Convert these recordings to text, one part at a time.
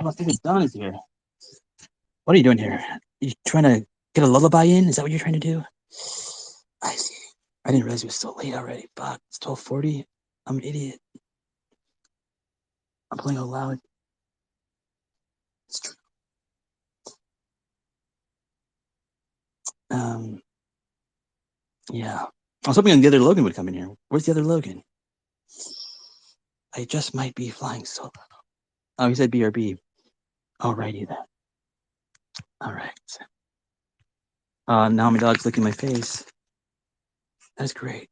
Oh, I think it's Don is here. What are you doing here? You trying to get a lullaby in? Is that what you're trying to do? I see. I didn't realize it was so late already. Fuck, it's 12:40. I'm an idiot. I'm playing out loud. It's true. Yeah. I was hoping the other Logan would come in here. Where's the other Logan? I just might be flying solo. Oh, he said BRB. Alrighty then. All right. Now my dog's licking my face. That's great.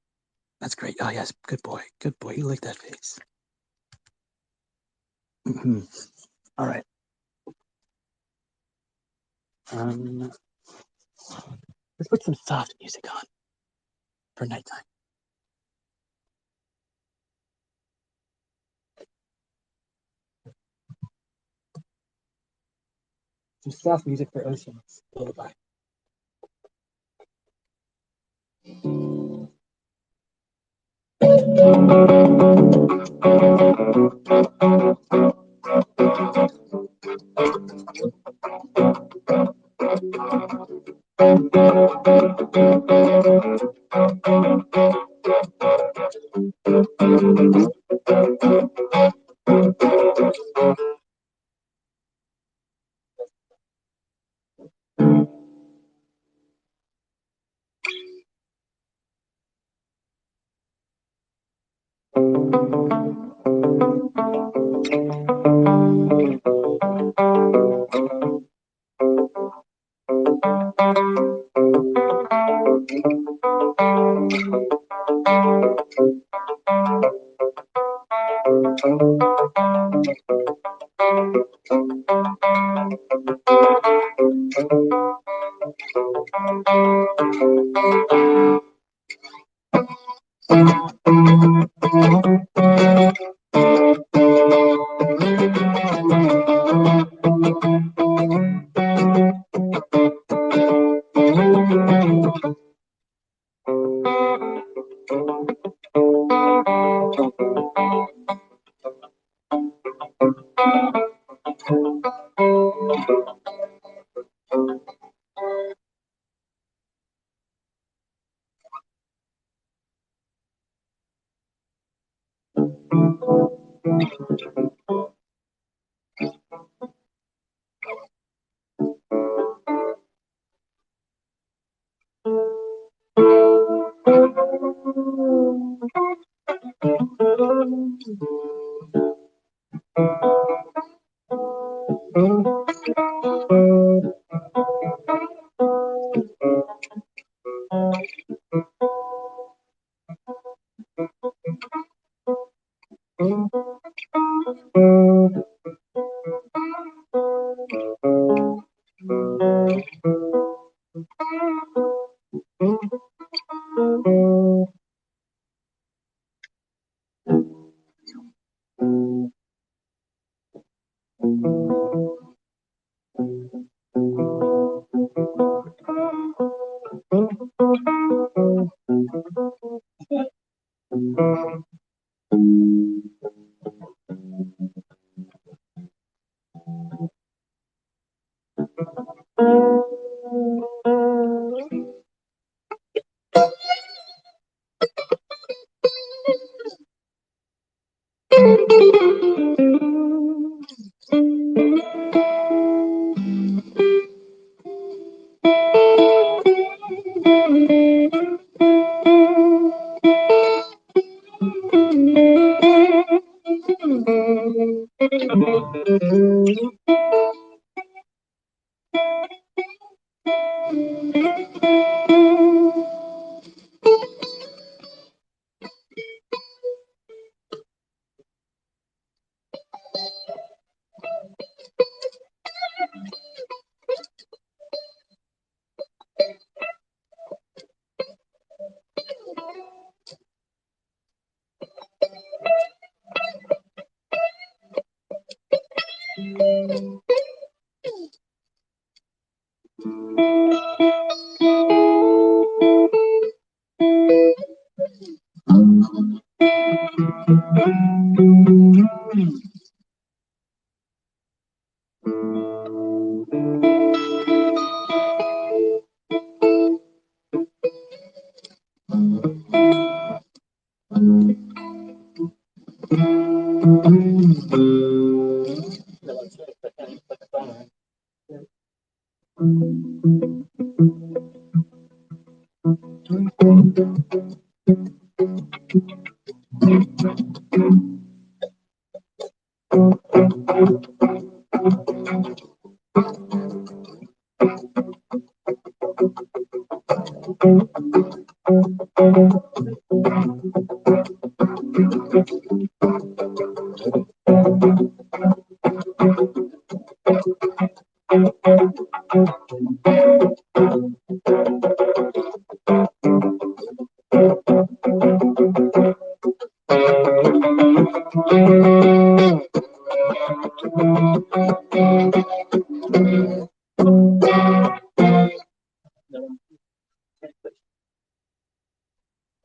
That's great. Oh yes, good boy. Good boy. You lick that face. All right. Let's put some soft music on for nighttime. Some soft music for oceans. Lullaby.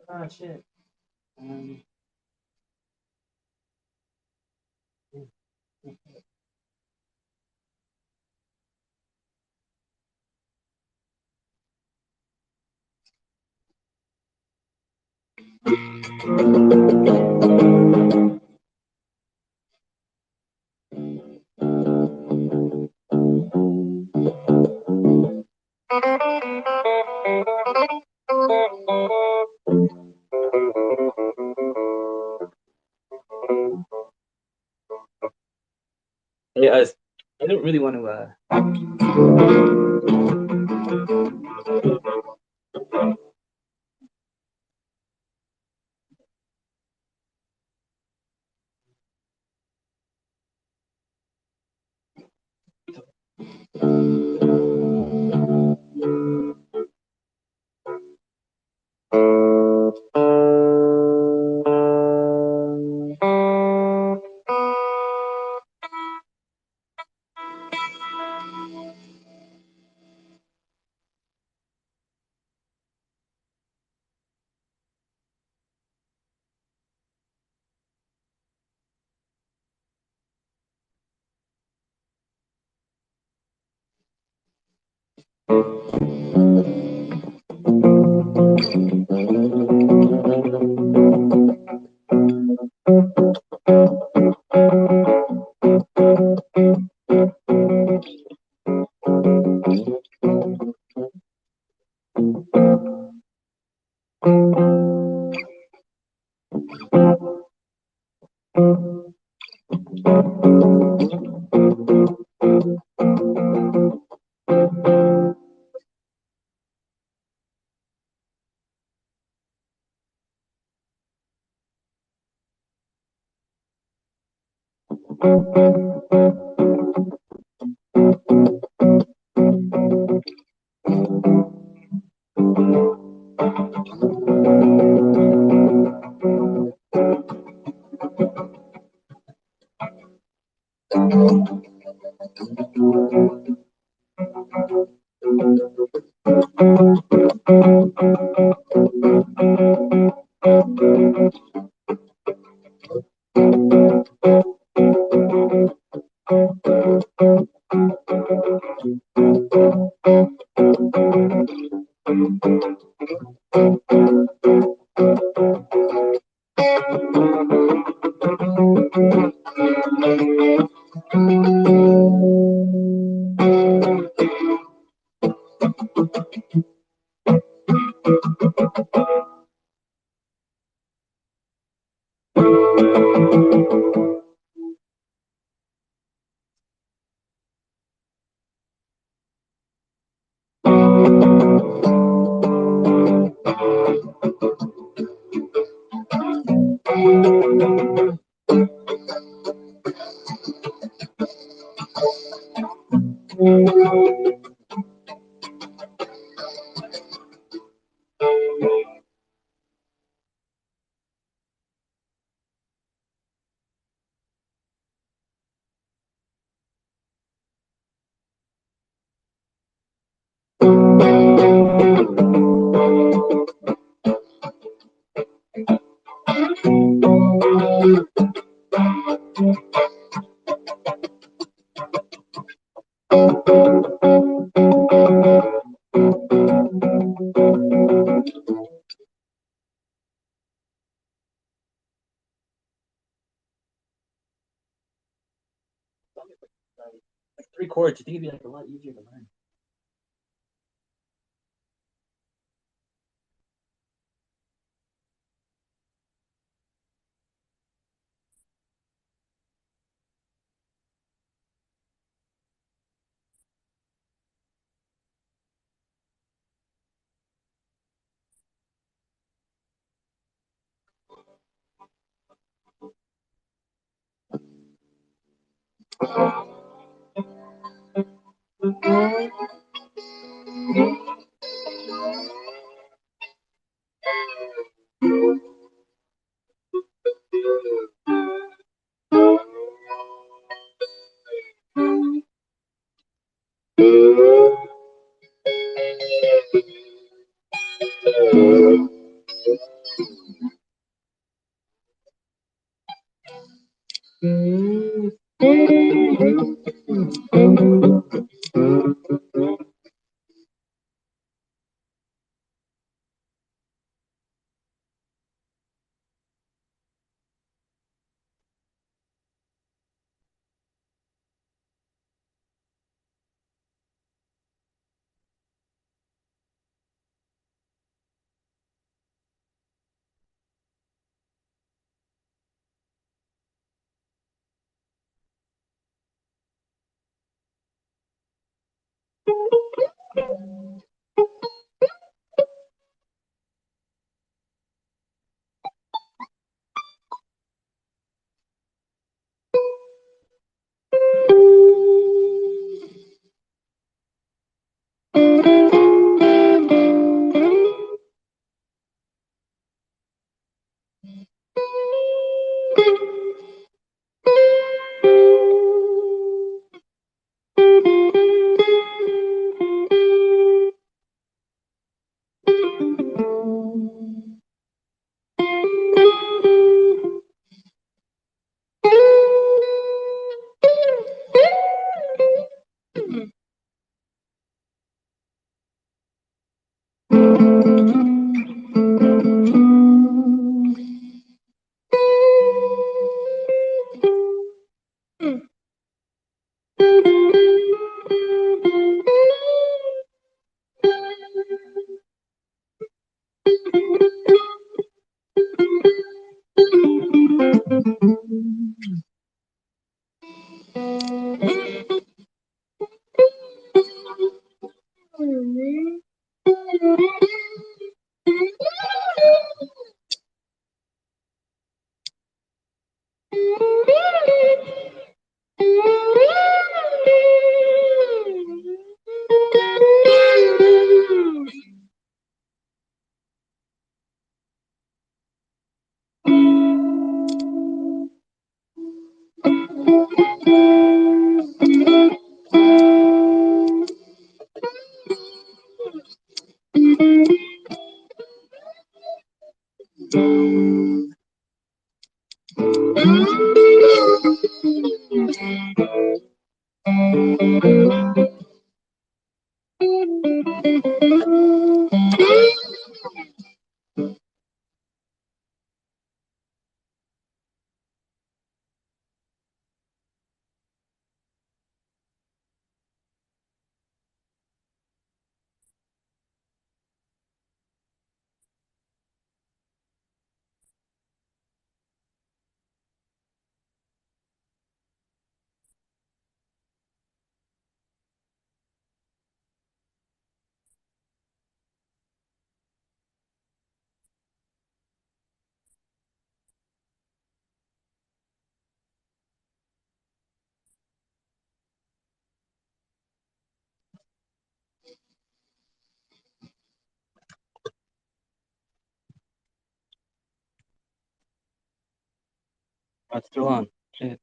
Oh shit. Yeah, I don't really want to. 3 chords. You think it'd be like a lot easier to learn? Oh, it's still on. Shit.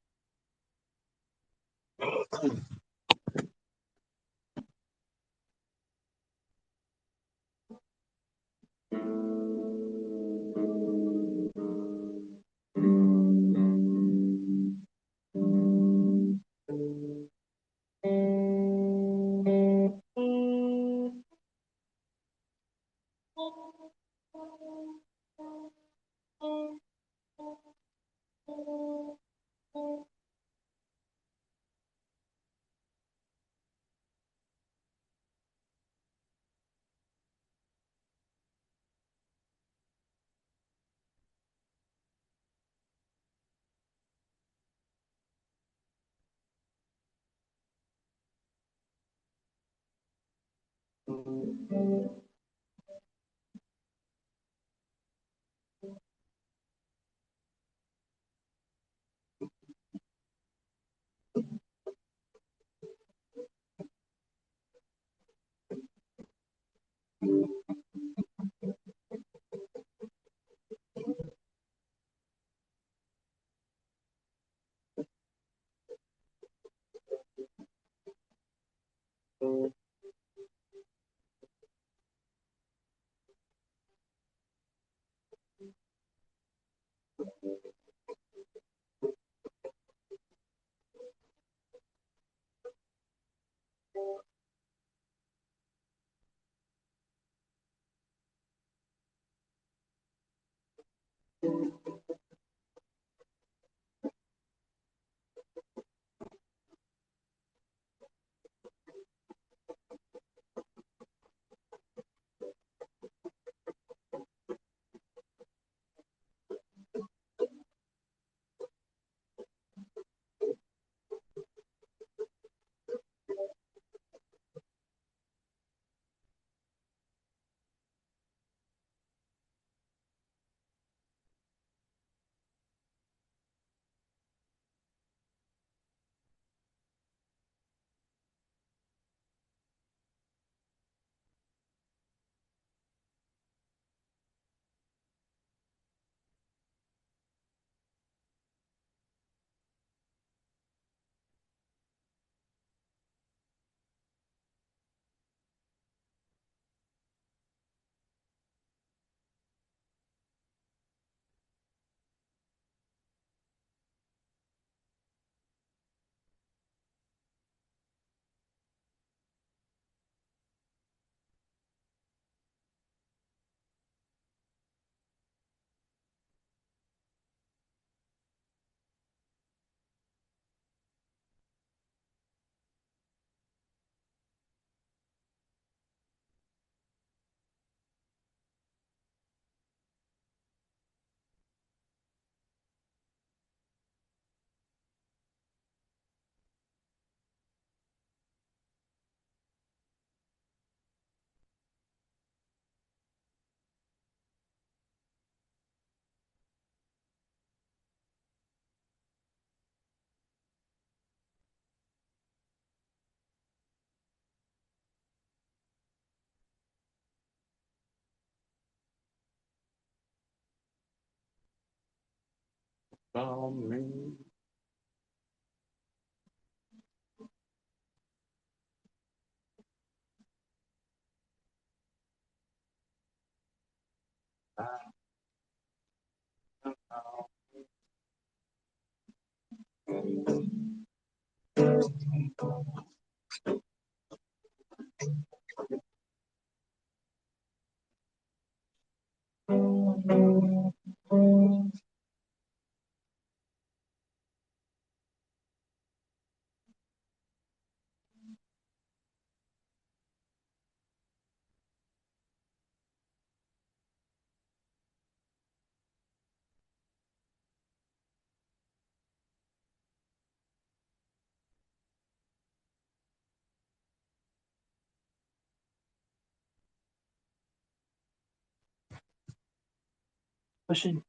Question.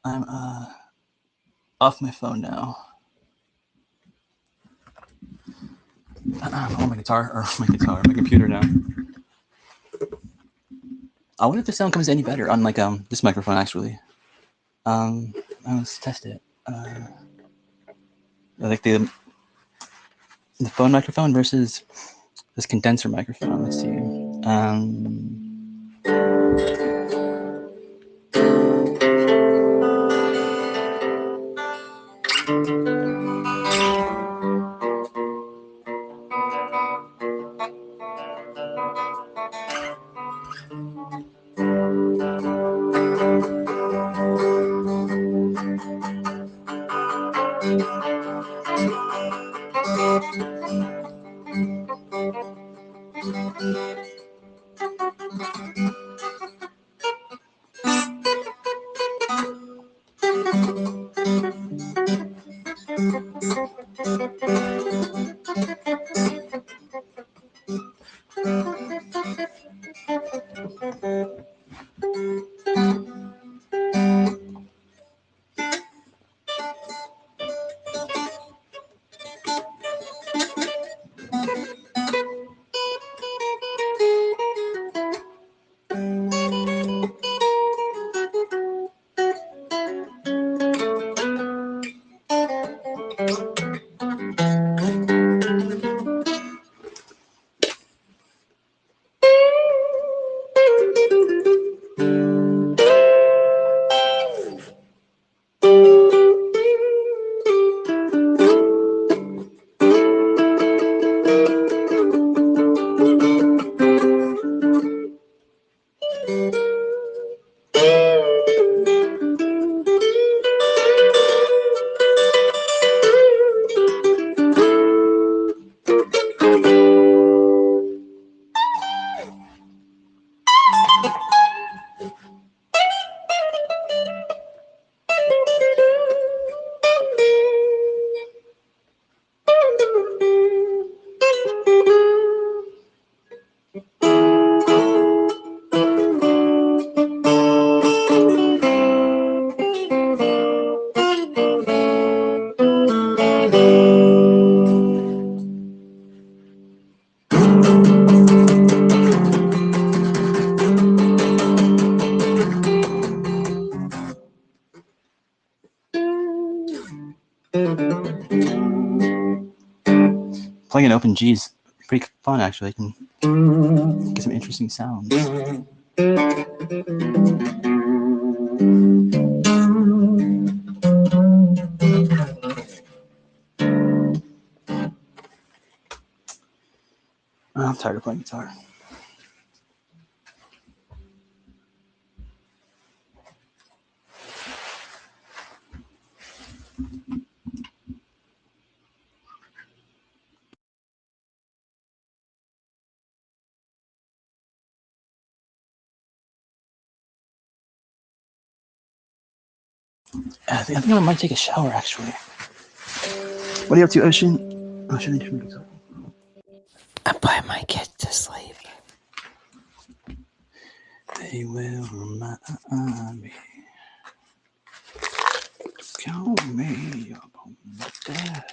I'm off my phone now. On my guitar, or my computer now. I wonder if the sound comes any better on like this microphone actually. Let's test it. Like the phone microphone versus this condenser microphone. Let's see. Playing an open G is pretty fun, actually. I can get some interesting sounds. Oh, I'm tired of playing guitar. I think I might take a shower, actually. What are you up to, Ocean? Ocean, I turn guitar. I'm putting my kids to sleep. They will remind me. Call me up on my dad.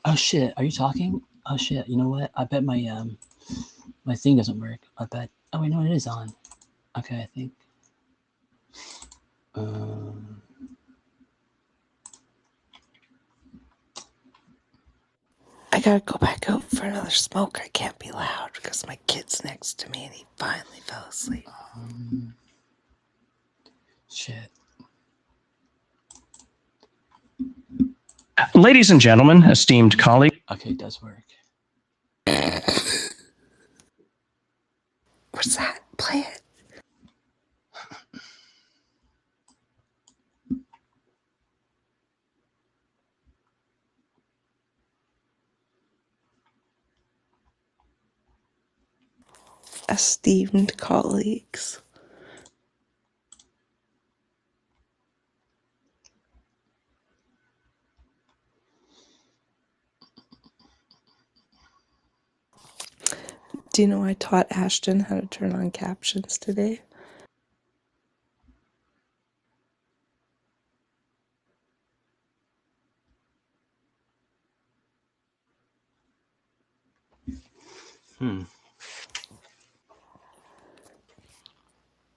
Oh shit, are you talking? Oh shit, you know what? I bet my my thing doesn't work. I bet. Oh wait, no, it is on. Okay, I think. I gotta go back out for another smoke. I can't be loud because my kid's next to me and he finally fell asleep. Shit. Ladies and gentlemen, esteemed colleague. Okay, it does work. What's that? Play it. Esteemed colleagues. Do you know I taught Ashton how to turn on captions today?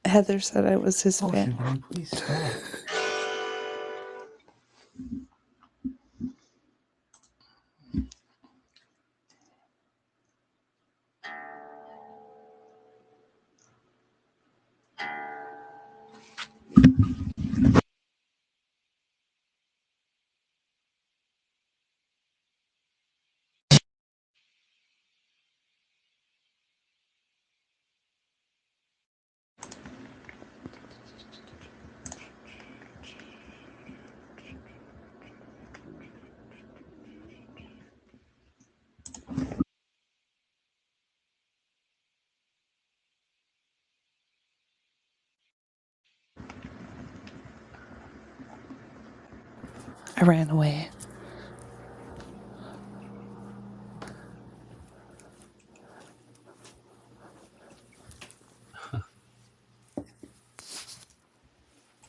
Heather said I was his fan. Please stop. I ran away.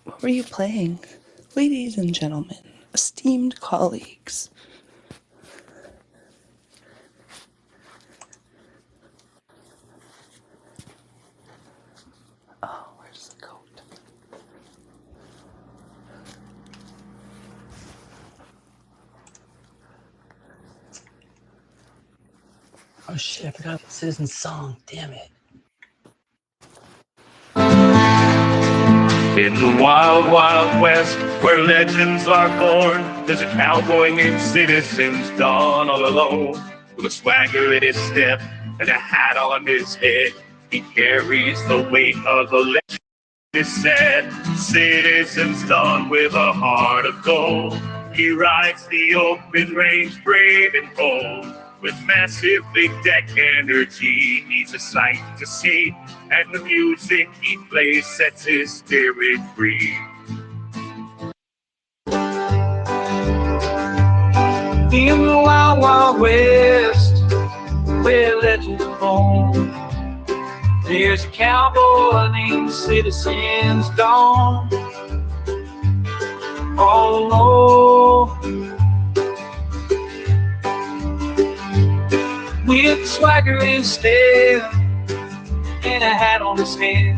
What were you playing? Ladies and gentlemen, esteemed colleagues. Oh, where's the coat? Oh shit, I forgot the Citizen's song. Damn it. In the wild, wild west, where legends are born, there's a cowboy named Citizen's Dawn all alone. With a swagger in his step and a hat on his head, he carries the weight of the legend. It's said, Citizen's Dawn with a heart of gold. He rides the open range brave and bold. With massive big deck energy, he's a sight to see, and the music he plays sets his spirit free. In the wild, wild west, where legends are born, there's a cowboy named Citizen's Dawn. low, with swagger in his step and a hat on his head.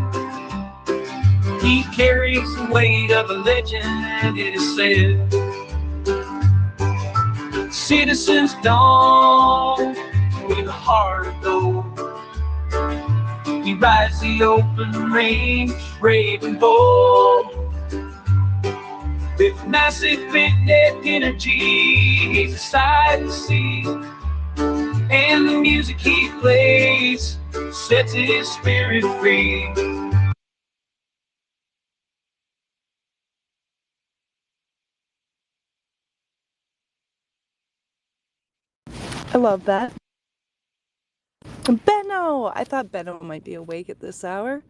He carries the weight of a legend, it is said. Citizens dawn with a heart of gold. He rides the open range, brave and bold. With massive big-neck energy, he's a sight to see. And the music he plays sets his spirit free. I love that. Benno! I thought Benno might be awake at this hour.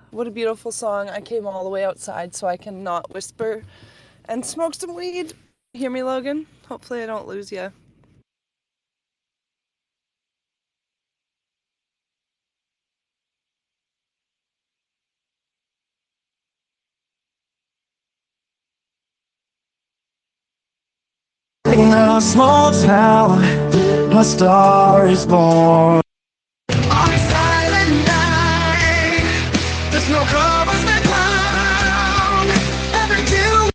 What a beautiful song. I came all the way outside so I can not whisper and smoke some weed. Hear me, Logan? Hopefully I don't lose you. In a small town, a star is born. On a silent night, the snow covers the ground. Every dew.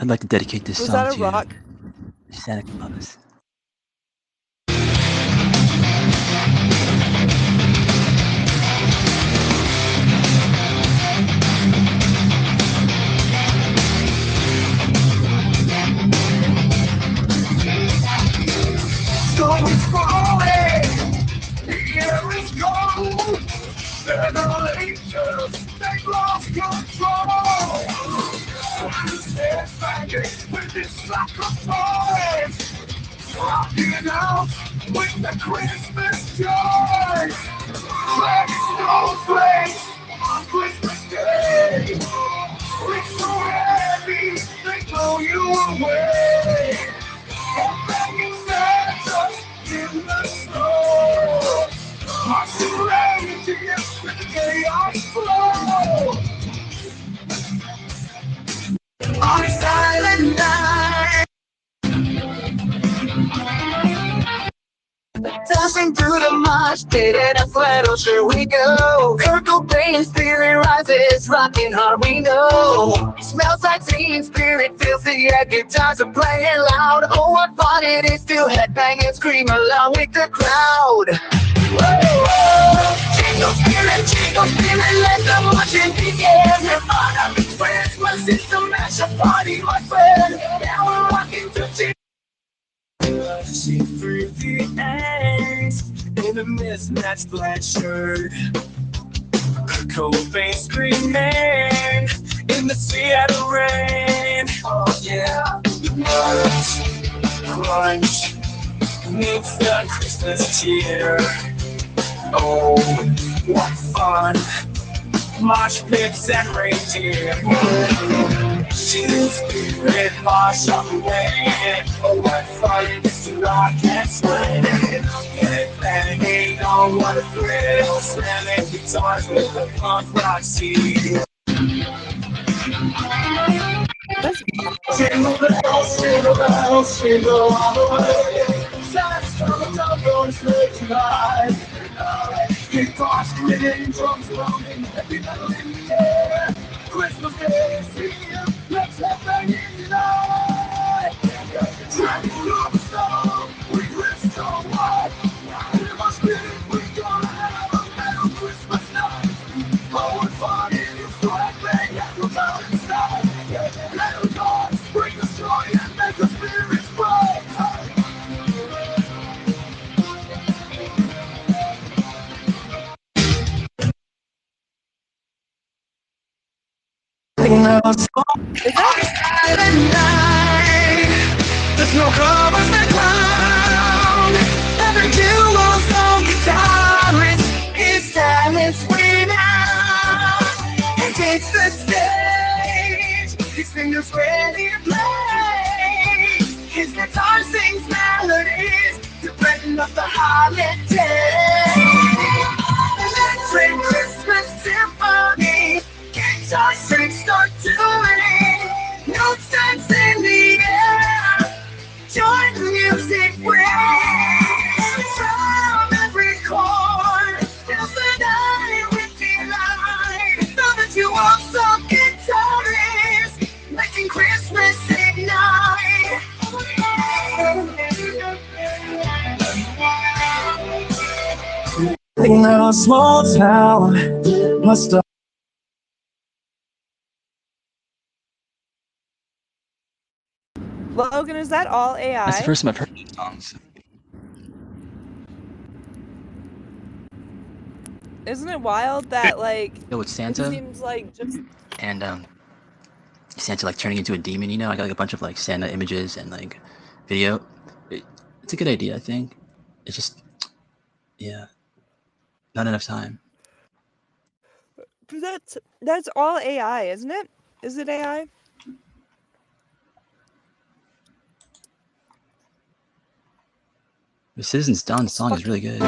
I'd like to dedicate this Was song that a to rock? Santa Claus. Storm is falling, the air is cold. Generations, they lost control. It's banging with this sacrifice. Rocking out with the Christmas joy. Black snowflakes on Christmas Day. It's so heavy, they blow you away. And banging Santa in the snow. Marching reindeer with the chaos flow. On a silent night, dancing through the mosh pit in a flannel shirt we go. Kurt Cobain's spirit rises, rocking hard we know. It smells like teen spirit, fills the air, guitars are playing loud. Oh, what fun it is to headbang and scream along with the crowd. Whoa, jingle spirit, let the motion begin. On a Christmas, it's a massive party, my friend. Now we're rocking to jingle. See through the angst in a mismatched black shirt. Cobain screaming in the Seattle rain. Oh yeah, the grunge meets the Christmas cheer. Oh, what fun! Mosh pits and reindeer. Teen spirit mosh on the way. Oh, what fun it is to rock and sway. Get banging on what a thrill. Slamming guitars with the punk rock scene. Jingle bells, jingle all the way. Santa's coming down, going straight tonight. Guitars screaming, drums pounding, heavy metal in the air. Christmas Day is here, let's have banging tonight. Dragging through the snow, we live so wide. In my spirit, we gonna have a metal Christmas night. Oh, what fun it is to have bang at the mountainside. Metal gods, bring us joy and make the spirits bright. The snow covers the ground. Every duo's on guitarist. It's time, it's free now. his fingers really play. His guitar sings melodies to brighten up the holiday. Electric Christmas symphony, guitar strings start to ring. Notes dance in the air, joy the music brings. From every chord, fills the night with delight. Know that you also guitarists, making Christmas ignite. In a small town, must have. Logan, is that all AI? That's the first time I've heard these songs. Isn't it wild that, like, Yo, it's it Santa, seems like just and Santa like turning into a demon. You know, I got like a bunch of like Santa images and like video. It's a good idea, I think. It's just, yeah, not enough time. that's all AI, isn't it? Is it AI? The Citizen's Done song is really good.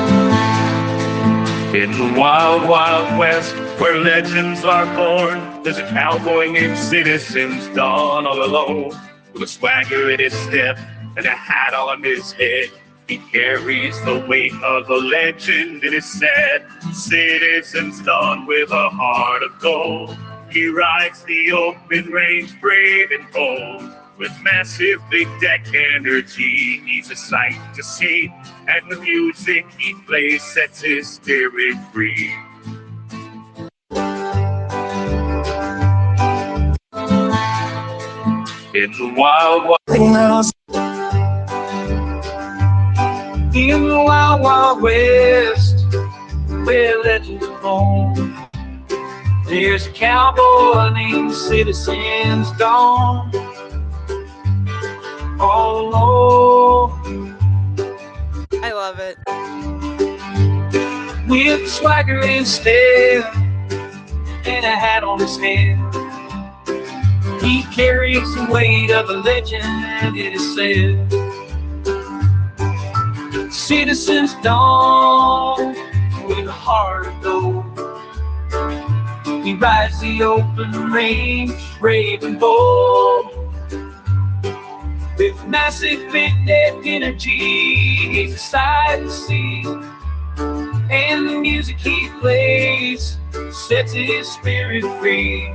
In the wild, wild west, where legends are born, there's a cowboy named Citizen's Dawn all alone. With a swagger in his step and a hat on his head, he carries the weight of a legend in his set. Citizen's Dawn with a heart of gold. He rides the open range brave and bold. With massive big deck energy, he's a sight to see. And the music he plays sets his spirit free. In the wild, in the wild, wild west, where legends are born, there's a cowboy named Citizen's Dawn. All alone, I love it. with swagger and stare and a hat on his head, he carries the weight of a legend, it is said. Citizens Dawn with a heart of gold. He rides the open range, brave and bold. With massive big deck energy, he's a sight to see. And the music he plays sets his spirit free.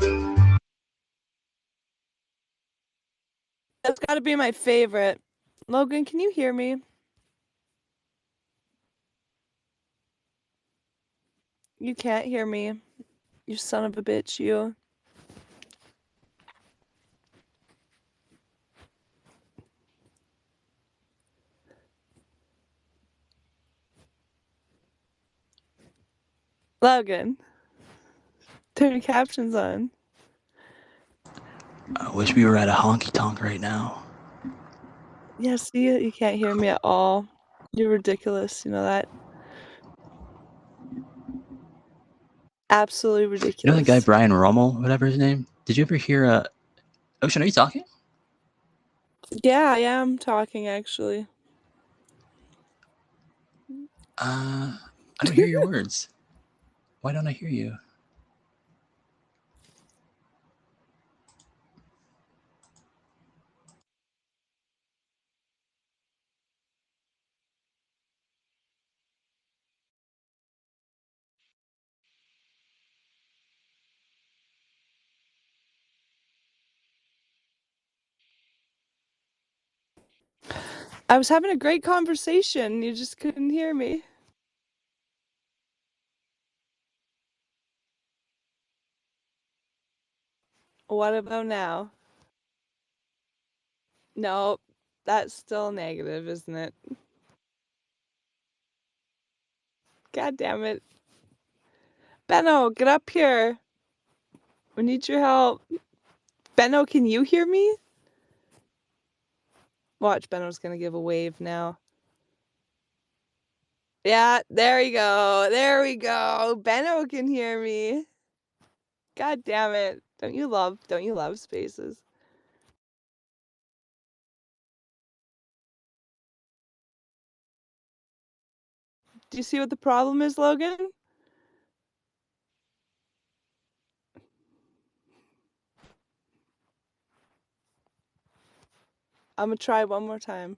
That's got to be my favorite. Logan, can you hear me? You can't hear me. You son of a bitch, you. Logan, turn your captions on. I wish we were at a honky tonk right now. Yeah, see, you can't hear me at all. You're ridiculous, you know that? Absolutely You ridiculous. know the guy Brian Rommel, whatever his name? Did you ever hear Ocean, are you talking? Yeah, I am talking, actually. I don't hear your words. Why don't I hear you? I was having a great conversation. You just couldn't hear me. What about now? No, that's still negative, isn't it? God damn it. Benno, get up here. We need your help. Benno, can you hear me? Watch, Benno's gonna give a wave now. Yeah, there we go. There we go. Benno can hear me. God damn it. Don't you love spaces? Do you see what the problem is, Logan? I'm gonna try one more time.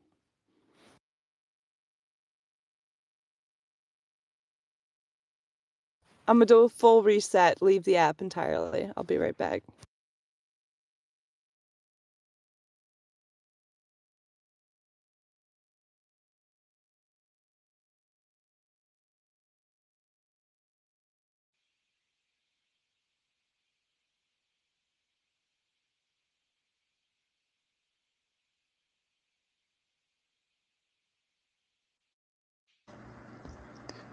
I'm gonna do a full reset, leave the app entirely. I'll be right back.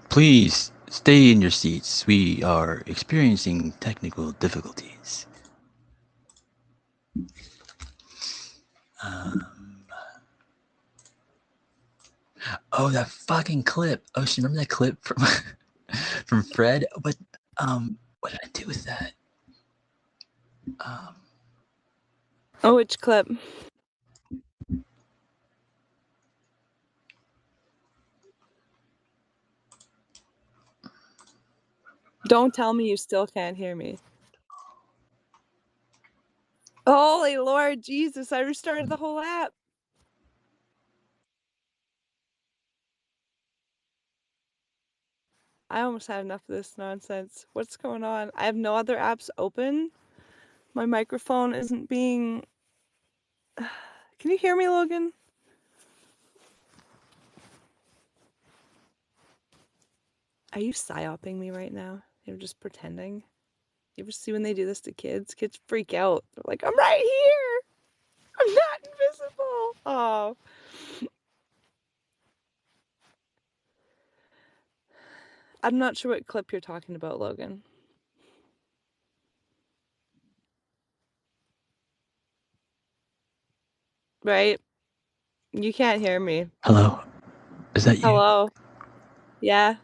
Please stay in your seats. We are experiencing technical difficulties. Oh, that fucking clip. Oh, so you remember that clip from from Fred? What did I do with that? Oh, which clip? Don't tell me you still can't hear me. Holy Lord Jesus, I restarted the whole app. I almost had enough of this nonsense. What's going on? I have no other apps open. My microphone isn't being... Can you hear me, Logan? Are you psyoping me right now? You're just pretending? You ever see when they do this to kids? Kids freak out. They're like, I'm right here! I'm not invisible! Oh. I'm not sure what clip you're talking about, Logan. Right? You can't hear me. Hello? Is that you? Hello? Yeah?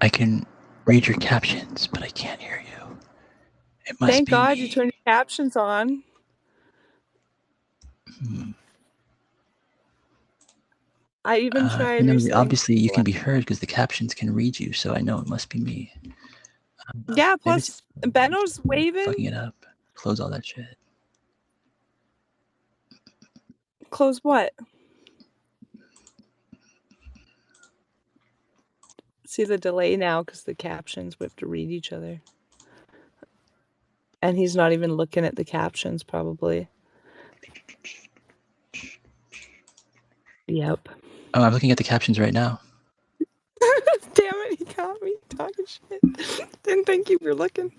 I can read your captions, but I can't hear you. It must Thank be God me. you turned your captions on. I even tried resetting. Obviously, you can be heard because the captions can read you, so I know it must be me. Yeah, plus Benno's waving. Fucking it up. Close all that shit. Close what? See the delay now because the captions, we have to read each other. And he's not even looking at the captions, probably. Yep. Oh, I'm looking at the captions right now. Damn it, he caught me talking shit. Didn't think you were looking.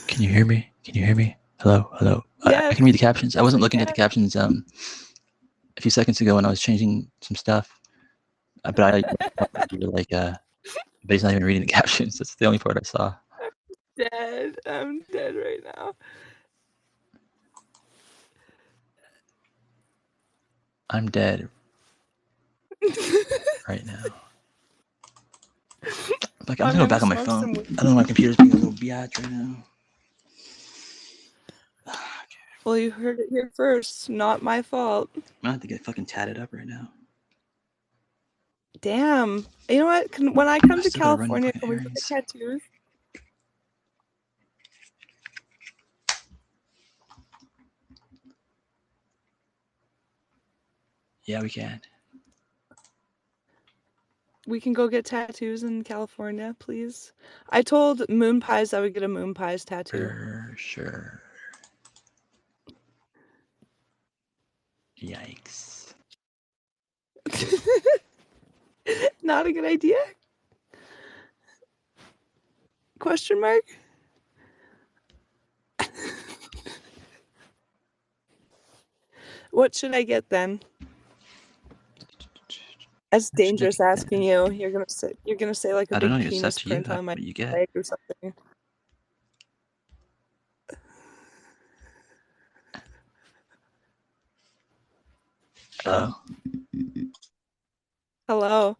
Can you hear me? Can you hear me? Hello? Hello? Yes. I can read the captions. I wasn't Yes, I looking at the captions a few seconds ago when I was changing some stuff. But I you were like, but he's not even reading the captions. That's the only part I saw. Dead. I'm dead right now. I'm dead right now. Like, I'm gonna go back on my phone. I don't know, my computer's being a little biatch right now. Well, you heard it here first. Not my fault. I'm gonna have to get fucking tatted up right now. Damn. You know what? When I come to California, can we get tattoos? Yeah, we can. We can go get tattoos in California, please. I told Moon Pies I would get a Moon Pies tattoo. For sure. Yikes. Not a good idea? Question mark? What should I get then? That's dangerous asking you. You're gonna say like a big penis print on my leg or something. Hello? Hello.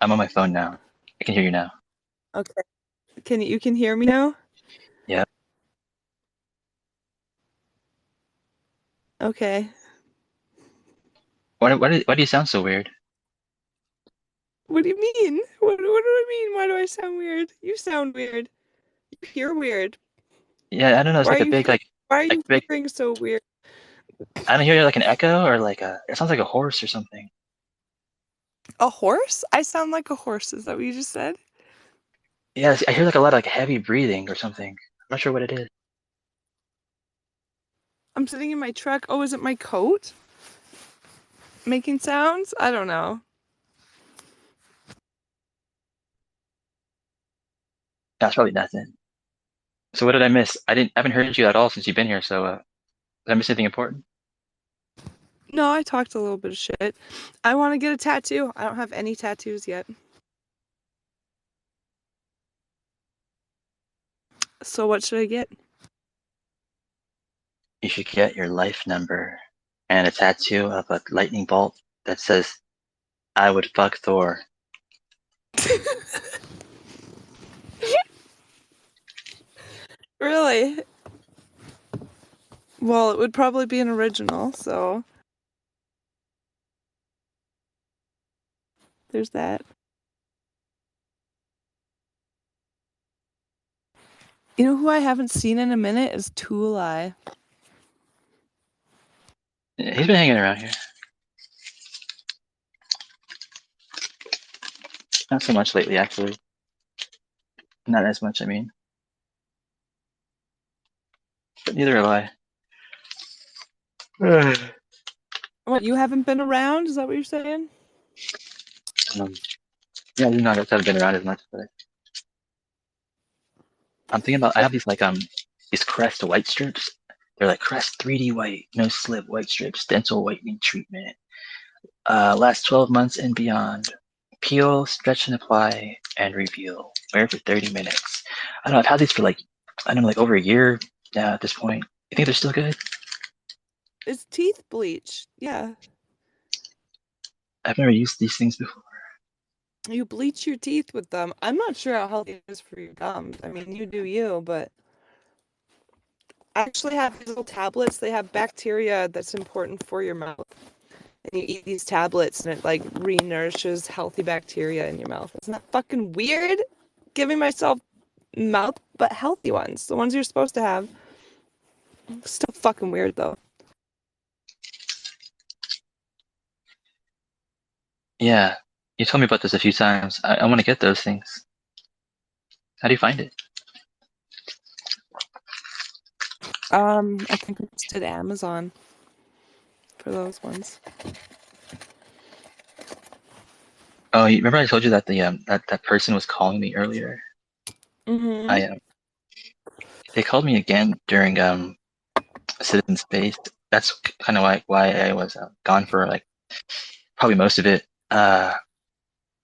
I'm on my phone now. I can hear you now. Okay. You can hear me now? Yeah. Okay. Why do you sound so weird? What do you mean? What do I mean? Why do I sound weird? You sound weird. You hear weird. Yeah, I don't know. It's Why like are a you big hear- Why are like you big. hearing so weird? I don't hear like an echo or like a. It sounds like a horse or something. A horse? I sound like a horse. Is that what you just said? Yeah, I hear like a lot of like heavy breathing or something. I'm not sure what it is. I'm sitting in my truck. Oh, is it my coat making sounds? I don't know. That's probably nothing. So what did I miss? I haven't heard you at all since you've been here. So did I miss anything important? No, I talked a little bit of shit. I want to get a tattoo. I don't have any tattoos yet. So what should I get? You should get your life number and a tattoo of a lightning bolt that says, "I would fuck Thor." Really? Well, it would probably be an original, so there's that. You know who I haven't seen in a minute is Tulai. Yeah, he's been hanging around here. Not so much lately, actually. Not as much, I mean. But neither have I. What, you haven't been around? Is that what you're saying? um, yeah, you know, I guess I haven't been around as much, but I'm thinking about. I have these Crest white strips. They're like Crest 3D white, no slip white strips, dental whitening treatment. Last 12 months and beyond. Peel, stretch and apply, and reveal. Wear for 30 minutes. I don't know. I've had these for like I don't know, like over a year now at this point. You think they're still good? It's teeth bleach. Yeah. I've never used these things before. You bleach your teeth with them. I'm not sure how healthy it is for your gums. I mean, you do you, but I actually have these little tablets. They have bacteria that's important for your mouth. And you eat these tablets and it like re-nourishes healthy bacteria in your mouth. Isn't that fucking weird? Giving myself mouth but healthy ones. The ones you're supposed to have. Still fucking weird though. Yeah, you told me about this a few times. I want to get those things. How do you find it? I think I just did Amazon for those ones. Oh, you remember I told you that the that person was calling me earlier? Mm-hmm. I They called me again during Citizen Space. That's kind of why I was gone for like probably most of it. I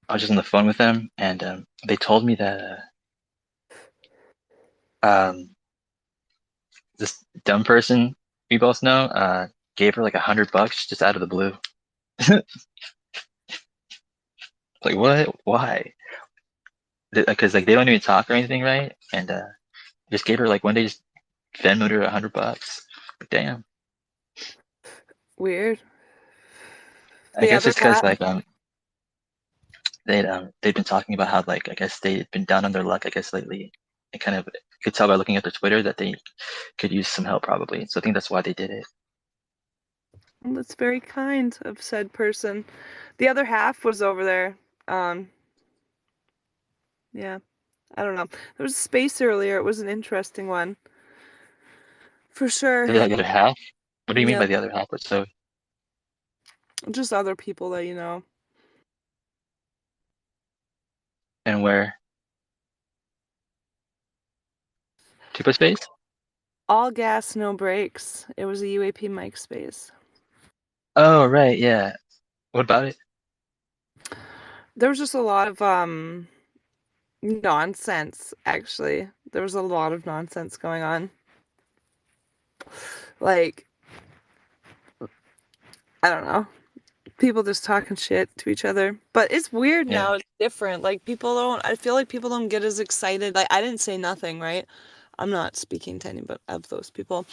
was just on the phone with them, and they told me that um, this dumb person we both know gave her like $100 just out of the blue. Like what? Why? Because like they don't even talk or anything, right? And just gave her like one day just Venmoed her $100. Like, damn. Weird. I The guess other it's because half. like they've been talking about how like I guess they've been down on their luck I guess lately. It kind of could tell by looking at their Twitter that they could use some help probably. So I think that's why they did it. That's very kind of said person. The other half was over there. Um, yeah. I don't know. There was a space earlier. It was an interesting one. For sure. The other half? What do you mean Yeah. by the other half? So Just other people that you know. and where? To put space? All gas, no brakes. It was a UAP mic space. Oh right, yeah. What about it? There was just a lot of nonsense, actually. There was a lot of nonsense going on. Like, I don't know. People just talking shit to each other. But it's weird Yeah. now. It's different. Like, people don't, I feel like people don't get as excited. Like, I didn't say nothing, right? I'm not speaking to any but of those people.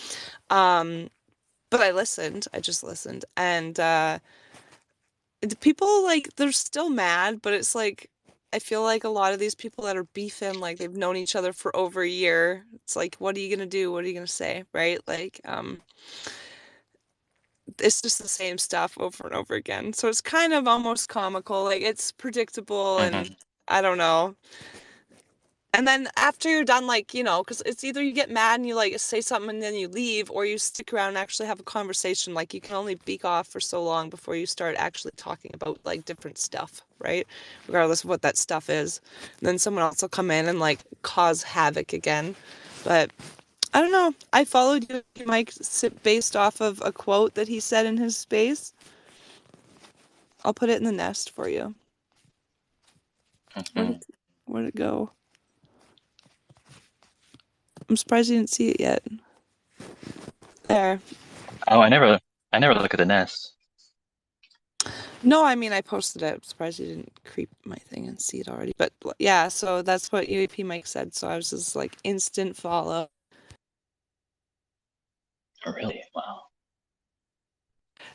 But I listened. I just listened. And People, like, they're still mad, but it's like I feel like a lot of these people that are beefing, like, they've known each other for over a year. It's like, what are you gonna do? What are you gonna say, right? Like, it's just the same stuff over and over again. So it's kind of almost comical. Like, it's predictable, and Mhm. I don't know. And then after you're done, like, because it's either you get mad and you like say something and then you leave, or you stick around and actually have a conversation. Like, you can only beak off for so long before you start actually talking about like different stuff, right? Regardless of what that stuff is. And then someone else will come in and like cause havoc again. But I don't know. I followed you, Mike, based off of a quote that he said in his space. I'll put it in the nest for you. Where'd Mhm. where'd it go? I'm surprised you didn't see it yet. There. Oh, I never look at the nest. No, I mean, I posted it. I'm surprised you didn't creep my thing and see it already. But yeah, so that's what UAP Mike said. So I was just like instant follow. Oh, really? Wow.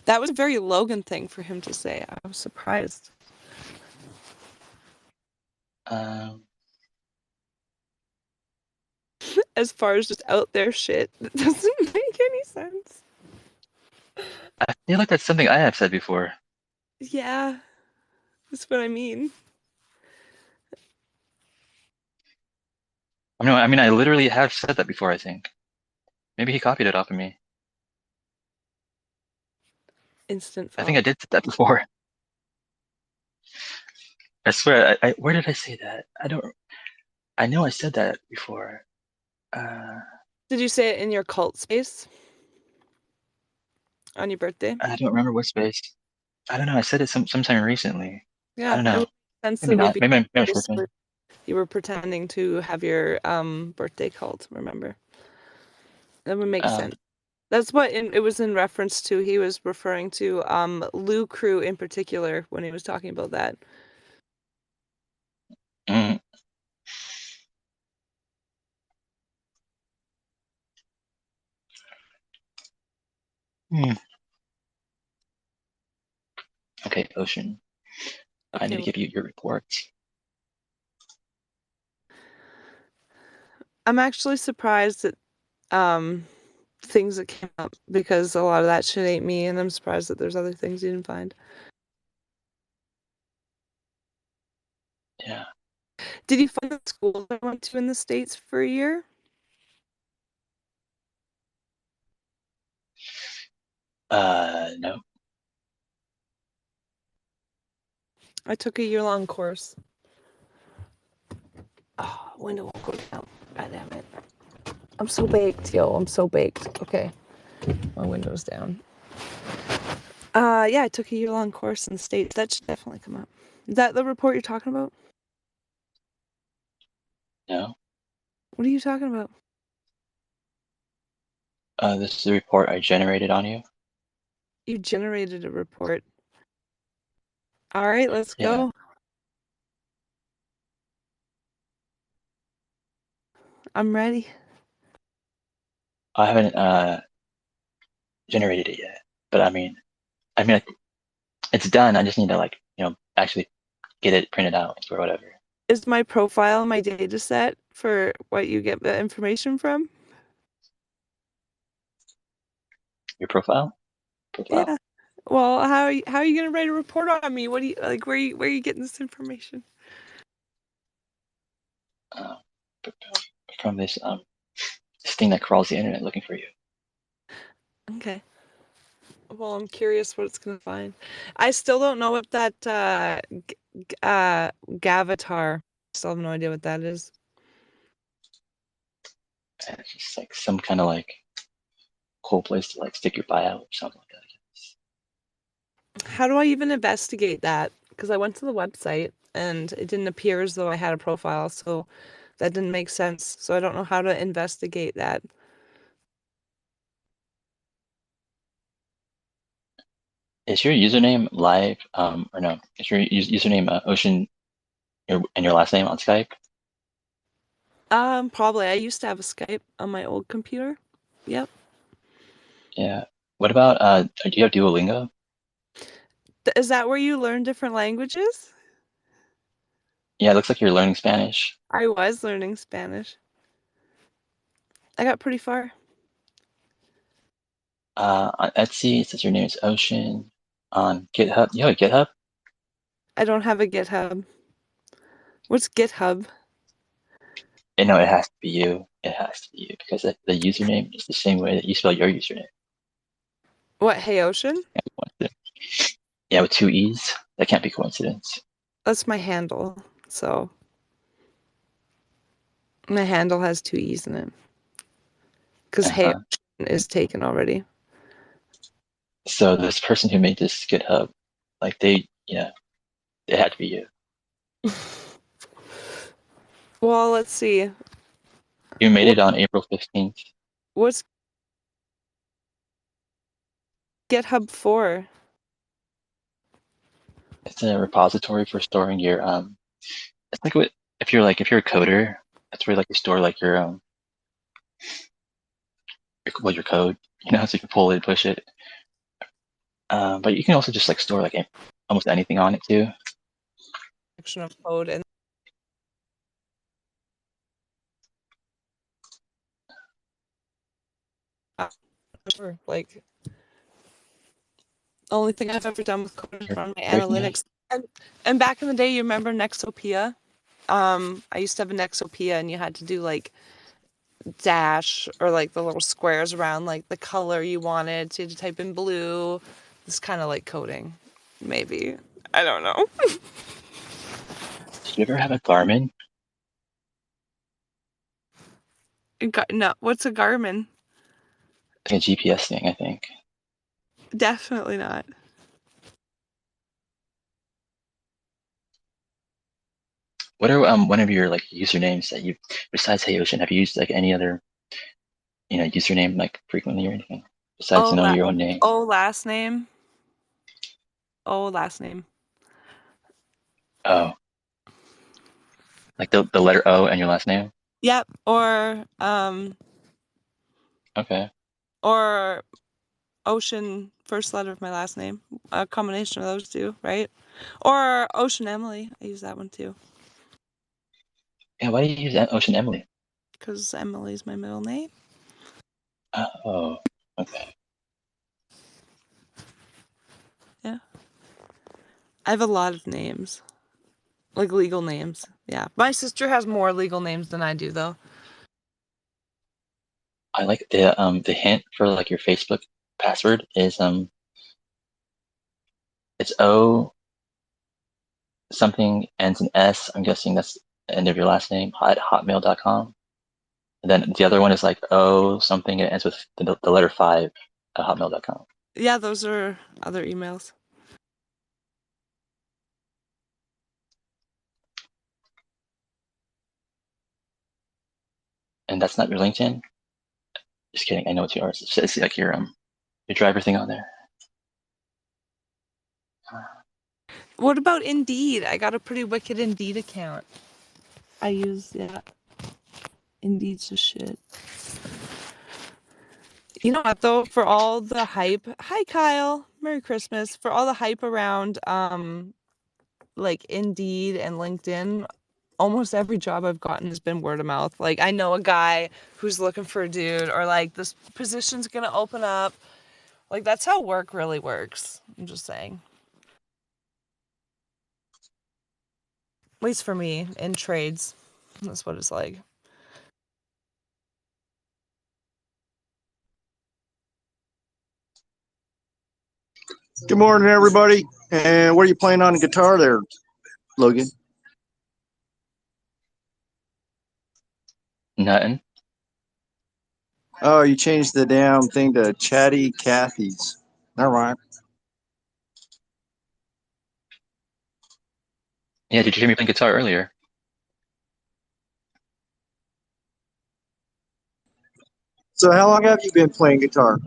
That was a very Logan thing for him to say. I was surprised. Um, As far as just out there shit that doesn't make any sense. I feel like that's something I have said before. Yeah, that's what I mean. I mean, I literally have said that before, I think. Maybe he copied it off of me. Instant I follow. think I did say that before. I swear, where did I say that? I know I said that before. Uh, Did you say it in your cult space on your birthday? I don't remember what space. I don't know. I said it sometime recently. I Yeah, don't it know. would make sense. Maybe It would not. be Maybe I'm space tripping. where you were pretending to have your birthday cult. Remember? That would make Um, sense. That's what it was in reference to. He was referring to Lou Crew in particular when he was talking about that. mm, mm. Okay, Ocean. I need Okay, to give you your report. I'm actually surprised that things that came up because a lot of that shit ain't me, and I'm surprised that there's other things you didn't find. Yeah. Did you find the school I went to in the States for a year? No. I took a year-long course. Oh, window won't go down. God damn it. I'm so baked, yo. I'm so baked. Okay, my window's down. Yeah, I took a year-long course in the States. That should definitely come up. Is that the report you're talking about? No. What are you talking about? This is the report I generated on you. You generated a report. All right, let's Yeah. go. I'm ready. I haven't generated it yet, but I mean, it's done. I just need to actually get it printed out or whatever. Is my profile my data set for what you get the information from? Your profile. Yeah. Well, how are you gonna write a report on me? What do you like? Where are you getting this information? Uh, from this thing that crawls the internet looking for you. Okay. Well, I'm curious what it's gonna find. I still don't know what that Gavatar. Still have no idea what that is. And it's just like some kind of like cool place to like stick your buyout or something like that. How do I even investigate that? Because I went to the website and it didn't appear as though I had a profile, so that didn't make sense. So I don't know how to investigate that. Is your username live? Or no? Is your username Ocean and your last name on Skype? Probably. I used to have a Skype on my old computer. Yep. Yeah. What about do you have Duolingo? Is that where you learn different languages? Yeah, it looks like you're learning Spanish. I was learning Spanish. I got pretty far. On Etsy, it says your name is Ocean. On GitHub, you have a GitHub? I don't have a GitHub. What's GitHub? And no, it has to be you. It has to be you because the username is the same way that you spell your username. What, Hey Ocean? Can't be coincidence. Yeah, with two E's. That can't be coincidence. That's my handle. So my handle has 2 E's in it. Because Hey Uh-huh. Ocean is taken already. So this person who made this GitHub, like it had to be you. Well, let's see. You made What, it on April 15th. what's GitHub for? It's a repository for storing your it's like what if you're a coder, that's where like you store like your code, so you can pull it, push it. But you can also just like store like almost anything on it too. Section of code and like the only thing I've ever done with code is You're run my breaking up. analytics. And back in the day, you remember Nexopia? I used to have a Nexopia, and you had to do like dash or like the little squares around like the color you wanted. So you had to type in blue. It's kind of like coding, maybe. I don't know. Did you ever have a Garmin? No, what's a Garmin? Like a GPS thing, I think. Definitely not. What are one of your like usernames that you besides Hey Ocean, have you used like any other username like frequently or anything besides Oh, your own name? last name. Oh, last name. Oh, like the letter O and your last name? Yep. Okay. Or Ocean, first letter of my last name. A combination of those two, right? Or Ocean Emily. I use that one too. Yeah, why do you use Ocean Emily? Because Emily's my middle name. Oh, okay. Yeah. I have a lot of names. Like legal names. Yeah. My sister has more legal names than I do though. I like the hint for like your Facebook password is it's O something ends in S. I'm guessing that's the end of your last name at hotmail.com. And then the other one is like O something, it ends with the letter 5 at hotmail.com. Yeah, those are other emails. And that's not your LinkedIn? Just kidding. I know it's yours. It's like your driver thing on there. What about Indeed? I got a pretty wicked Indeed account. I use, yeah. Indeed's just shit. You know what though? For all the hype, hi Kyle, Merry Christmas. For all the hype around like Indeed and LinkedIn, almost every job I've gotten has been word of mouth. Like I know a guy who's looking for a dude, or like this position's gonna open up. Like that's how work really works. I'm just saying. At least for me, in trades. That's what it's like. Good morning, everybody. And what are you playing on the guitar there, Logan? Nothing. Oh, you changed the damn thing to Chatty Cathy's. All right. Yeah, did you hear me playing guitar earlier? So, how long have you been playing guitar?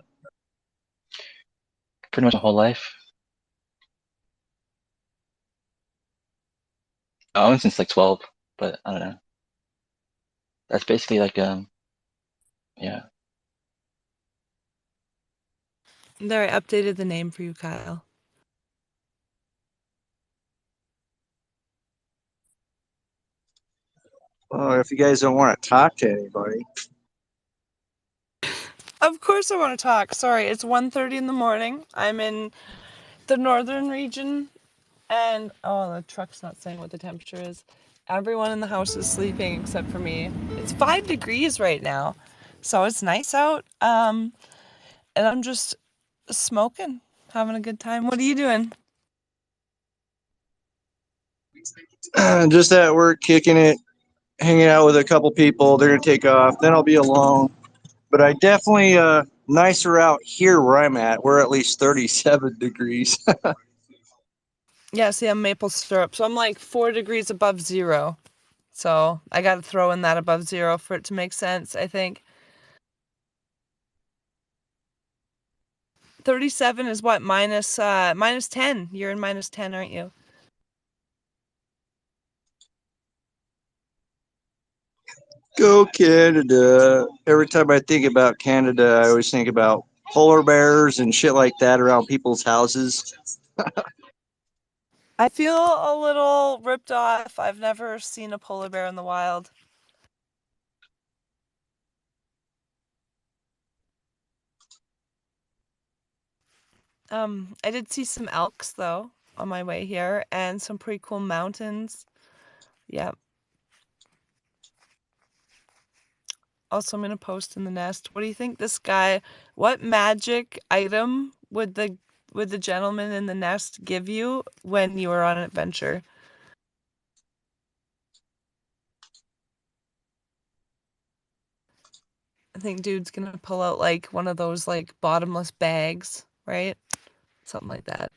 Pretty much my whole life. I own since like 12, but I don't know. That's basically like yeah. There, I updated the name for you, Kyle. Well, if you guys don't want to talk to anybody. Of course I want to talk. Sorry, it's 1:30 in the morning. I'm in the northern region, and oh, the truck's not saying what the temperature is. Everyone in the house is sleeping except for me. It's 5 degrees right now, so it's nice out. And I'm just smoking, having a good time. What are you doing? Just at work, kicking it, hanging out with a couple people. They're gonna take off. Then I'll be alone. But I definitely nicer out here where I'm at. We're at least 37 degrees. Yeah, see, I'm maple syrup, so I'm like 4 degrees above zero. So I got to throw in that above zero for it to make sense, I think. 37 is what? Minus 10. You're in minus 10, aren't you? Go Canada. Every time I think about Canada, I always think about polar bears and shit like that around people's houses. I feel a little ripped off. I've never seen a polar bear in the wild. I did see some elks though on my way here and some pretty cool mountains. Yeah. Also, I'm gonna post in the nest. What do you think this guy? What magic item would the gentleman in the nest give you when you were on an adventure? I think dude's gonna pull out like one of those like bottomless bags, right? Something like that.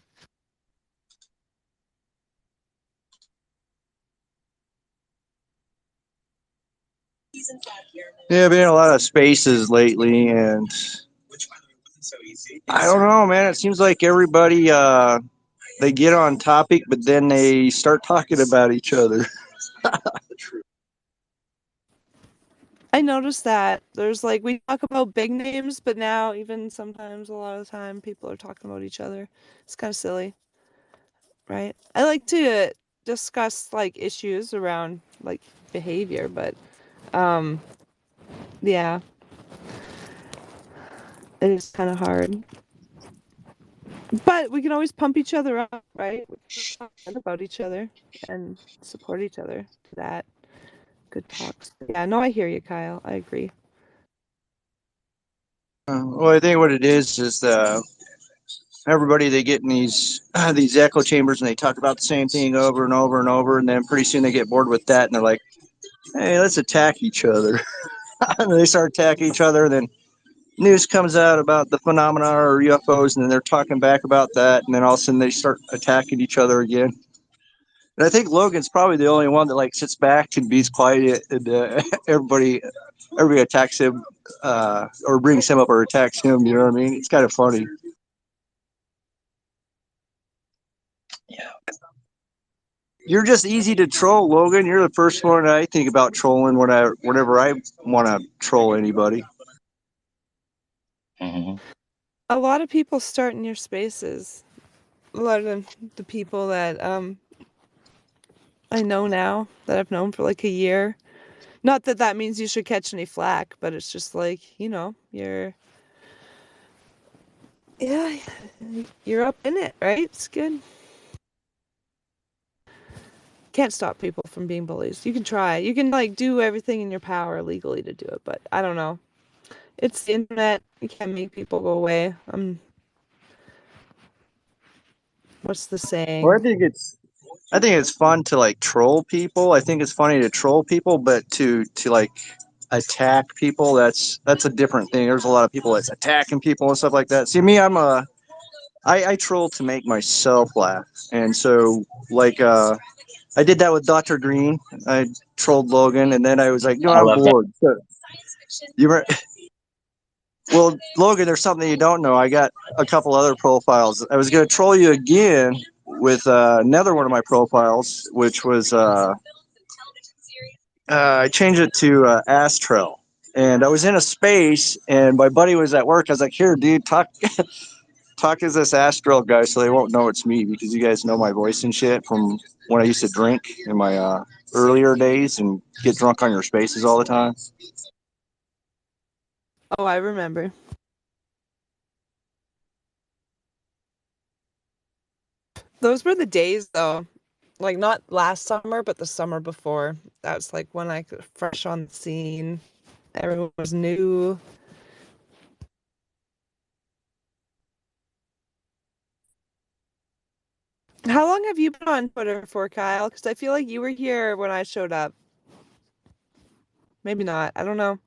Yeah, I've been in a lot of spaces lately, and I don't know, man. It seems like everybody they get on topic, but then they start talking about each other. I noticed that there's like we talk about big names, but now even sometimes a lot of the time people are talking about each other. It's kind of silly, right? I like to discuss like issues around like behavior, but yeah, it is kind of hard. But we can always pump each other up, right? We can talk good about each other and support each other to that. Good talks. Yeah, no, I hear you, Kyle. I agree. Well, I think what it is everybody they get in these echo chambers and they talk about the same thing over and over and over, and then pretty soon they get bored with that and they're like, "Hey, let's attack each other." And they start attacking each other, and then news comes out about the phenomena or UFOs, and then they're talking back about that, and then all of a sudden they start attacking each other again. And I think Logan's probably the only one that like sits back and be quiet, and everybody attacks him or brings him up or attacks him. You know what I mean? It's kind of funny. You're just easy to troll, Logan. You're the first one I think about trolling whenever I want to troll anybody. A lot of people start in your spaces. A lot of the people that I know now that I've known for like a year. Not that that means you should catch any flack, but it's just like, yeah, you're up in it, right? It's good. Can't stop people from being bullies. You can try. You can like do everything in your power legally to do it, but I don't know. It's the internet. You can't make people go away. What's the Well, saying? I think it's fun to like troll people. I think it's funny to troll people, but to like attack people, that's a different thing. There's a lot of people that's attacking people and stuff like that. See, me, I troll to make myself laugh, and so like I did that with Dr. Green. I trolled Logan, and then I was like, no, I'm bored. So, you were well, Logan. There's something you don't know. I got a couple other profiles. I was gonna troll you again with another one of my profiles, which was I changed it to Astral. And I was in a space, and my buddy was at work. I was like, "Here, dude, talk to this Astral guy, so they won't know it's me because you guys know my voice and shit from when I used to drink in my earlier days and get drunk on your spaces all the time? Oh, I remember. Those were the days, though. Like, not last summer, but the summer before. That was like when I was fresh on the scene. Everyone was new. How long have you been on Twitter for, Kyle? Because I feel like you were here when I showed up. Maybe not. I don't know.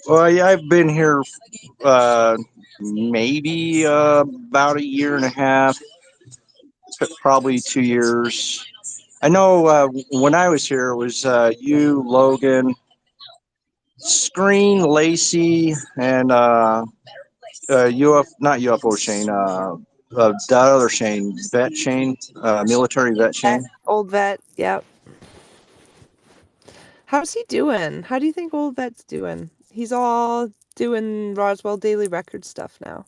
Well, yeah, I've been here maybe about a year and a half, probably 2 years. I know when I was here, it was you, Logan, Screen, Lacey, and not UFO Shane, the other Shane, Vet Shane, military vet Shane. Old vet. Yep. How's he doing? How do you think old vet's doing? He's all doing Roswell Daily Record stuff now.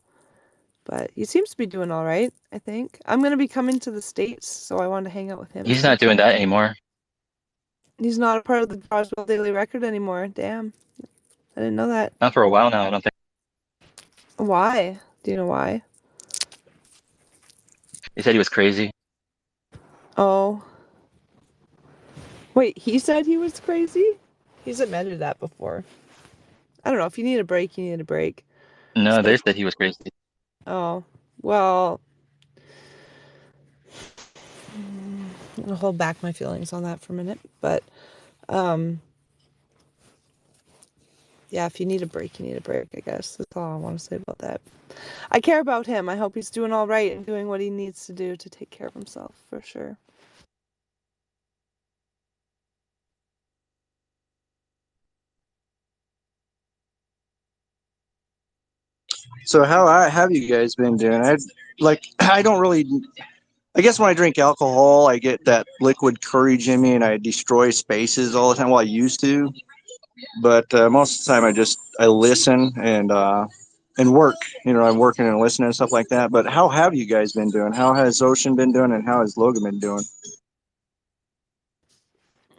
But he seems to be doing all right, I think. I'm going to be coming to the States, so I want to hang out with him. He's not doing that anymore. He's not a part of the Roswell Daily Record anymore. Damn. I didn't know that. Not for a while now, I don't think. Why? Do you know why? He said he was crazy. Oh. Wait, he said he was crazy? He's admitted that before. I don't know. If you need a break, you need a break. No, they said he was crazy. Oh. Well, I'll hold back my feelings on that for a minute. But, yeah, if you need a break, you need a break, I guess. That's all I want to say about that. I care about him. I hope he's doing all right and doing what he needs to do to take care of himself, for sure. So how have you guys been doing? I don't really. I guess when I drink alcohol, I get that liquid courage in me, and I destroy spaces all the time. Well, I used to, but most of the time I listen and work. You know, I'm working and listening and stuff like that. But how have you guys been doing? How has Ocean been doing, and how has Logan been doing?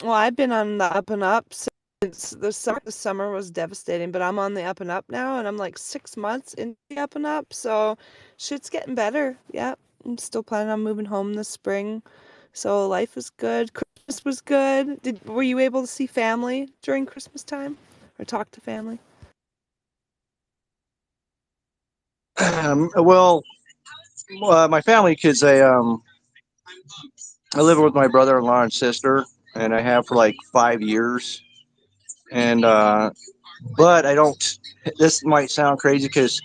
Well, I've been on the up and up since the summer. The summer was devastating, but I'm on the up and up now, and I'm like 6 months into the up and up, so shit's getting better. Yeah, I'm still planning on moving home this spring, so life is good. Christmas was good. Were you able to see family during Christmas time, or talk to family? Well, my family, because I live with my brother-in-law and sister, and I have for like 5 years. And but I don't. This might sound crazy because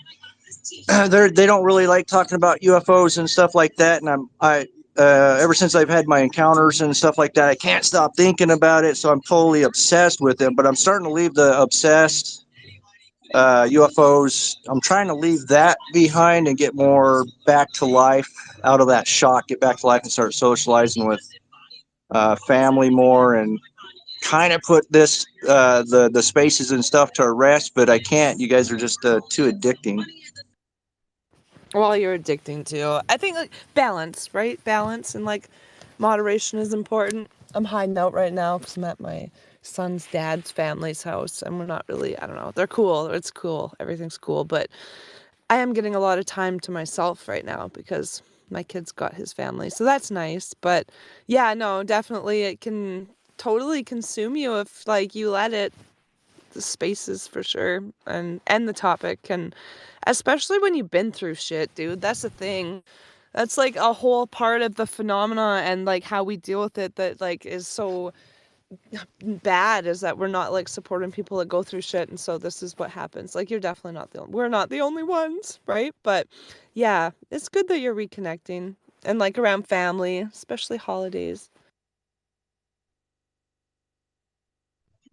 they don't really like talking about UFOs and stuff like that. And I ever since I've had my encounters and stuff like that, I can't stop thinking about it. So I'm totally obsessed with it. But I'm starting to leave the obsessed UFOs. I'm trying to leave that behind and get more back to life, out of that shock, get back to life and start socializing with family more, and kind of put this the spaces and stuff to rest. But I can't. You guys are just too addicting. Well, you're addicting to. I think like balance, right? Balance and like moderation is important. I'm hiding out right now because I'm at my son's dad's family's house, and we're not really. I don't know. They're cool. It's cool. Everything's cool, but I am getting a lot of time to myself right now because my kid's got his family, so that's nice. But yeah, no, definitely it can totally consume you if like you let it. The spaces for sure, and the topic, and especially when you've been through shit, dude. That's the thing. That's like a whole part of the phenomena and like how we deal with it that like is so bad, is that we're not like supporting people that go through shit, and so this is what happens. Like, you're definitely not we're not the only ones, right? But yeah, it's good that you're reconnecting and like around family, especially holidays.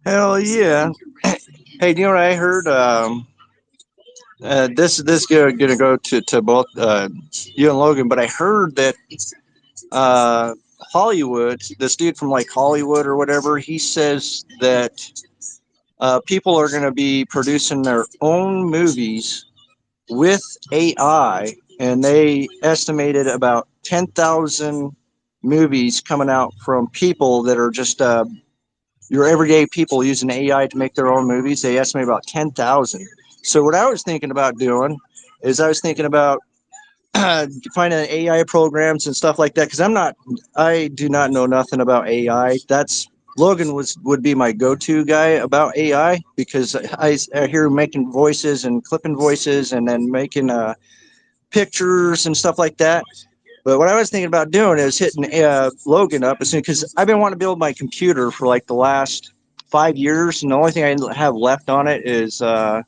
Hell yeah! Hey, do you know what I heard? This gonna go to both you and Logan, but I heard that Hollywood, this dude from like Hollywood or whatever, he says that people are going to be producing their own movies with AI, and they estimated about 10,000 movies coming out from people that are just your everyday people using AI to make their own movies. They estimate about 10,000. So what I was thinking about doing is I was thinking about finding AI programs and stuff like that because I do not know nothing about AI. That's Logan would be my go-to guy about AI because I hear him making voices and clipping voices and then making pictures and stuff like that. But what I was thinking about doing is hitting Logan up as soon because I've been wanting to build my computer for like the last 5 years, and the only thing I have left on it is a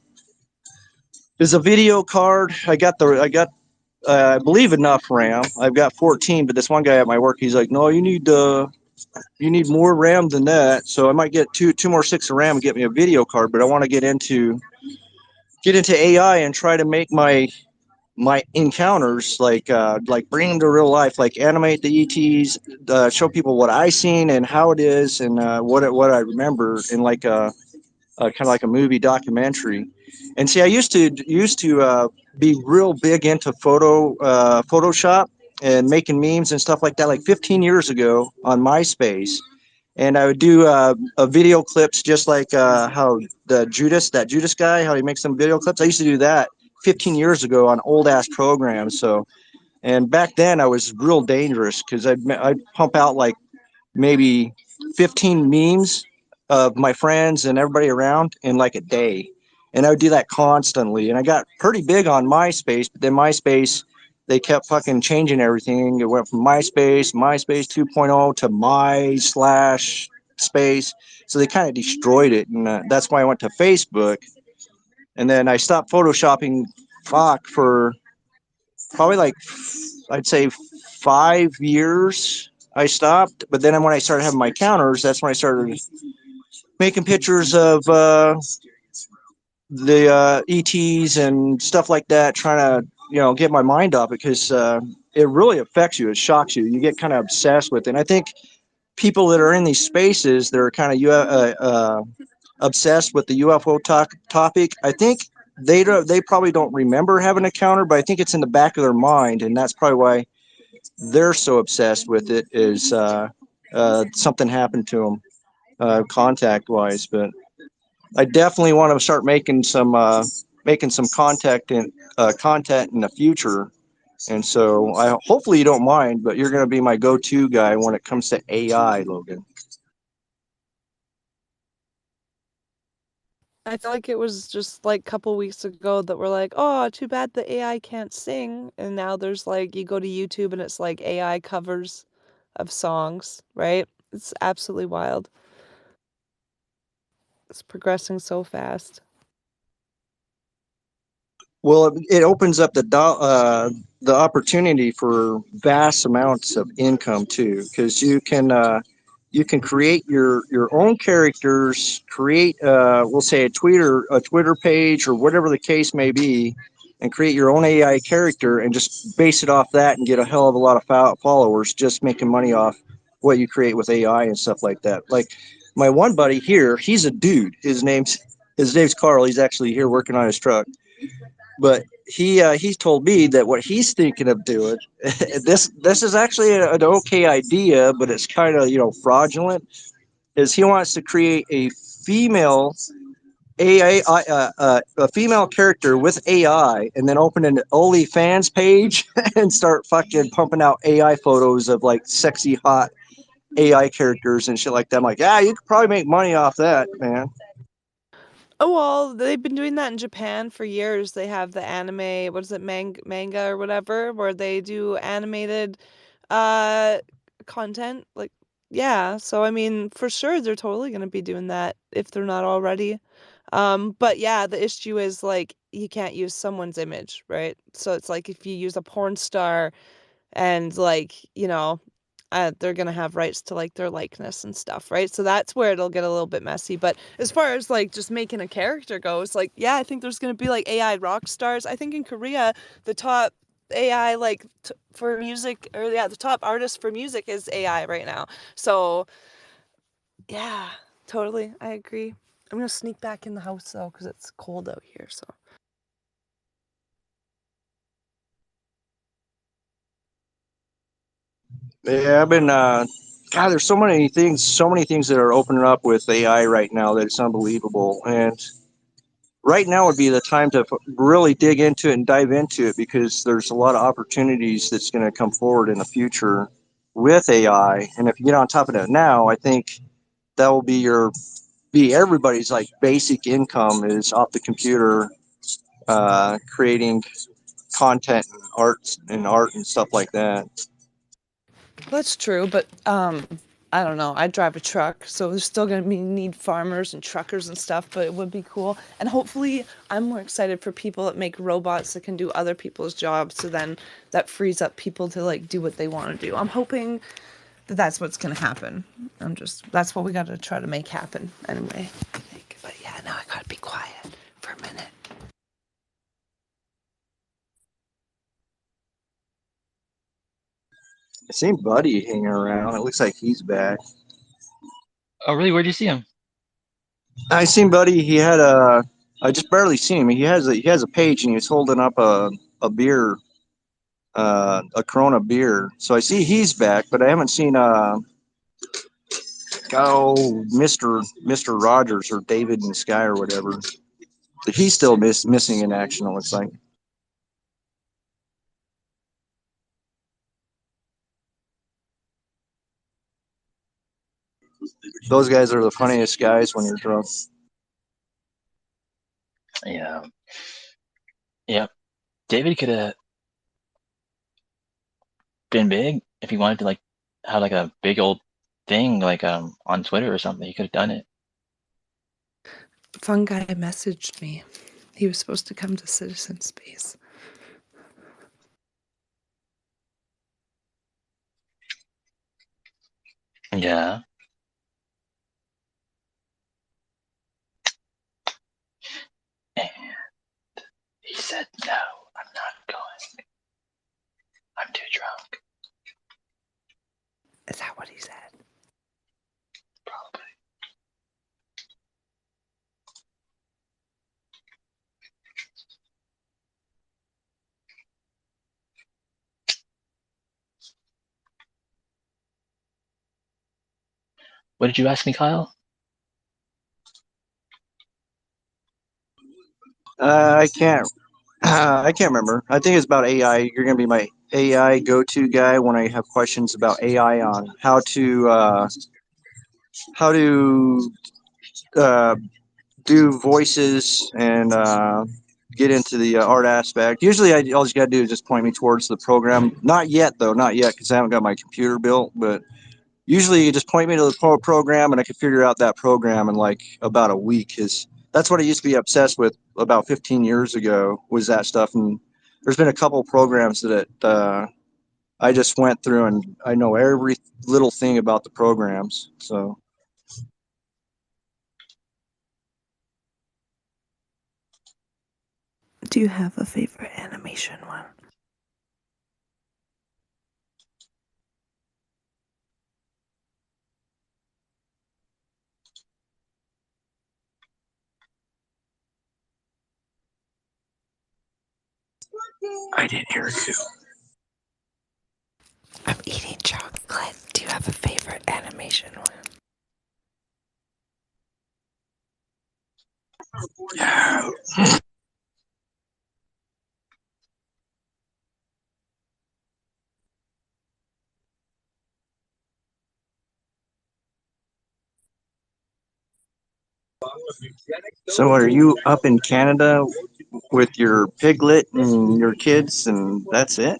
video card. I believe enough RAM. I've got 14, but this one guy at my work, he's like, no, you need more RAM than that. So I might get two more six of RAM and get me a video card. But I want to get into AI and try to make my encounters like bring them to real life, like animate the ETs, show people what I seen and how it is and what I remember in like a kind of like a movie documentary. And see, I used to be real big into Photoshop and making memes and stuff like that, like 15 years ago on MySpace. And I would do video clips just like how that Judas guy, how he makes some video clips. I used to do that 15 years ago on old ass programs. So, and back then I was real dangerous because I'd pump out like maybe 15 memes of my friends and everybody around in like a day. And I would do that constantly. And I got pretty big on MySpace, but then MySpace, they kept fucking changing everything. It went from MySpace 2.0 to My slash space. So they kind of destroyed it. And that's why I went to Facebook. And then I stopped photoshopping for probably like I'd say 5 years. I stopped, but then when I started having my counters, that's when I started making pictures of the ETs and stuff like that, trying to get my mind off it because it really affects you. It shocks you. You get kind of obsessed with it. And I think people that are in these spaces that are kind of obsessed with the UFO topic, I think they probably don't remember having a counter, but I think it's in the back of their mind, and that's probably why they're so obsessed with it. Is something happened to them contact wise? But I definitely want to start making some content in the future. And so I hopefully you don't mind, but you're going to be my go-to guy when it comes to AI, Logan. I feel like it was just like a couple weeks ago that we're like, oh, too bad the AI can't sing. And now there's like, you go to YouTube and it's like AI covers of songs, right? It's absolutely wild. It's progressing so fast. Well, it opens up the opportunity for vast amounts of income too, because you can create your own characters, create we'll say a Twitter page or whatever the case may be, and create your own AI character and just base it off that and get a hell of a lot of followers just making money off what you create with AI and stuff like that. Like my one buddy here, he's a dude. His name's Carl. He's actually here working on his truck, but he's told me that what he's thinking of doing this is actually an okay idea, but it's kind of fraudulent. Is he wants to create a female a female character with AI, and then open an OnlyFans page and start fucking pumping out AI photos of like sexy hot AI characters and shit like that. I'm like, yeah, you could probably make money off that, man. Oh, well, they've been doing that in Japan for years. They have the anime, what is it, manga or whatever, where they do animated uh content. Like, yeah, so I mean, for sure they're totally gonna be doing that if they're not already. But yeah, the issue is like you can't use someone's image, right? So it's like if you use a porn star and like, they're gonna have rights to like their likeness and stuff, right? So that's where it'll get a little bit messy. But as far as like just making a character goes, like yeah, I think there's gonna be like AI rock stars. I think in Korea, the top AI like for music, or yeah, the top artist for music is AI right now. So yeah, totally, I agree. I'm gonna sneak back in the house though because it's cold out here. So Yeah, I've been. God, there's so many things that are opening up with AI right now that it's unbelievable. And right now would be the time to really dig into it and dive into it because there's a lot of opportunities that's going to come forward in the future with AI. And if you get on top of that now, I think that will be everybody's like basic income is off the computer, creating content and art and stuff like that. That's true, but I don't know. I drive a truck, so there's still gonna be need farmers and truckers and stuff, but it would be cool. And hopefully I'm more excited for people that make robots that can do other people's jobs, so then that frees up people to like do what they want to do. I'm hoping that that's what's gonna happen. That's what we gotta try to make happen anyway, I think. But yeah, now I gotta be quiet for a minute. I seen Buddy hanging around. It looks like he's back. Oh, really? Where'd you see him? I seen Buddy. He had a. I just barely seen him. He has a page and he was holding up a beer, a Corona beer. So I see he's back, but I haven't seen Mister Rogers or David in the Sky or whatever. He's still missing in action. It looks like those guys are the funniest guys when you're drunk. Yeah. Yeah. David could have been big if he wanted to like have like a big old thing like on Twitter or something. He could have done it. Fun guy messaged me. He was supposed to come to Citizen Space. Yeah. And he said, "No, I'm not going. I'm too drunk." Is that what he said? Probably. What did you ask me, Kyle? I can't. I can't remember. I think it's about AI. You're gonna be my AI go-to guy when I have questions about AI on how to uh, do voices and get into the art aspect. Usually, all you gotta do is just point me towards the program. Not yet, though. Not yet, because I haven't got my computer built. But usually, you just point me to the program, and I can figure out that program in like about a week. Because that's what I used to be obsessed with about 15 years ago. Was that stuff? And there's been a couple programs that I just went through, and I know every little thing about the programs. So. Do you have a favorite animation one? I didn't hear you. I'm eating chocolate. Do you have a favorite animation one? So are you up in Canada with your piglet and your kids and that's it?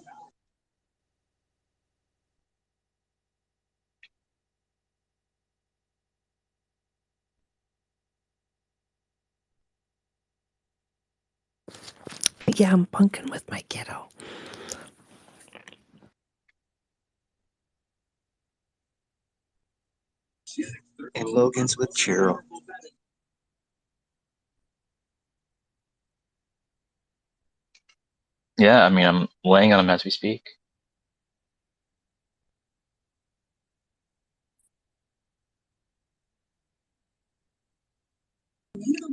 Yeah, I'm bunking with my kiddo. And Logan's with Cheryl. Yeah, I mean, I'm laying on him as we speak.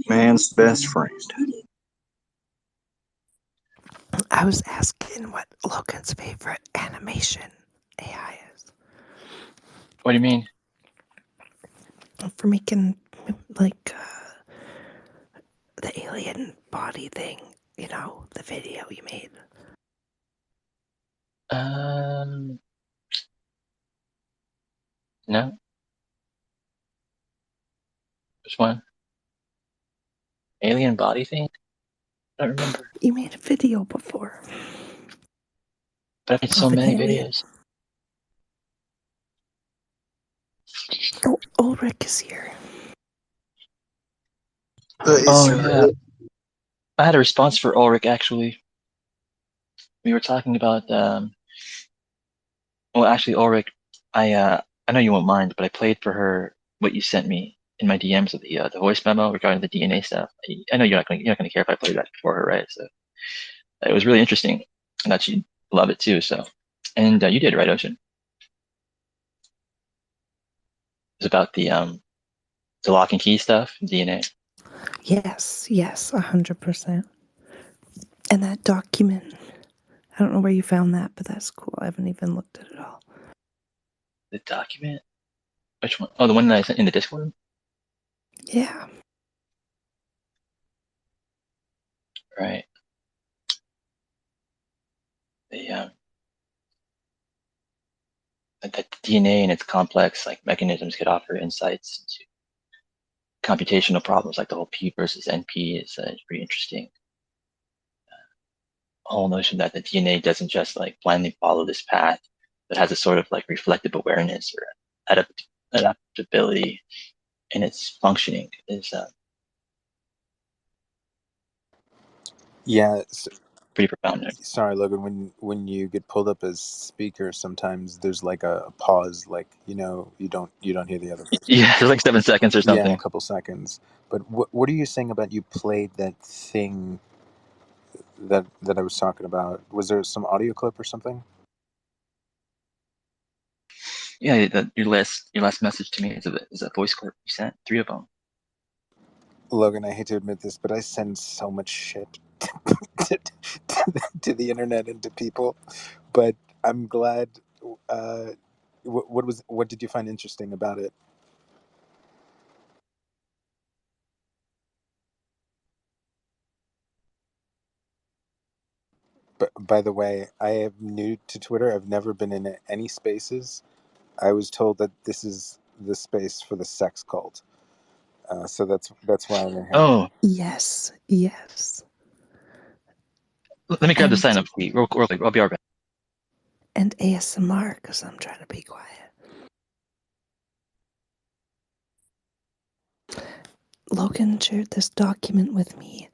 Man's best friend. I was asking what Logan's favorite animation AI is. What do you mean? For making like the alien body thing, you know, the video you made. No. Which one? Alien body thing? I don't remember. You made a video before. But I've made so Of an many alien. videos. Oh, Ulrich is here. Oh yeah. I had a response for Ulrich actually. We were talking about well actually Ulrich, I know you won't mind, but I played for her what you sent me in my DMs of the voice memo regarding the DNA stuff. I know you're not gonna care if I play that for her, right? So it was really interesting and that she'd love it too. So and you did, right, Ocean? It was about the lock and key stuff, DNA. Yes, 100%. And that document, I don't know where you found that, but that's cool. I haven't even looked at it all. The document? Which one? Oh, the one that I sent in the Discord? Yeah. Right. The that DNA and its complex like mechanisms could offer insights into computational problems like the whole P versus NP is pretty interesting. Whole notion that the DNA doesn't just like blindly follow this path, but has a sort of like reflective awareness or adaptability in its functioning is Yeah, pretty profound. sorry, Logan. When you get pulled up as speaker, sometimes there's like a pause, like you don't hear the other person. Yeah, for like 7 seconds or Yeah, a something. couple seconds. But what are you saying about you played that thing that I was talking about? Was there some audio clip or something? Yeah, your last message to me is a voice clip you sent, 3 of them. Logan, I hate to admit this, but I send so much shit to, to the internet and to people. But I'm glad. What did you find interesting about it? But by the way, I am new to Twitter. I've never been in any spaces. I was told that this is the space for the sex cult. So that's why I'm in here. Oh, Yes. let me grab the And sign up sheet real quick. I'll be right back. and ASMR, because I'm trying to be quiet. Logan shared this document with me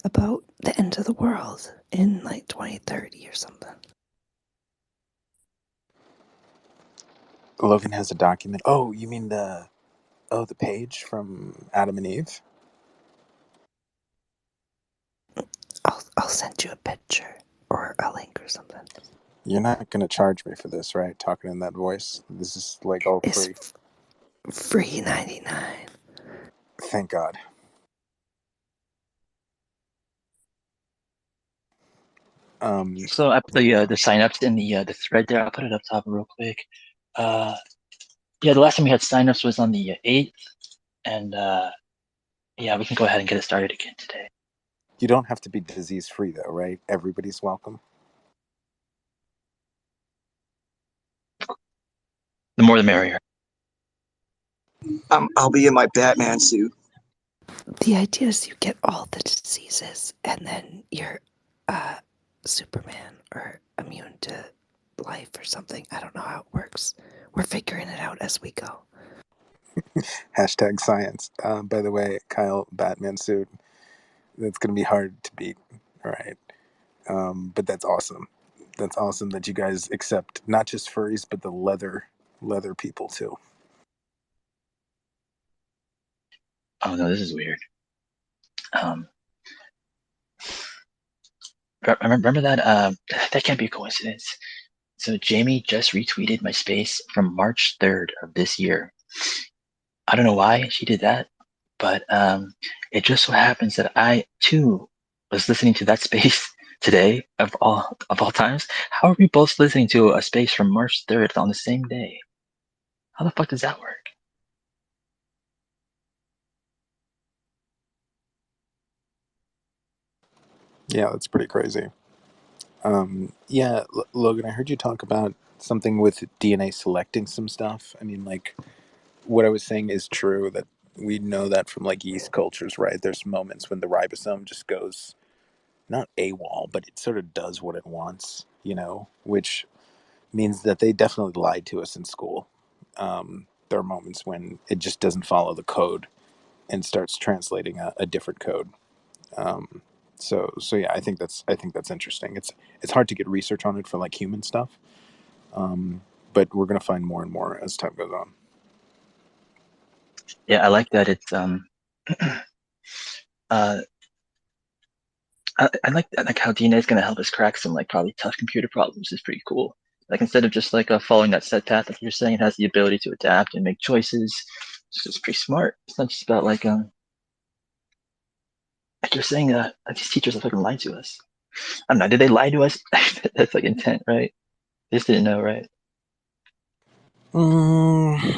about the end of the world in like 2030 or something. Logan has a document. Oh, you mean the page from Adam and Eve? I'll send you a picture or a link or something. You're not gonna charge me for this, right? Talking in that voice. This is like all It's free. free 99. Thank God. So I put the sign ups in the thread there. I'll put it up top real quick. Yeah, the last time we had sign ups was on the 8th, and yeah, we can go ahead and get it started again today. You don't have to be disease free though, right? Everybody's welcome. The more the merrier. I'll be in my Batman suit. The idea is you get all the diseases and then you're Superman or immune to life or something. I don't know how it works. We're figuring it out as we go. Hashtag science. By the way, Kyle, Batman suit. That's gonna be hard to beat. All right. But that's awesome. That's awesome that you guys accept not just furries, but the leather people too. Oh no, this is weird. Remember that? That can't be a coincidence. So Jamie just retweeted my space from March 3rd of this year. I don't know why she did that, but it just so happens that I too was listening to that space today of all times. How are we both listening to a space from March 3rd on the same day? How the fuck does that work? Yeah, that's pretty crazy. Yeah, Logan, I heard you talk about something with DNA selecting some stuff. I mean, like, what I was saying is true that we know that from like yeast cultures, right? There's moments when the ribosome just goes not AWOL, but it sort of does what it wants, which means that they definitely lied to us in school. There are moments when it just doesn't follow the code and starts translating a different code. Um, so yeah, I think that's interesting. It's hard to get research on it for like human stuff, but we're gonna find more and more as time goes on. Yeah, I like that it's uh I like how DNA is gonna help us crack some like probably tough computer problems is pretty cool. Like instead of just like following that set path, like you're saying, it has the ability to adapt and make choices. It's pretty smart. It's not just about like you're saying these teachers are fucking lied to us. I don't know, did they lie to us? That's like intent, right? They just didn't know, right? Mm,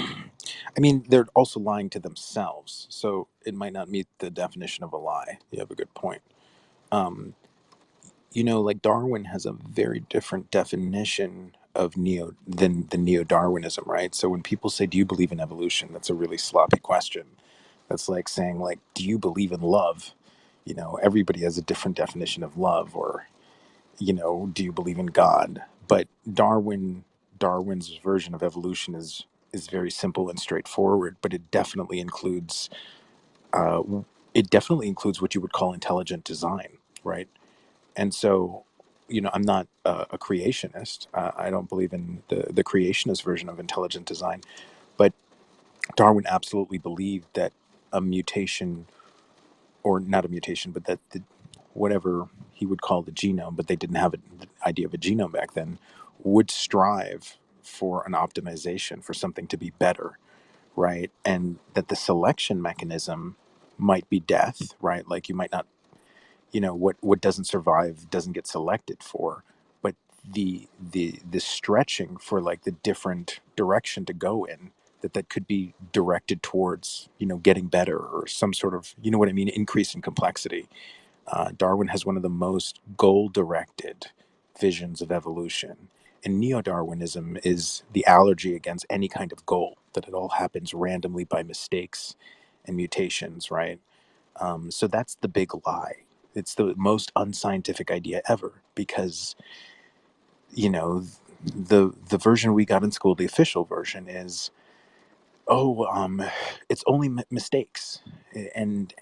I mean, they're also lying to themselves, so it might not meet the definition of a lie. You have a good point. Um, like Darwin has a very different definition of neo-Darwinism, right? So when people say, "Do you believe in evolution?" That's a really sloppy question. That's like saying, like, "Do you believe in love?" Everybody has a different definition of love, or do you believe in God? But Darwin's version of evolution is very simple and straightforward, but uh, it definitely includes what you would call intelligent design, right? And so, I'm not a creationist. I don't believe in the creationist version of intelligent design, but Darwin absolutely believed that a mutation, or not a mutation, but that whatever he would call the genome, but they didn't have the idea of a genome back then, would strive for an optimization for something to be better, right? And that the selection mechanism might be death, right? Like you might not, what doesn't survive doesn't get selected for, but the stretching for like the different direction to go in, that could be directed towards getting better, or some sort of, what I mean, increase in complexity. Darwin has one of the most goal directed visions of evolution. And neo Darwinism is the allergy against any kind of goal, that it all happens randomly by mistakes and mutations, right? So that's the big lie. It's the most unscientific idea ever, because, you know, the version we got in school, the official version, is, oh, it's only mistakes, and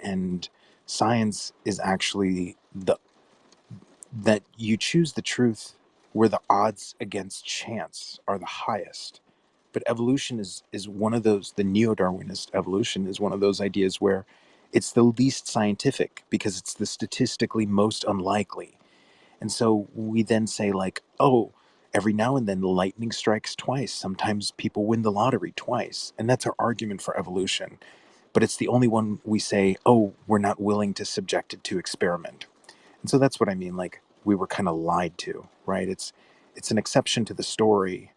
science is actually that you choose the truth where the odds against chance are the highest. But evolution is one of those, the neo-Darwinist evolution is one of those ideas where it's the least scientific because it's the statistically most unlikely. And so we then say, like, oh, every now and then lightning strikes twice. Sometimes people win the lottery twice. And that's our argument for evolution. But it's the only one we say, oh, we're not willing to subject it to experiment. And so that's what I mean. Like, we were kind of lied to, right? It's an exception to the story,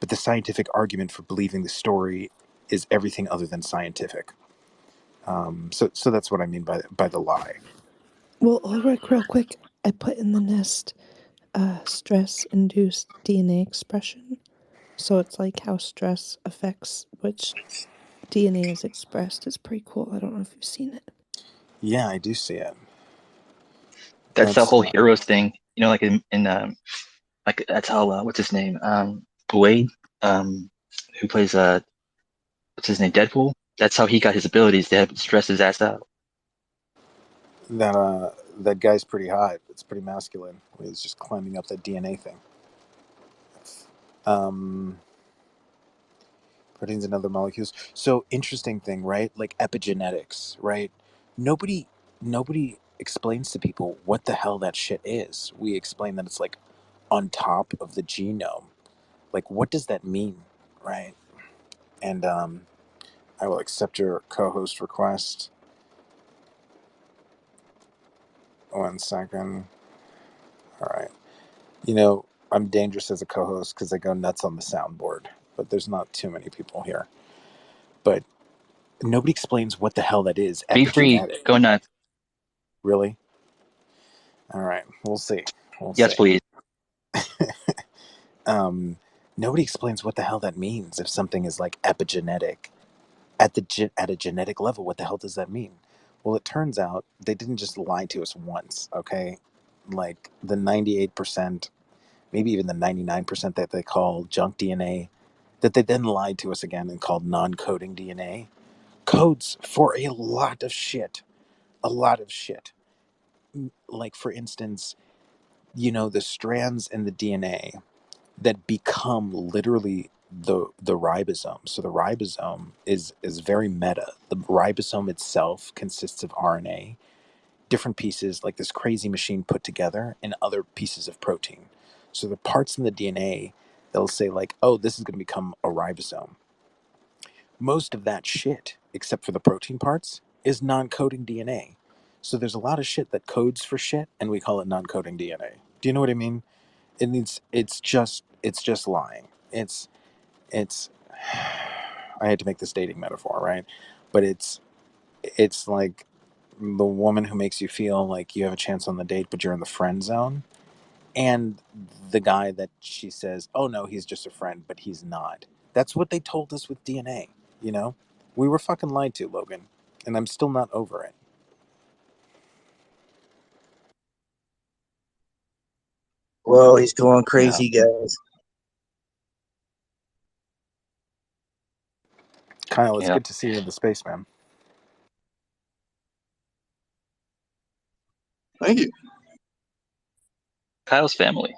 but the scientific argument for believing the story is everything other than scientific. So that's what I mean by the lie. Well, Ulrich, real quick, I put in the nest stress-induced DNA expression. So it's like how stress affects which DNA is expressed. It's pretty cool. I don't know if you've seen it. Yeah, I do see it. That's the That's whole heroes thing, like in like that's how what's his name? Wade, who plays what's his name? Deadpool. That's how he got his abilities to have stress his ass out. that guy's pretty hot. It's pretty masculine. He's just climbing up that DNA thing. Um, Proteins and other molecules. So interesting thing, right? Like epigenetics, right? Nobody nobody explains to people what the hell that shit is. We explain that it's like on top of the genome. Like what does that mean, right? And I will accept your co-host request. 1 second. All right. I'm dangerous as a co-host because I go nuts on the soundboard. but there's not too many people here. But nobody explains what the hell that is. Be free. Epigenetic. Go nuts. Really? All right, we'll see. We'll Yes, see. please. Nobody explains what the hell that means. If something is like epigenetic at a genetic level, what the hell does that mean? Well, it turns out they didn't just lie to us once. Okay, like the 98%, maybe even the 99% that they call junk DNA, that they then lied to us again and called non-coding DNA, codes for a lot of shit. A lot of shit. Like, for instance, the strands in the DNA that become literally the ribosome. So the ribosome is very meta. The ribosome itself consists of RNA, different pieces like this crazy machine put together, and other pieces of protein. So the parts in the DNA, they'll say like, oh, this is going to become a ribosome. Most of that shit, except for the protein parts, is non-coding DNA. So there's a lot of shit that codes for shit, and we call it non-coding DNA. Do you know what I mean? It's just lying. It's I had to make this dating metaphor, right? But it's like the woman who makes you feel like you have a chance on the date, but you're in the friend zone, and the guy that she says, "Oh no, he's just a friend," but he's not. That's what they told us with DNA. You know, we were fucking lied to, Logan, and I'm still not over it. Whoa, he's going crazy, guys. Kyle, it's Yeah. good to see you in the space, man. Thank you. Kyle's family.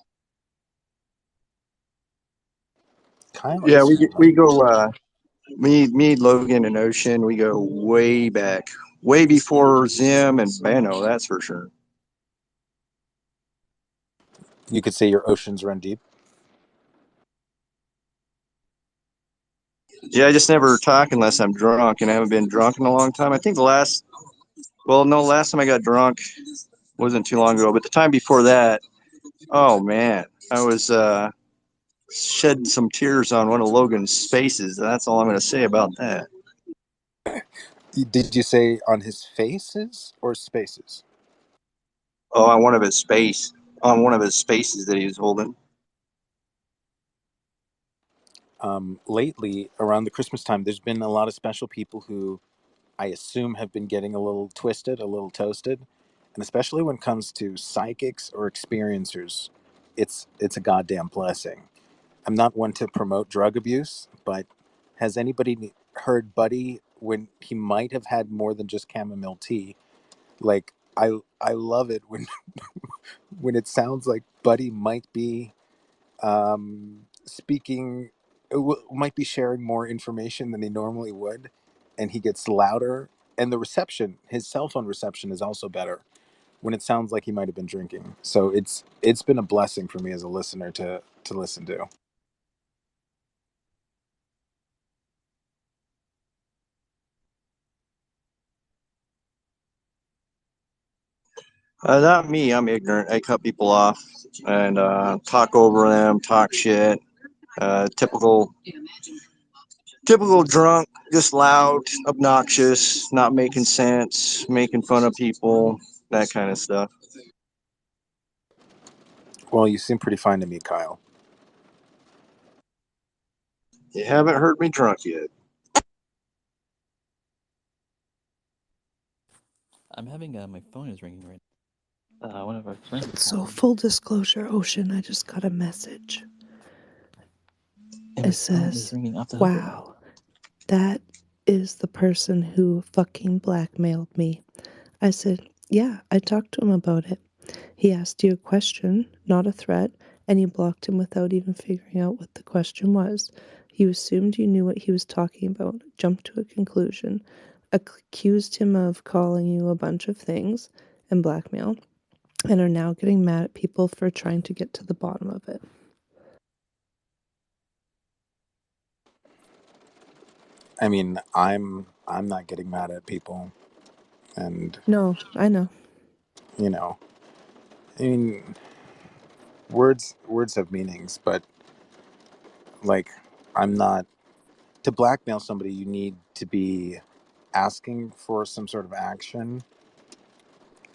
Kyle Yeah, is we family. go. Me, Logan, and Ocean. We go way back, way before Zim and Bano. That's for sure. You could say your oceans run deep. Yeah, I just never talk unless I'm drunk, and I haven't been drunk in a long time. I think last time I got drunk wasn't too long ago, but the time before that, oh man, I was shedding some tears on one of Logan's spaces. That's all I'm going to say about that. Did you say on his faces or spaces? Oh, on one of his spaces that he was holding. Lately, around the Christmas time, there's been a lot of special people who I assume have been getting a little twisted, a little toasted, and especially when it comes to psychics or experiencers, it's a goddamn blessing. I'm not one to promote drug abuse, but has anybody heard Buddy when he might have had more than just chamomile tea? Like I love it when when it sounds like Buddy might be speaking, might be sharing more information than he normally would, and he gets louder, and the reception, his cell phone reception, is also better when it sounds like he might have been drinking. So it's been a blessing for me as a listener to listen to. Not me. I'm ignorant. I cut people off and talk over them, talk shit. Typical drunk, just loud, obnoxious, not making sense, making fun of people, that kind of stuff. Well, you seem pretty fine to me, Kyle. You haven't heard me drunk yet. I'm having my phone is ringing right now. One of our friends is So, calling. full disclosure, Ocean, I just got a message. And It his phone is says, ringing off the hook. wow, that is the person who fucking blackmailed me. I said, yeah, I talked to him about it. He asked you a question, not a threat, and you blocked him without even figuring out what the question was. You assumed you knew what he was talking about, jumped to a conclusion, accused him of calling you a bunch of things and blackmail, and are now getting mad at people for trying to get to the bottom of it. I mean, I'm not getting mad at people, and No, I know. you know, I mean, words have meanings, but like I'm not to blackmail somebody. You need to be asking for some sort of action,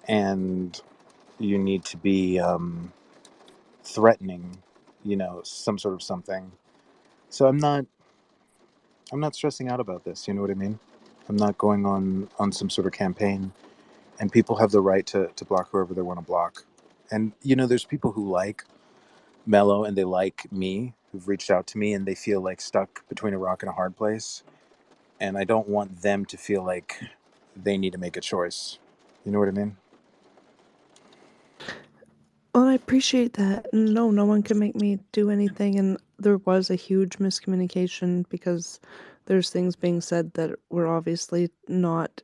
and you need to be threatening, some sort of something. So I'm not stressing out about this. You know what I mean? I'm not going on some sort of campaign, and people have the right to block whoever they want to block. And there's people who like Mello and they like me, who've reached out to me, and they feel like stuck between a rock and a hard place. And I don't want them to feel like they need to make a choice. You know what I mean? Well, I appreciate that. No one can make me do anything, and there was a huge miscommunication because there's things being said that were obviously not.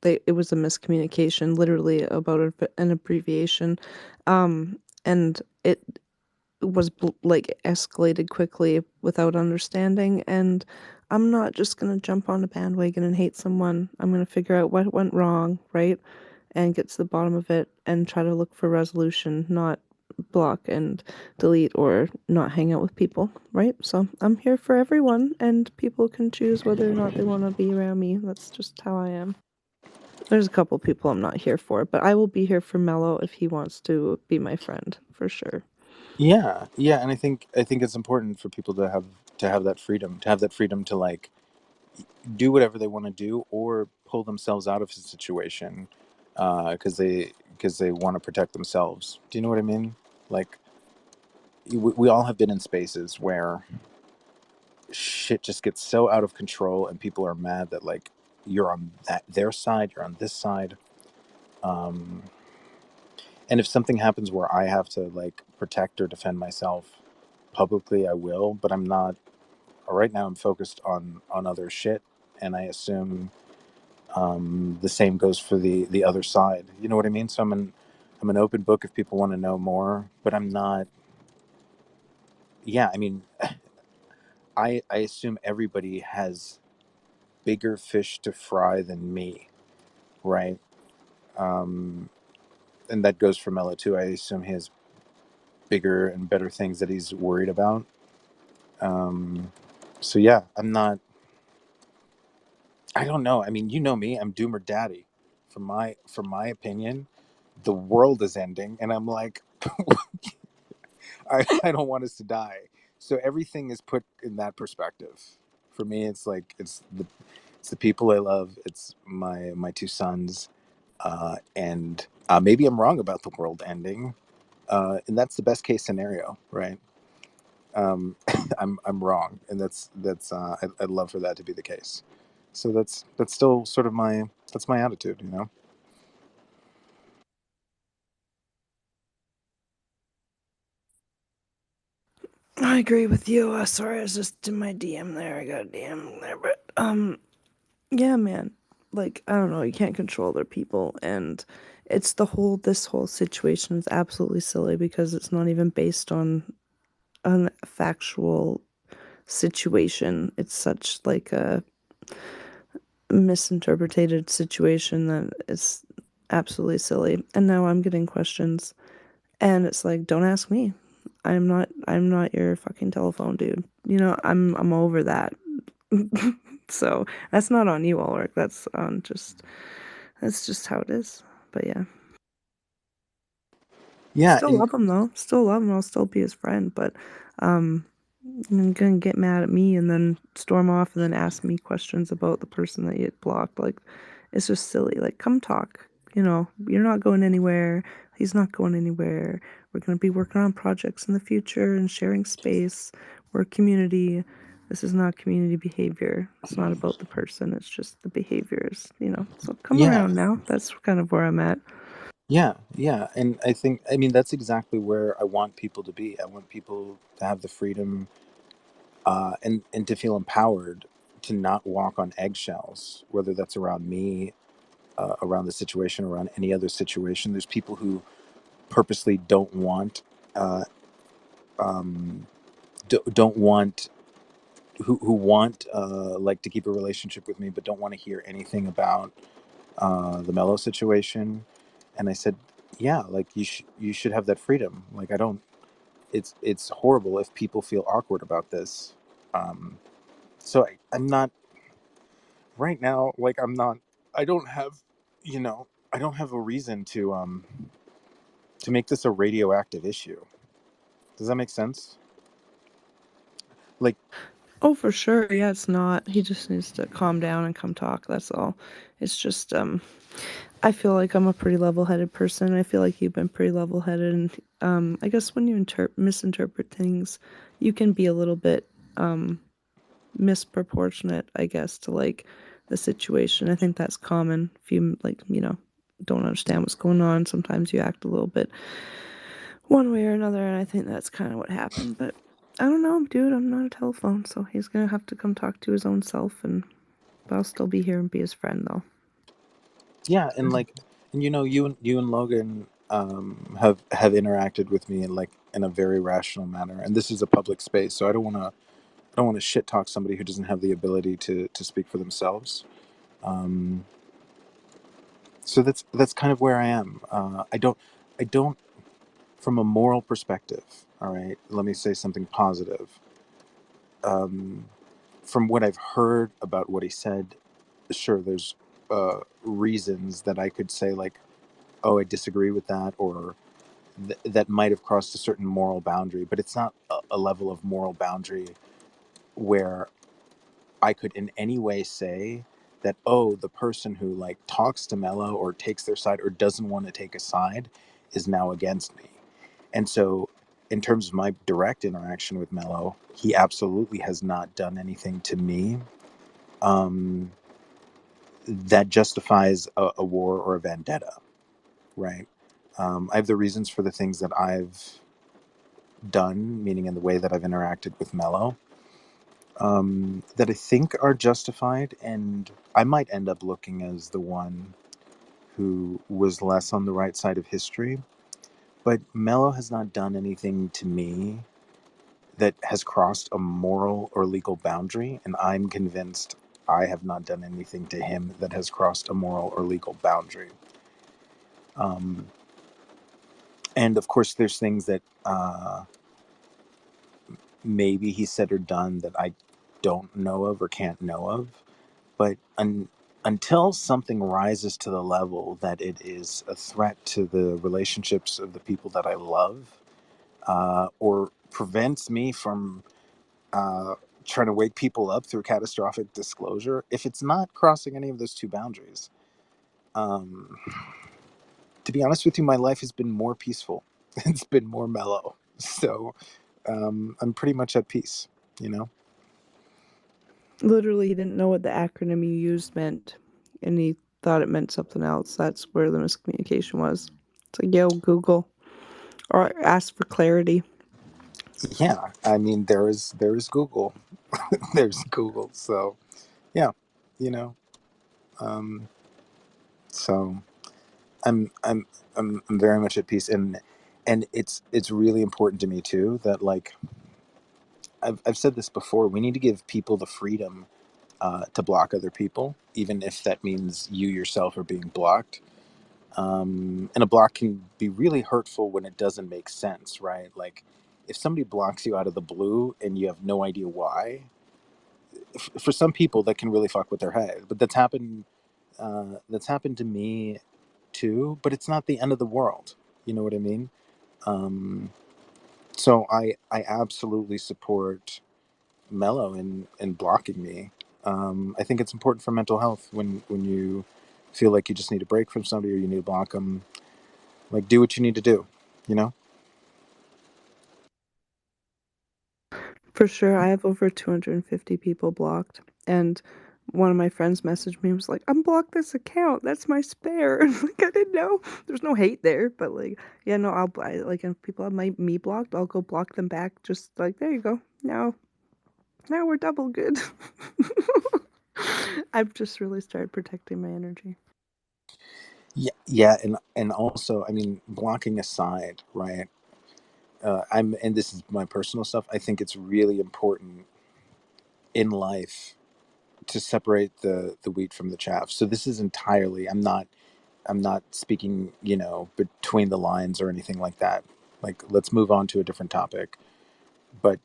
It was a miscommunication, literally about an abbreviation, and it was like escalated quickly without understanding. And I'm not just gonna jump on a bandwagon and hate someone. I'm gonna figure out what went wrong, right? And get to the bottom of it and try to look for resolution, not block and delete or not hang out with people, right? So I'm here for everyone, and people can choose whether or not they want to be around me. That's just how I am. There's a couple people I'm not here for, but I will be here for Mello if he wants to be my friend, for sure. Yeah, and I think it's important for people to have that freedom, to like do whatever they want to do or pull themselves out of a situation because they want to protect themselves. Do you know what I mean? Like we all have been in spaces where shit just gets so out of control and people are mad that like you're on their side, you're on this side. Um, and if something happens where I have to like protect or defend myself publicly, I will. But I'm not. Right now, I'm focused on other shit, and I assume the same goes for the other side. You know what I mean? So I'm an open book if people want to know more, but I'm not. Yeah, I mean, I assume everybody has bigger fish to fry than me, right? Um, and that goes for Mello too. I assume he has bigger and better things that he's worried about. Um, so yeah, I'm not. I don't know. I mean, you know me. I'm doomer daddy. From my opinion, the world is ending, and I'm like, I don't want us to die. So everything is put in that perspective. For me, it's like it's the people I love. It's my two sons, and maybe I'm wrong about the world ending, and that's the best case scenario, right? I'm wrong, and I'd love for that to be the case. So that's still sort of my attitude, you know. I agree with you. Sorry, I was just in my DM there. I got a DM there, but yeah, man. Like I don't know, you can't control other people, and it's this whole situation is absolutely silly because it's not even based on a factual situation. It's such like a misinterpreted situation that it's absolutely silly. And now I'm getting questions, and it's like, don't ask me. I'm not your fucking telephone dude. I'm over that. So that's not on you, Ulrich. That's just how it is. But yeah. Yeah, Still and love him though. Still love him. I'll still be his friend. But um you're gonna get mad at me and then storm off and then ask me questions about the person that you had blocked. Like it's just silly. Like come talk. You're not going anywhere. He's not going anywhere. We're gonna be working on projects in the future and sharing space. We're a community. This is not community behavior. It's not about the person. It's just the behaviors. So come yeah, around now. That's kind of where I'm at. yeah, and I mean that's exactly where I want people to be. I want people to have the freedom, and to feel empowered to not walk on eggshells, whether that's around me, around the situation, around any other situation. There's people who purposely don't want, uh, um, don't want who want like to keep a relationship with me, but don't want to hear anything about the Mellow situation. And I said, yeah, like you should have that freedom. Like I don't. It's horrible if people feel awkward about this. So I'm not right now. Like I'm not. I don't have, you know, I don't have a reason to make this a radioactive issue. Does that make sense? Like, Oh, for sure. Yeah, it's not. He just needs to calm down and come talk. That's all. It's just, I feel like I'm a pretty level-headed person. I feel like you've been pretty level-headed, and I guess when you misinterpret things, you can be a little bit misproportionate, I guess, to like the situation. I think that's common. If you like, don't understand what's going on, sometimes you act a little bit one way or another, and I think that's kind of what happened. But I don't know, dude. I'm not a telephone, so he's gonna have to come talk to his own self, but I'll still be here and be his friend, though. yeah, and like, and you and Logan have interacted with me in a very rational manner, and this is a public space, so I don't want to shit talk somebody who doesn't have the ability to speak for themselves. Um, so that's kind of where I am. I don't from a moral perspective. All right, let me say something positive. Um, from what I've heard about what he said, sure, there's reasons that I could say like, oh, I disagree with that, or that might have crossed a certain moral boundary, but it's not a level of moral boundary where I could in any way say that, oh, the person who like talks to Mello or takes their side or doesn't want to take a side is now against me. And so, in terms of my direct interaction with Mello, he absolutely has not done anything to me um, that justifies a war or a vendetta, right? I have the reasons for the things that I've done, meaning in the way that I've interacted with Mello, that I think are justified, and I might end up looking as the one who was less on the right side of history. But Mello has not done anything to me that has crossed a moral or legal boundary, and I'm convinced I have not done anything to him that has crossed a moral or legal boundary. Um, and of course, there's things that maybe he said or done that I don't know of or can't know of. But until something rises to the level that it is a threat to the relationships of the people that I love, or prevents me from uh, trying to wake people up through catastrophic disclosure, if it's not crossing any of those two boundaries, um, to be honest with you, my life has been more peaceful. It's been more mellow. So I'm pretty much at peace, you know? Literally, he didn't know what the acronym you used meant, and he thought it meant something else. That's where the miscommunication was. It's like, yo, Google, or ask for clarity. Yeah, I mean, there is Google. There's Google. So yeah, you know. Um, so I'm I'm I'm very much at peace, and it's really important to me too that like I've said this before. We need to give people the freedom to block other people, even if that means you yourself are being blocked. And a block can be really hurtful when it doesn't make sense, right? Like if somebody blocks you out of the blue and you have no idea why, for some people that can really fuck with their head. But that's happened to me too. But it's not the end of the world. You know what I mean? Um, so I absolutely support Mello in blocking me. I think it's important for mental health when you feel like you just need a break from somebody or you need to block them. Like do what you need to do. You know? For sure, I have over 250 people blocked, and one of my friends messaged me and was like, "Unblock this account. That's my spare." And like, I didn't know. There's no hate there, but like, yeah, no, like, if people have me blocked, I'll go block them back. Just like, there you go. Now we're double good. I've just really started protecting my energy. Yeah, yeah, and also, I mean, blocking aside, right? And this is my personal stuff. I think it's really important in life to separate the wheat from the chaff. So this is entirely. I'm not speaking, between the lines or anything like that. Like, let's move on to a different topic. But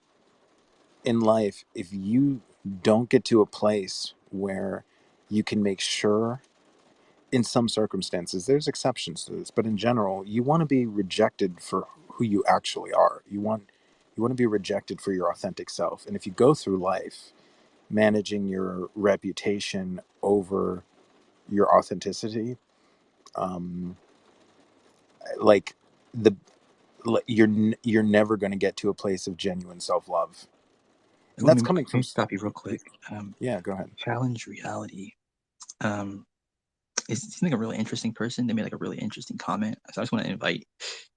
in life, if you don't get to a place where you can make sure, in some circumstances, there's exceptions to this, but in general, you want to be rejected for who you actually are. You want to be rejected for your authentic self. And if you go through life managing your reputation over your authenticity, um, like the you're never going to get to a place of genuine self-love. And Let that's me, coming let from me stop you real quick. yeah, go ahead. Challenge reality. It seems like a really interesting person. They made like a really interesting comment. So I just want to invite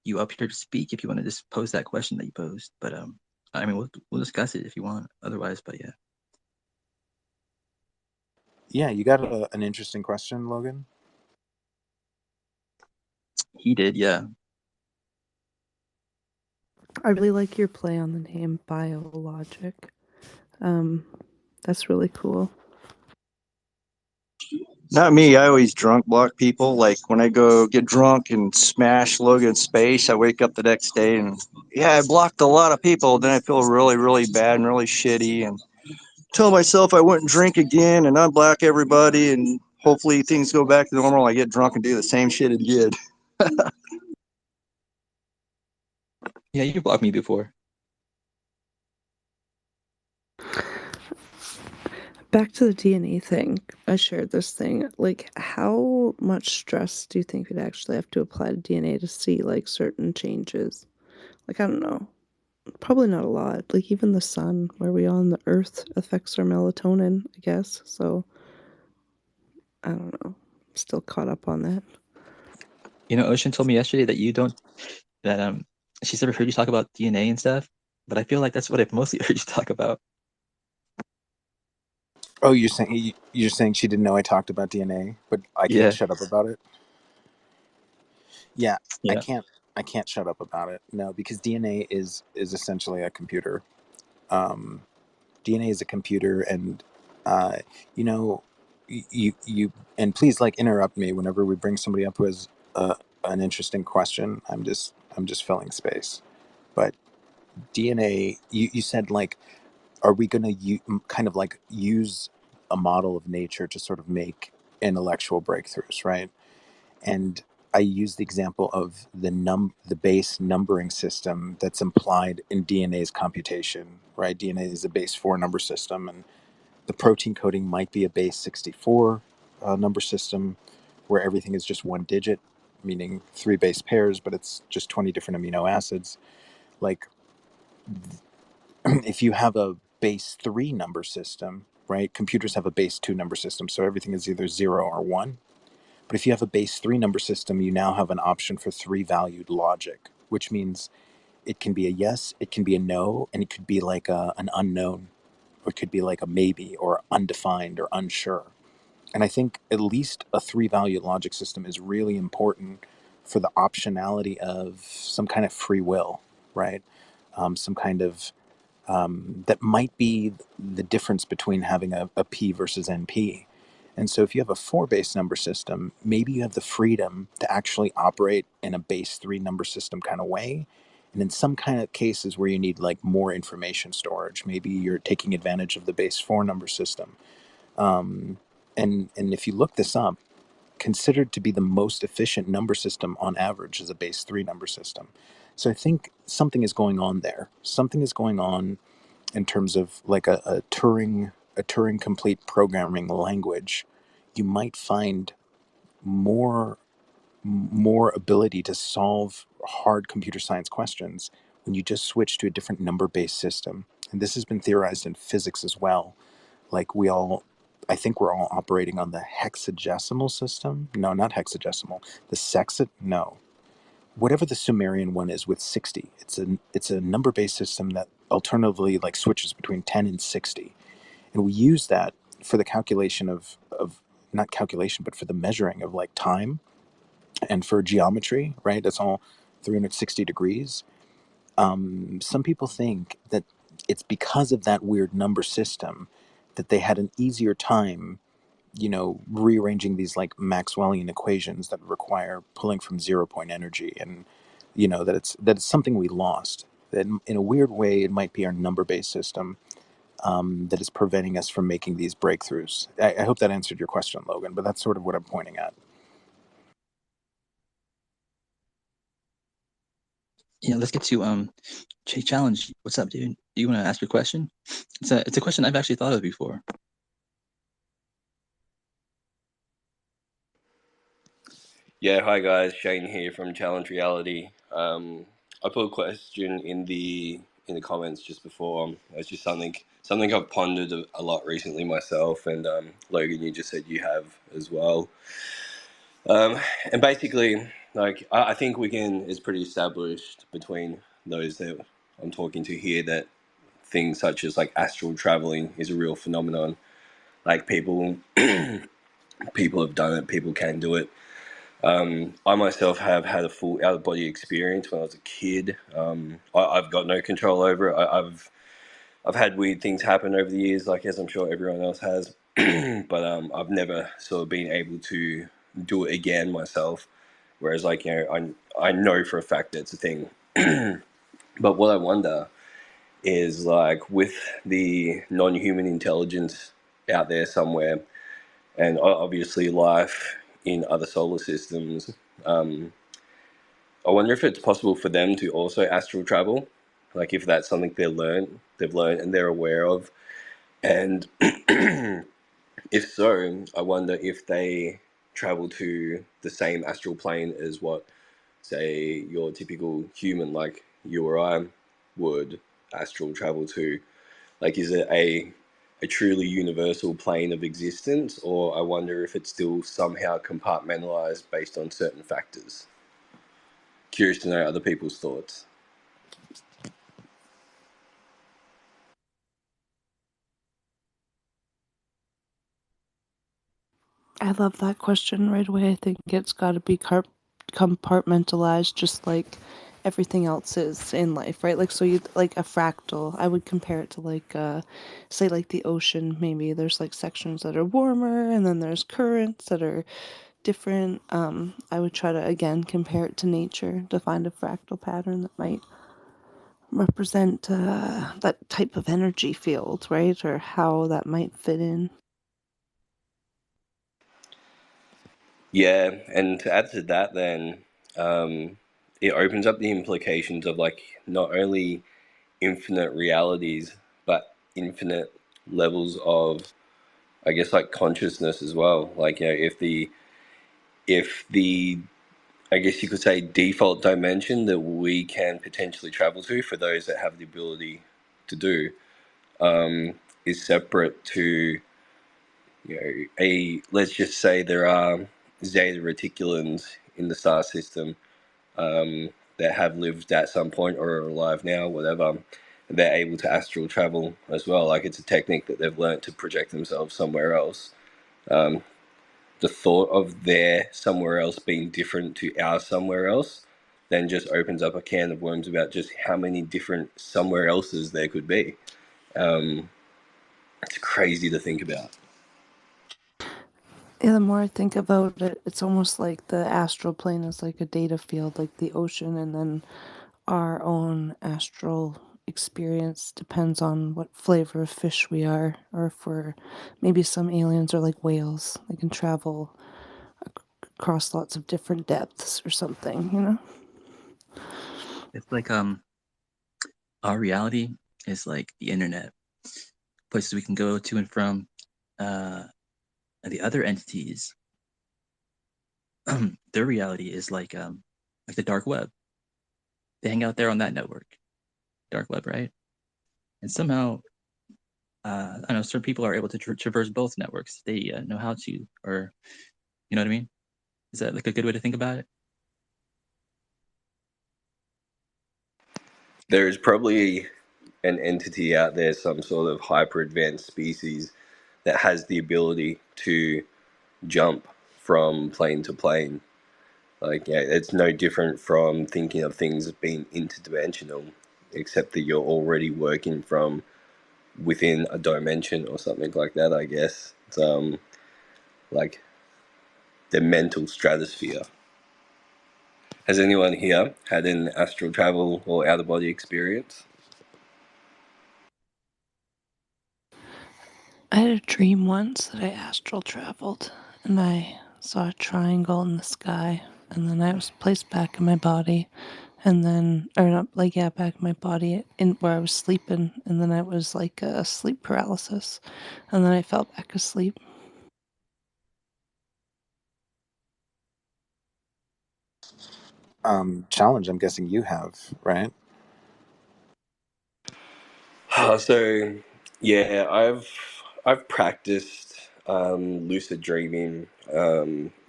you up here to speak if you want to just pose that question that you posed. But I mean, we'll discuss it if you want. Otherwise, but yeah. Yeah, you got an interesting question, Logan. He did, yeah. I really like your play on the name Biologic. That's really cool. Not me. I always drunk block people. Like when I go get drunk and smash Logan's space, I wake up the next day and yeah, I blocked a lot of people. Then I feel really, really bad and really shitty and tell myself I wouldn't drink again and unblock everybody and hopefully things go back to normal. I get drunk and do the same shit again. Yeah, you blocked me before. Back to the DNA thing. I shared this thing. Like, how much stress do you think we'd actually have to apply to DNA to see like certain changes? Like, I don't know. Probably not a lot. Like, even the sun, where we on the earth, affects our melatonin, I guess. So, I don't know. I'm still caught up on that. You know, Ocean told me yesterday that you don't that she's never heard you talk about DNA and stuff. But I feel like that's what I've mostly heard you talk about. Oh, you're saying she didn't know I talked about DNA, but I can't Yeah, shut up about it. Yeah, I yeah. can't. I can't shut up about it. No, because DNA is essentially a computer. Um, DNA is a computer, and uh, you know, you and please like interrupt me whenever we bring somebody up who has an interesting question. I'm just filling space. But DNA, you said like, are we going to kind of like use a model of nature to sort of make intellectual breakthroughs, right? And I use the example of the base numbering system that's implied in DNA's computation, right? DNA is a base 4 number system, and the protein coding might be a base 64 number system, where everything is just one digit, meaning 3 base pairs, but it's just 20 different amino acids. Like if you have a base 3 number system, right? Computers have a base 2 number system, so everything is either 0 or 1. But if you have a base 3 number system, you now have an option for 3 valued logic, which means it can be a yes, it can be a no, and it could be like an unknown, or it could be like a maybe, or undefined, or unsure. And I think at least a 3 valued logic system is really important for the optionality of some kind of free will, right? Some kind of that might be the difference between having a P versus NP. And so if you have a 4 base number system, maybe you have the freedom to actually operate in a base 3 number system kind of way. And in some kind of cases where you need like more information storage, maybe you're taking advantage of the base 4 number system. Um, and if you look this up, considered to be the most efficient number system on average is a base 3 number system. So I think something is going on there. Something is going on in terms of like a Turing complete programming language. You might find more more ability to solve hard computer science questions when you just switch to a different number based system. And this has been theorized in physics as well. Like I think we're all operating on the hexadecimal system. No, not hexadecimal. The sexet. No, whatever the Sumerian one is with 60. It's a number based system that alternatively like switches between 10 and 60, and we use that for the calculation of not calculation but for the measuring of like time and for geometry, right? That's all 360 degrees. Some people think that it's because of that weird number system that they had an easier time, rearranging these like Maxwellian equations that require pulling from 0 point energy, and that it's something we lost. That in a weird way, it might be our number based system that is preventing us from making these breakthroughs? I hope that answered your question, Logan, but that's sort of what I'm pointing at. Yeah, let's get to Challenge. What's up, dude? Do you want to ask your question? It's a question I've actually thought of before. Yeah, hi guys, Shane here from Challenge Reality. I put a question in the comments just before. It's just something I've pondered a lot recently myself, and Logan, you just said you have as well. And basically, like I think it's pretty established between those that I'm talking to here that things such as like astral traveling is a real phenomenon. Like people have done it, people can do it. I myself have had a full out of body experience when I was a kid. I've got no control over it. I've had weird things happen over the years, like as I'm sure everyone else has, but I've never sort of been able to do it again myself. Whereas, like I know for a fact that it's a thing. But what I wonder is like with the non-human intelligence out there somewhere, and obviously life in other solar systems. Um, I wonder if it's possible for them to also astral travel, like if that's something they've learned, and they're aware of. And if so, I wonder if they travel to the same astral plane as what, say, your typical human, like you or I, would astral travel to. Like, is it a truly universal plane of existence, or I wonder if it's still somehow compartmentalized based on certain factors? Curious to know other people's thoughts. I love that question right away. I think it's got to be compartmentalized, just like everything else is in life, right? Like, so you like a fractal. I would compare it to like, say, like the ocean. Maybe there's like sections that are warmer, and then there's currents that are different. I would try to again compare it to nature to find a fractal pattern that might represent that type of energy field, right? Or how that might fit in. Yeah, and to add to that, then it opens up the implications of like not only infinite realities, but infinite levels of, I guess, like consciousness as well. Like, if the I guess you could say default dimension that we can potentially travel to for those that have the ability to do is separate to, a let's just say there are zeta reticulans in the star system that have lived at some point or are alive now, whatever. They're able to astral travel as well. Like it's a technique that they've learned to project themselves somewhere else. Um, the thought of their somewhere else being different to our somewhere else then just opens up a can of worms about just how many different somewhere else's there could be. Um, it's crazy to think about. Yeah, the more I think about it, it's almost like the astral plane is like a data field, like the ocean, and then our own astral experience depends on what flavor of fish we are, or if we're maybe some aliens are like whales, they can travel across lots of different depths or something, you know? It's like our reality is like the internet, places we can go to and from. And the other entities, their reality is like the dark web. They hang out there on that network, dark web, right? And somehow, I know certain people are able to traverse both networks. They know how to, or you know what I mean? Is that like a good way to think about it? There's probably an entity out there, some sort of hyper advanced species that has the ability to jump from plane to plane. Like, yeah, it's no different from thinking of things as being interdimensional, except that you're already working from within a dimension or something like that, I guess. It's like the mental stratosphere. Has anyone here had an astral travel or out of body experience? I had a dream once that I astral traveled and I saw a triangle in the sky, and then I was placed back in my body, and then, or not, like, yeah, back in my body in where I was sleeping, and then I was like a sleep paralysis, and then I fell back asleep. Challenge, I'm guessing you have, right? So yeah, I've practiced lucid dreaming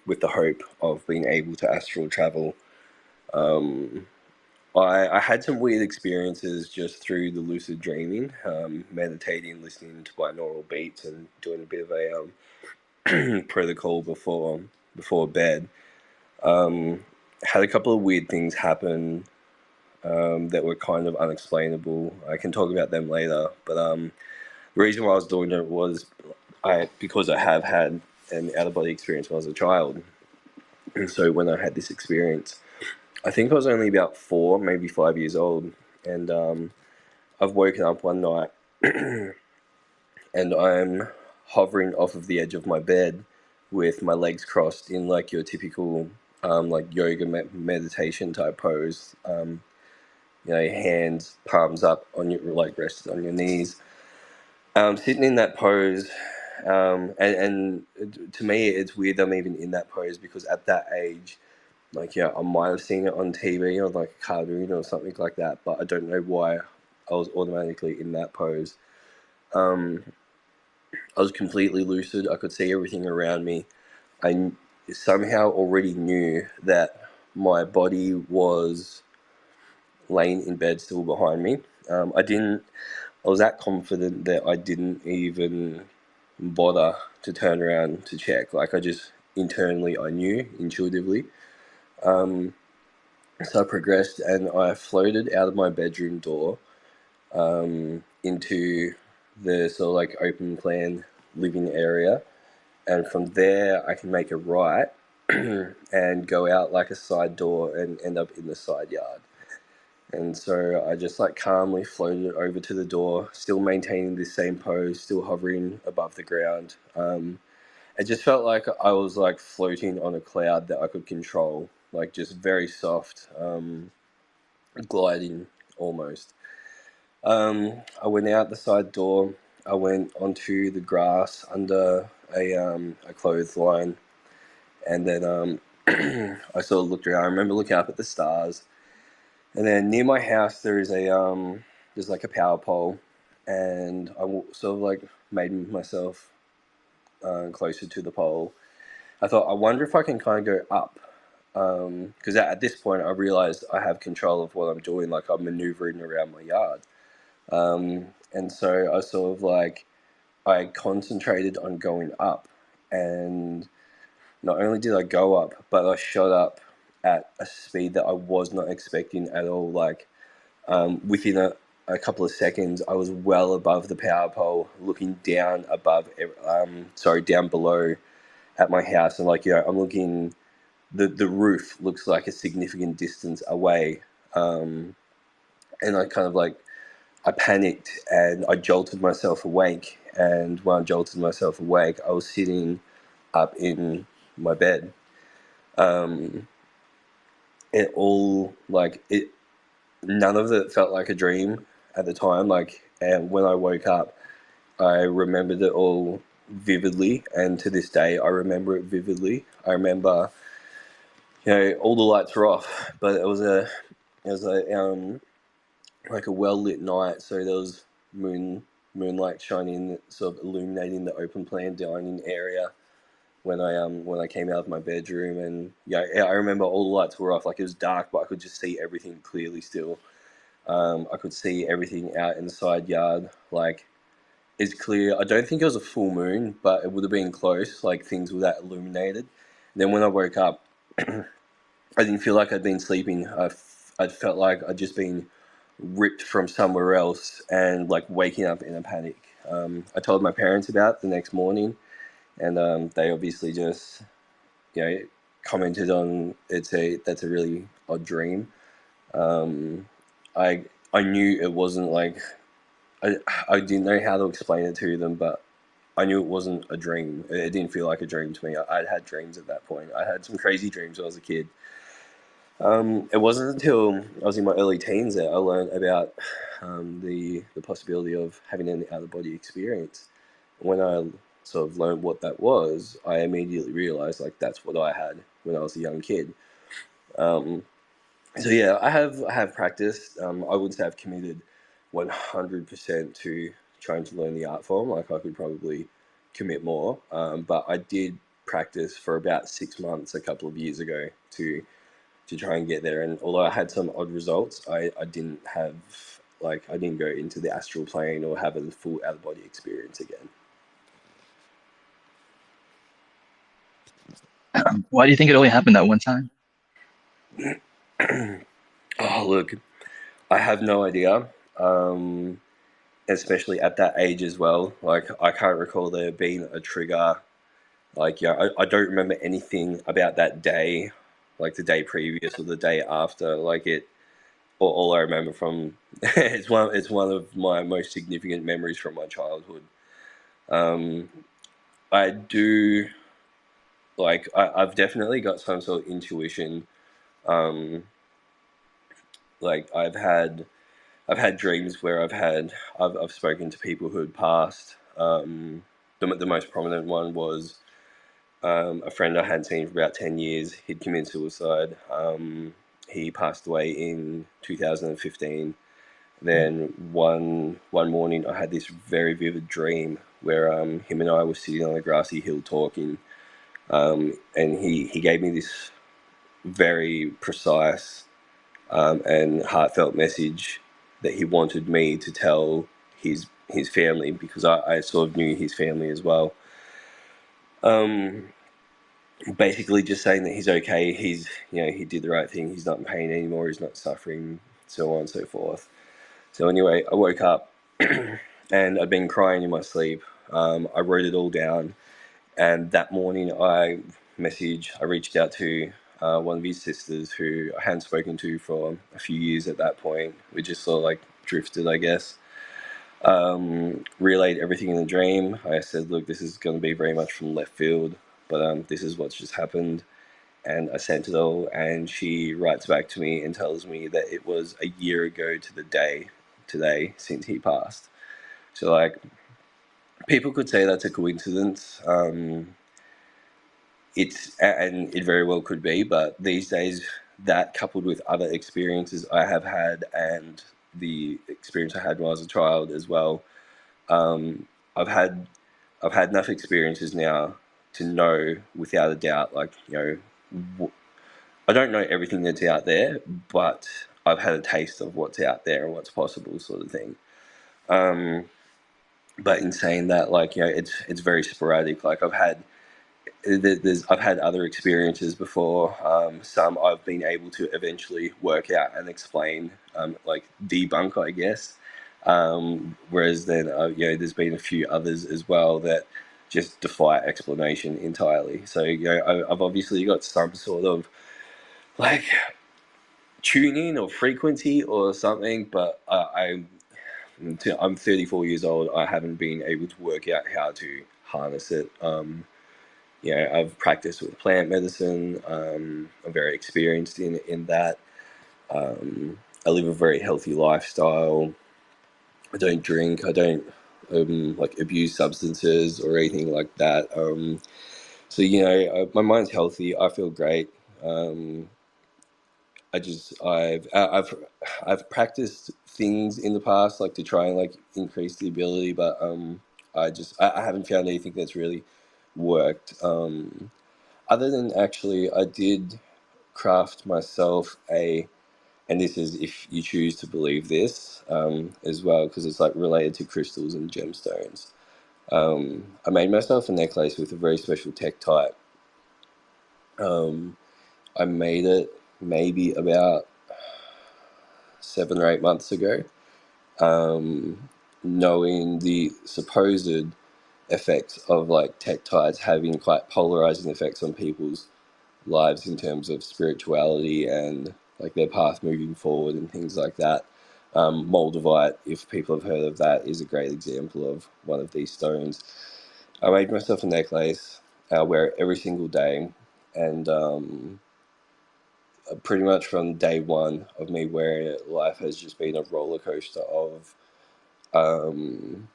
with the hope of being able to astral travel. Um, I had some weird experiences just through the lucid dreaming, meditating, listening to binaural beats, and doing a bit of a protocol before bed. Had a couple of weird things happen that were kind of unexplainable. I can talk about them later, but the reason why I was doing it was because I have had an out of body experience when I was a child, and so when I had this experience, I think I was only about 4, maybe 5 years old, and I've woken up one night and I'm hovering off of the edge of my bed with my legs crossed in like your typical like yoga meditation type pose. Hands palms up on your like rested on your knees. Sitting in that pose, and to me it's weird I'm even in that pose because at that age, like yeah, I might have seen it on TV or like a cartoon or something like that, but I don't know why I was automatically in that pose. Um, I was completely lucid. I could see everything around me. I somehow already knew that my body was laying in bed still behind me. I didn't. I was that confident that I didn't even bother to turn around to check. Like I just internally, I knew intuitively. Um, so I progressed and I floated out of my bedroom door into the sort of like open plan living area, and from there I can make a right and go out like a side door and end up in the side yard. And so I just like calmly floated over to the door, still maintaining this same pose, still hovering above the ground. It just felt like I was like floating on a cloud that I could control, like just very soft, gliding almost. I went out the side door. I went onto the grass under a clothesline, and then I sort of looked around. I remember looking up at the stars, and then near my house there's like a power pole, and sort of like made myself closer to the pole. I thought, I wonder if I can kind of go up, because at this point I realized I have control of what I'm doing. Like I'm maneuvering around my yard, and so I sort of like I concentrated on going up, and not only did I go up, but I shot up at a speed that I was not expecting at all. Like within a couple of seconds, I was well above the power pole, looking down down below at my house, and like I'm looking. The roof looks like a significant distance away, and I kind of like I panicked and I jolted myself awake. And when I jolted myself awake, I was sitting up in my bed. Um, it all like it. None of it felt like a dream at the time. Like, and when I woke up, I remembered it all vividly, and to this day, I remember it vividly. I remember, all the lights were off, but it was a like a well lit night, so there was moonlight shining, sort of illuminating the open plan dining area when I came out of my bedroom. And I remember all the lights were off. Like it was dark, but I could just see everything clearly still. I could see everything out in the side yard. Like it's clear. I don't think it was a full moon, but it would have been close. Like things were that illuminated. And then when I woke up, I didn't feel like I'd been sleeping. I'd felt like I'd just been ripped from somewhere else and like waking up in a panic. I told my parents about it the next morning, and they obviously just you know commented on that's a really odd dream. Um, I knew it wasn't like I didn't know how to explain it to them, but I knew it wasn't a dream. It didn't feel like a dream to me. I'd had dreams at that point. I had some crazy dreams when I was a kid. It wasn't until I was in my early teens that I learned about the possibility of having an out of body experience. When I sort of learned what that was, I immediately realized like that's what I had when I was a young kid. Um, so yeah, I have practiced. I wouldn't say I've committed 100% to trying to learn the art form. Like I could probably commit more, but I did practice for about 6 months a couple of years ago to try and get there. And although I had some odd results, I didn't have like I didn't go into the astral plane or have a full out of body experience again. Why do you think it only happened that one time? Oh look, I have no idea. Especially at that age as well. Like I can't recall there being a trigger. Like yeah, I don't remember anything about that day, like the day previous or the day after. Like it, all I remember from it's one of my most significant memories from my childhood. Um, I do like I've definitely got some sort of intuition. Um, like I've had dreams where I've spoken to people who had passed. The most prominent one was a friend I hadn't seen for about 10 years. He'd committed suicide. He passed away in 2015. Then one morning, I had this very vivid dream where him and I were sitting on a grassy hill talking, and he gave me this very precise and heartfelt message that he wanted me to tell his family because I sort of knew his family as well. Um, Basically, just saying that he's okay. He did the right thing. He's not in pain anymore. He's not suffering, so on and so forth. So anyway, I woke up and I'd been crying in my sleep. I wrote it all down, and that morning I reached out to one of his sisters who I hadn't spoken to for a few years at that point. We just sort of like drifted, I guess. Relayed everything in the dream. I said, look, this is going to be very much from left field, but this is what's just happened. And I sent it all, and she writes back to me and tells me that it was a year ago to the day today since he passed. So, like, people could say that's a coincidence. And it very well could be, but these days, that coupled with other experiences I have had and the experience I had when I was a child as well, um, I've had I've had enough experiences now to know without a doubt, like I don't know everything that's out there, but I've had a taste of what's out there and what's possible, sort of thing. Um, but in saying that, like it's very sporadic. Like I've had other experiences before. Some I've been able to eventually work out and explain, like debunk, I guess. Whereas then, there's been a few others as well that just defy explanation entirely. So I've obviously got some sort of like tuning or frequency or something, but I'm 34 years old. I haven't been able to work out how to harness it. I've practiced with plant medicine. I'm very experienced in that. I live a very healthy lifestyle. I don't drink. I don't like abuse substances or anything like that. So my mind's healthy. I feel great. Um, I've practiced things in the past like to try and like increase the ability, but I haven't found anything that's really worked. Other than actually, I did craft myself and this is if you choose to believe this as well, because it's like related to crystals and gemstones. I made myself a necklace with a very special tektite. Um, I made it maybe about 7 or 8 months ago, knowing the supposed effects of like tektites having quite polarizing effects on people's lives in terms of spirituality and like their path moving forward and things like that. Moldavite, if people have heard of that, is a great example of one of these stones. I made myself a necklace. I wear it every single day, and pretty much from day one of me wearing it, life has just been a roller coaster of um,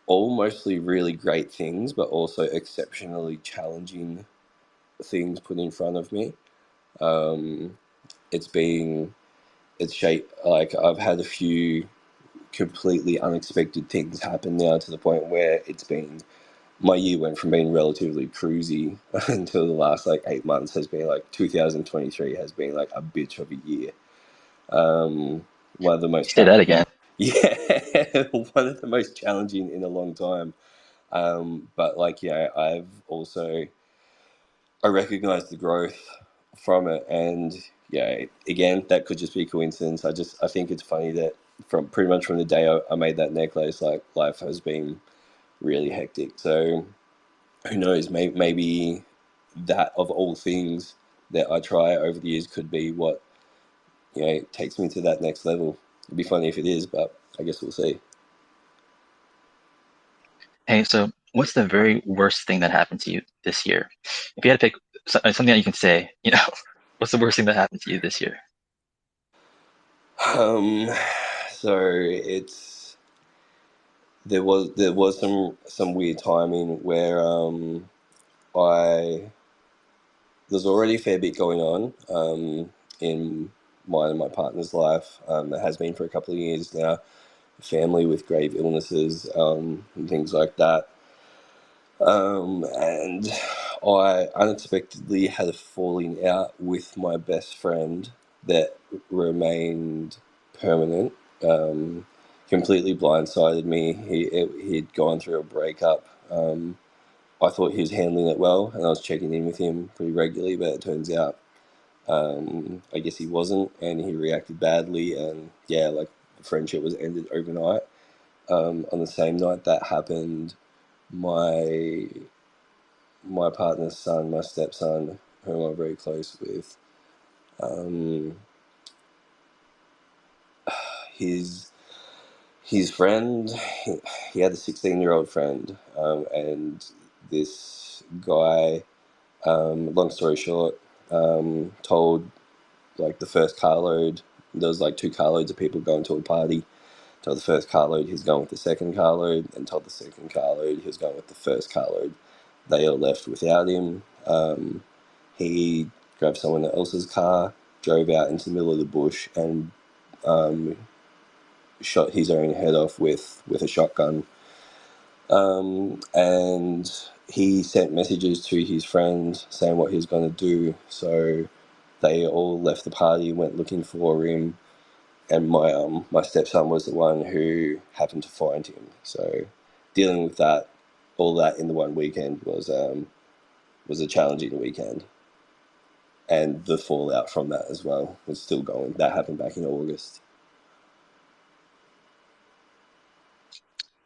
all mostly really great things, but also exceptionally challenging things put in front of me. Um, it's been it's shaped like I've had a few completely unexpected things happen now to the point where it's been my year went from being relatively cruisy until the last like 8 months has been like 2023 has been like a bitch of a year. One of the most Say that again. yeah, one of the most challenging in a long time. But like I've also I recognize the growth from it, and again, that could just be coincidence. I think it's funny that from pretty much from the day I made that necklace, like life has been really hectic. So who knows? Maybe that of all things that I try over the years could be what takes me to that next level. It'd be funny if it is, but I guess we'll see. Hey, so what's the very worst thing that happened to you this year? If you had to pick something that you can say, what's the worst thing that happened to you this year? Um, so it's there was some weird timing where I there's already a fair bit going on in mine and my partner's life. It has been for a couple of years now. Family with grave illnesses and things like that. And I unexpectedly had a falling out with my best friend that remained permanent. Completely blindsided me. He'd gone through a breakup. I thought he was handling it well, and I was checking in with him pretty regularly, but it turns out I guess he wasn't, and he reacted badly, and like the friendship was ended overnight. On the same night that happened, my my partner's son, my stepson, whom I'm very close with, um, his his friend, he had a 16-year-old friend, and this guy, long story short, told like the first carload. There was like two carloads of people going to a party. Told the first carload he was going with the second carload, and told the second carload he was going with the first carload. They all left without him. He grabbed someone else's car, drove out into the middle of the bush, and um, shot his own head off with a shotgun. And he sent messages to his friend saying what he was going to do. So they all left the party, went looking for him, and my stepson was the one who happened to find him. So dealing with that, all that in the one weekend was a challenging weekend, and the fallout from that as well was still going. That happened back in August.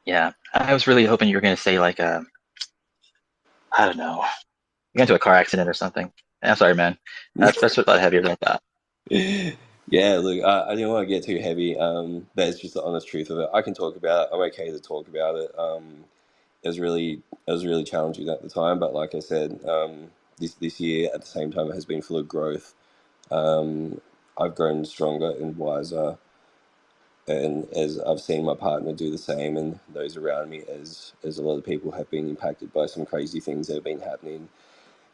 Yeah, I was really hoping you were going to say like I don't know, you got into a car accident or something. I'm sorry, man. That's what I thought heavier than that. Yeah, look, I didn't want to get too heavy, but it's just the honest truth of it. I can talk about it. I'm okay to talk about it. It was really challenging at the time, but like I said, this year at the same time it has been full of growth. Um, I've grown stronger and wiser, and as I've seen my partner do the same, and those around me, as a lot of people have been impacted by some crazy things that have been happening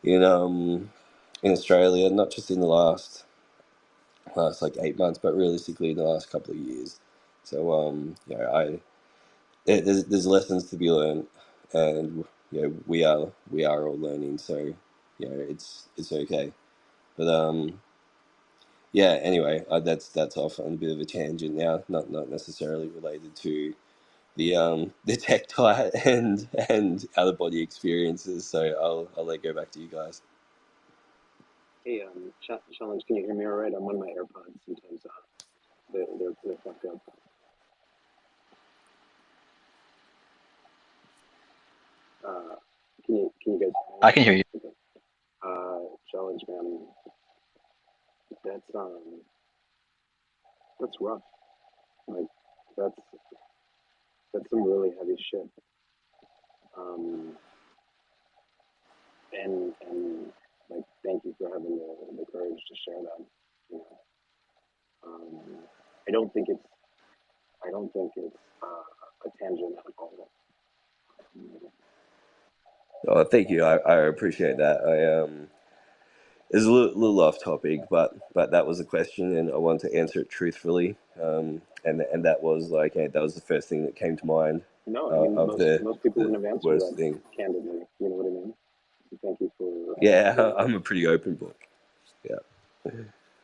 in Australia, not just in the last like 8 months, but realistically in the last couple of years. So there's lessons to be learned, and we are all learning. So it's okay. But Anyway, that's off on a bit of a tangent now. Not necessarily related to the tech diet and other body experiences. So I'll let go back to you guys. Hey, challenge. Can you hear me all right? I'm on my AirPods. Sometimes they're fucked up. Uh, can you guys hear me? I can hear you. Okay. Challenge, man. That's that's rough. Like that's some really heavy shit. Um, and like, thank you for having the courage to share that. You know, um, I don't think it's a tangent at all. Oh, thank you. I appreciate that. It's a little off topic, but that was a question, and I wanted to answer it truthfully. And that was like, that was the first thing that came to mind No, I mean of the most people the wouldn't have answered worst that thing. candidly. You know what I mean? So thank you for Yeah, that. I'm a pretty open book. Yeah.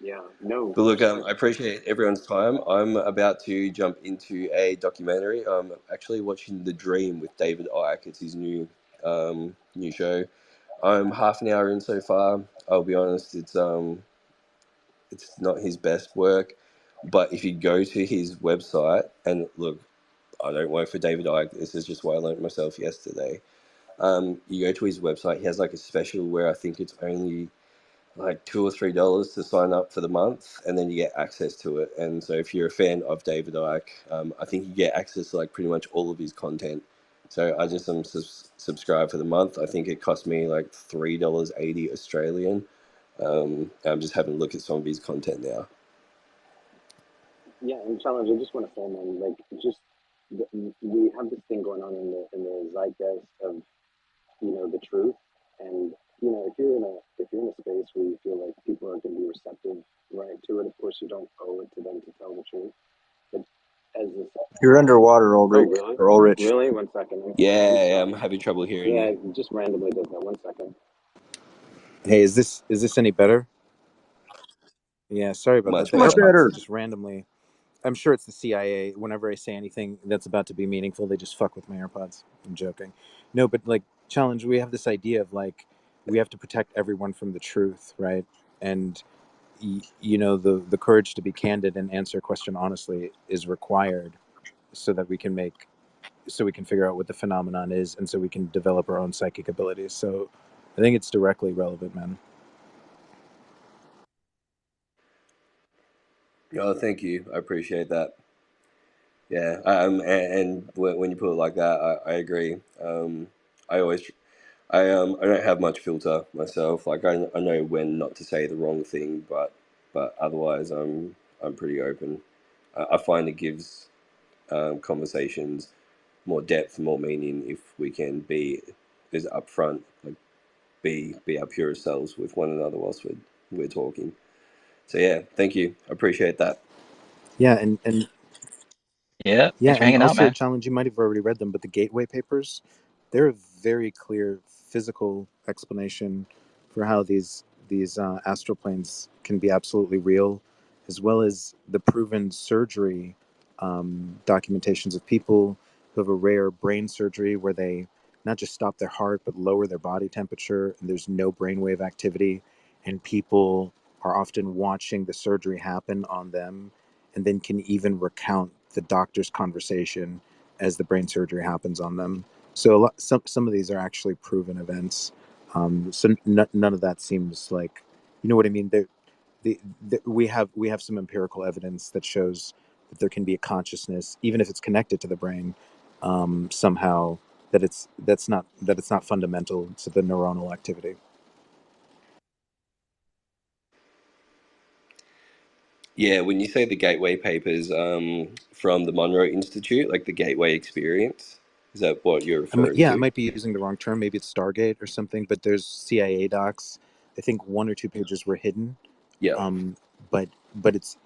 Yeah, no, But for look, sure. I appreciate everyone's time. I'm about to jump into a documentary. I'm actually watching The Dream with David Icke. It's his new show. I'm half an hour in so far. I'll be honest, it's not his best work, but if you go to his website and look, I don't work for David Icke. This is just what I learned myself yesterday. You go to his website. He has like a special where I think it's only like $2 or $3 to sign up for the month, and then you get access to it. And so, if you're a fan of David Icke, I think you get access to like pretty much all of his content. So I just subscribed for the month. I think it cost me like $3.80 Australian. I'm just having a look at some of his content now. Yeah, and challenge. I just want to say, man, like, just we have this thing going on in the zeitgeist of, you know, the truth, and you know, if you're in a space where you feel like people are going to be receptive, right, to it, of course you don't owe it to them to tell the truth. But as this, You're underwater, oh Ulrich really, or Ulrich. really, 1 second, I'm Yeah, I'm sorry. having trouble hearing Yeah, you. it just randomly does that. 1 second. Hey, is this any better? Yeah, sorry about that. Much, The Much much better. AirPods better. just randomly. I'm sure it's the CIA. Whenever I say anything that's about to be meaningful, they just fuck with my AirPods. I'm joking. No, but like challenge, we have this idea of like we have to protect everyone from the truth, right? And you know, the courage to be candid and answer a question honestly is required so that we can figure out what the phenomenon is, and so we can develop our own psychic abilities. So I think it's directly relevant, man. Oh, thank you. I appreciate that. Yeah, and when you put it like that, I agree. I always, I don't have much filter myself. Like I know when not to say the wrong thing, but otherwise, I'm pretty open. I find it gives conversations more depth, more meaning if we can be as upfront, like be our purest selves with one another whilst we're talking. So yeah, thank you. I appreciate that. Yeah, and Yeah, yeah, thanks for and hanging out, also man. challenge. You might have already read them, but the Gateway Papers, they're a very clear physical explanation for how these astral planes can be absolutely real, as well as the proven surgery documentations of people who have a rare brain surgery where they not just stop their heart but lower their body temperature, and there's no brainwave activity, and people are often watching the surgery happen on them and then can even recount the doctor's conversation as the brain surgery happens on them. So some of these are actually proven events. So none of that seems like, you know what I mean. We have some empirical evidence that shows that there can be a consciousness, even if it's connected to the brain, somehow that it's not fundamental to the neuronal activity. Yeah, when you say the Gateway Papers from the Monroe Institute, like the Gateway Experience, is that what you're referring Yeah, I to? might be using the wrong term. Maybe it's Stargate or something. But there's CIA docs. I think one or two pages were hidden, Yeah. um, but it's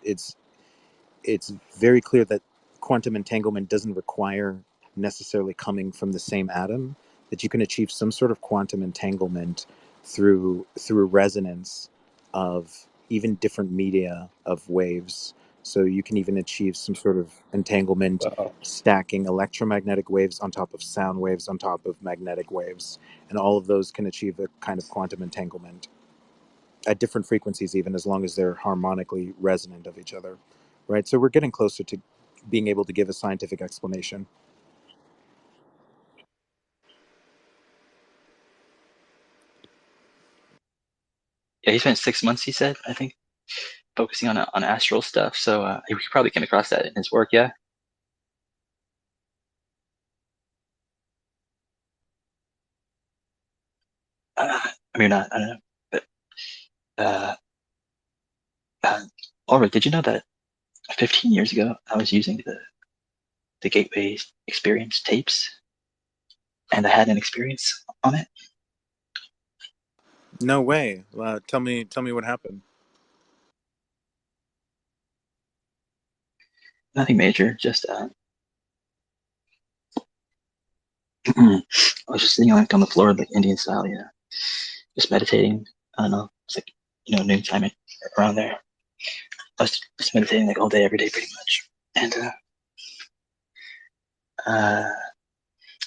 very clear that quantum entanglement doesn't require necessarily coming from the same atom, that you can achieve some sort of quantum entanglement through resonance of even different media of waves. So you can even achieve some sort of entanglement Wow. stacking electromagnetic waves on top of sound waves on top of magnetic waves, and all of those can achieve a kind of quantum entanglement at different frequencies, even as long as they're harmonically resonant of each other, right? So we're getting closer to being able to give a scientific explanation. Yeah, he spent 6 months, he said, I think, focusing on astral stuff. So he probably came across that in his work. Yeah. I mean, not, I don't know, but uh, uh, Laura, did you know that 15 years ago I was using the Gateway Experience tapes, and I had an experience on it? No way. Tell me what happened. Nothing major, just I was just sitting on the floor like Indian style, yeah, just meditating. I don't know, it's like noontime around there. I was just meditating like all day, every day, pretty much. And uh,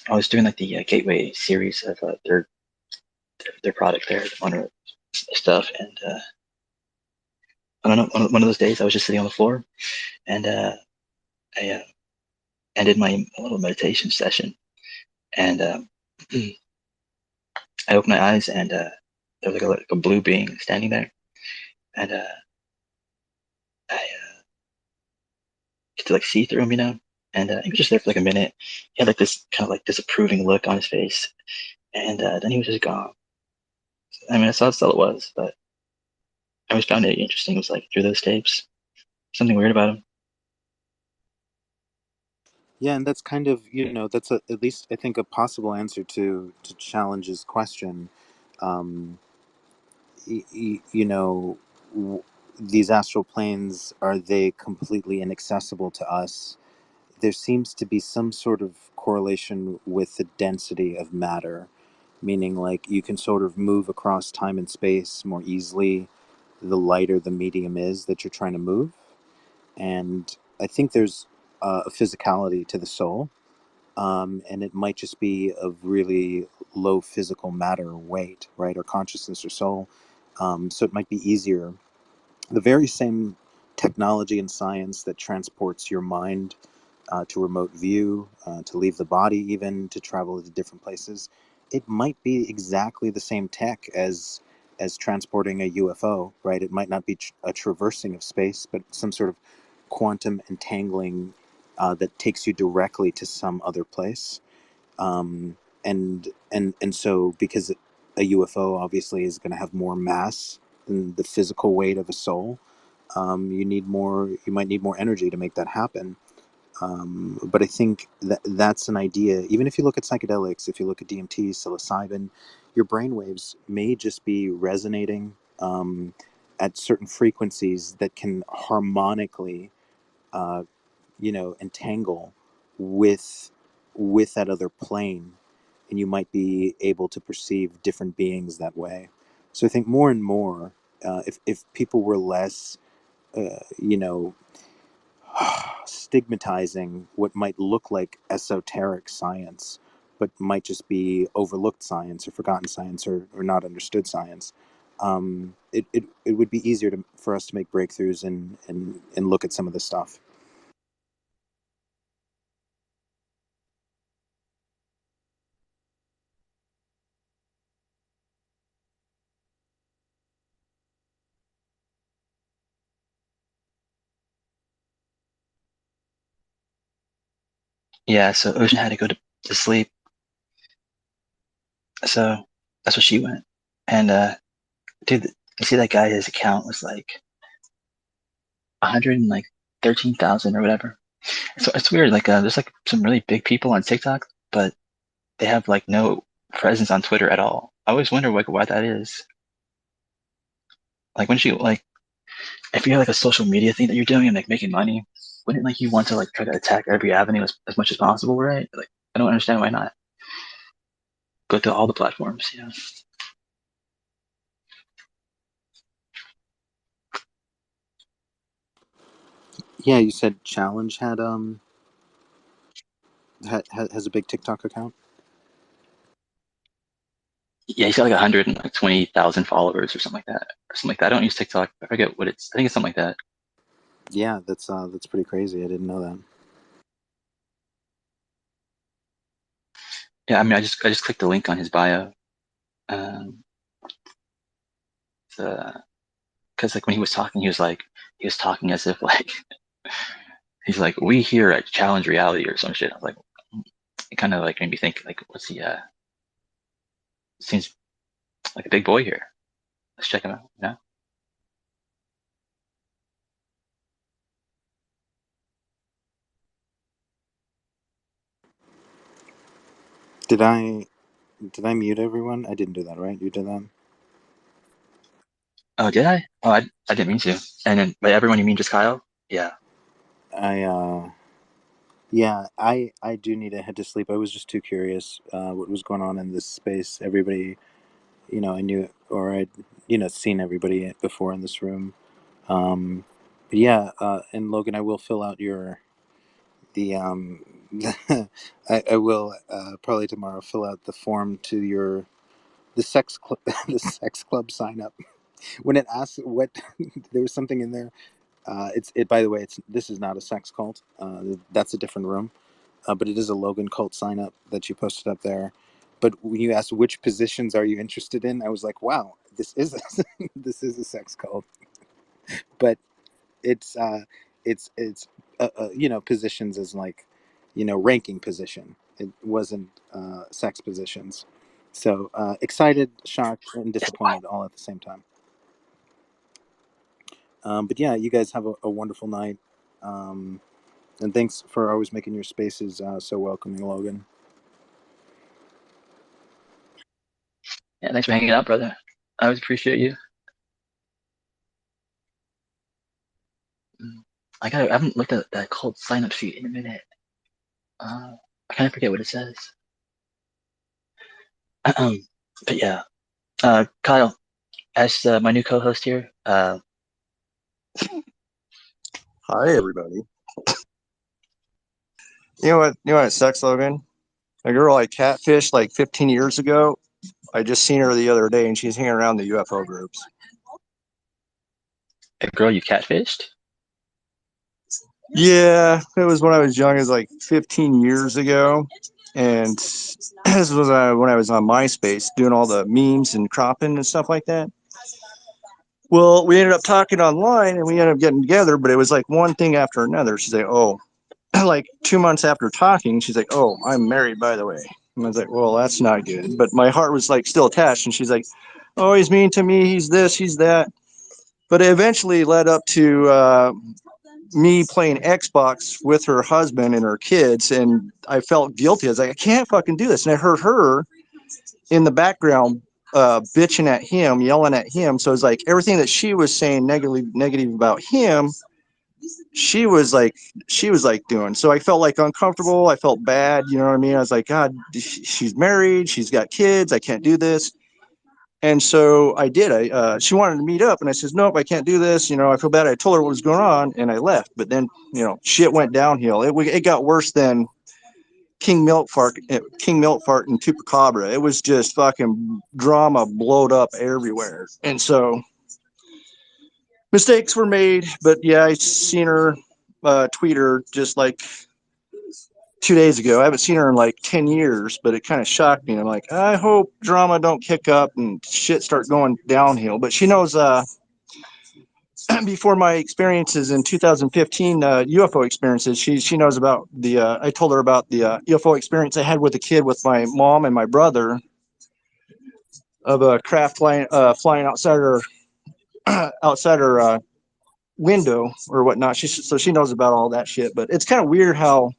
I was doing like the Gateway series of their product, their owner stuff, and I don't know. One of those days, I was just sitting on the floor, and I ended my little meditation session, and I opened my eyes, and there was like a blue being standing there, and I get to like see through him, and he was just there for like a minute. He had like this kind of like disapproving look on his face, and then he was just gone. I mean, that's all it was, but I always found it interesting. It was like through those tapes, something weird about him. Yeah, and that's kind of that's at least I think a possible answer to Challenge's question. Um, you know, these astral planes, are they completely inaccessible to us? There seems to be some sort of correlation with the density of matter, meaning like you can sort of move across time and space more easily the lighter the medium is that you're trying to move. And I think there's a physicality to the soul, and it might just be of really low physical matter weight, right, or consciousness or soul. So it might be easier. The very same technology and science that transports your mind to remote view, to leave the body, even to travel to different places, it might be exactly the same tech as transporting a UFO, right? It might not be a traversing of space, but some sort of quantum entangling that takes you directly to some other place. And so because a UFO obviously is going to have more mass than the physical weight of a soul, you might need more energy to make that happen. But I think that that's an idea. Even if you look at psychedelics, if you look at DMT, psilocybin, your brain waves may just be resonating at certain frequencies that can harmonically, uh, entangle with that other plane, and you might be able to perceive different beings that way. So I think more and more, if people were less, you know, stigmatizing what might look like esoteric science, but might just be overlooked science or forgotten science or not understood science. It would be easier for us to make breakthroughs and look at some of this stuff. Yeah, so Ocean had to go to sleep, so that's what she went. And dude, you see that guy? His account was like 113,000 or whatever. So it's weird. Like, there's like some really big people on TikTok, but they have like no presence on Twitter at all. I always wonder like why that is. Like, when you like, if you have like a social media thing that you're doing and like making money, wouldn't like you want to like try to attack every avenue as much as possible, right? Like, I don't understand why not. Go to all the platforms, Yeah, you said Challenge has a big TikTok account. Yeah, he's got like 120,000 followers or something like that. Or something like that. I don't use TikTok. I forget what it's. I think it's something like that. Yeah, that's pretty crazy. I didn't know that. Yeah, I mean, I just clicked the link on his bio. Um, because like when he was talking, he was talking as if like he's like, we here at Challenge Reality or some shit. I was like, it kind of like made me think like, what's he? Seems like a big boy here. Let's check him out. No. Did I mute everyone? I didn't do that, right? You did that? Oh, did I? Oh, I didn't mean to. And then by everyone you mean just Kyle? Yeah. Yeah, I do need to head to sleep. I was just too curious what was going on in this space. Everybody, I knew, or I'd seen everybody before in this room. But yeah, and Logan, I will fill out the I will probably tomorrow fill out the form to the sex club the sex club sign up. When it asks what there was something in there. It by the way, this is not a sex cult. That's a different room. But it is a Logan cult sign up that you posted up there. But when you asked which positions are you interested in, I was like, wow, this is this is a sex cult. But it's positions as like ranking position. It wasn't sex positions. So excited, shocked, and disappointed all at the same time. But yeah, you guys have a wonderful night. And thanks for always making your spaces so welcoming, Logan. Yeah, thanks for hanging out, brother. I always appreciate you. I haven't looked at that cult sign up sheet in a minute. I kind of forget what it says. But yeah, Kyle, as my new co-host here, Hi, everybody. You know what? You know what sucks, Logan? A girl I catfished like 15 years ago. I just seen her the other day, and she's hanging around the UFO groups. a girl you catfished. Yeah, it was when I was young. It was like 15 years ago, and this was when I was on MySpace doing all the memes and cropping and stuff like that. Well, we ended up talking online, and we ended up getting together. But it was like one thing after another. She's like, "Oh," like 2 months after talking, she's like, "Oh, I'm married, by the way." And I was like, "Well, that's not good." But my heart was like still attached, and she's like, "Oh, he's mean to me. He's this, he's that." But it eventually led up to me playing Xbox with her husband and her kids, and I felt guilty. I was like, I can't fucking do this. And I heard her in the background bitching at him, yelling at him. So it's like everything that she was saying negative about him, she was like doing. So I felt like uncomfortable. I felt bad. You know what I mean? I was like, God, she's married. She's got kids. I can't do this. And so I did. She wanted to meet up, and I says, "Nope, I can't do this. I feel bad." I told her what was going on, and I left. But then, shit went downhill. It got worse than King Milk Fart, and Chupacabra. It was just fucking drama, blowed up everywhere. And so mistakes were made. But yeah, I seen her tweet her just like 2 days ago. I haven't seen her in like 10 years, but it kind of shocked me. I'm like, I hope drama don't kick up and shit start going downhill. But she knows before my experiences in 2015, UFO experiences, she knows about I told her about the UFO experience I had with a kid with my mom and my brother of a craft flying outside her window or whatnot. So she knows about all that shit. But it's kind of weird how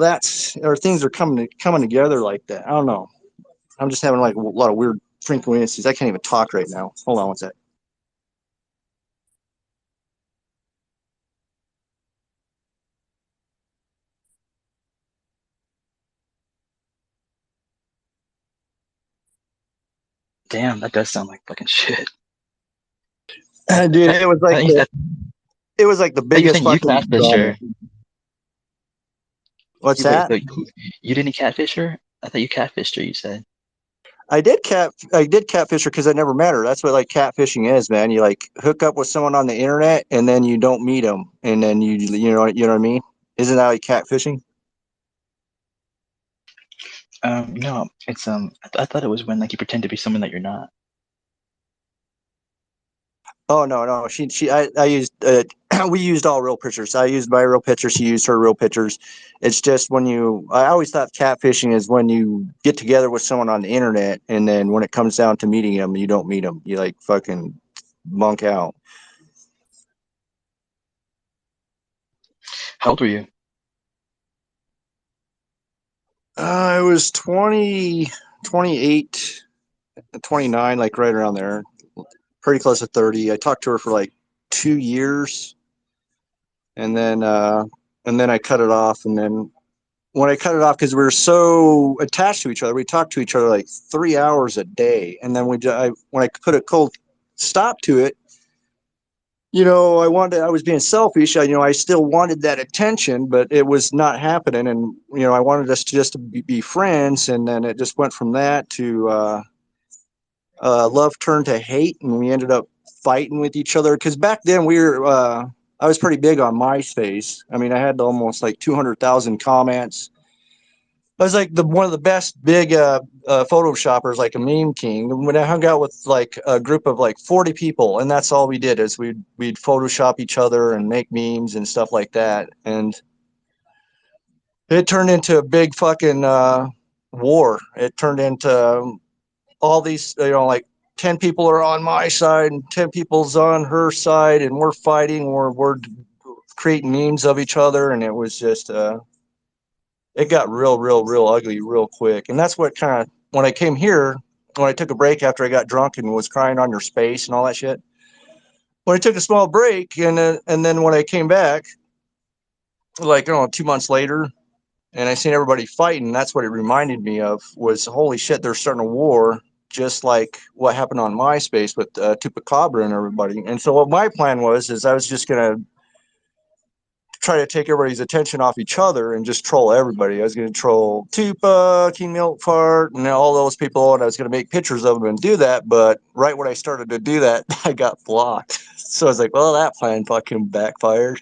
that's or things are coming together like that. I don't know. I'm just having like a lot of weird frequencies. I can't even talk right now. Hold on one sec. Damn, that does sound like fucking shit. Dude, it was like the You're biggest saying you fucking catfished drama. her. What's Wait, that? so you didn't catfish her? I thought you catfished her. You said. I did catfish her because I never met her. That's what like catfishing is, man. You like hook up with someone on the internet and then you don't meet them, and then you know what I mean? Isn't that like catfishing? No, it's I thought it was when like you pretend to be someone that you're not. Oh no. I used we used all real pictures. I used my real pictures. She used her real pictures. It's just when I always thought catfishing is when you get together with someone on the internet, and then when it comes down to meeting them, you don't meet them. You like fucking bunk out. How old were you? I was 20, 28, 29, like right around there, pretty close to 30. I talked to her for like 2 years, and then I cut it off. And then when I cut it off, because we were so attached to each other, we talked to each other like 3 hours a day. And then when I put a cold stop to it, I was being selfish. I still wanted that attention, but it was not happening. And, I wanted us to just to be friends. And then it just went from that to, love turned to hate, and we ended up fighting with each other. Cause back then I was pretty big on MySpace. I mean, I had almost like 200,000 comments. I was like one of the best big photoshoppers, like a meme king. When I hung out with like a group of like 40 people, and that's all we did is we'd Photoshop each other and make memes and stuff like that. And it turned into a big fucking war. It turned into all these, like 10 people are on my side and 10 people's on her side, and we're fighting. We're creating memes of each other, and it was just it got real ugly real quick. And that's what kind of, when I came here, when I took a break after I got drunk and was crying on your space and all that shit, when I took a small break, and then when I came back, like 2 months later, and I seen everybody fighting, that's what it reminded me of, was holy shit, they're starting a war, just like what happened on MySpace with Tupacabra and everybody. And so what my plan was is I was just gonna try to take everybody's attention off each other and just troll everybody. I was going to troll Tupa, King Milk Fart, and all those people, and I was going to make pictures of them and do that. But right when I started to do that, I got blocked. So I was like, well, that plan fucking backfired.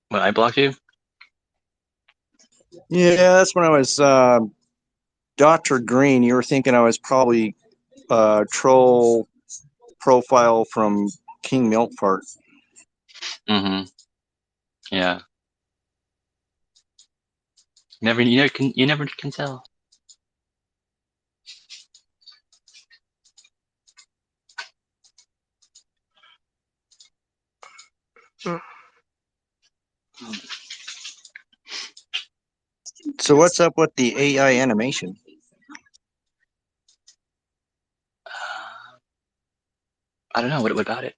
When I blocked you? Yeah, that's when I was Dr. Green. You were thinking I was probably troll profile from King Milk Fart. Mm-hmm. Yeah. You never can tell. So what's up with the AI animation? I don't know. What about it?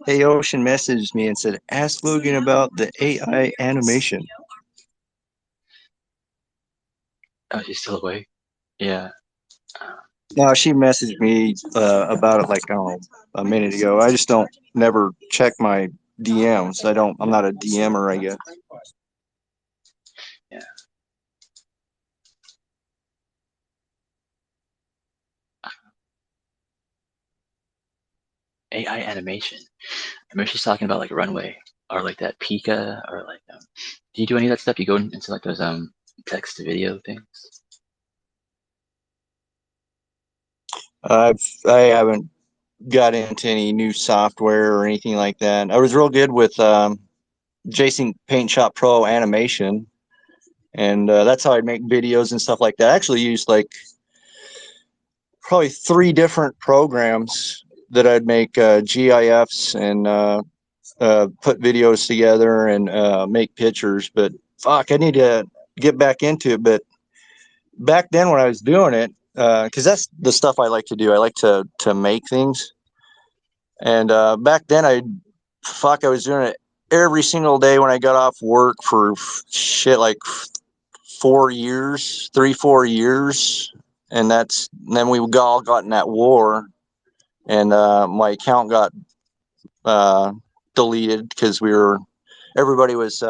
Hey, Ocean messaged me and said, ask Logan about the AI animation. Oh, she's still awake. Yeah. Uh, No, she messaged me about it like, I don't know, a minute ago. I just don't never check my DMs. I'm not a DMer, I guess. yeah. AI animation. I remember she's talking about like Runway or like that Pika or like. Do you do any of that stuff? You go into like those text to video things. I haven't got into any new software or anything like that. I was real good with Jason Paint Shop Pro animation, and that's how I'd make videos and stuff like that. I actually used like probably three different programs that I'd make GIFs and put videos together and make pictures. But fuck, I need to get back into it. But back then when I was doing it, because that's the stuff I like to do. I like to make things. And back then I was doing it every single day when I got off work for shit like 4 years, 3, 4 years. And then we all got in that war, and my account got uh, deleted because everybody was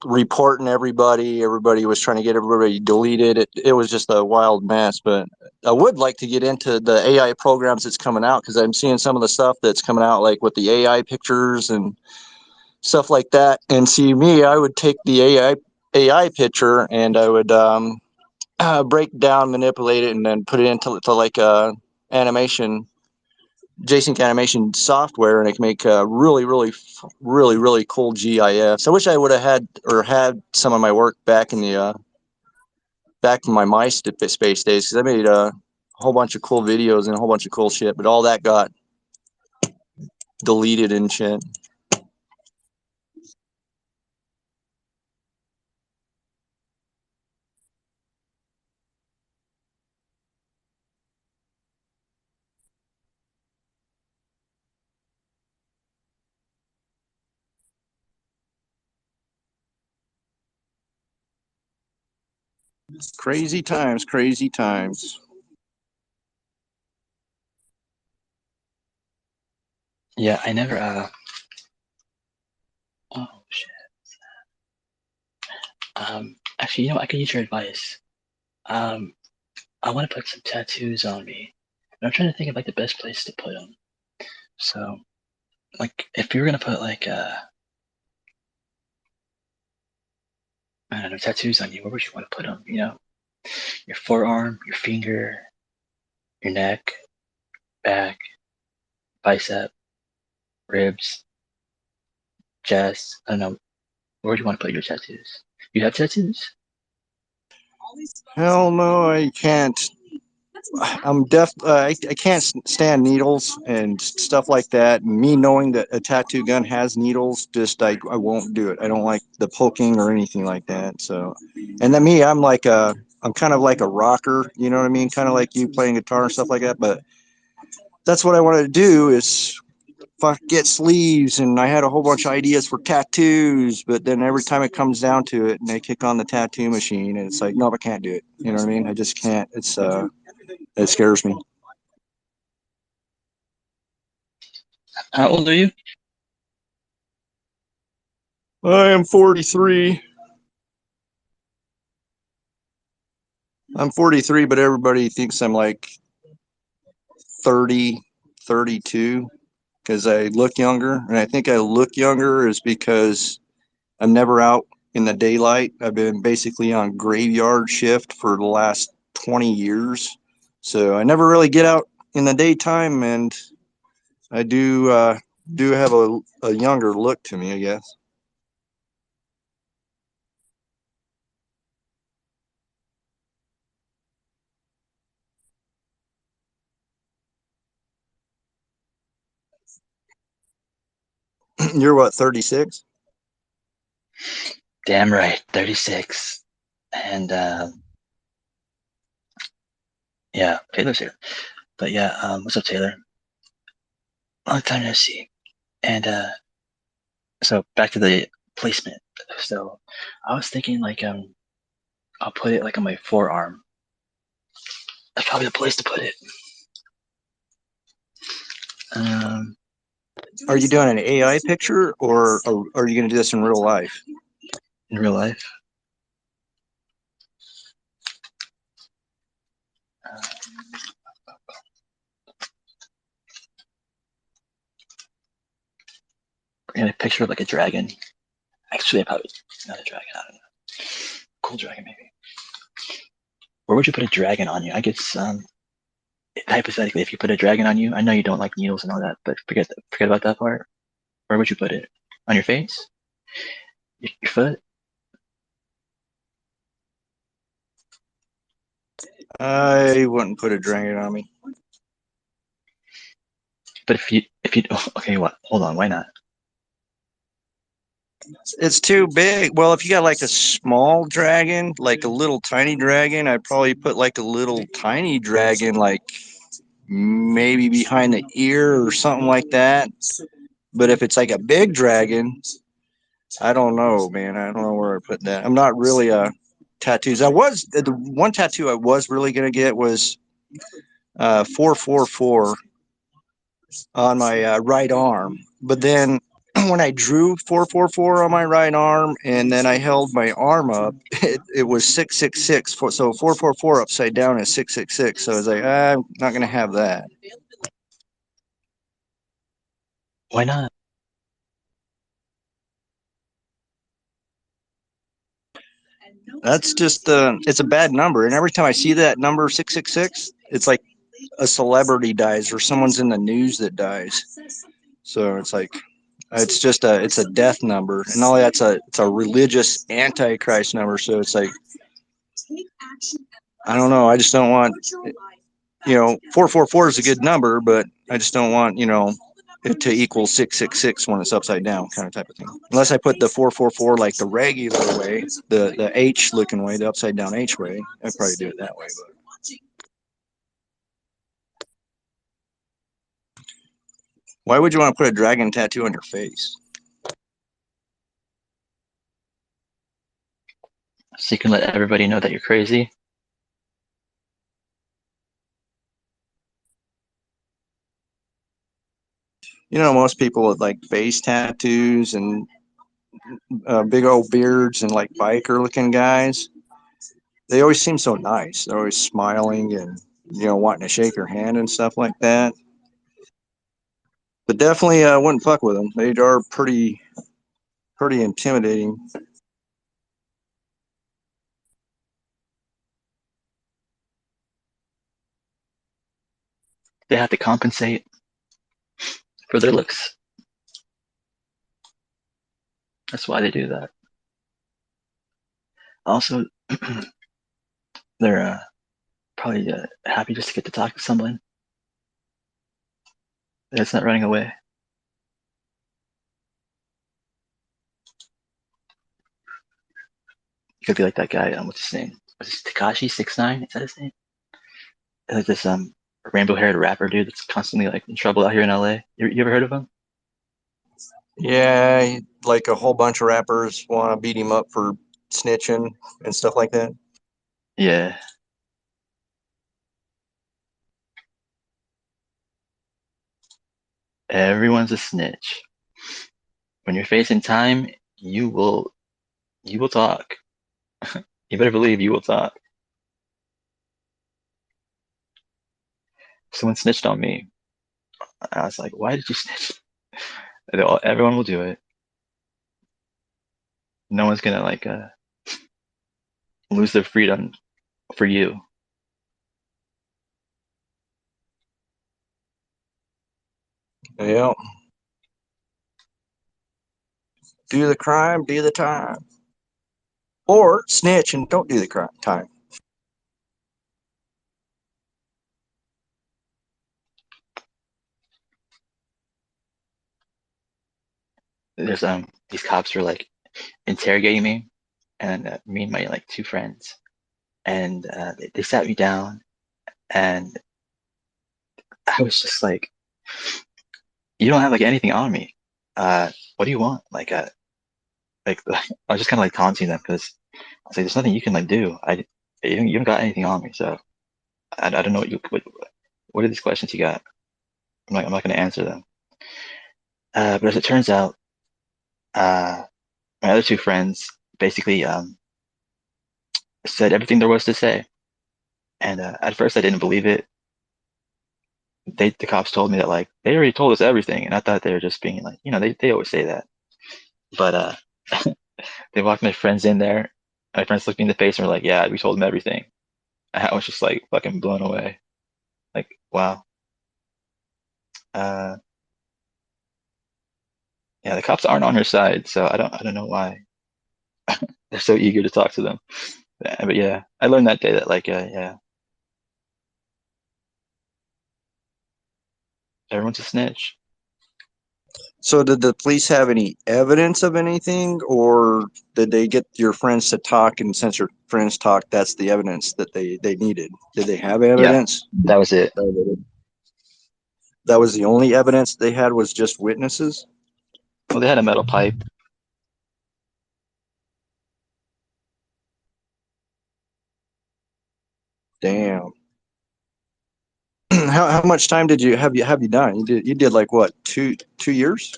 reporting everybody. Everybody was trying to get everybody deleted. It was just a wild mess. But I would like to get into the AI programs that's coming out, because I'm seeing some of the stuff that's coming out, like with the AI pictures and stuff like that. And see, me, I would take the AI picture and I would break down, manipulate it, and then put it into like animation, JSync animation software, and it can make really cool GIFs. I wish I would have had some of my work back in the back in my MySpace days, because I made a whole bunch of cool videos and a whole bunch of cool shit, but all that got deleted and shit. Crazy times, crazy times. Yeah, I never. Oh shit. Actually, you know, I could use your advice. Um, I want to put some tattoos on me, and I'm trying to think of like the best place to put them. So, like, if you were gonna put like I don't know, tattoos on you, where would you want to put them? You know, your forearm, your finger, your neck, back, bicep, ribs, chest. I don't know. Where do you want to put your tattoos? You have tattoos? Hell no, I can't. I can't stand needles and stuff like that. Me knowing that a tattoo gun has needles, just I won't do it. I don't like the poking or anything like that. So, and then me, I'm kind of like a rocker. You know what I mean? Kind of like you playing guitar and stuff like that. But that's what I wanted to do is get sleeves, and I had a whole bunch of ideas for tattoos. But then every time it comes down to it, and they kick on the tattoo machine, and it's like, no, I can't do it. You know what I mean? I just can't. It scares me. How old are you? I am 43. I'm 43, but everybody thinks I'm like 30, 32, because I look younger. And I think I look younger is because I'm never out in the daylight. I've been basically on graveyard shift for the last 20 years. So I never really get out in the daytime, and I do have a younger look to me, I guess. You're what, 36? Damn right, 36. And yeah, Taylor's here. But yeah, what's up, Taylor? Long time no see. And so back to the placement. So I was thinking like I'll put it like on my forearm. That's probably the place to put it. Um, Are you doing an AI picture, or are you going to do this in real life? in real life. And a picture of like a dragon. Actually, probably not a dragon. I don't know. Cool dragon, maybe. Where would you put a dragon on you? I guess hypothetically, if you put a dragon on you, I know you don't like needles and all that, but forget about that part. Where would you put it? On your face? Your foot? I wouldn't put a dragon on me. But if you okay, what? Hold on, why not? It's too big. Well, if you got like a small dragon, like a little tiny dragon, I'd probably put like a little tiny dragon, like maybe behind the ear or something like that. But if it's like a big dragon, I don't know, man. I don't know where I put that. I'm not really a tattoos. The one tattoo I was really gonna get was 444 on my right arm, but then when I drew 444 on my right arm and then I held my arm up, it was 666. So 444 upside down is 666. So I was like, I'm not going to have that. Why not? That's just it's a bad number. And every time I see that number 666, it's like a celebrity dies or someone's in the news that dies. So it's like it's just it's a death number, and all that's it's a religious antichrist number. So it's like I don't know. I just don't want 444 is a good number, but I just don't want it to equal 666 when it's upside down, kind of type of thing. Unless I put the 444 like the regular way, the H looking way, the upside down H way, I'd probably do it that way. But why would you want to put a dragon tattoo on your face? So you can let everybody know that you're crazy. Most people with like face tattoos and big old beards and like biker looking guys, they always seem so nice. They're always smiling and wanting to shake your hand and stuff like that. But definitely wouldn't fuck with them. They are pretty intimidating. They have to compensate for their looks. That's why they do that. Also, they're probably happy just to get to talk to someone that's not running away. You could be like that guy. What's his name? Was this Takashi 69? Is that his name? Like this rainbow-haired rapper dude that's constantly like in trouble out here in LA. You ever heard of him? Yeah, like a whole bunch of rappers want to beat him up for snitching and stuff like that. Yeah. Everyone's a snitch. When you're facing time, you will talk. You better believe you will talk. Someone snitched on me. I was like, why did you snitch? Everyone will do it. No one's gonna like lose their freedom for you. Yeah. Do the crime, do the time. Or snitch and don't do the crime time. There's these cops were like interrogating me, and me and my like two friends, and they sat me down, and I was just like, you don't have like anything on me. What do you want? Like I was just kind of like taunting them because I was like, there's nothing you can like do. You don't got anything on me, so I don't know what are these questions you got? I'm not going to answer them. But as it turns out, uh, my other two friends basically said everything there was to say, and at first I didn't believe it. The cops told me that like they already told us everything, and I thought they were just being like, they always say that, but they walked my friends in there. My friends looked me in the face and were like, "Yeah, we told them everything." I was just like fucking blown away. Like, wow. Uh, yeah, the cops aren't on her side, so I don't know why they're so eager to talk to them. But yeah, I learned that day that like, yeah, everyone's a snitch. So did the police have any evidence of anything, or did they get your friends to talk, and since your friends talked, that's the evidence that they needed? Did they have Yeah, evidence? that was it. That was the only evidence they had, was just witnesses? Well, they had a metal pipe. Damn. How much time did you have you done? You did like what, two years?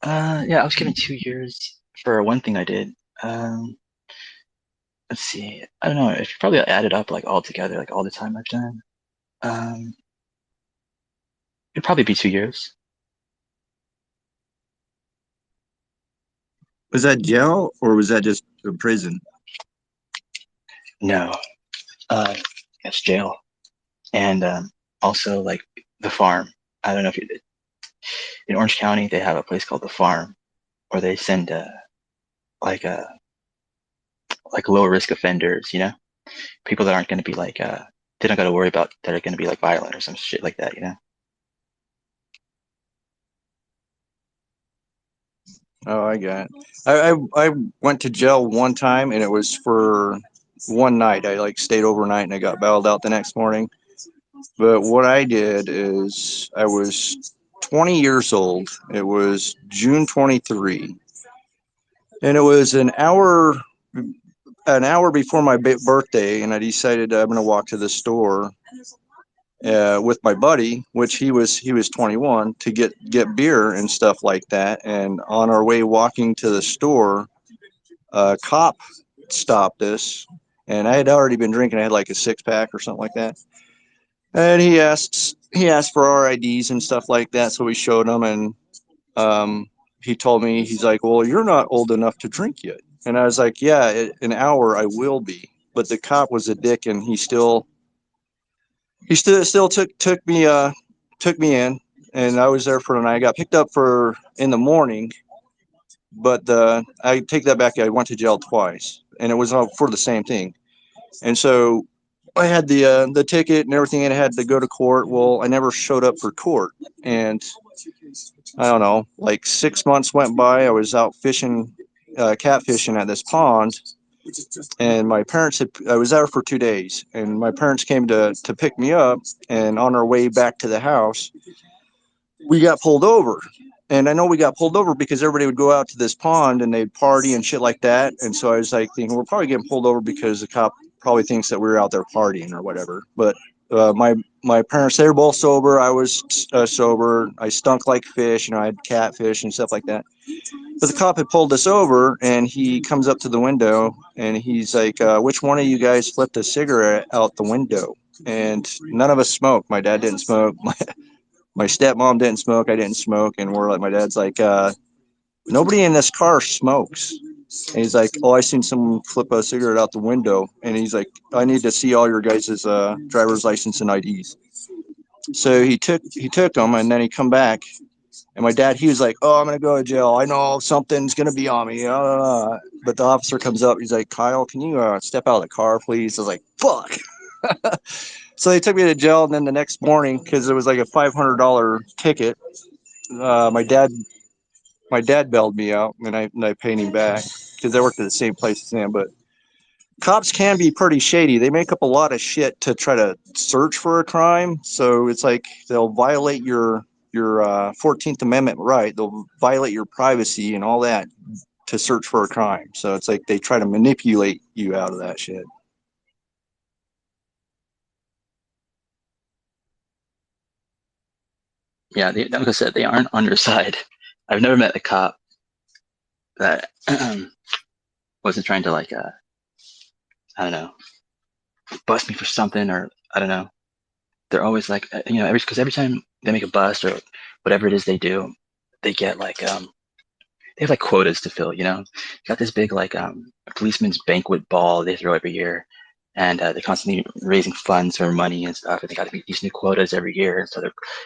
Yeah, I was given 2 years for one thing I did. Let's see. I don't know. If you probably added up like all together, like all the time I've done, um, it'd probably be 2 years. Was that jail or was that just a prison? No, it's jail, and also like the farm. I don't know if you did. In Orange County, they have a place called the farm, where they send like uh like low risk offenders. People that aren't going to be like they don't got to worry about that are going to be like violent or some shit like that. Oh, I got it. I went to jail one time and it was for one night. I like stayed overnight and I got bailed out the next morning. But what I did is I was 20 years old. It was June 23, and it was an hour before my birthday, and I decided I'm going to walk to the store with my buddy, which he was 21, to get beer and stuff like that. And on our way walking to the store, a cop stopped us, and I had already been drinking. I had like a 6 pack or something like that. And he asked for our IDs and stuff like that, so we showed him, and um, he told me, he's like, "Well, you're not old enough to drink yet." And I was like, "Yeah, in an hour I will be." But the cop was a dick, and he still took me in, and I was there for the night. I got picked up for in the morning, but I take that back. I went to jail twice, and it was for the same thing. And so I had the ticket and everything, and I had to go to court. Well, I never showed up for court, and I don't know, like 6 months went by. I was out fishing, catfishing at this pond, and I was there for 2 days, and my parents came to pick me up, and on our way back to the house, we got pulled over. And I know we got pulled over because everybody would go out to this pond and they'd party and shit like that. And so I was like thinking, we're probably getting pulled over because the cop probably thinks that we were out there partying or whatever. But my parents, they were both sober. I was sober. I stunk like fish. I had catfish and stuff like that. But the cop had pulled us over, and he comes up to the window and he's like, "Which one of you guys flipped a cigarette out the window?" And none of us smoked. My dad didn't smoke. My stepmom didn't smoke. I didn't smoke. And we're like, my dad's like, "Nobody in this car smokes." And he's like, "Oh, I seen someone flip a cigarette out the window." And he's like, "I need to see all your guys' driver's license and IDs." So he took them, and then he come back. And my dad, he was like, "Oh, I'm gonna go to jail. I know something's gonna be on me." But the officer comes up. He's like, "Kyle, can you step out of the car, please?" I was like, "Fuck." So they took me to jail, and then the next morning, because it was like a $500 ticket, my dad bailed me out, and I paid him back because I worked at the same place as him. But cops can be pretty shady. They make up a lot of shit to try to search for a crime. So it's like they'll violate your 14th Amendment right. They'll violate your privacy and all that to search for a crime. So it's like they try to manipulate you out of that shit. Yeah, like I said, they aren't on your side. I've never met a cop that wasn't trying to like I don't know, bust me for something, or I don't know. They're always like every time they make a bust or whatever it is they do, they get like they have like quotas to fill. Got this big like policeman's banquet ball they throw every year, and they're constantly raising funds for money and stuff. And they got to meet these new quotas every year. And so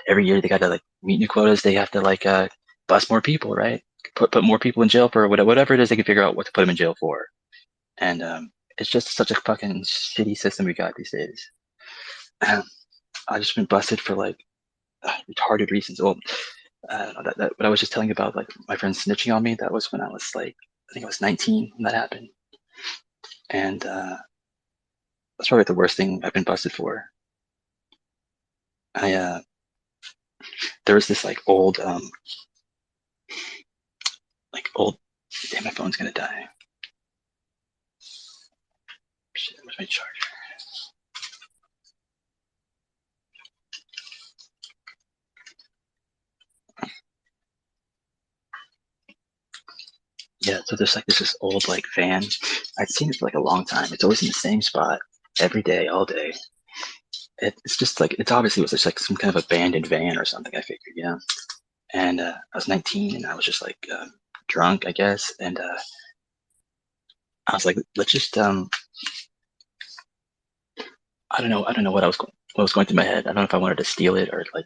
every year they got to like meet new quotas. They have to like bust more people, right? Put more people in jail for whatever it is they can figure out what to put them in jail for. And it's just such a fucking shitty system we got these days. I've just been busted for like retarded reasons. Well, what I was just telling you about, like my friend snitching on me. That was when I was like, I think I was 19 when that happened, and that's probably the worst thing I've been busted for. I there was this like old. Damn, my phone's gonna die. Shit, where's my charger? yeah, so there's like this old like van. I'd seen it for like a long time. It's always in the same spot every day, all day. It's just like it's obviously was just like some kind of abandoned van or something. I figured, yeah. And I was 19, and I was just like drunk, I guess. And I was like, let's just I don't know what was going through my head. I don't know if I wanted to steal it or like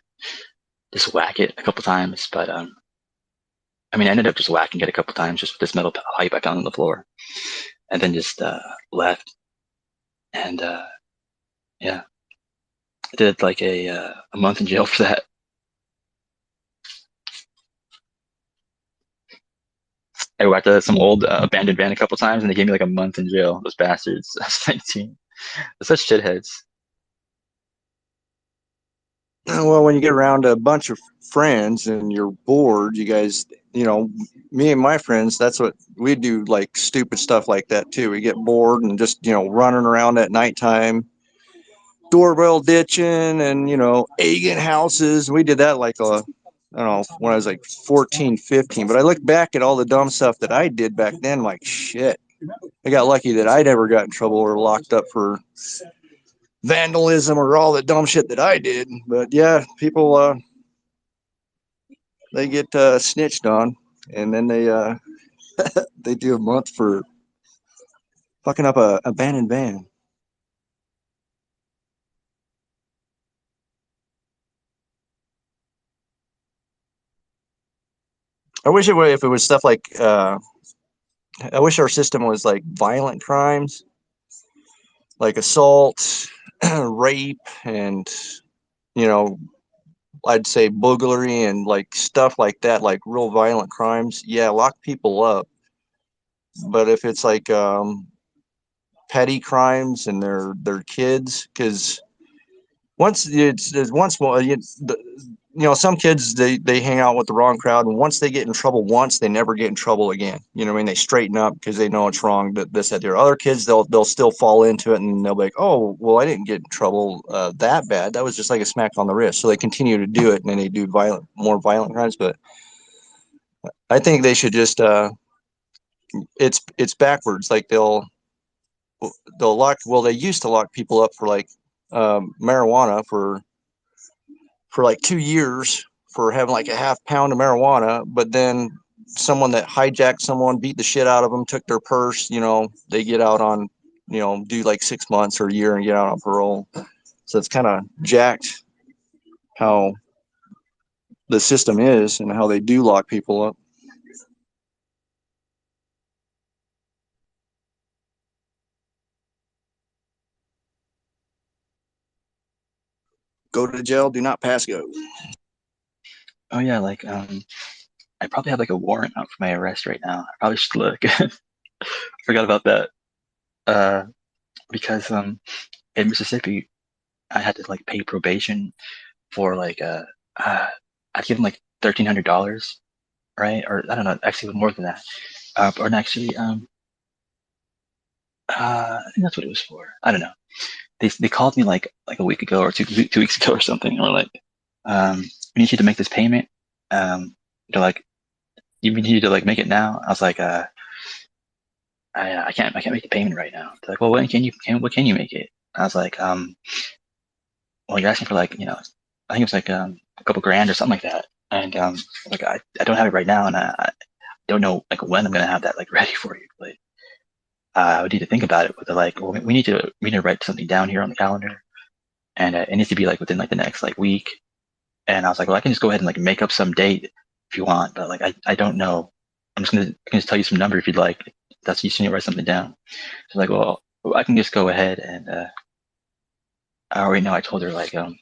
just whack it a couple times, but I mean, I ended up just whacking it a couple times just with this metal pipe I found on the floor, and then just left. And yeah, I did like a month in jail for that. I whacked some old abandoned van a couple times, and they gave me like a month in jail. Those bastards. I was 19. They're such shitheads. Well, when you get around a bunch of friends and you're bored, you guys, me and my friends, that's what we do, like stupid stuff like that too. We get bored and just, running around at nighttime, doorbell ditching and, egging houses. We did that like I don't know, when I was like 14, 15. But I look back at all the dumb stuff that I did back then, like, shit. I got lucky that I never got in trouble or locked up for vandalism or all the dumb shit that I did. But yeah, people, they get snitched on, and then they do a month for fucking up a abandoned van. I wish if it was stuff like I wish our system was like violent crimes, like assault, rape, and you know, I'd say burglary and like stuff like that, like real violent crimes. Yeah, lock people up. But if it's like petty crimes and they're kids, because once it's once more some kids they hang out with the wrong crowd, and once they get in trouble once, they never get in trouble again. I mean, they straighten up because they know it's wrong. This that there other kids, they'll still fall into it, and they'll be like, oh well, I didn't get in trouble that bad, that was just like a smack on the wrist. So they continue to do it, and then they do more violent crimes. But I think they should just it's backwards. Like they'll lock, well, they used to lock people up for like marijuana for like 2 years for having like a half pound of marijuana, but then someone that hijacked someone, beat the shit out of them, took their purse, they get out on, do like 6 months or a year and get out on parole. So it's kind of jacked how the system is and how they do lock people up. Go to jail, do not pass go. Oh yeah, like I probably have like a warrant out for my arrest right now. I probably should look. Forgot about that. Uh, because in Mississippi, I had to like pay probation for like I'd give them like $1,300, right? Or I don't know, actually more than that. Or actually, I think that's what it was for. I don't know. They called me like a week ago or 2 weeks ago or something, or like, we need you to make this payment. They're like, you need you to like make it now. I was like, I can't make the payment right now. They're like, well, what can you make it? I was like, well, you're asking for like, I think it was like a couple grand or something like that. And like I don't have it right now, and I don't know like when I'm gonna have that like ready for you. But I would need to think about it. But they're like, well, we need to write something down here on the calendar, and it needs to be like within like the next like week. And I was like, well, I can just go ahead and like make up some date if you want, but like I don't know. I can just tell you some number if you'd like. That's you need to write something down. So like, well, I can just go ahead and I already know. I told her like I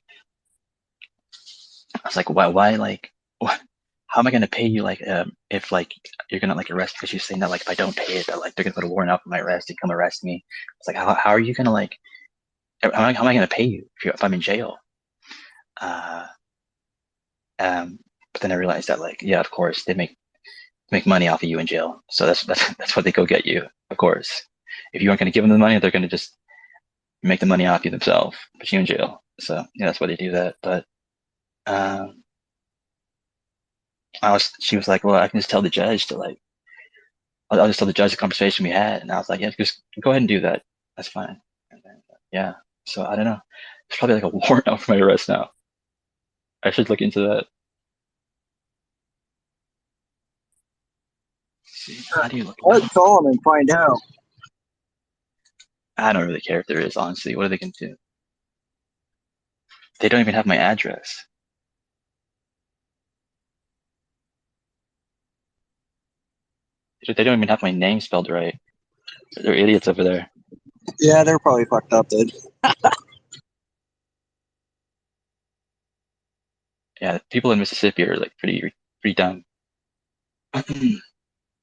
was like, why like what? How am I gonna pay you like if like you're gonna like arrest me because you're saying that like if I don't pay it that like they're gonna put a warrant out for my arrest and come arrest me. It's like how are you gonna like how am I gonna pay you if I'm in jail? Uh, but then I realized that like yeah, of course they make money off of you in jail, so that's what they go get you. Of course, if you aren't gonna give them the money, they're gonna just make the money off you themselves, put you in jail. So yeah, that's why they do that. But um, she was like, well, I can just tell the judge to like I'll just tell the judge the conversation we had, and I was like, yeah, just go ahead and do that. That's fine. And then, yeah. So I don't know. It's probably like a warrant out for my arrest now. I should look into that. See, how do you look? Let's call them and find out. I don't really care if there is, honestly. What are they gonna do? They don't even have my address. They don't even have my name spelled right. They're idiots over there. Yeah, they're probably fucked up, dude. Yeah, people in Mississippi are like pretty dumb.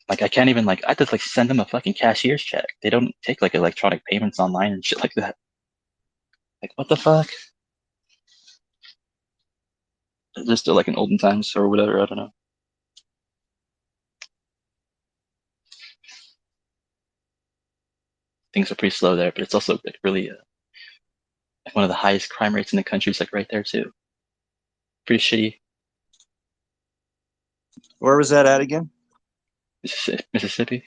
Like I can't even I have to send them a fucking cashier's check. They don't take like electronic payments online and shit like that. Like what the fuck? They're still like in olden times or whatever. I don't know. Things are pretty slow there, but it's also like really like one of the highest crime rates in the country. Is like right there too. Pretty shitty. Where was that at again? Mississippi.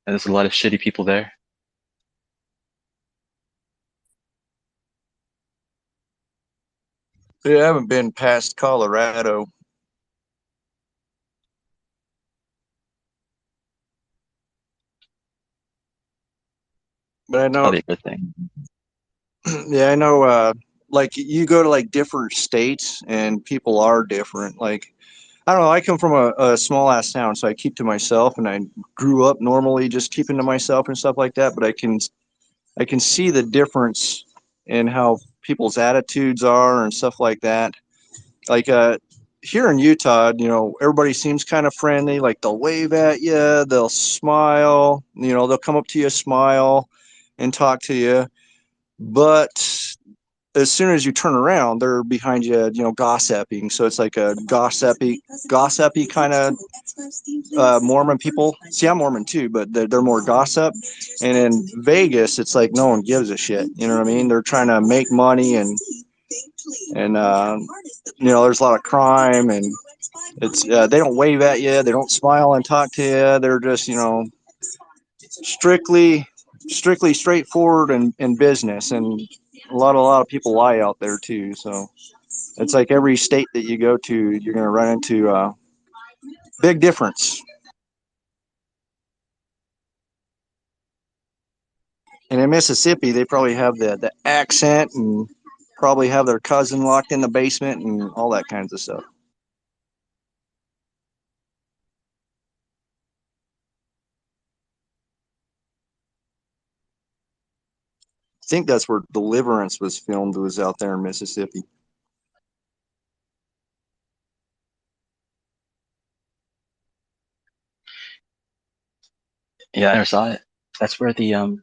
And there's a lot of shitty people there. Yeah, I haven't been past Colorado. But I It's know, probably a good thing. yeah, I know, like you go to like different states and people are different. Like, I don't know, I come from a small ass town, so I keep to myself and I grew up normally just keeping to myself and stuff like that. But I can see the difference in how people's attitudes are and stuff like that. Like, here in Utah, you know, everybody seems kind of friendly. Like they'll wave at you, they'll smile, you know, they'll come up to you, smile, and talk to you. But as soon as you turn around, they're behind you, you know, gossiping. So it's like a gossipy kind of Mormon people. See, I'm Mormon too, but they're more gossip. And in Vegas, it's like no one gives a shit. You know what I mean? They're trying to make money and you know, there's a lot of crime and it's they don't wave at you, they don't smile and talk to you. They're just, you know, strictly straightforward and business. And a lot of people lie out there too. So it's like every state that you go to, you're going to run into a big difference. And in Mississippi, they probably have the accent and probably have their cousin locked in the basement and all that kinds of stuff. I think that's where Deliverance was filmed, was out there in Mississippi. Yeah, I never saw it. That's where the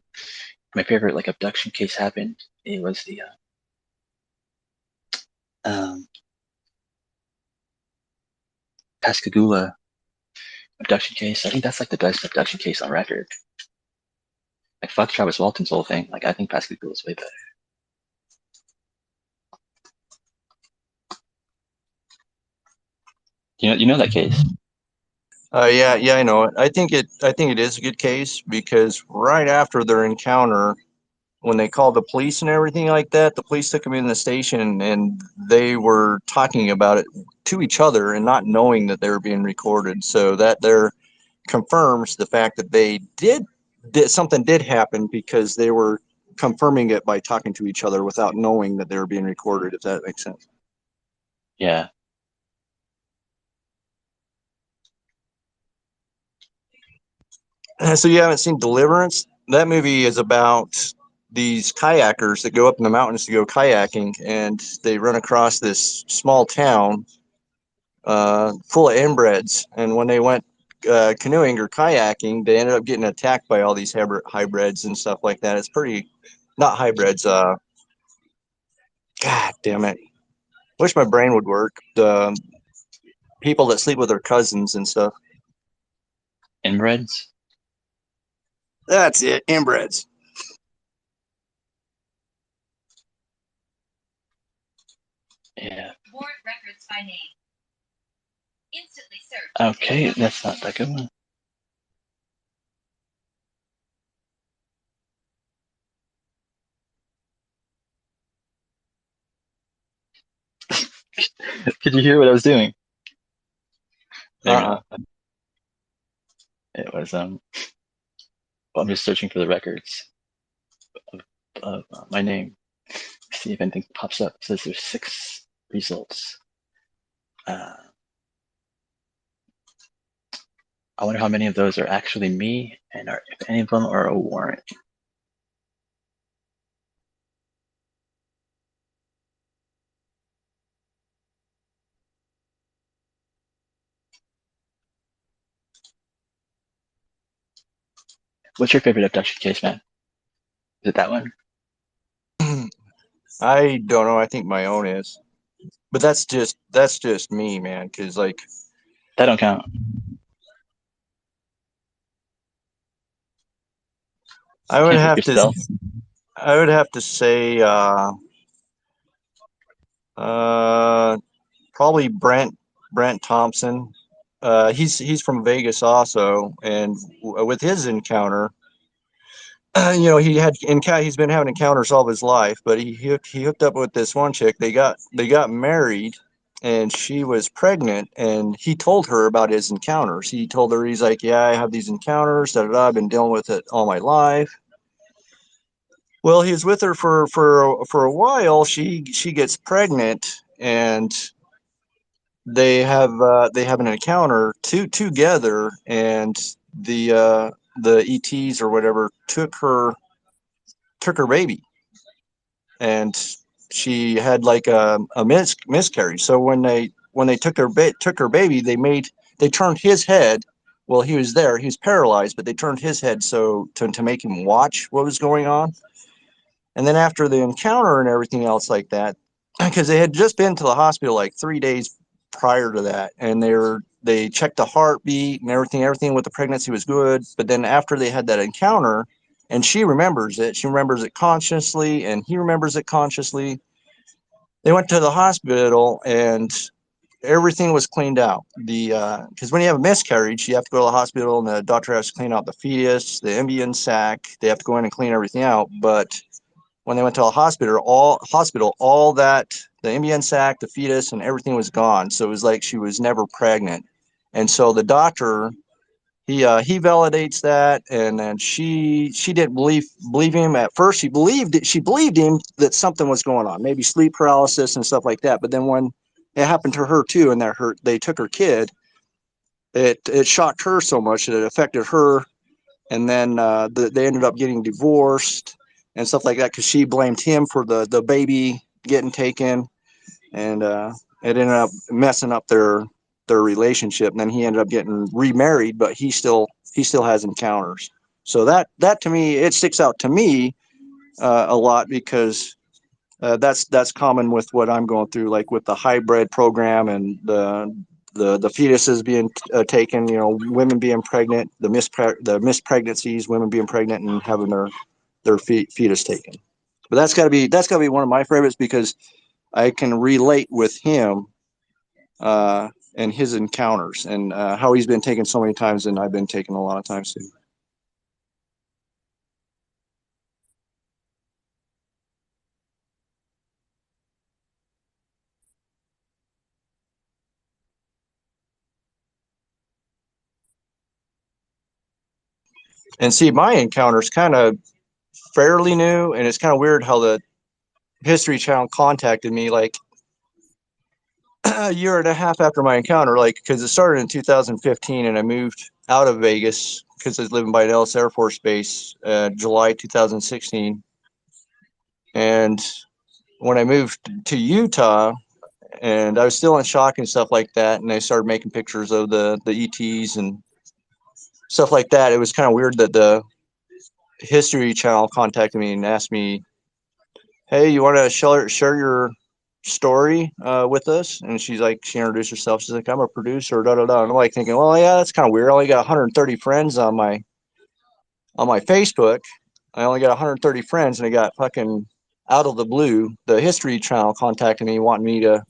my favorite like abduction case happened. It was the um Pascagoula abduction case. I think that's like the best abduction case on record. Like fuck Travis Walton's whole thing. Like I think Pascagoula is way better. You know that case. Yeah, yeah, I know it. I think it is a good case because right after their encounter, when they called the police and everything like that, the police took them in the station and they were talking about it to each other and not knowing that they were being recorded. So that there confirms the fact that they did something did happen because they were confirming it by talking to each other without knowing that they were being recorded, if that makes sense. Yeah. So you haven't seen Deliverance? That movie is about these kayakers that go up in the mountains to go kayaking, and they run across this small town full of inbreds. And when they went canoeing or kayaking, they ended up getting attacked by all these hybrids and stuff like that. It's pretty, not hybrids. God damn it! Wish my brain would work. The people that sleep with their cousins and stuff. Inbreds. That's it. Inbreds. Yeah. Okay, that's not that good one. Could you hear what I was doing? Maybe not. It was well, I'm just searching for the records of my name. See if anything pops up. It says there's 6 results. I wonder how many of those are actually me, and if any of them are a warrant. What's your favorite abduction case, man? Is it that one? I don't know. I think my own is, but that's just me, man. Because like That don't count. I You would can't pick have to yourself. I would have to say uh probably Brent Thompson. He's from Vegas also, and with his encounter, he's been having encounters all of his life, but he hooked up with this one chick. They got married, and she was pregnant, and he told her about his encounters. He told her, he's like, yeah, I have these encounters. Da, da, da, I've been dealing with it all my life. Well, he was with her for a while. She gets pregnant, and they have an encounter together, and the ETs or whatever took her baby, and she had like a miscarriage. So when they took her baby, they turned his head. Well, he was there, he was paralyzed, but they turned his head so to make him watch what was going on. And then after the encounter and everything else like that, because they had just been to the hospital like 3 days prior to that, and they checked the heartbeat and everything with the pregnancy was good. But then after they had that encounter, and she remembers it, consciously, and he remembers it consciously. They went to the hospital, and everything was cleaned out. The Because when you have a miscarriage, you have to go to the hospital, and the doctor has to clean out the fetus, the embryon sac. They have to go in and clean everything out. But when they went to the hospital, all that, the embryon sac, the fetus, and everything was gone. So it was like she was never pregnant. And so the doctor, he validates that, and then she didn't believe him at first. She believed him that something was going on, maybe sleep paralysis and stuff like that. But then when it happened to her too, and they took her kid, it shocked her so much that it affected her. And then they ended up getting divorced and stuff like that, because she blamed him for the baby getting taken, and it ended up messing up their relationship. And then he ended up getting remarried, but he still has encounters. So that to me, it sticks out to me a lot, because that's common with what I'm going through, like with the hybrid program, and the fetuses being taken, women being pregnant, the missed pregnancies, women being pregnant and having their fetus taken. But that's got to be one of my favorites, because I can relate with him and his encounters, and how he's been taken so many times, and I've been taken a lot of times too. And see, my encounter's kind of fairly new, and it's kind of weird how the History Channel contacted me like a year and a half after my encounter, like, because it started in 2015, and I moved out of Vegas because I was living by Nellis Air Force Base, July 2016. And when I moved to Utah, and I was still in shock and stuff like that, and I started making pictures of the ETs and stuff like that. It was kind of weird that the History Channel contacted me and asked me, hey, you want to share your story with us? And she introduced herself. She's like, I'm a producer, da da da. And I'm like thinking, well, yeah, that's kind of weird. I only got 130 friends on my Facebook. I only got 130 friends, and I got fucking out of the blue, the History Channel contacted me, wanting me to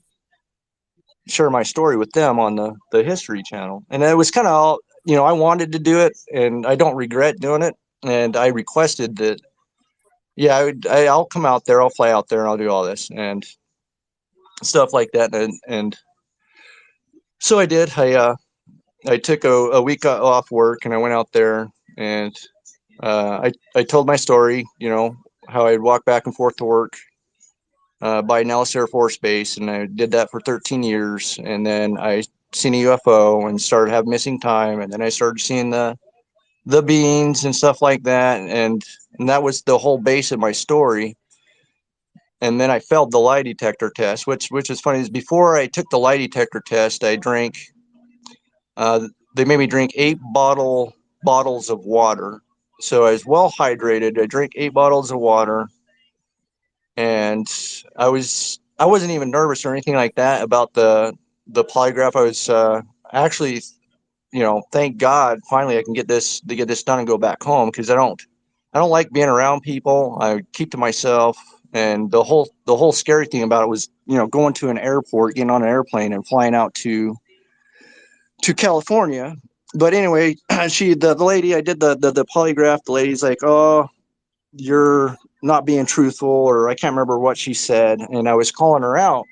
share my story with them on the History Channel. And it was kind of, I wanted to do it, and I don't regret doing it. And I requested that, yeah, I'll come out there, I'll fly out there, and I'll do all this and stuff like that. And so I did. I took a week off work, and I went out there, and I told my story, how I'd walk back and forth to work by Nellis Air Force Base, and I did that for 13 years. And then I seen a UFO and started having missing time, and then I started seeing the beings and stuff like that, and that was the whole base of my story. And then I failed the lie detector test, which is funny. Is before I took the lie detector test, I drank. They made me drink 8 bottles of water, so I was well hydrated. I drank 8 bottles of water, and I wasn't even nervous or anything like that about the polygraph. I was actually, thank God, finally I can get this done and go back home, because I don't like being around people. I keep to myself. And the whole scary thing about it was, going to an airport, getting on an airplane and flying out to California. But anyway, the lady I did the polygraph, the lady's like, "Oh, you're not being truthful," or I can't remember what she said. And I was calling her out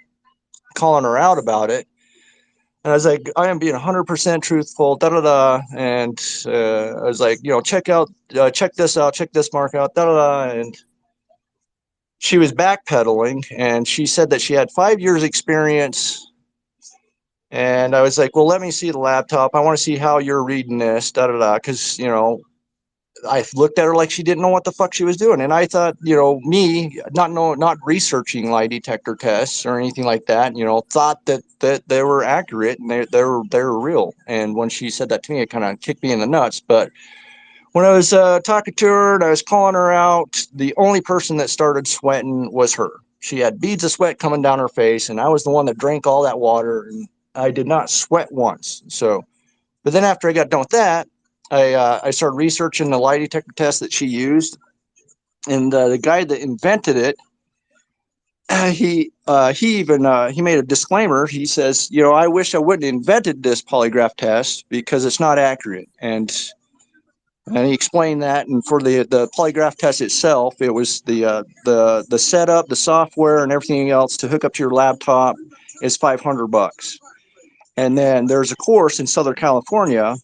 about it. And I was like, "I am being 100% truthful, da da da." And I was like, check this out, check this mark out, da da da. And she was backpedaling, and she said that she had 5 years experience. And I was like, "Well, let me see the laptop. I want to see how you're reading this, da da da." Because, I looked at her like she didn't know what the fuck she was doing. And I thought, me not researching lie detector tests or anything like that, thought that they were accurate, and they were real. And when she said that to me, it kind of kicked me in the nuts. But when I was talking to her and I was calling her out, the only person that started sweating was her. She had beads of sweat coming down her face, and I was the one that drank all that water, and I did not sweat once. So, but then after I got done with that, I started researching the lie detector test that she used, and the guy that invented it, he made a disclaimer. He says, "I wish I wouldn't have invented this polygraph test, because it's not accurate." And he explained that. And for the polygraph test itself, it was the setup, the software, and everything else to hook up to your laptop is $500. And then there's a course in Southern California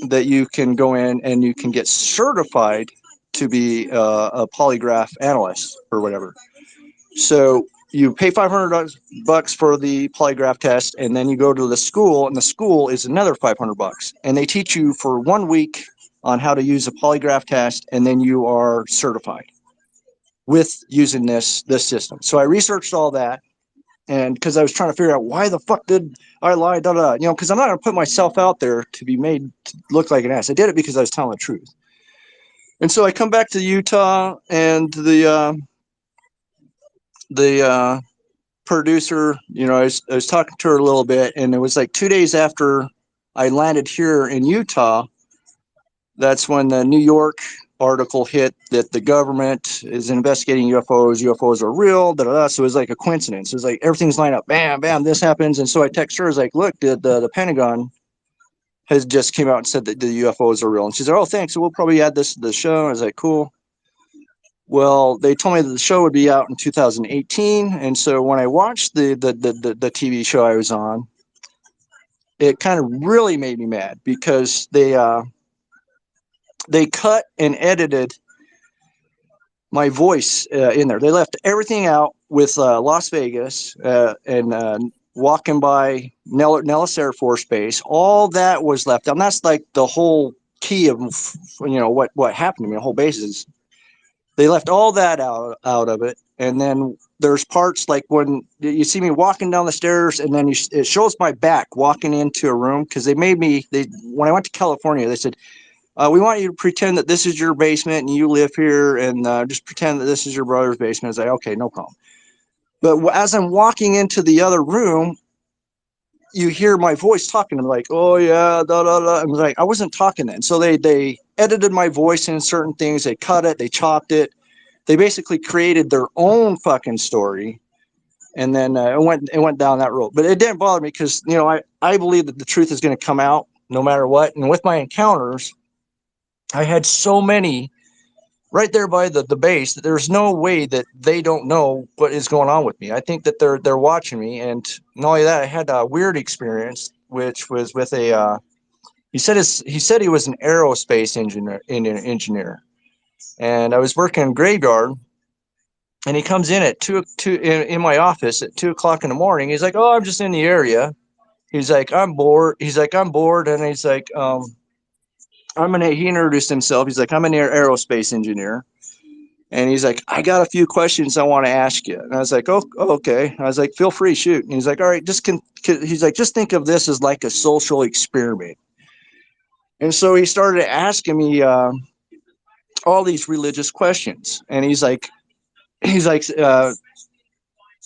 that you can go in and you can get certified to be a polygraph analyst or whatever. So you pay $500 for the polygraph test, and then you go to the school, and the school is another $500, and they teach you for 1 week on how to use a polygraph test, and then you are certified with using this system. So I researched all that, and because I was trying to figure out why the fuck did I lie, because I'm not going to put myself out there to be made to look like an ass. I did it because I was telling the truth. And so I come back to Utah, and the producer, I was talking to her a little bit, and it was like 2 days after I landed here in Utah. That's when the New York article hit that the government is investigating UFOs. UFOs are real. Da, da, da. So it was like a coincidence. It was like everything's lined up. Bam, bam. This happens, and so I text her. I was like, "Look, the Pentagon has just came out and said that the UFOs are real." And she said, "Oh, thanks. So we'll probably add this to the show." I was like, "Cool." Well, they told me that the show would be out in 2018, and so when I watched the TV show I was on, it kind of really made me mad, because they cut and edited my voice in there. They left everything out with Las Vegas and walking by Nellis Air Force Base. All that was left out. And that's like the whole key of what happened to me. The whole basis. They left all that out of it. And then there's parts like when you see me walking down the stairs, and then it shows my back walking into a room, because when I went to California, they said, "We want you to pretend that this is your basement and you live here, and just pretend that this is your brother's basement." I was like, "Okay, no problem." But as I'm walking into the other room, you hear my voice talking. I'm like, "Oh yeah, da da da." I was like, I wasn't talking then. So they edited my voice in certain things. They cut it. They chopped it. They basically created their own fucking story. And then it went down that road. But it didn't bother me because, you know, I believe that the truth is going to come out no matter what. And with my encounters, I had so many right there by the base that there's no way that they don't know what is going on with me. I think that they're watching me. And not only that, I had a weird experience, which was with a he said he was an aerospace engineer, and I was working in graveyard, and he comes in at two in my office at 2 o'clock in the morning. He's like, "Oh, I'm just in the area." He's like, "I'm bored." He's like, "I'm bored," and he's like, He introduced himself. He's like, "I'm an aerospace engineer," and he's like, "I got a few questions I want to ask you." And I was like, "Oh, okay." I was like, "Feel free, shoot." And he's like, "All right, he's like, just think of this as like a social experiment." And so he started asking me all these religious questions, and he's like,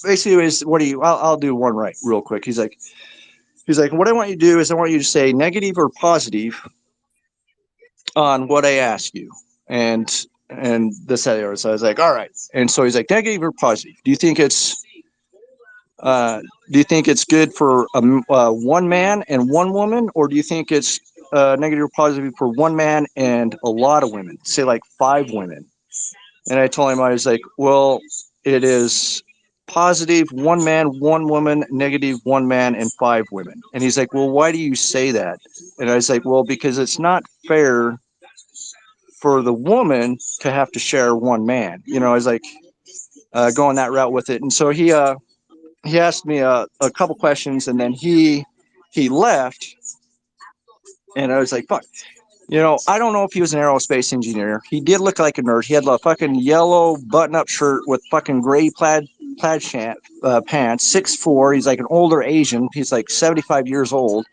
basically, is what do you? I'll do one right real quick. He's like, what I want you to do is I want you to say negative or positive on what I ask you, and this that other. So I was like, all right. And so he's like, negative or positive? Uh, do you think it's good for one man and one woman, or do you think it's negative or positive for one man and a lot of women? Say like 5 women. And I told him, I was like, well, it is positive one man, one woman, negative one man, and 5 women. And he's like, well, why do you say that? And I was like, well, because it's not fair for the woman to have to share one man. You know, I was like going that route with it. And so he asked me a couple questions, and then he left. And I was like, fuck. You know, I don't know if he was an aerospace engineer. He did look like a nerd. He had a fucking yellow button-up shirt with fucking gray pants. 6'4". He's like an older Asian. He's like 75 years old.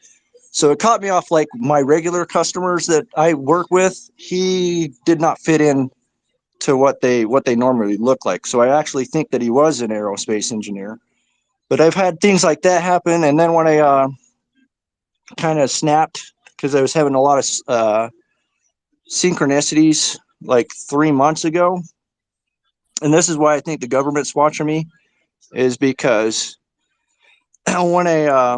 So it caught me off. Like my regular customers that I work with, he did not fit in to what they normally look like. So I actually think that he was an aerospace engineer. But I've had things like that happen, and then when I kind of snapped because I was having a lot of synchronicities like 3 months ago. And this is why I think the government's watching me, is because when I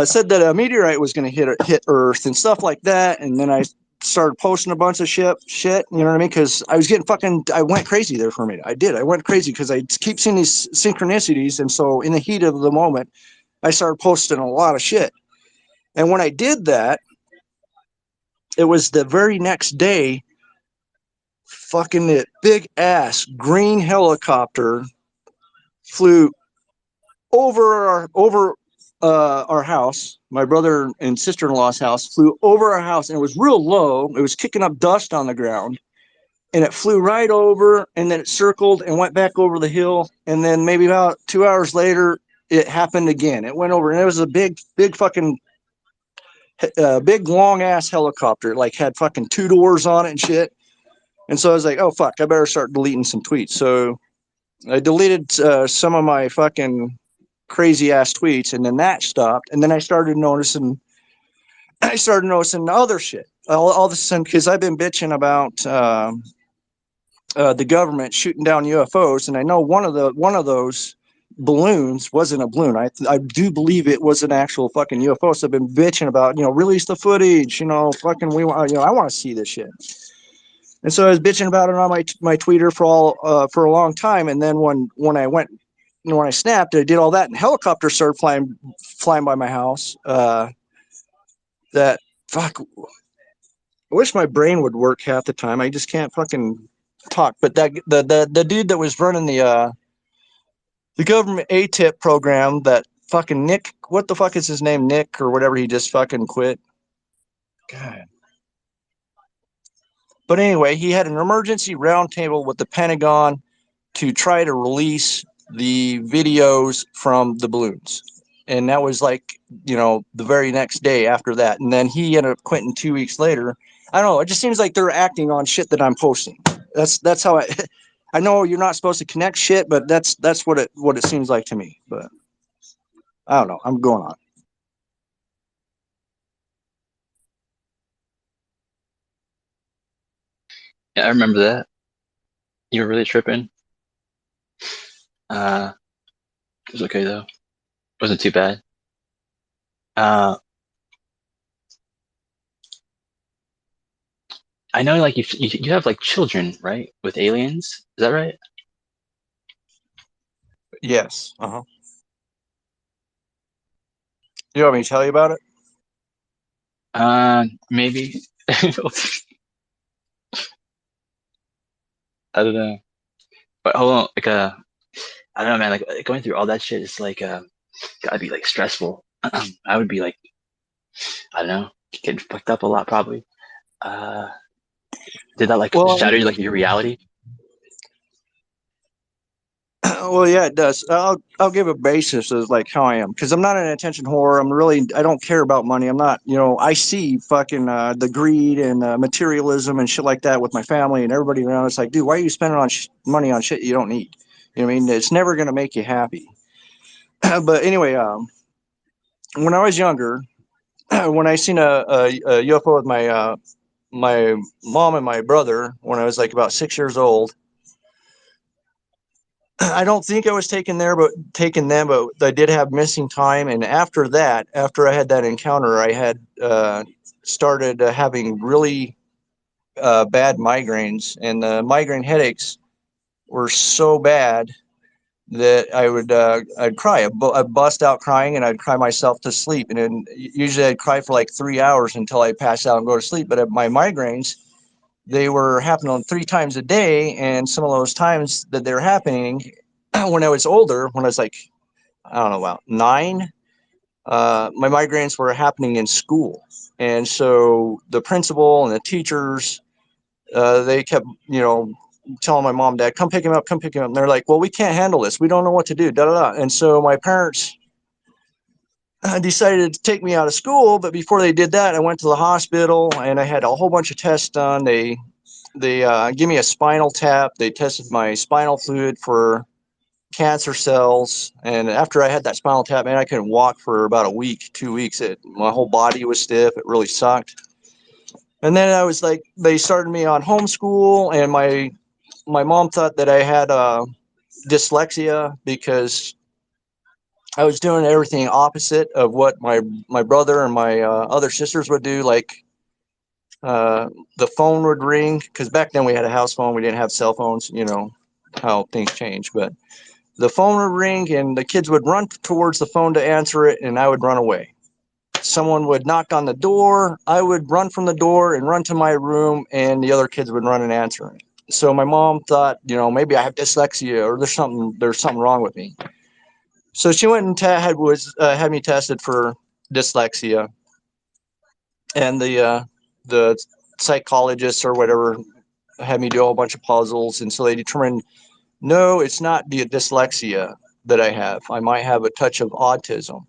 said that a meteorite was going to hit Earth and stuff like that, and then I started posting a bunch of shit, you know what I mean? Because I was getting I went crazy there for a minute. I went crazy because I keep seeing these synchronicities. And so in the heat of the moment, I started posting a lot of shit. And when I did that, it was the very next day, fucking it big ass green helicopter flew over our house. My brother and sister-in-law's house flew over our house, and it was real low. It was kicking up dust on the ground, and it flew right over, and then it circled and went back over the hill. And then maybe about 2 hours later, it happened again. It went over, and it was a big fucking big long ass helicopter. It like had fucking 2 doors on it and shit. And so I was like, oh fuck, I better start deleting some tweets. So I deleted some of my fucking crazy ass tweets, and then that stopped. And then I started noticing other shit all of a sudden, because I've been bitching about the government shooting down UFOs, and I know one of those balloons wasn't a balloon. I do believe it was an actual fucking UFO. So I've been bitching about, release the footage, fucking we want, I want to see this shit. And so I was bitching about it on my Twitter for a long time. And then when I went, when I snapped, I did all that, and helicopters started flying by my house. That fuck. I wish my brain would work half the time. I just can't fucking talk. But that the dude that was running the government ATIP program, that fucking Nick, what the fuck is his name, Nick or whatever, he just fucking quit. God. But anyway, he had an emergency roundtable with the Pentagon to try to release the videos from the balloons. And that was like, the very next day after that. And then he ended up quitting 2 weeks later. I don't know. It just seems like they're acting on shit that I'm posting. That's how I know you're not supposed to connect shit, but that's what it seems like to me. But I don't know. I'm going on. Yeah, I remember that. You were really tripping. It was okay though. Wasn't too bad. Uh, I know, like you have like children, right, with aliens. Is that right? Yes. Uh-huh. You want me to tell you about it? Maybe. I don't know. But hold on, like I don't know, man. Like going through all that shit is like gotta be like stressful. I would be like, I don't know, getting fucked up a lot probably. Uh, did that like Well, shatter like your reality? well, yeah, it does. I'll give a basis of like how I am because I'm not an attention whore. I don't care about money. I'm not, I see fucking the greed and materialism and shit like that with my family and everybody around. It's like, dude, why are you spending on money on shit you don't need? You know what I mean? It's never gonna make you happy. But anyway, when I was younger, when I seen a UFO with my mom and my brother when I was like about 6 years old. I don't think I was taken them, but I did have missing time. And after that, after I had that encounter, I had started having really bad migraines, and the migraine headaches were so bad that I'd cry. I'd bust out crying, and I'd cry myself to sleep. And then usually I'd cry for like 3 hours until I pass out and go to sleep. But my migraines, they were happening 3 times a day, and some of those times that they were happening when I was older, when I was like, I don't know, about 9, my migraines were happening in school. And so the principal and the teachers, they kept, telling my mom, dad, come pick him up, come pick him up. And they're like, well, we can't handle this. We don't know what to do. Da, da, da. And so my parents decided to take me out of school. But before they did that, I went to the hospital and I had a whole bunch of tests done. They give me a spinal tap. They tested my spinal fluid for cancer cells. And after I had that spinal tap, man, I couldn't walk for about a week, 2 weeks. My whole body was stiff. It really sucked. And then I was like, they started me on homeschool, and my mom thought that I had dyslexia because I was doing everything opposite of what my brother and my other sisters would do. Like uh, the phone would ring, because back then we had a house phone. We didn't have cell phones. You know how things change, but the phone would ring and the kids would run towards the phone to answer it, and I would run away. Someone would knock on the door, I would run from the door and run to my room, and the other kids would run and answer it. So my mom thought, maybe I have dyslexia or there's something wrong with me. So she went and had me tested for dyslexia, and the psychologists or whatever had me do a whole bunch of puzzles, and so they determined, no, it's not the dyslexia that I have. I might have a touch of autism.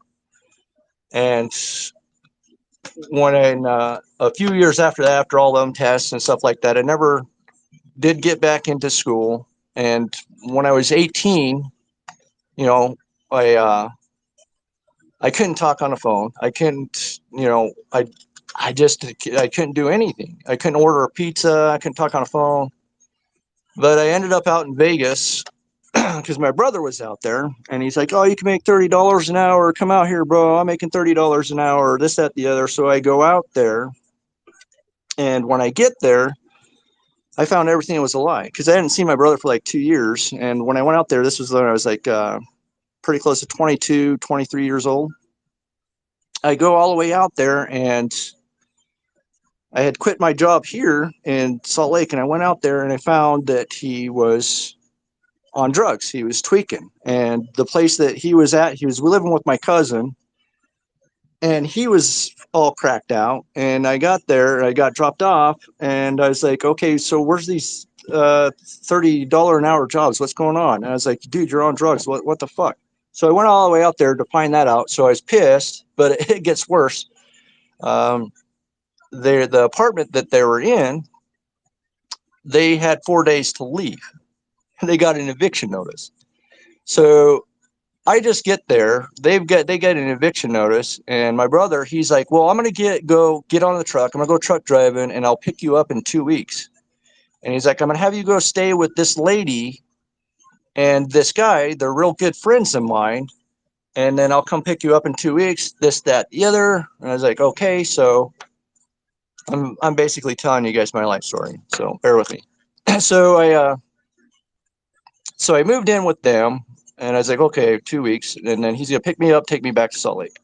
And a few years after that, after all them tests and stuff like that, I never did get back into school. And when I was 18, you know, I uh, I couldn't talk on the phone. I couldn't, I couldn't do anything. I couldn't order a pizza. I couldn't talk on the phone. But I ended up out in Vegas because my brother was out there, and he's like, "Oh, you can make $30 an hour. Come out here, bro. I'm making $30 an hour. This, that, the other." So I go out there, and when I get there, I found everything was a lie because I hadn't seen my brother for like 2 years. And when I went out there, this was when I was like pretty close to 22, 23 years old. I go all the way out there, and I had quit my job here in Salt Lake, and I went out there and I found that he was on drugs. He was tweaking. And the place that he was at, he was living with my cousin, and he was all cracked out. And I got there, I got dropped off, and I was like, okay, so where's these $30 an hour jobs? What's going on? And I was like, dude, you're on drugs. What the fuck? So I went all the way out there to find that out. So I was pissed, but it gets worse. Um, the apartment that they were in, they had 4 days to leave. They got an eviction notice. So I just get there. They get an eviction notice, and my brother, he's like, "Well, I'm gonna go get on the truck. I'm gonna go truck driving, and I'll pick you up in 2 weeks." And he's like, "I'm gonna have you go stay with this lady And this guy, they're real good friends of mine. And then I'll come pick you up in 2 weeks, this, that, the other. And I was like, okay, so I'm basically telling you guys my life story. So bear with me. So I moved in with them, and I was like, okay, 2 weeks. And then he's going to pick me up, take me back to Salt Lake.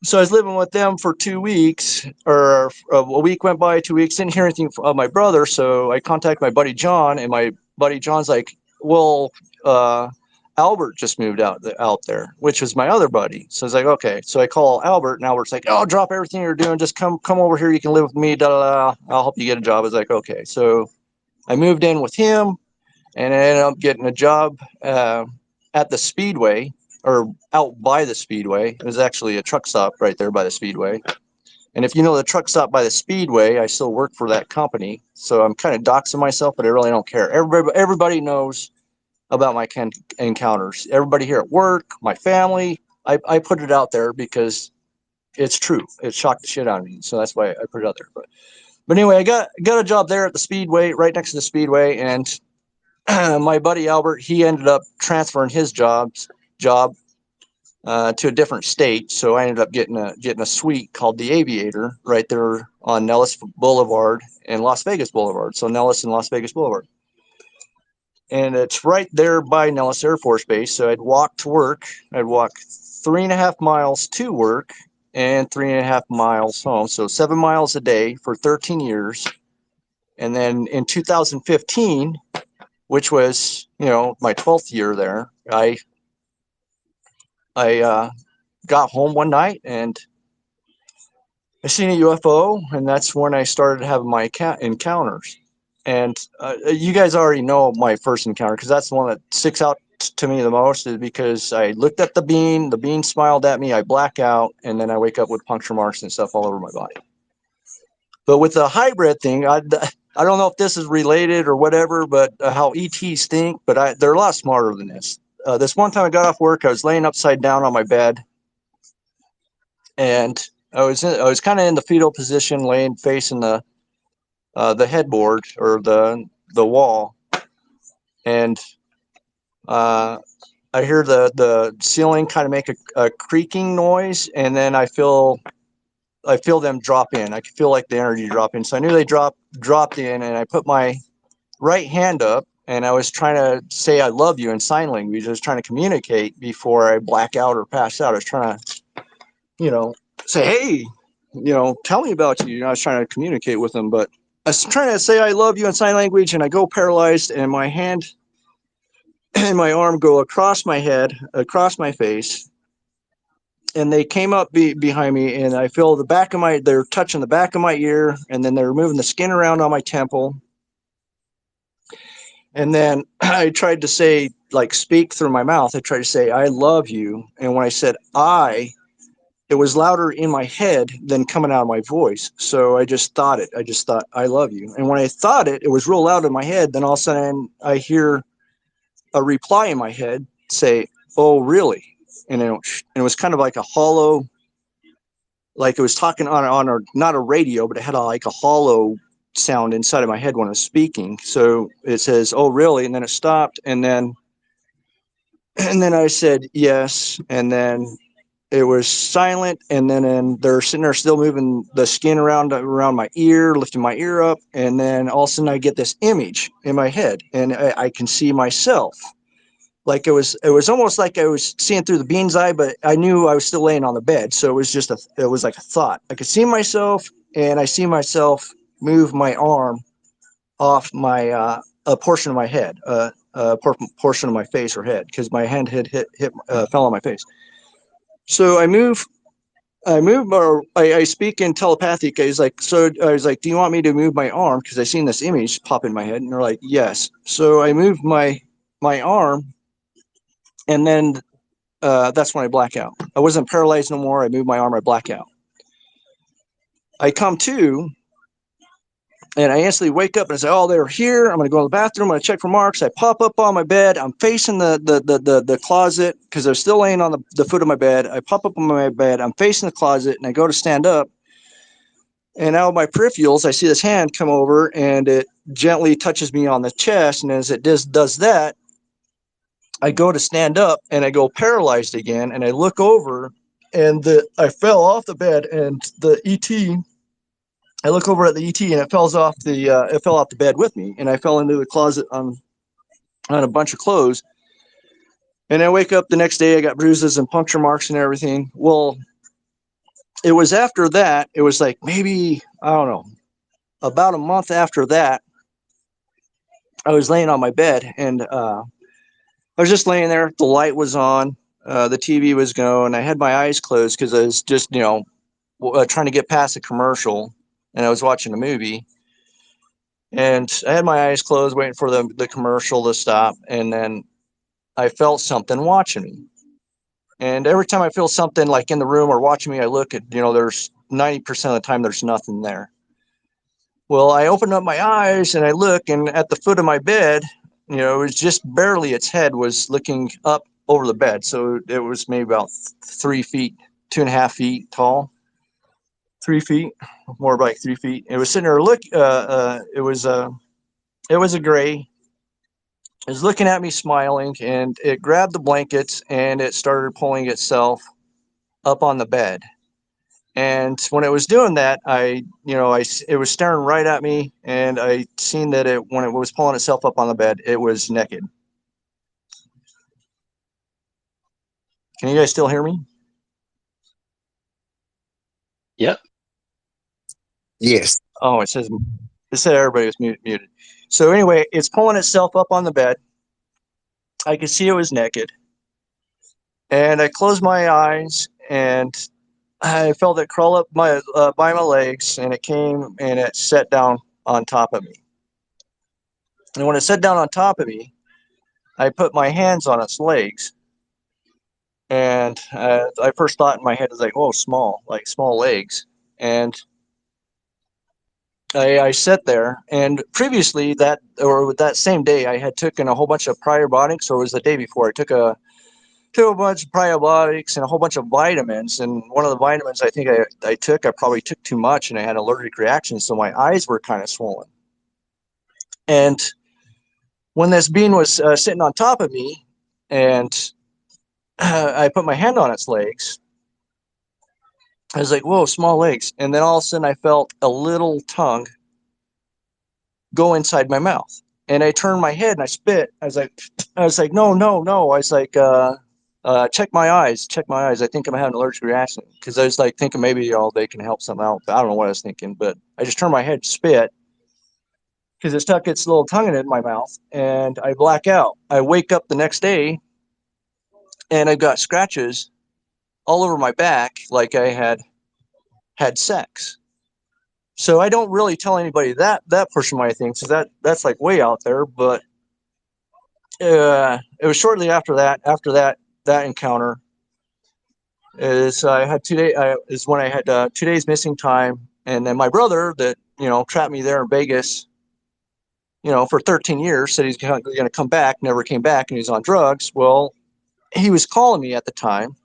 So I was living with them for 2 weeks, or a week went by, 2 weeks, didn't hear anything from my brother. So I contacted my buddy John, and my buddy John's like, well, Albert just moved out there, which was my other buddy. So I was like, okay. So I call Albert, and Albert's like, oh, drop everything you're doing, just come over here. You can live with me. Da, da, da. I'll help you get a job. I was like, okay. So I moved in with him, and I ended up getting a job at the Speedway, or out by the Speedway. It was actually a truck stop right there by the Speedway. And if you know the truck stop by the Speedway, I still work for that company. So I'm kind of doxing myself, but I really don't care. Everybody knows about my encounters. Everybody here at work, my family, I put it out there because it's true. It shocked the shit out of me. So that's why I put it out there. But anyway, I got a job there at the Speedway, right next to the Speedway. And my buddy Albert, he ended up transferring his job to a different state. So I ended up getting a suite called the Aviator right there on Nellis Boulevard and Las Vegas Boulevard. So Nellis and Las Vegas Boulevard. And it's right there by Nellis Air Force Base. So I'd walk to work. I'd walk 3.5 miles to work and 3.5 miles home. So 7 miles a day for 13 years. And then in 2015, which was, my 12th year there, I got home one night and I seen a UFO, and that's when I started having my encounters. And you guys already know my first encounter, because that's the one that sticks out to me the most, is because I looked at the bean smiled at me, I black out, and then I wake up with puncture marks and stuff all over my body. But with the hybrid thing, I don't know if this is related or whatever, but how ETs think, but they're a lot smarter than this. This one time I got off work, I was laying upside down on my bed, and I was kind of in the fetal position, laying facing the headboard, or the wall, and I hear the ceiling kind of make a creaking noise, and then I feel them drop in. I could feel like the energy drop in. So I knew they dropped in, and I put my right hand up, and I was trying to say I love you in sign language. I was trying to communicate before I black out or pass out. I was trying to, say, hey, tell me about you. I was trying to communicate with them, but I was trying to say I love you in sign language, and I go paralyzed, and my hand and my arm go across my head, across my face, and they came up behind me, and I feel they're touching the back of my ear, and then they're moving the skin around on my temple. And then I tried to say, like, speak through my mouth. I tried to say, I love you. And when I said it was louder in my head than coming out of my voice. So I just thought it. I just thought, I love you. And when I thought it was real loud in my head. Then all of a sudden I hear a reply in my head say, oh, really? And it was kind of like a hollow, like it was talking on not a radio, but it had like a hollow sound inside of my head when I was speaking. So it says, oh, really? And then it stopped. And then I said, yes. And then it was silent. And then they're sitting there still moving the skin around my ear, lifting my ear up. And then all of a sudden I get this image in my head, and I can see myself. Like it was almost like I was seeing through the bean's eye, but I knew I was still laying on the bed. So it was like a thought. I could see myself, and I see myself move my arm off my a portion of my head, portion of my face or head, because my hand had fell on my face. So I speak in telepathic. I was like, do you want me to move my arm? Because I seen this image pop in my head, and they're like, yes. So I moved my arm. And then that's when I black out. I wasn't paralyzed no more. I moved my arm. I black out. I come to, and I instantly wake up and I say, oh, they're here. I'm going to go to the bathroom. I'm going to check for marks. I pop up on my bed. I'm facing the closet because they're still laying on the foot of my bed. I pop up on my bed. I'm facing the closet, and I go to stand up. And out of my peripherals, I see this hand come over, and it gently touches me on the chest. And as it does that, I go to stand up and I go paralyzed again, and I look over, and I fell off the bed, and the ET. I look over at the ET, and it fell off the bed with me, and I fell into the closet on a bunch of clothes. And I wake up the next day, I got bruises and puncture marks and everything. Well, it was after that. It was like maybe, I don't know, about a month after that. I was laying on my bed, and I was just laying there. The light was on. The TV was going. I had my eyes closed because I was just, trying to get past a commercial, and I was watching a movie. And I had my eyes closed, waiting for the commercial to stop. And then I felt something watching me. And every time I feel something like in the room or watching me, I look at, there's 90% of the time there's nothing there. Well, I opened up my eyes and I look, and at the foot of my bed, it was just barely, its head was looking up over the bed. So it was maybe about 3 feet, 2.5 feet tall, 3 feet, more like 3 feet. It was sitting there, it was a gray. It was looking at me smiling, and it grabbed the blankets and it started pulling itself up on the bed. And when it was doing that, it was staring right at me, and I seen that when it was pulling itself up on the bed, it was naked. Can you guys still hear me? Yep. Yes. Oh, it said everybody was muted. So anyway, it's pulling itself up on the bed. I could see it was naked, and I closed my eyes, and I felt it crawl up by my legs, and it came and it sat down on top of me. And when it sat down on top of me, I put my hands on its legs. And I first thought in my head was like, oh, small legs. And I sat there. And previously that same day, I had taken a whole bunch of probiotics, or it was the day before. I took a bunch of probiotics and a whole bunch of vitamins. And one of the vitamins I think I probably took too much, and I had an allergic reaction. So my eyes were kind of swollen. And when this being was sitting on top of me, and I put my hand on its legs, I was like, whoa, small legs. And then all of a sudden I felt a little tongue go inside my mouth. And I turned my head and I spit. I was like, no, no, no. I was like, check my eyes. I think I'm having an allergic reaction. Because I was like thinking maybe they can help something out. I don't know what I was thinking, but I just turned my head, spit, because it stuck its little tongue in my mouth, and I black out. I wake up the next day, and I've got scratches all over my back like I had sex. So I don't really tell anybody that portion of my thing, so that's like way out there. But it was shortly after that encounter is I had 2 days is when I had 2 days missing time, and then my brother that trapped me there in Vegas, for 13 years, said he's going to come back, never came back, and he's on drugs. Well, he was calling me at the time,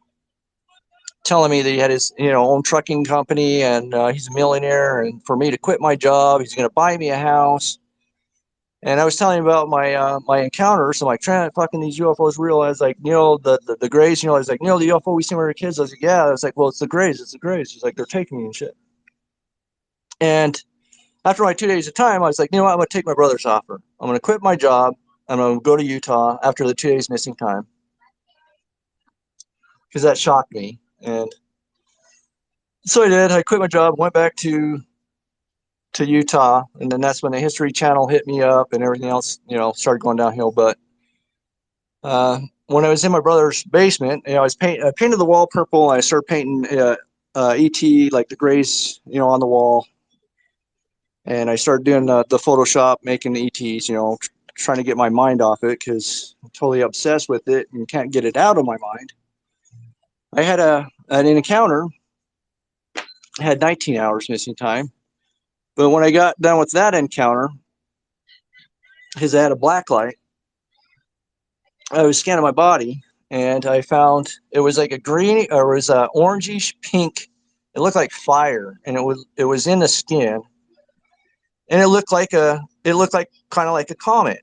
telling me that he had his own trucking company, and he's a millionaire, and for me to quit my job, he's going to buy me a house. And I was telling him about my encounters. I'm like, trying fucking these UFOs real. I was like, the grays, I was like, the UFO we seen when we were kids. I was like, yeah. I was like, well, it's the grays. He's like, they're taking me and shit. And after my 2 days of time, I was like, what? I'm going to take my brother's offer. I'm going to quit my job. I'm going to go to Utah after the 2 days missing time. Because that shocked me. And so I did. I quit my job, went back to Utah, and then that's when the History Channel hit me up, and everything else, started going downhill. But when I was in my brother's basement, I painted the wall purple, and I started painting ET, like the grays, on the wall. And I started doing the Photoshop, making the ETs, trying to get my mind off it, because I'm totally obsessed with it and can't get it out of my mind. I had an encounter. I had 19 hours missing time. But when I got done with that encounter, because I had a black light, I was scanning my body, and I found it was like a green, or it was a orangish pink. It looked like fire, and it was in the skin, and it looked like kind of like a comet.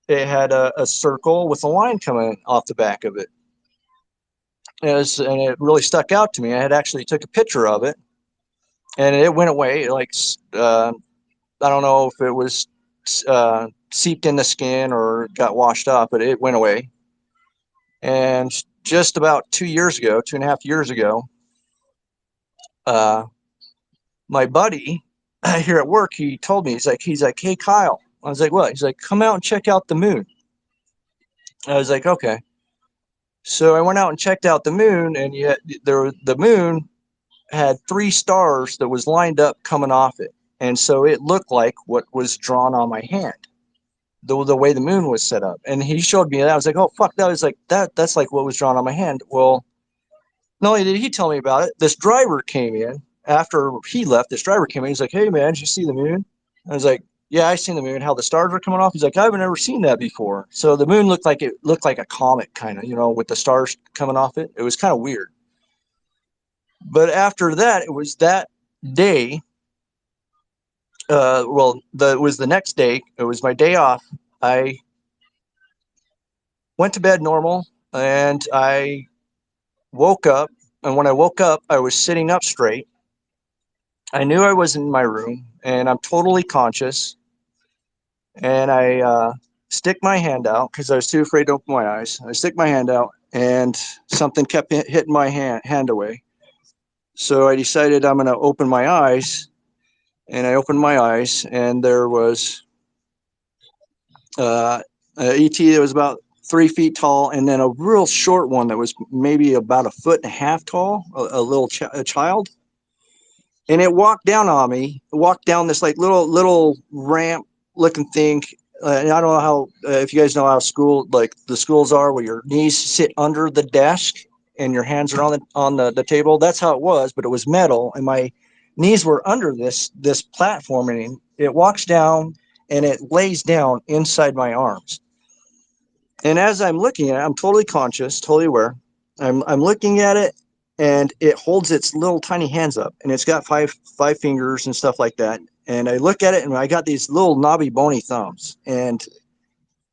it had a circle with a line coming off the back of it. And it really stuck out to me. I had actually took a picture of it, and it went away. Like I don't know if it was seeped in the skin or got washed off, but it went away. And just about 2 years ago, 2.5 years ago, uh, my buddy here at work, he told me, he's like, hey Kyle. I was like, what? He's like, come out and check out the moon. I was like, okay. So I went out and checked out the moon, and yet the moon had 3 stars that was lined up coming off it, and so it looked like what was drawn on my hand, the way the moon was set up. And he showed me that. I was like, oh fuck, that was like that's like what was drawn on my hand. Well, not only did he tell me about it, this driver came in after he left. This driver came in. He's like, hey man, did you see the moon? I was like, yeah, I seen the moon. How the stars were coming off. He's like, I haven't ever seen that before. So the moon looked like a comet, kind of, with the stars coming off it. It was kind of weird. But after that, it was that day. It was the next day. It was my day off. I went to bed normal, and I woke up. And when I woke up, I was sitting up straight. I knew I was in my room, and I'm totally conscious. And I stick my hand out because I was too afraid to open my eyes. I stick my hand out, and something kept hitting my hand away. So I decided I'm going to open my eyes, and I opened my eyes, and there was an ET that was about 3 feet tall, and then a real short one that was maybe about 1.5 feet tall, a little a child. And it walked down on me, walked down this like little ramp looking thing. And I don't know how, if you guys know how the schools are, where your knees sit under the desk and your hands are on the table. That's how it was, but it was metal, and my knees were under this platform, and it walks down and it lays down inside my arms. And as I'm looking at it, I'm totally conscious, totally aware. I'm looking at it, and it holds its little tiny hands up, and it's got five fingers and stuff like that. And I look at it, and I got these little knobby bony thumbs. And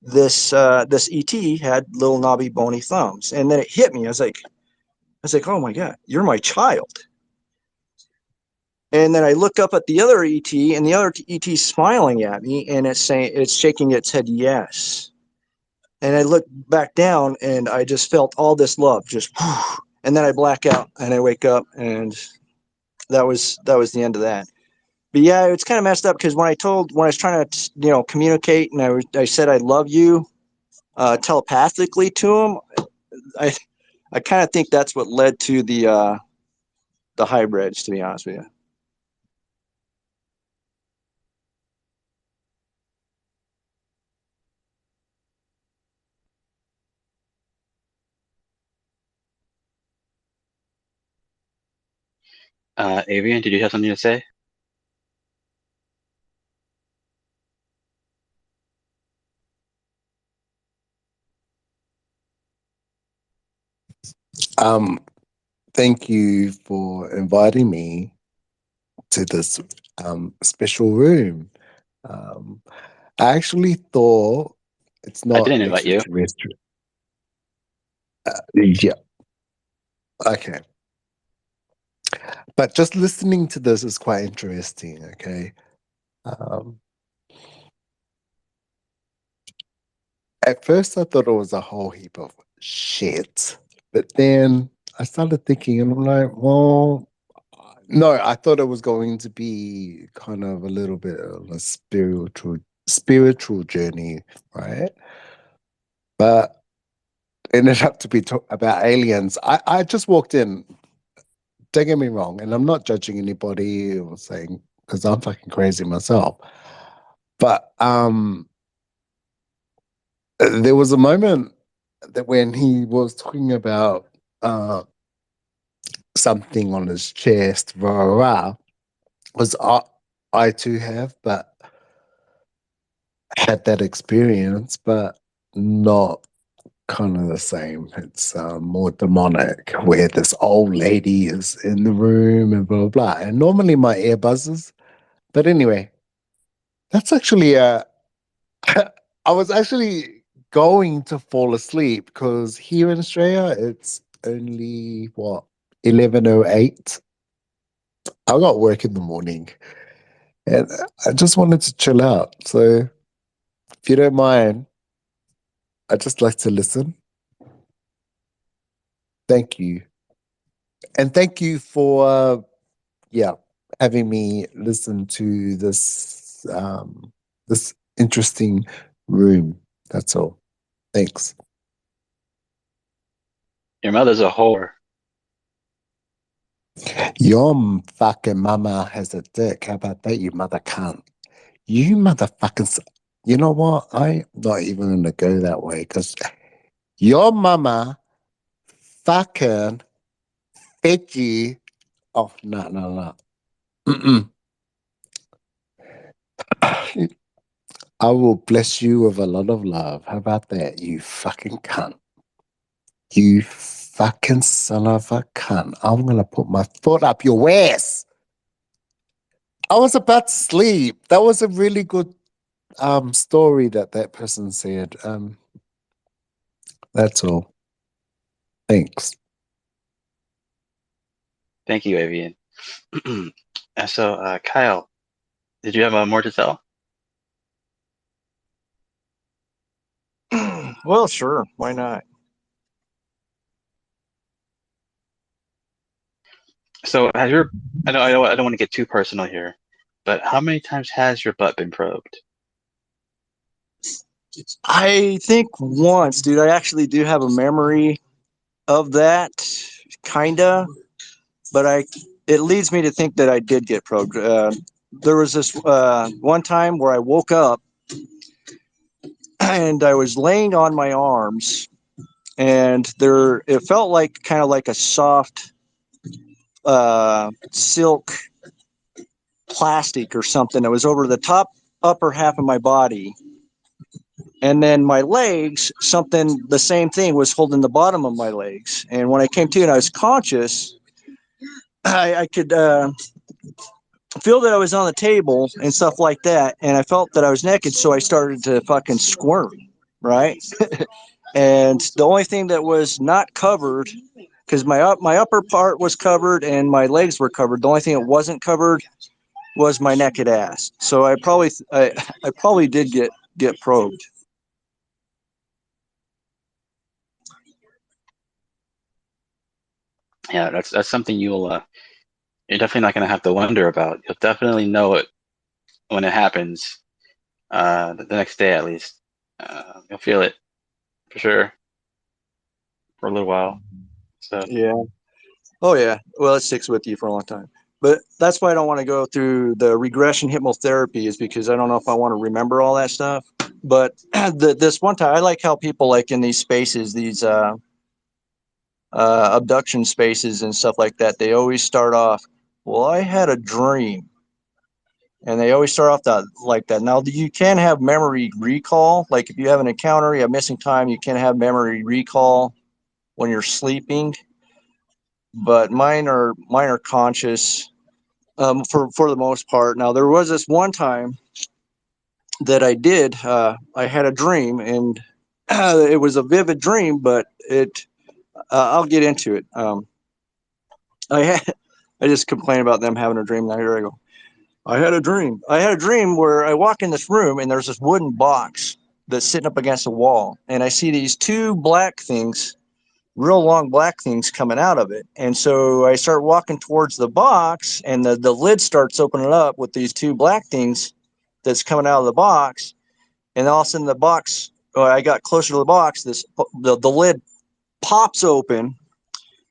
this ET had little knobby bony thumbs. And then it hit me. I was like, oh my God, you're my child. And then I look up at the other ET, and the other ET is smiling at me, and it's shaking its head yes. And I look back down, and I just felt all this love, just, and then I black out, and I wake up, and that was the end of that. But yeah, it's kind of messed up because when I was trying to communicate, and I said I love you telepathically to him, I kind of think that's what led to the hybrids, to be honest with you. Avian, did you have something to say? Thank you for inviting me to this special room. I actually thought it's I not didn't invite you. extraterrestrial. Yeah. Okay. But just listening to this is quite interesting. Okay. At first, I thought it was a whole heap of shit, but then I started thinking, and I'm like, well, no, I thought it was going to be kind of a little bit of a spiritual journey, right? But it ended up to be about aliens. I just walked in. Don't get me wrong, and I'm not judging anybody or saying because I'm fucking crazy myself. But there was a moment that when he was talking about something on his chest, rah, rah, rah, was I too have, but had that experience, but not kind of the same. It's more demonic, where this old lady is in the room and blah, blah, blah. And normally my ear buzzes. But anyway, that's actually I was actually going to fall asleep because here in Australia it's only what 11:08. I got work in the morning, and I just wanted to chill out. So if you don't mind, I'd just like to listen. Thank you, and thank you for yeah having me listen to this interesting room. That's all. Thanks. Your mother's a whore. Your fucking mama has a dick. How about that, you mother cunt? You motherfucking. You know what? I'm not even going to go that way because your mama fucking fed you. Oh, no, no, no. Mm-mm. I will bless you with a lot of love. How about that, you fucking cunt? You fucking son of a cunt. I'm going to put my foot up your ass. I was about to sleep. That was a really good story that person said. That's all. Thanks. Thank you, Avian. And so, Kyle, did you have more to tell? Well, sure. Why not? So, has your I don't want to get too personal here, but how many times has your butt been probed? I think once, dude. I actually do have a memory of that, kinda, but it leads me to think that I did get probed. There was this one time where I woke up and I was laying on my arms, and it felt like kind of like a soft silk plastic or something that was over the top upper half of my body. And then my legs, something, the same thing was holding the bottom of my legs. And when I came to and I was conscious, I could feel that I was on the table and stuff like that. And I felt that I was naked. So I started to fucking squirm, right? And the only thing that was not covered, because my upper part was covered and my legs were covered. The only thing that wasn't covered was my naked ass. So I probably did get probed. Yeah, that's something you're definitely not going to have to wonder about. You'll definitely know it when it happens. The next day at least, you'll feel it for sure for a little while. So Yeah. Oh yeah. Well, it sticks with you for a long time. But that's why I don't want to go through the regression hypnotherapy, is because I don't know if I want to remember all that stuff. But this one time, I like how people, like in these spaces, these abduction spaces and stuff like that, they always start off, well, I had a dream. And they always start off like that. Now, you can have memory recall. Like if you have an encounter, you have missing time, you can have memory recall when you're sleeping. But mine are conscious, for the most part. Now, there was this one time that I did. I had a dream, and it was a vivid dream, but I'll get into it. I had, I just complain about them having a dream. Now here I go. I had a dream. I had a dream where I walk in this room and there's this wooden box that's sitting up against the wall, and I see these two black things, real long black things coming out of it. And so I start walking towards the box, and the lid starts opening up with these two black things that's coming out of the box. And all of a sudden the box, when I got closer to the box, the lid pops open.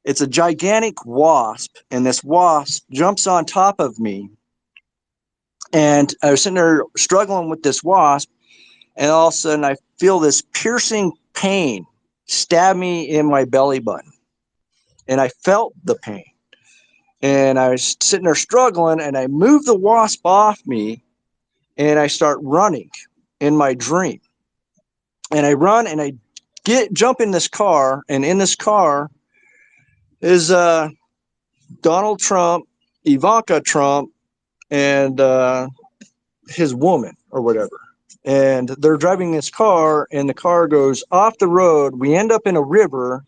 It's a gigantic wasp, and this wasp jumps on top of me. And I was sitting there struggling with this wasp, and all of a sudden I feel this piercing pain stab me in my belly button. And I felt the pain. And I was sitting there struggling, and I moved the wasp off me, and I start running in my dream. And I run, and I jump in this car, and in this car is Donald Trump, Ivanka Trump, and his woman or whatever. and they're driving this car, and the car goes off the road. We end up in a river,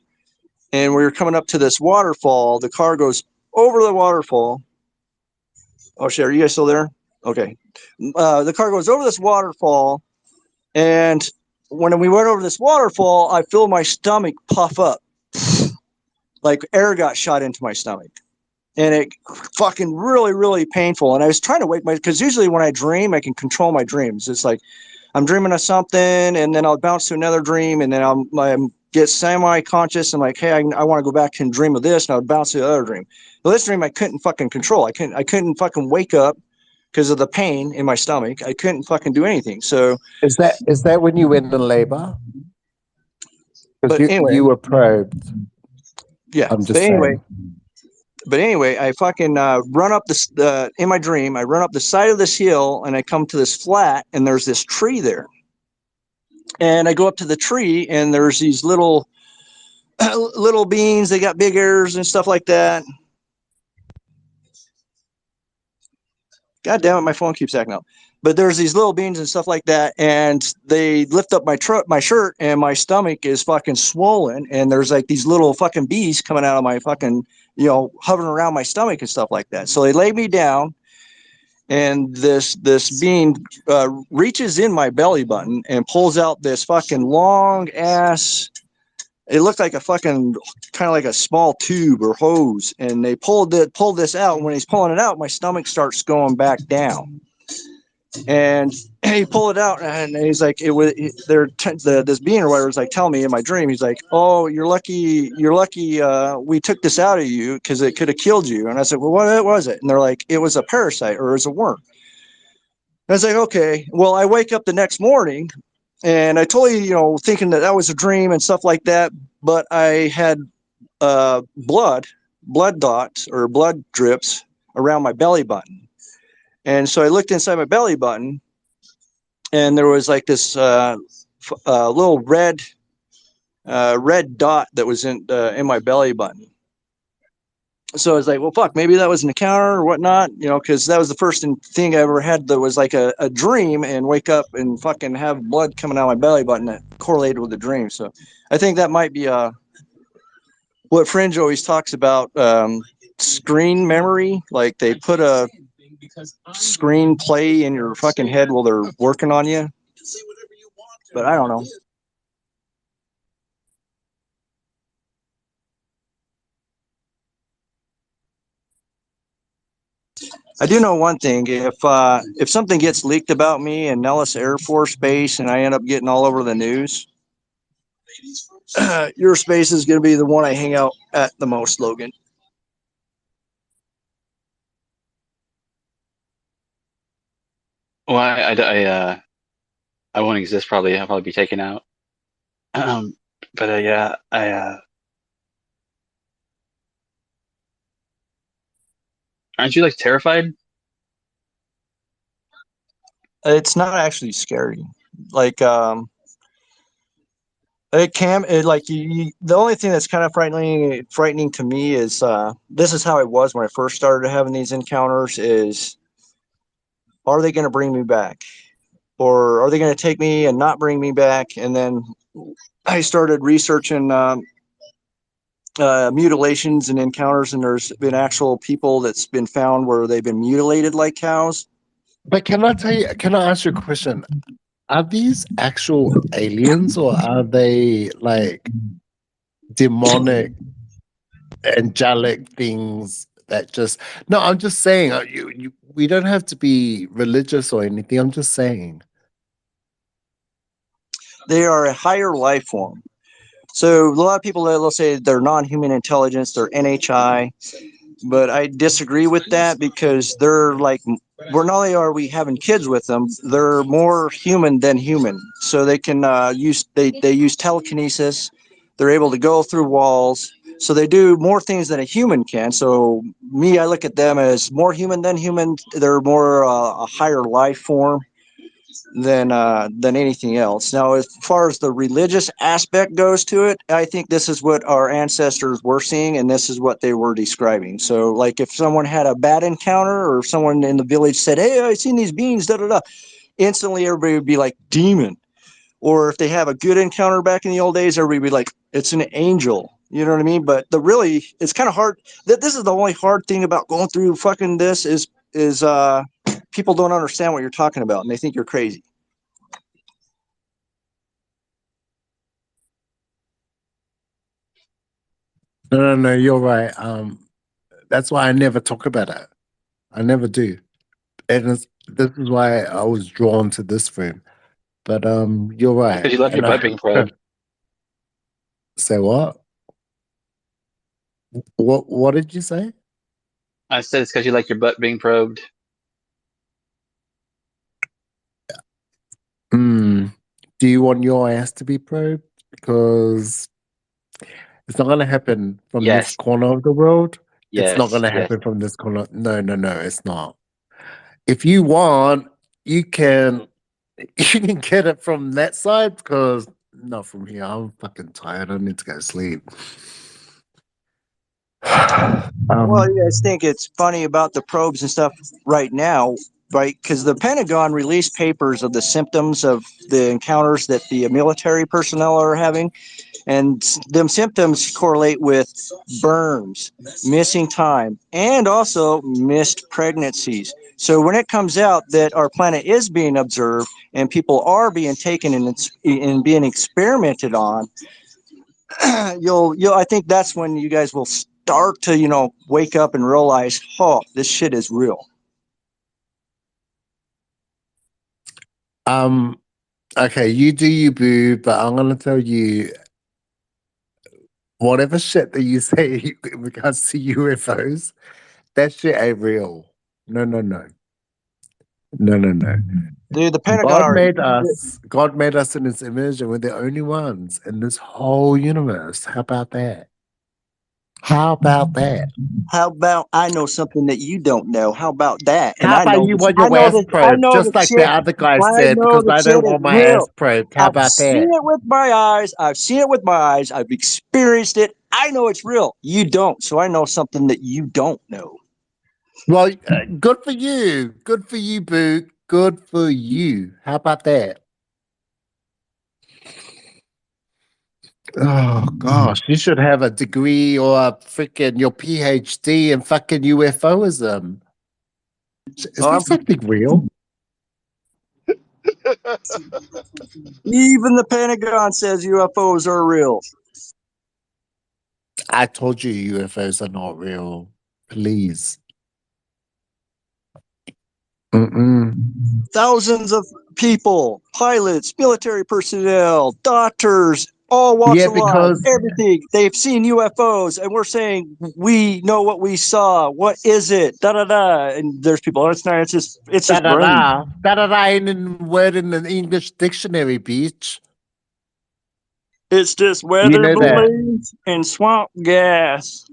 and we were coming up to this waterfall. The car goes over the waterfall. Oh shit, are you guys still there? Okay. The car goes over this waterfall, and when we went over this waterfall, I feel my stomach puff up, like air got shot into my stomach, and it fucking really painful. And I was trying to wake because usually when I dream, I can control my dreams. It's like I'm dreaming of something, and then I'll bounce to another dream, and then I'm get semi-conscious. I'm like, hey, I want to go back and dream of this, and I would bounce to the other dream. Well, this dream I couldn't fucking control. I couldn't fucking wake up because of the pain in my stomach. I couldn't fucking do anything. So Is that when you went in labor? Because but anyway, you were probed. yeah. I'm just saying. But anyway, I fucking run up this in my dream. I run up the side of this hill, and I come to this flat, and there's this tree there. And I go up to the tree, and there's these little beans. They got big ears and stuff like that. God damn it, my phone keeps acting up. But there's these little beans and stuff like that, and they lift up my shirt, and my stomach is fucking swollen, and there's like these little fucking bees coming out of my fucking, hovering around my stomach and stuff like that. So they lay me down, and this bean reaches in my belly button and pulls out this fucking long ass. It looked like a fucking kind of like a small tube or hose, and they pulled this out. And when he's pulling it out, my stomach starts going back down. And he pulled it out, and he's like, this being or whatever was like telling me in my dream, he's like, oh, you're lucky we took this out of you because it could have killed you. And I said, well, what was it? And they're like, it was a parasite, or it was a worm. And I was like, okay. Well, I wake up the next morning, and I totally, thinking that was a dream and stuff like that, but I had blood dots or blood drips around my belly button. And so I looked inside my belly button, and there was like this little red dot that was in my belly button. So I was like, well, fuck, maybe that was an encounter or whatnot, because that was the first thing I ever had that was like a dream, and wake up and fucking have blood coming out of my belly button that correlated with the dream. So I think that might be what Fringe always talks about, screen memory. Like they put a screenplay in your fucking head while they're working on you. But I don't know. I do know one thing. If something gets leaked about me in Nellis Air Force Base and I end up getting all over the news, your space is going to be the one I hang out at the most, Logan. Well, I won't exist. Probably I'll probably be taken out. But yeah, aren't you like terrified? It's not actually scary. Like the only thing that's kind of frightening to me is this is how it was when I first started having these encounters. Is, are they going to bring me back, or are they going to take me and not bring me back? And then I started researching mutilations and encounters, and there's been actual people that's been found where they've been mutilated like cows. But can I ask you a question? Are these actual aliens, or are they like demonic, angelic things that just... No, I'm just saying, we don't have to be religious or anything. I'm just saying. They are a higher life form. So a lot of people, they'll say they're non-human intelligence, they're NHI, but I disagree with that, because they're like, we're not only are we having kids with them, they're more human than human. So they can they use telekinesis. They're able to go through walls. So they do more things than a human can. So me, I look at them as more human than human. They're more a higher life form than anything else. Now, as far as the religious aspect goes to it, I think this is what our ancestors were seeing, and this is what they were describing. So, like, if someone had a bad encounter, or someone in the village said, "Hey, I seen these beings," da da da, instantly everybody would be like demon. Or if they have a good encounter back in the old days, everybody would be like, it's an angel. You know what I mean? But it's kind of hard. This is the only hard thing about going through fucking this is people don't understand what you're talking about and they think you're crazy. No, you're right. That's why I never talk about it. I never do. And this is why I was drawn to this room. But you're right. Because you love your butt being probed. Say what? What did you say? I said it's because you like your butt being probed. Do you want your ass to be probed? Because it's not going to happen from this corner of the world. It's not going to happen from this corner. No, it's not. If you want, you can get it from that side, because not from here. I'm fucking tired. I need to go to sleep. Well, you guys think it's funny about the probes and stuff right now, right? Because the Pentagon released papers of the symptoms of the encounters that the military personnel are having. And them symptoms correlate with burns, missing time, and also missed pregnancies. So when it comes out that our planet is being observed and people are being taken and being experimented on, I think that's when you guys will start to, wake up and realize, oh, this shit is real. Okay, you do you, boo, but I'm gonna tell you, whatever shit that you say in regards to UFOs, that shit ain't real. No. Dude, the Pentagon God made us in His image, and we're the only ones in this whole universe. How about that? How about I know something that you don't know? How about that? And How about you want your ass probed, just like the other guy said, because I don't want my ass probed. How about that? I've seen it with my eyes. I've experienced it. I know it's real. You don't. So I know something that you don't know. Well, good for you. Good for you, boo. Good for you. How about that? Oh gosh, you should have a degree or a freaking your PhD in fucking UFOism. Is this something real? Even the Pentagon says UFOs are real. I told you UFOs are not real. Please. Thousands of people, pilots, military personnel, doctors, all walks of life, because everything. They've seen UFOs, and we're saying we know what we saw. What is it? Da da da. And there's people. Oh, it's not. It's just brain. ain't a word in the English dictionary, bitch. It's just weather balloons and swamp gas.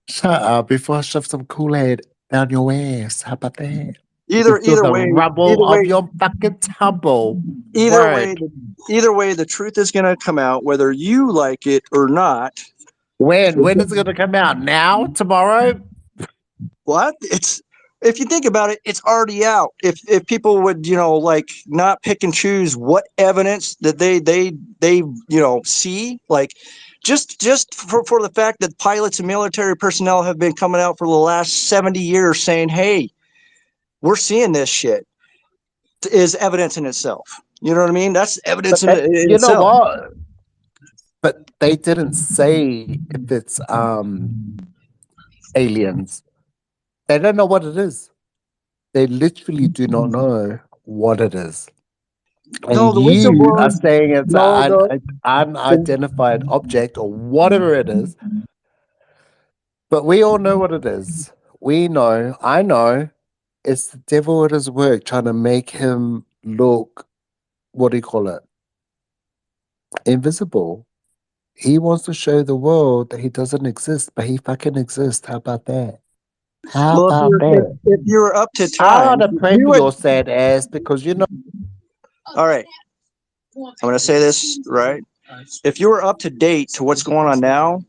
Shut up before I shove some Kool-Aid down your ass. How about that? Either way, rubble of your fucking tumble. Either way, the truth is going to come out, whether you like it or not. When is it going to come out? Now? Tomorrow? What? If you think about it, it's already out. If people would, not pick and choose what evidence that they see, like just for the fact that pilots and military personnel have been coming out for the last 70 years saying, hey, we're seeing this shit, is evidence in itself. You know what I mean? That's evidence in itself. You know what? But they didn't say if it's aliens. They don't know what it is. They literally do not know what it is. And no, the you are saying it's an unidentified object or whatever it is. But we all know what it is. We know, I know, it's the devil at his work trying to make him look, what do you call it? Invisible. He wants to show the world that he doesn't exist, but he fucking exists. How about that? How about that? If you're up to time, I ought to pray for your sad ass because you know. All right. I'm going to say this, right? If you were up to date to what's going on now,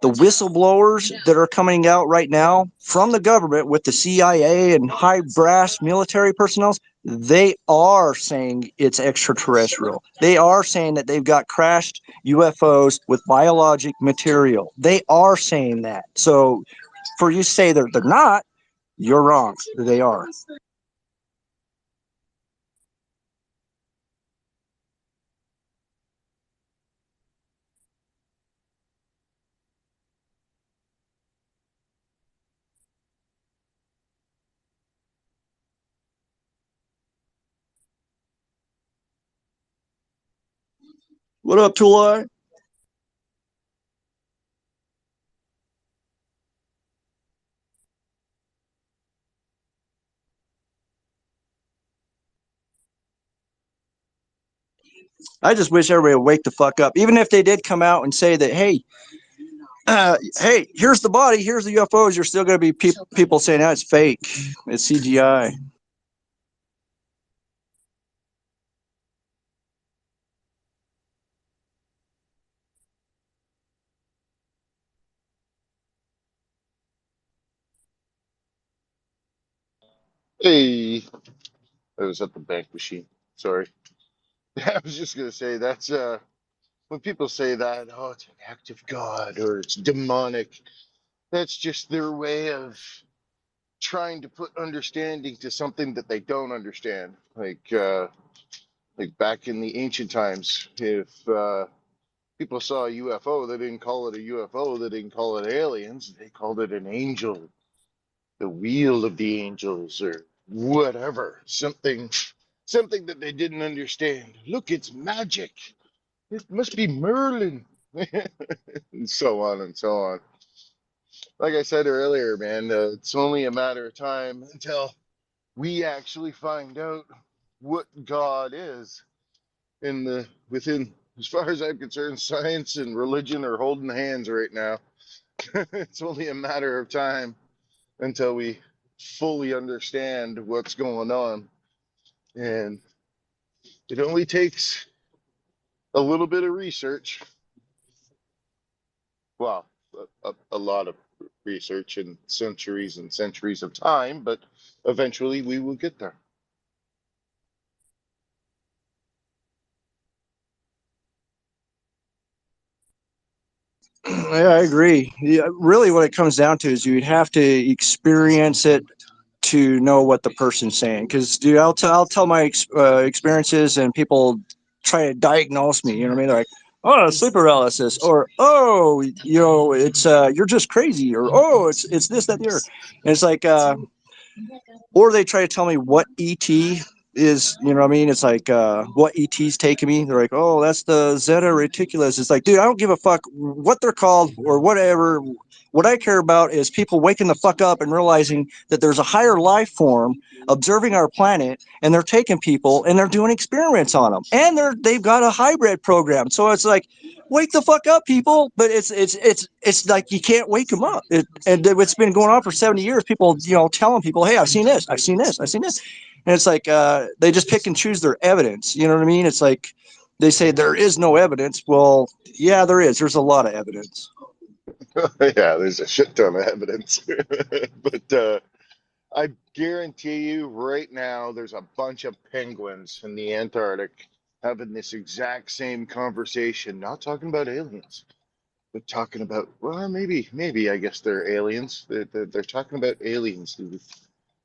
the whistleblowers that are coming out right now from the government with the CIA and high brass military personnel, They are saying it's extraterrestrial. They are saying that they've got crashed UFOs with biologic material. They are saying that. So for you to say they're not, you're wrong. They are. What up, Tulai? I just wish everybody would wake the fuck up. Even if they did come out and say that, hey, here's the body, here's the UFOs, you're still going to be people saying, oh, it's fake, it's CGI. Hey, I was at the bank machine. Sorry. I was just gonna say that's when people say that, oh, it's an act of God or it's demonic. That's just their way of trying to put understanding to something that they don't understand. Like back in the ancient times, if people saw a UFO, they didn't call it a UFO, they didn't call it aliens, they called it an angel, the wheel of the angels, or whatever. Something that they didn't understand. Look, it's magic. It must be Merlin. And so on and so on. Like I said earlier, man, it's only a matter of time until we actually find out what God is in the within as far as I'm concerned, science and religion are holding hands right now. It's only a matter of time until we fully understand what's going on. And it only takes a little bit of research. Well, a lot of research and centuries of time, but eventually we will get there. Yeah, I agree. Yeah, really, what it comes down to is you'd have to experience it to know what the person's saying. Because, dude, I'll tell my experiences, and people try to diagnose me. You know what I mean? They're like, "Oh, sleep paralysis," or "Oh, it's you're just crazy," or "Oh, it's this, that, the other." And it's like, or they try to tell me what ET is, you know what I mean? It's like what ET's taking me. They're like, oh, that's the Zeta Reticulus. It's like, dude, I don't give a fuck what they're called or whatever. What I care about is people waking the fuck up and realizing that there's a higher life form observing our planet, and they're taking people and they're doing experiments on them, and they've got a hybrid program. So it's like, wake the fuck up, people! But it's like you can't wake them up. And it's been going on for 70 years. People, telling people, hey, I've seen this, I've seen this, I've seen this, and it's like they just pick and choose their evidence. You know what I mean? It's like they say there is no evidence. Well, yeah, there is. There's a lot of evidence. Yeah, there's a shit ton of evidence. But I guarantee you right now, there's a bunch of penguins in the Antarctic having this exact same conversation, not talking about aliens, but talking about, well, maybe I guess they're aliens. They're talking about aliens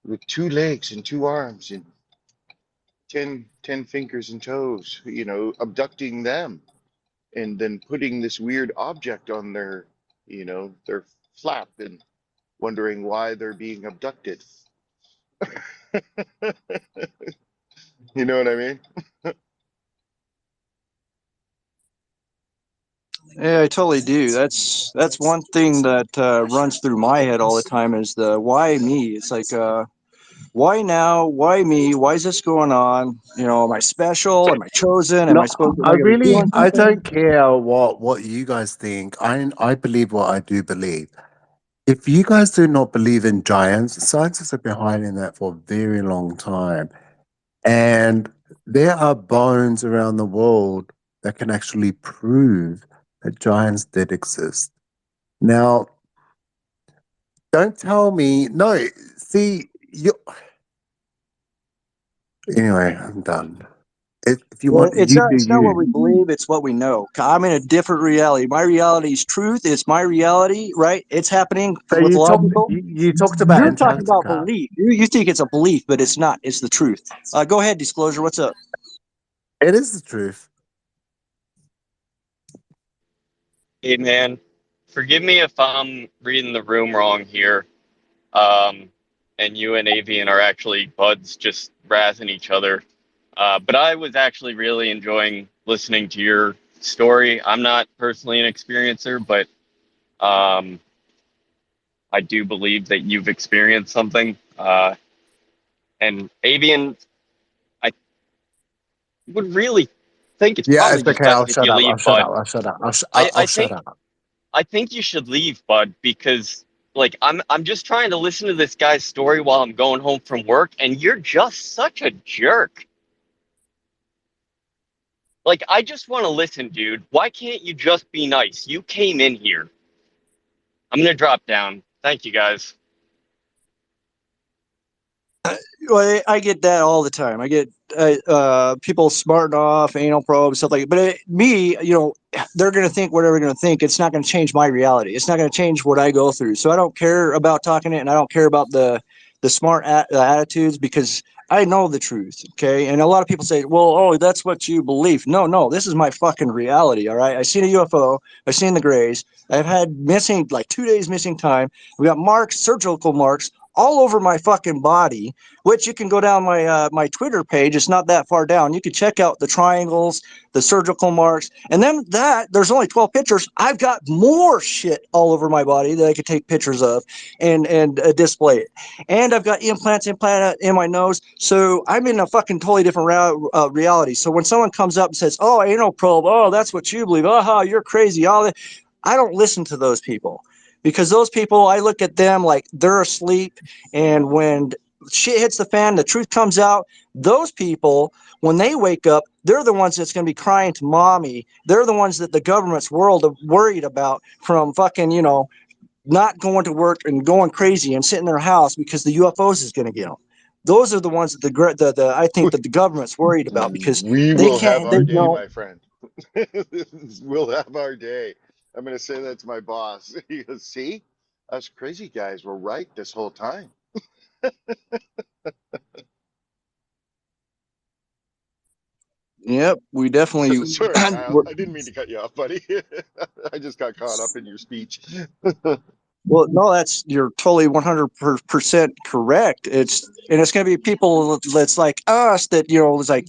with two legs and two arms and ten fingers and toes, abducting them and then putting this weird object on their flap and wondering why they're being abducted. You know what I mean? Yeah, I totally do. That's one thing that runs through my head all the time is the why me. It's like why now? Why me? Why is this going on? Am I special? Am I chosen? Am I No, supposed to I like be really, doing I something? don't care what you guys think. I believe what I do believe. If you guys do not believe in giants, scientists have been hiding that for a very long time. And there are bones around the world that can actually prove that giants did exist. Now, don't tell me, no, see, Anyway, I'm done. If you Well, want, you do it's not what you. we believe, it's what we know. I'm in a different reality. My reality is truth. It's my reality, right? It's happening So with a you lot of talked. people. You talked about You're talking about Antarctica. belief. You think it's a belief, but it's not. It's the truth. Go ahead, Disclosure. What's up? It is the truth. Hey man, forgive me if I'm reading the room wrong here. Um, and you and Avian are actually buds just razzing each other. But I was actually really enjoying listening to your story. I'm not personally an experiencer, but um, I do believe that you've experienced something. And Avian, I would really think it's Yeah, probably it's just okay. I'll best if shut you up. I'll leave, shut bud. up. I'll shut up. I, I'll I shut think up. I think you should leave, bud, because like I'm just trying to listen to this guy's story while I'm going home from work, and you're just such a jerk. Like I just want to listen, dude. Why can't you just be nice? You came in here. I'm gonna drop down. Thank you guys. Well, I get that all the time. I get people smarting off anal probes, stuff like that. But me, they're going to think whatever they're going to think. It's not going to change my reality. It's not going to change what I go through. So I don't care about talking it, and I don't care about the smart attitudes because I know the truth. Okay, and a lot of people say, "Well, oh, that's what you believe." No, no, this is my fucking reality. All right, I seen a UFO. I've seen the grays. I've had missing like 2 days missing time. We got marks, surgical marks all over my fucking body, which you can go down my Twitter page. It's not that far down. You can check out the triangles, the surgical marks, and then there's only 12 pictures. I've got more shit all over my body that I could take pictures of and display it. And I've got implants implanted in my nose, so I'm in a fucking totally different reality. So when someone comes up and says, "Oh, anal probe, oh, that's what you believe, aha, you're crazy," all that, I don't listen to those people. Because those people, I look at them like they're asleep, and when shit hits the fan, the truth comes out. Those people, when they wake up, they're the ones that's going to be crying to mommy. They're the ones that the government's worried about from fucking, not going to work and going crazy and sitting in their house because the UFOs is going to get them. Those are the ones that I think that the government's worried about because We they will have can't, they our day, know. my friend. We'll have our day. I'm going to say that to my boss. He goes, "See, us crazy guys were right this whole time." Yep, we definitely. Sorry, Kyle. I didn't mean to cut you off, buddy. I just got caught up in your speech. Well, no, you're totally 100% correct. It's going to be people that's like us that, it's like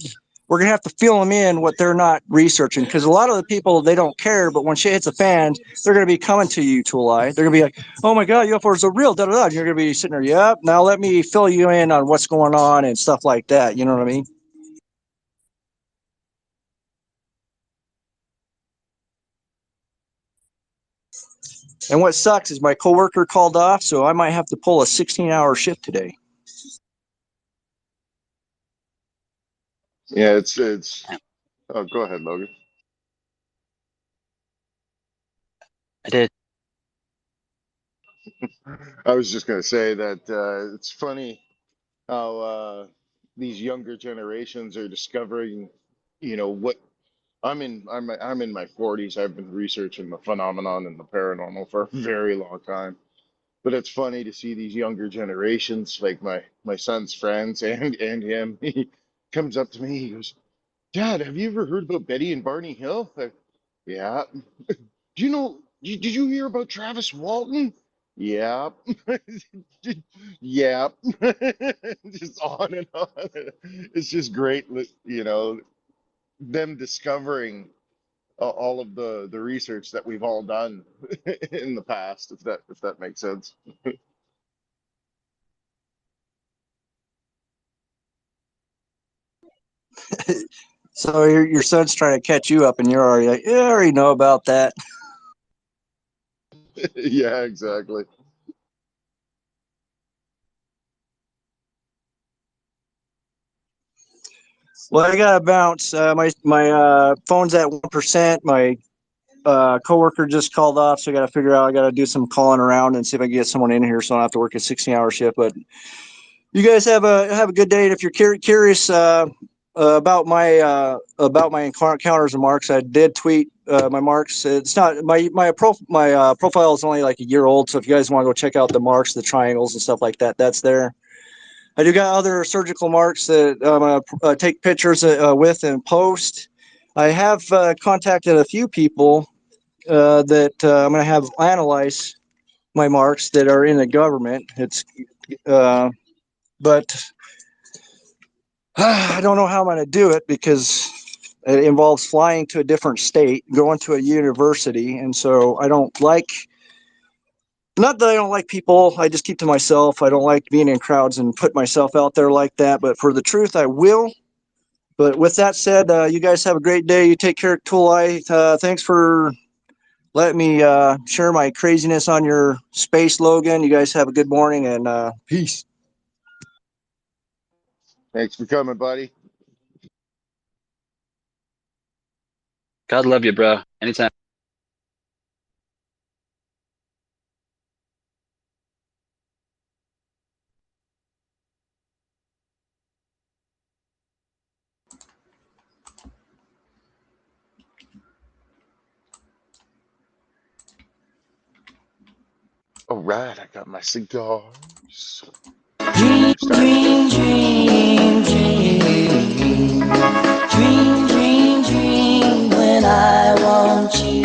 we're going to have to fill them in what they're not researching because a lot of the people, they don't care. But when shit hits a fan, they're going to be coming to you to a lie. They're going to be like, "Oh my God, UFOs are real, da da da." And you're going to be sitting there, "Yep, now let me fill you in on what's going on and stuff like that." You know what I mean? And what sucks is my coworker called off, so I might have to pull a 16-hour shift today. Yeah, it's. Oh, go ahead, Logan. I did. I was just going to say that it's funny how these younger generations are discovering, what I'm in my 40s. I've been researching the phenomenon and the paranormal for a very long time. But it's funny to see these younger generations, like my son's friends and him. He comes up to me. He goes, "Dad, have you ever heard about Betty and Barney Hill?" Yeah. Do you know? Did you hear about Travis Walton? Yeah. Yeah. Just on and on. It's just great, them discovering all of the research that we've all done in the past, if that makes sense. So your son's trying to catch you up, and you're already like, "Yeah, I already know about that." Yeah, exactly. Well, I gotta bounce. My phone's at 1%. My coworker just called off, so I gotta figure out. I gotta do some calling around and see if I can get someone in here, so I don't have to work a 16-hour shift. But You guys have a good day. And if you're curious about my encounters and marks, I did tweet my marks. It's not my profile is only like a year old, so if you guys want to go check out the marks, the triangles and stuff like that, that's there. I do got other surgical marks that I'm gonna take pictures with and post. I have contacted a few people that I'm gonna have analyze my marks that are in the government. Uh, but I don't know how I'm going to do it because it involves flying to a different state, going to a university, and so I don't like. Not that I don't like people, I just keep to myself. I don't like being in crowds and put myself out there like that. But for the truth, I will. But with that said, you guys have a great day. You take care, Tool Eye. Thanks for letting me share my craziness on your space, Logan. You guys have a good morning and peace. Thanks for coming, buddy. God love you, bro. Anytime. All right, I got my cigars. Dream, We're starting to get. dream, dream, dream. Dream, dream, dream when I want you.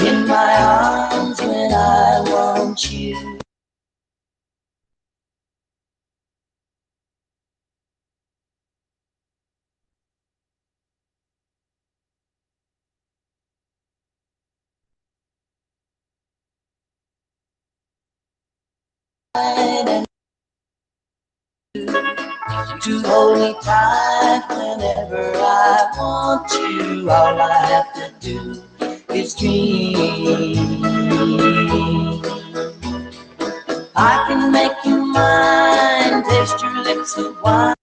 In my arms when I want you. And to hold me tight whenever I want you. All I have to do is dream. I can make you mine, taste your lips of wine.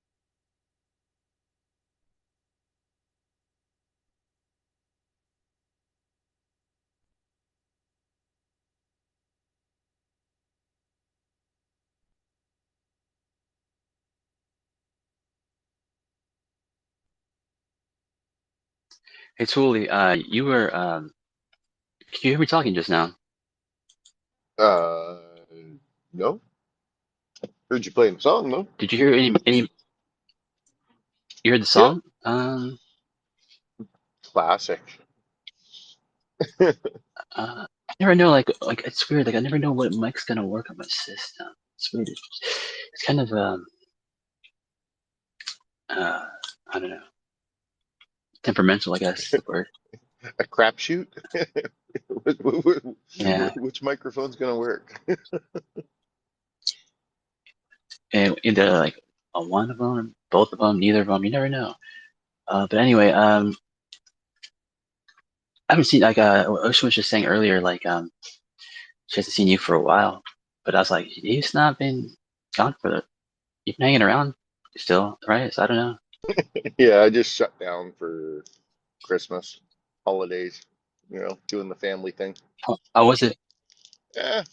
Hey, Tuli, you were, can you hear me talking just now? Uh, no. Heard you playing a song, though. Did you hear you heard the Yeah. song? Classic. I never know, like it's weird, like I never know what mic's gonna work on my system. It's weird. It's kind of, uh, I don't know, temperamental, I guess is the word. A crapshoot? Yeah, Which microphone's gonna work? and either like one of them, both of them, neither of them, you never know. But anyway, I haven't seen, like, Ocean was just saying earlier, like, she hasn't seen you for a while. But I was like, he's not been gone for the, you've been hanging around still, right? So I don't know. Yeah, I just shut down for Christmas, holidays, doing the family thing. How was it? Yeah, a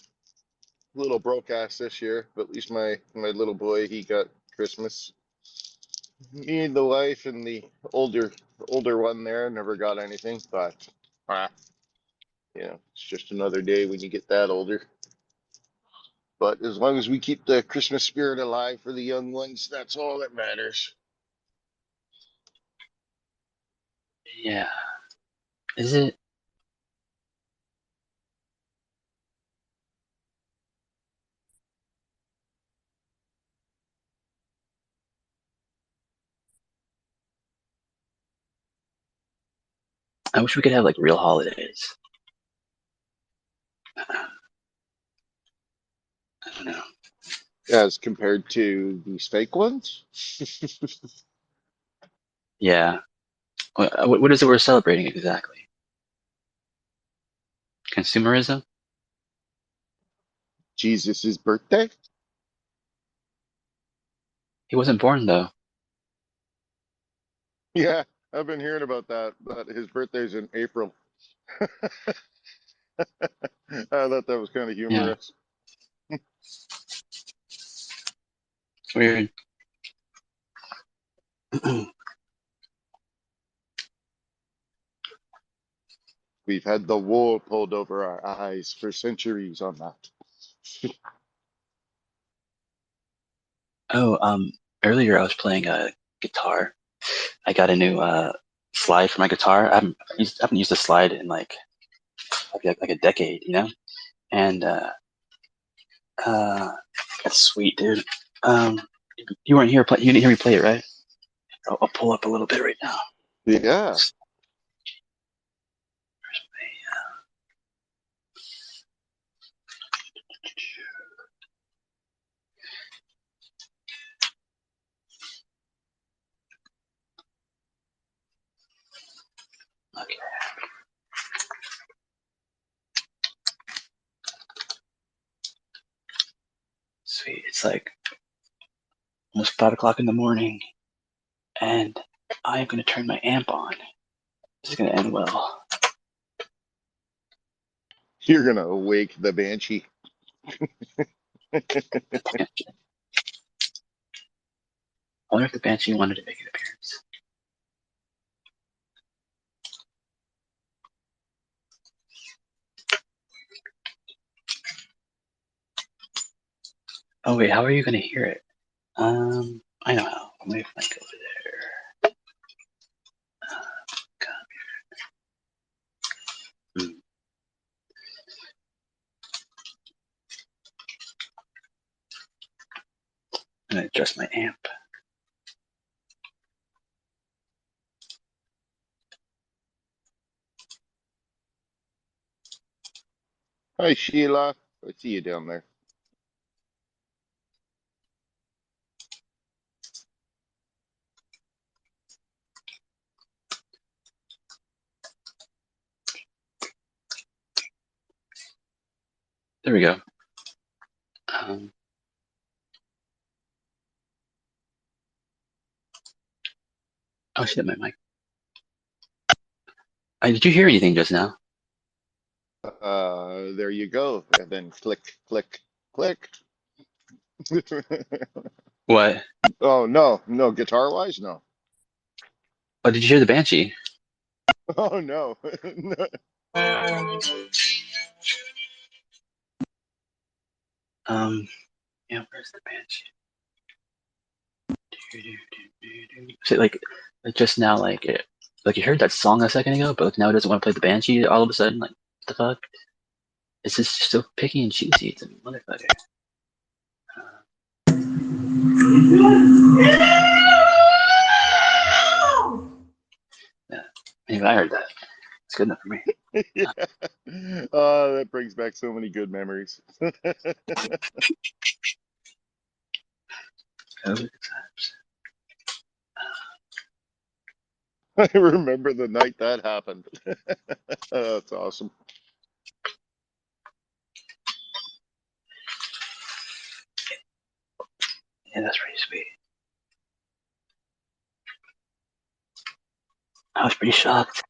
little broke ass this year, but at least my little boy, he got Christmas. Me and the wife and the older one there never got anything, but ah, it's just another day when you get that older. But as long as we keep the Christmas spirit alive for the young ones, that's all that matters. Yeah. Is it? I wish we could have like real holidays. I don't know. As compared to these fake ones. Yeah. What is it we're celebrating exactly? Consumerism? Jesus' birthday? He wasn't born though. Yeah, I've been hearing about that, but his birthday's in April. I thought that was kind of Yeah. humorous. weird. We've had the wool pulled over our eyes for centuries on that. Oh, earlier I was playing a guitar. I got a new slide for my guitar. I haven't used a slide in like a decade, you know. And that's sweet, dude. Um, you weren't here. You didn't hear me play it, right? I'll pull up a little bit right now. Yeah. Okay, sweet. It's like almost 5 o'clock in the morning, and I am gonna turn my amp on. This is gonna end well. You're going to awake the banshee. The Banshee. I wonder if the Banshee wanted to make an appearance. Oh wait, how are you gonna hear it? I know how. Let me like over there. Hmm. I'm gonna adjust my amp. Hi, Sheila. I see you down there. There we go. Um, oh shit, my mic. Did you hear anything just now? There you go. And then click, click, click. What? Oh, no. No, guitar-wise? No. Oh, did you hear the Banshee? Oh, no. Yeah, where's the Banshee? So like just now, like you heard that song a second ago, but like now it doesn't want to play the Banshee all of a sudden. Like, what the fuck? It's just so picky and choosy. It's a motherfucker. Yeah. Anyway, I heard that. It's good enough for me. Yeah. Oh, that brings back so many good memories. Oh, I remember the night that happened. That's awesome. yeah, that's pretty sweet. I was pretty shocked.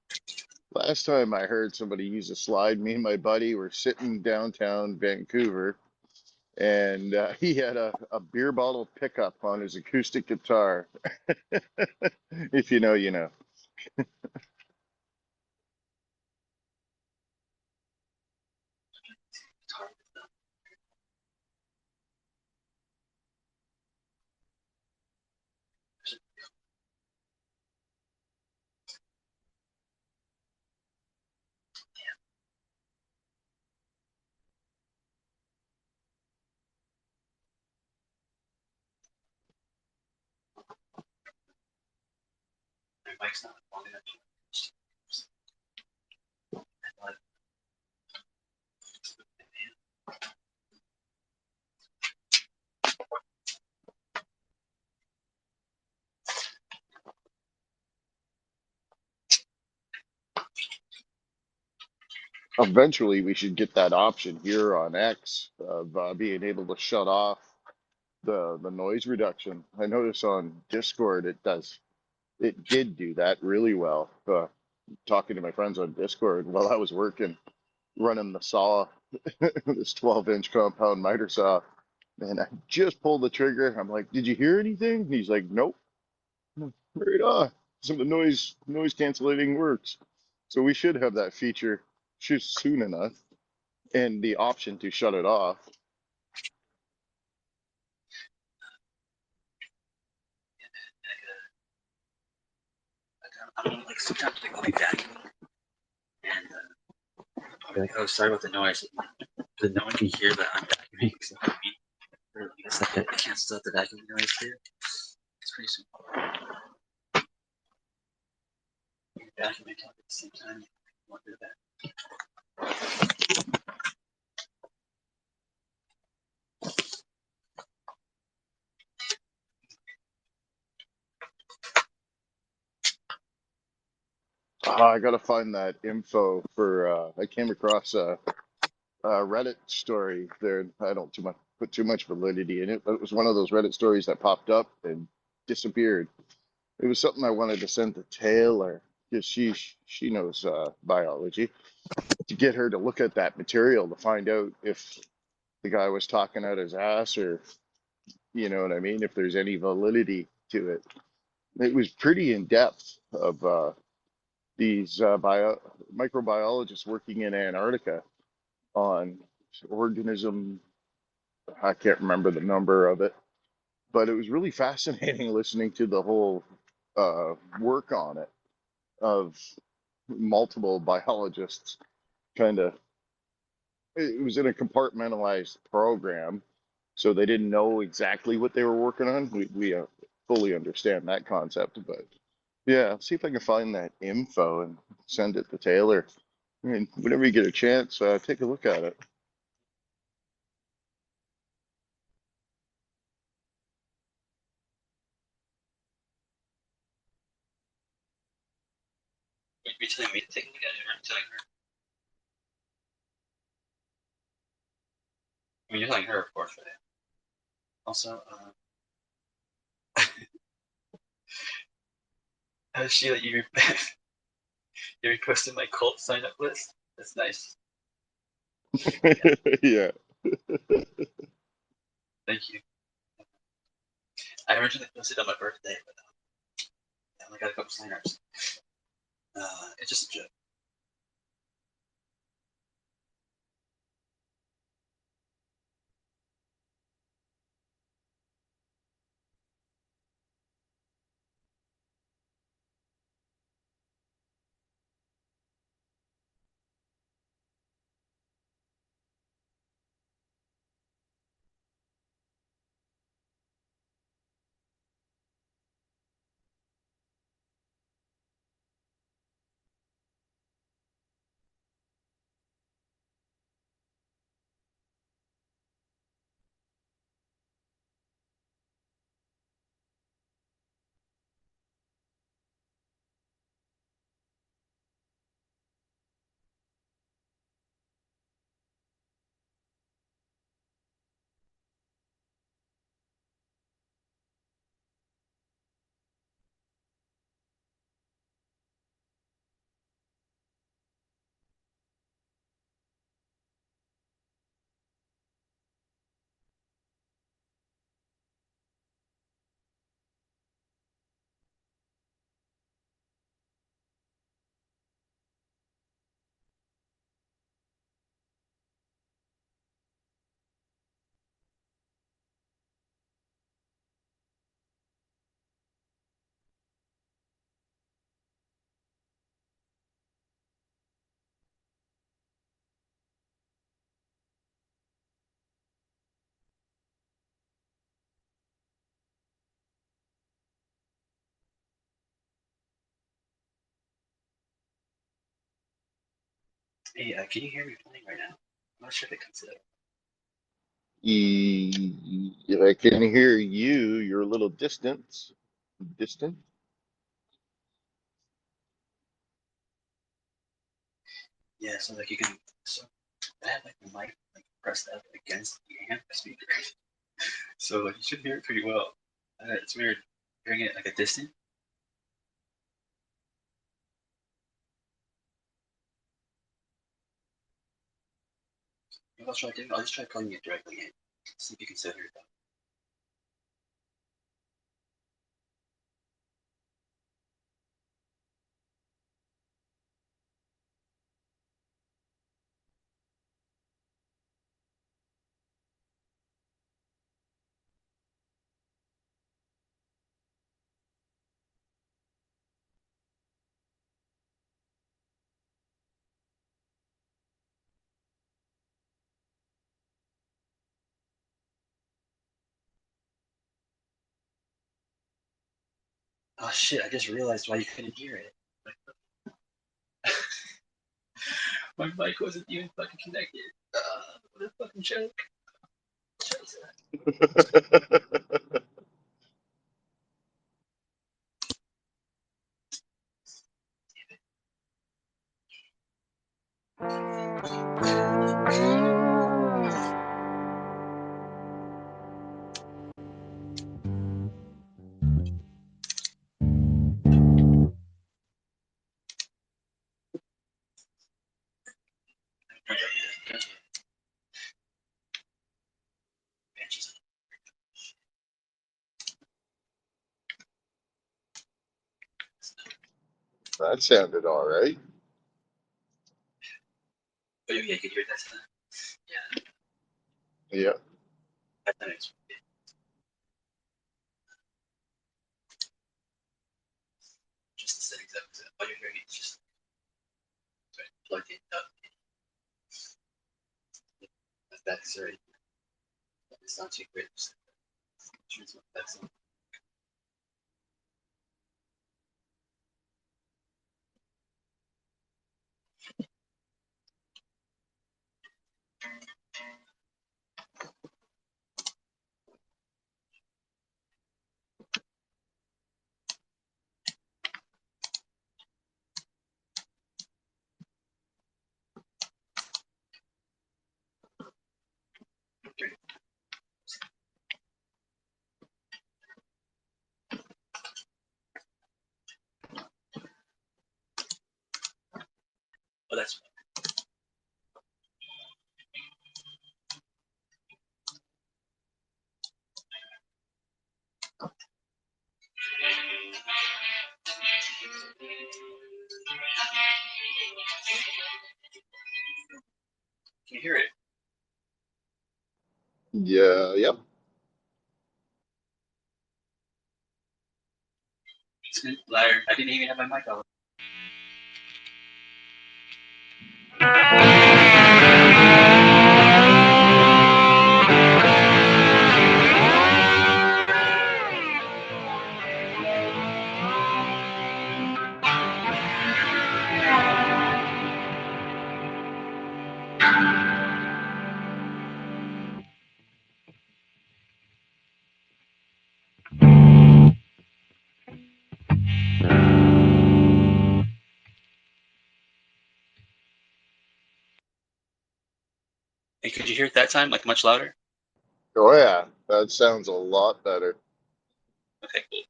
Last time I heard somebody use a slide, me and my buddy were sitting downtown Vancouver, and he had a beer bottle pickup on his acoustic guitar. If you know, you know. My mic's not long enough. Eventually, we should get that option here on X of being able to shut off the noise reduction. I notice on Discord it did do that really well. Talking to my friends on Discord while I was working, running the saw, this 12-inch compound miter saw. And I just pulled the trigger. I'm like, "Did you hear anything?" And he's like, "Nope." I'm like, right on. Some of the noise cancellating works. So we should have that feature just soon enough, and the option to shut it off. I don't know, like sometimes like I'll be vacuuming and I'll be like, oh, sorry about the noise. But no one can hear that I'm vacuuming except for me. Or I guess like it cancels out the vacuum noise too. It's pretty simple. You vacuum and talk at the same time. You want to do that. I gotta find that info for. I came across a Reddit story there. I don't put too much validity in it, but it was one of those Reddit stories that popped up and disappeared. It was something I wanted to send to Taylor because she knows biology, to get her to look at that material to find out if the guy was talking out his ass, or you know what I mean, if there's any validity to it. It was pretty in depth of these microbiologists working in Antarctica on organism. I can't remember the number of it, but it was really fascinating listening to the whole work on it of multiple biologists. Kind of, it was in a compartmentalized program, so they didn't know exactly what they were working on. We fully understand that concept, but yeah, see if I can find that info and send it to Taylor. I mean, whenever you get a chance, take a look at it. You're telling me to take a look at it, or I'm telling her? I mean, you're telling her, of course, right? Also, Sheila, you you requested my cult sign up list. That's nice. Yeah. Thank you. I originally posted on my birthday, but I only got a couple sign-ups. It's just a joke. Hey, can you hear me playing right now? I'm not sure if it comes out. I can hear you. You're a little distant. Yeah, so like you can. So I have like the mic like pressed up against the amp speaker, so like you should hear it pretty well. It's weird hearing it like a distant. Maybe I'll try doing. I'll just try plugging it directly in. See if you can still hear it though. Oh shit, I just realized why you couldn't hear it. My mic wasn't even fucking connected. What a fucking joke. That sounded all right. Oh, yeah, you could hear that time. Yeah, Yeah. that time it's just the settings up. All you're hearing is just plugged in up. That's right. It's not too great. That's oh, that's can you hear it? Yeah. Yep. It's louder. I didn't even have my mic on. And could you hear it that time, like much louder? Oh yeah. That sounds a lot better. Okay, cool.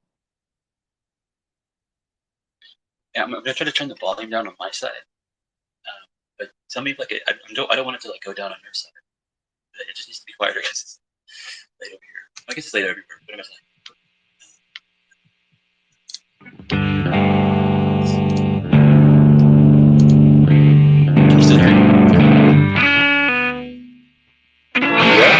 Yeah, I'm gonna try to turn the volume down on my side. But tell me if like I don't want it to like go down on your side. It just needs to be quieter because it's late over here. I guess it's late everywhere. What am I saying? Can you still hear it? Yep.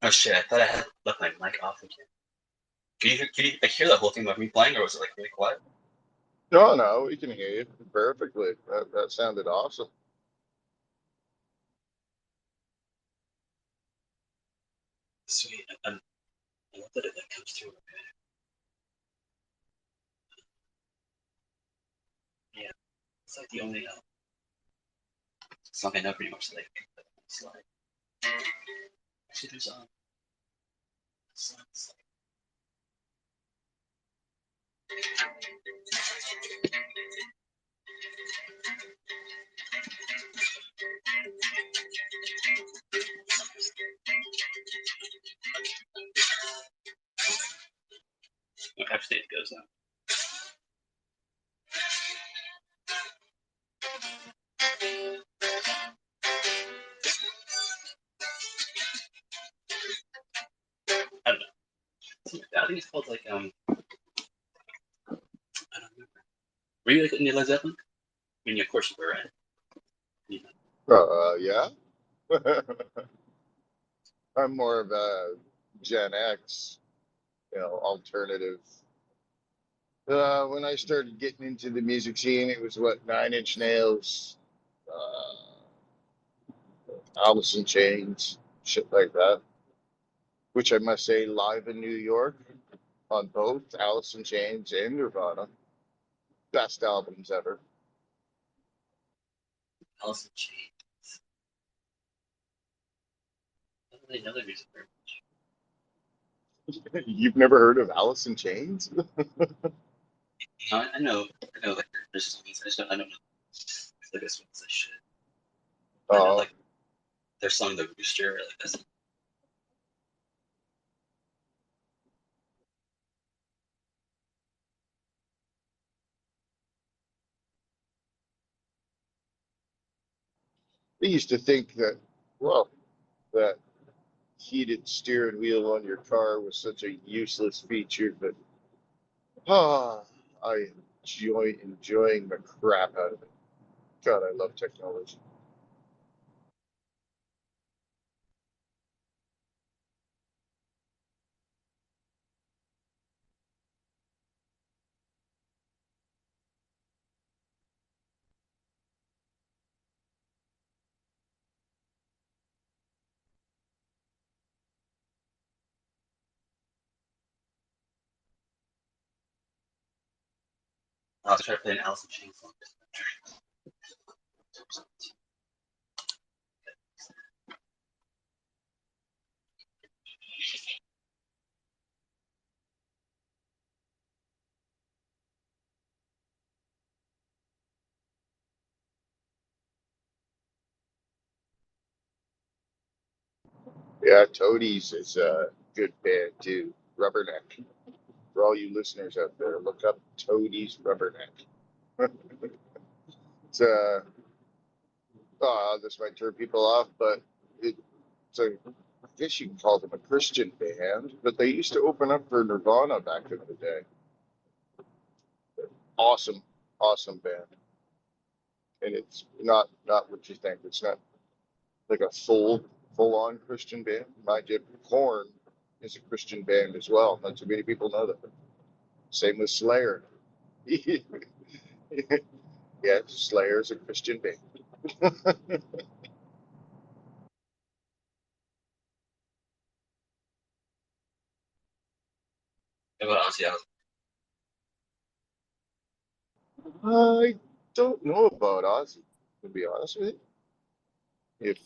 Oh shit! I thought I had left my mic off again. Can you like, hear the whole thing of me playing, or was it like really quiet? No, no, we can hear you perfectly. That sounded awesome. Sweet. I love that it like comes through. Okay. Yeah, it's like the only song I know pretty much like. Slide. Actually, there's slides. Actually, it goes now. I don't know. Something like that. I think it's called like I don't remember. Were you like in Led Zeppelin? I mean, of course you were, right? Yeah. Yeah. I'm more of a Gen X, alternative. When I started getting into the music scene, it was what, Nine Inch Nails, Alice in Chains, shit like that. Which I must say, live in New York on both Alice in Chains and Nirvana, best albums ever. Alice in Chains. I don't really know their music very You've never heard of Alice in Chains? much. I know, like there's songs. I don't know. I guess what's that shit. I know Uh, like their song "The Rooster." Like that's they used to think that, well, that heated steering wheel on your car was such a useless feature, but ah, I enjoying the crap out of it. God, I love technology. I'll try to play an Alice in Chains song. Yeah, Toadies is a good band too. Rubberneck. For all you listeners out there, look up Toadies Rubberneck. It's this might turn people off, but it's a, I guess you can call them a Christian band, but they used to open up for Nirvana back in the day. Awesome, awesome band, and it's not what you think. It's not like a full on Christian band. Mind you, Korn is a Christian band as well. Not too many people know that. Same with Slayer. Yeah, Slayer is a Christian band. I don't know about Ozzy, to be honest with you. If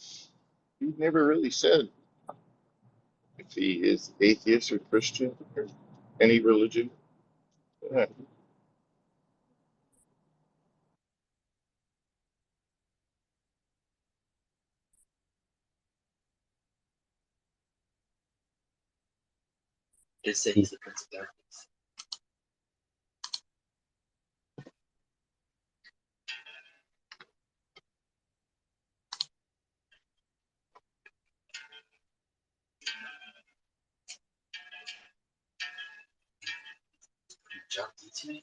he never really said if he is atheist or Christian or any religion. Yeah. Just say he's the Prince of Darkness. John D.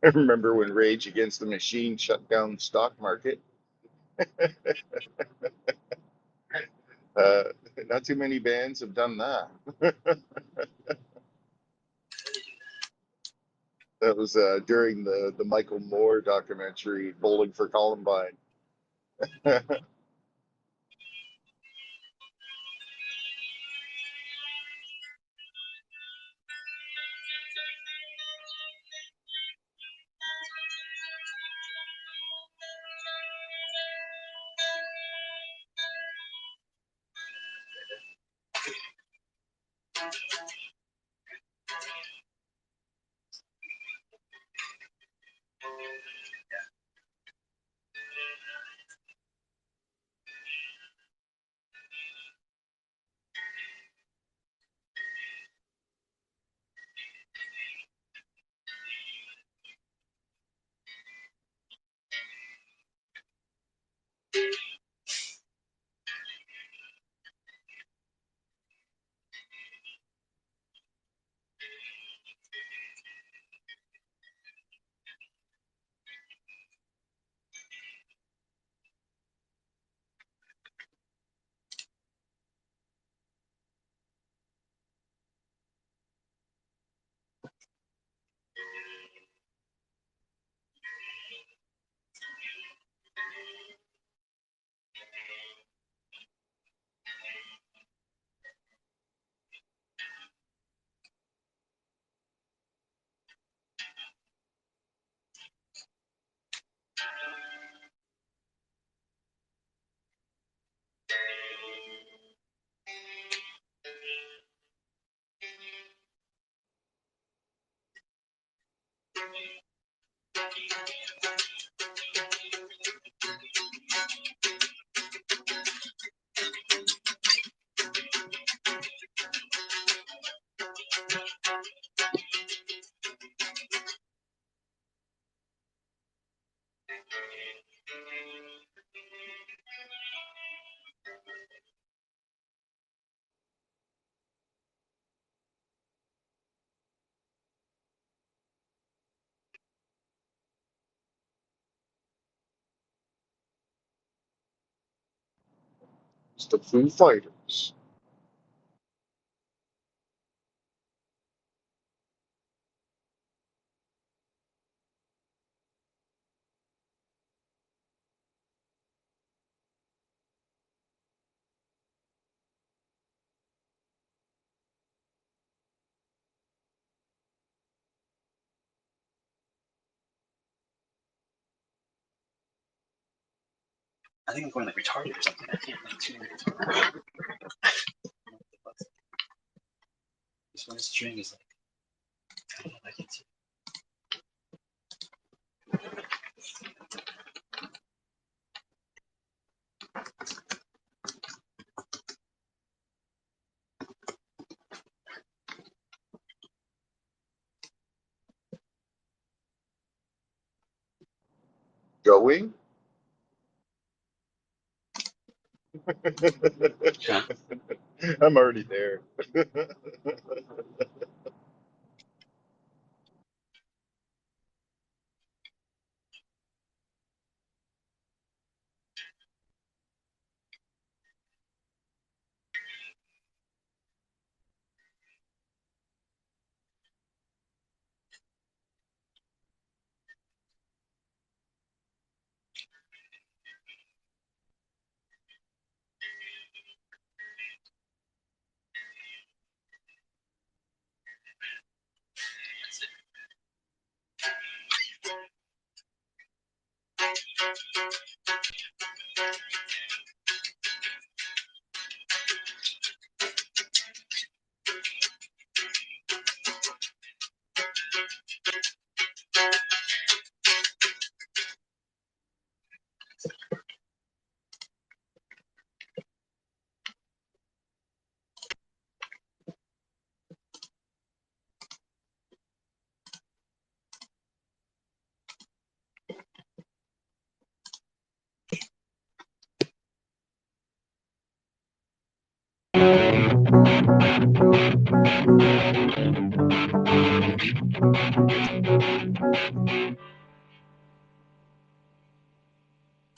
I remember when Rage Against the Machine shut down the stock market. Uh, Not too many bands have done that. That was during the Michael Moore documentary, Bowling for Columbine. It's the Foo Fighters. I think I'm going like retarded or something. I can't like tune it. This one string is like, I don't know if I can see. Wing? Yeah. I'm already there.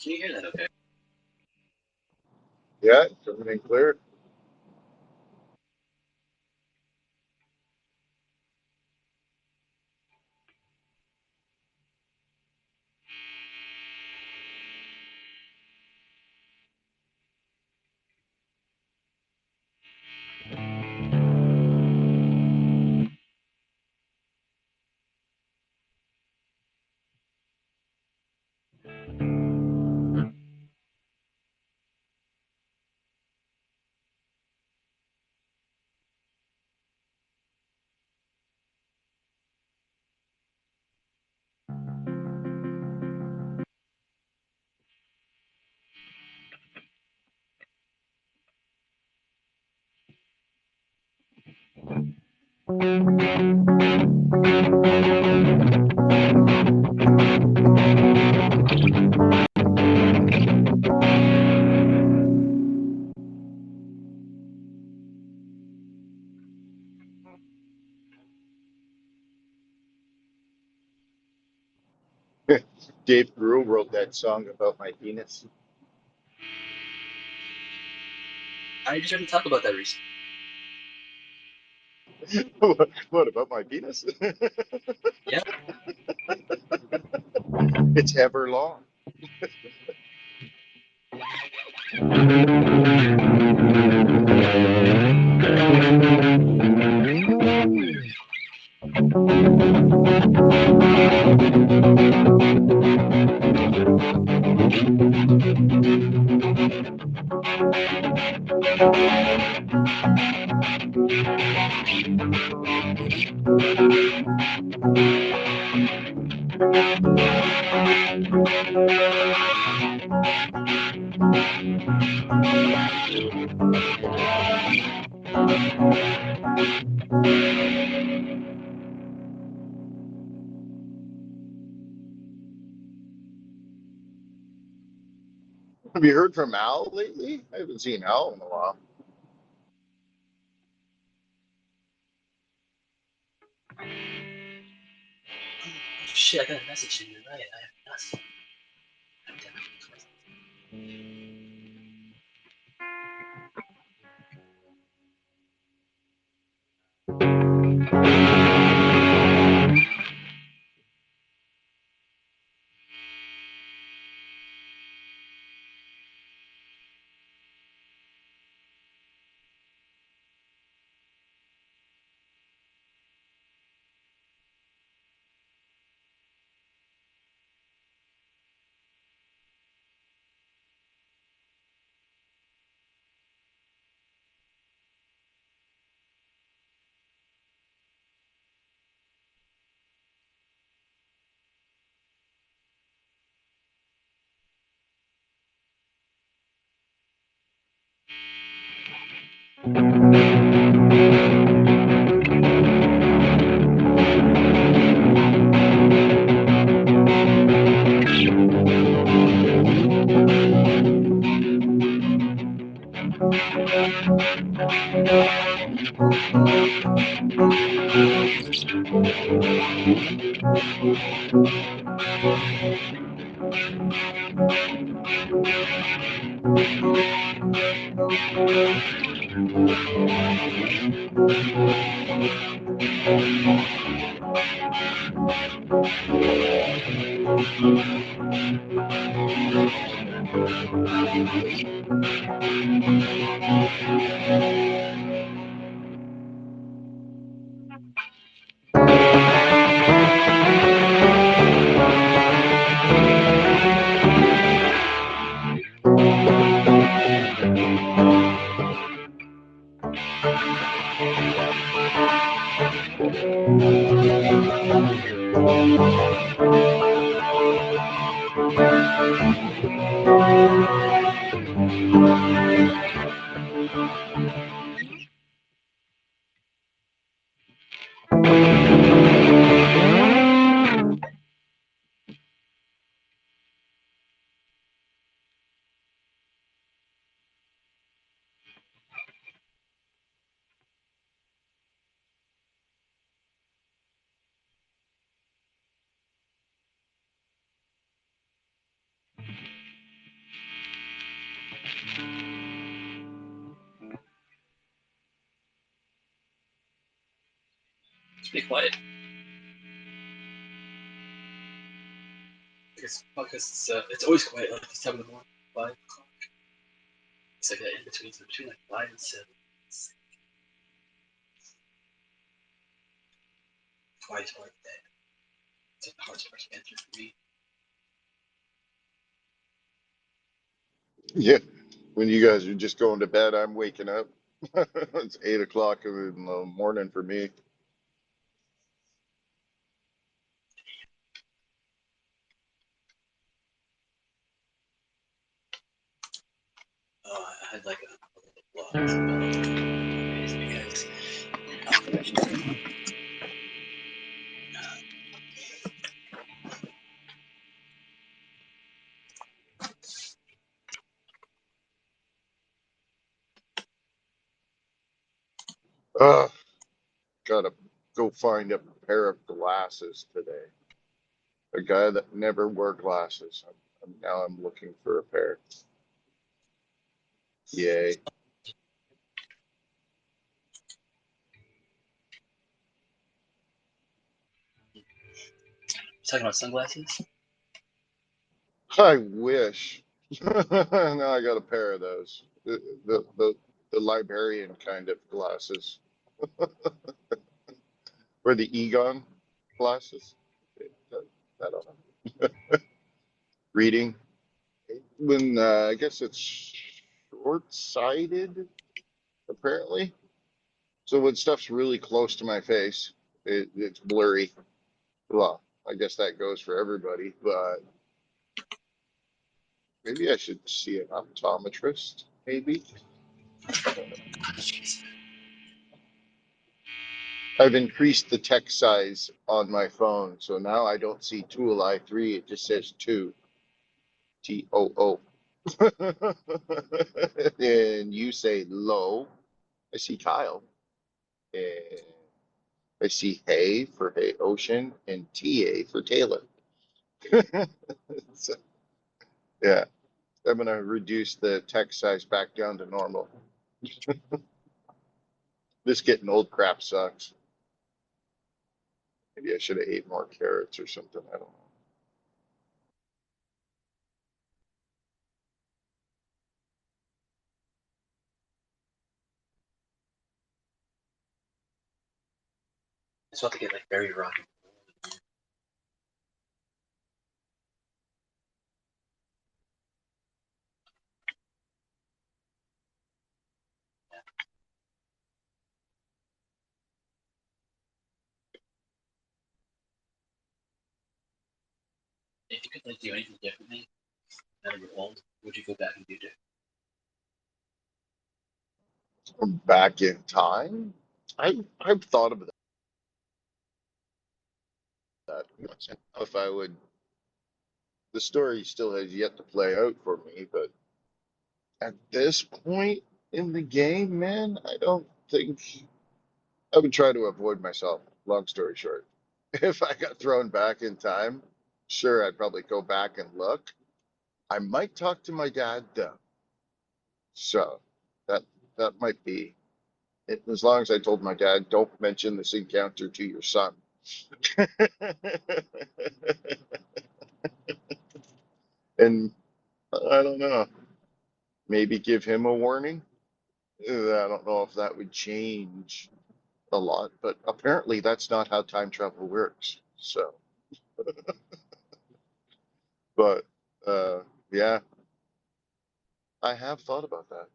Can you hear that okay? Yeah, is everything clear? Dave Grohl wrote that song about my penis. I just heard him talk about that recently. What about my penis? Yeah. It's ever long. Have you heard from Al lately? I haven't seen Al in a while. Oh, shit, I got a message in. You're right. I have not. Just be quiet. Because it's always quiet like this time of the morning, 5 o'clock. It's like that in between, so between like 5 and 7. It's quiet part of the day. It's like the hardest part to enter for me. Yeah. When you guys are just going to bed, I'm waking up. It's 8 o'clock in the morning for me. I had like a lot of because Gotta go find a pair of glasses today. A guy that never wore glasses. Now I'm looking for a pair. Yay. talking about sunglasses. I wish. Now I got a pair of those. The librarian kind of glasses. Or the Egon glasses. I don't know. Reading. When I guess it's short-sighted, apparently. So when stuff's really close to my face, it's blurry. Well, I guess that goes for everybody, but maybe I should see an optometrist, maybe. I've increased the text size on my phone, so now I don't see Tool 3, it just says 2, TOO. And you say low, I see Kyle. And I see Hey for Hey Ocean and TA for Taylor. So, yeah, I'm going to reduce the text size back down to normal. This getting old crap sucks. Maybe I should have ate more carrots or something. I don't know. It's about to get like very rocky. If you could like do anything differently now that you're old, would you go back and do it? I'm back in time. I've thought of that. If I would, the story still has yet to play out for me, but at this point, In the game, man, I don't think I would try to avoid myself. Long story short, if I got thrown back in time, sure, I'd probably go back and look. I might talk to my dad though, so that that might be it. As long as I told my dad, don't mention this encounter to your son. And I don't know, maybe give him a warning. I don't know if that would change a lot, but apparently that's not how time travel works. So, but yeah, I have thought about that.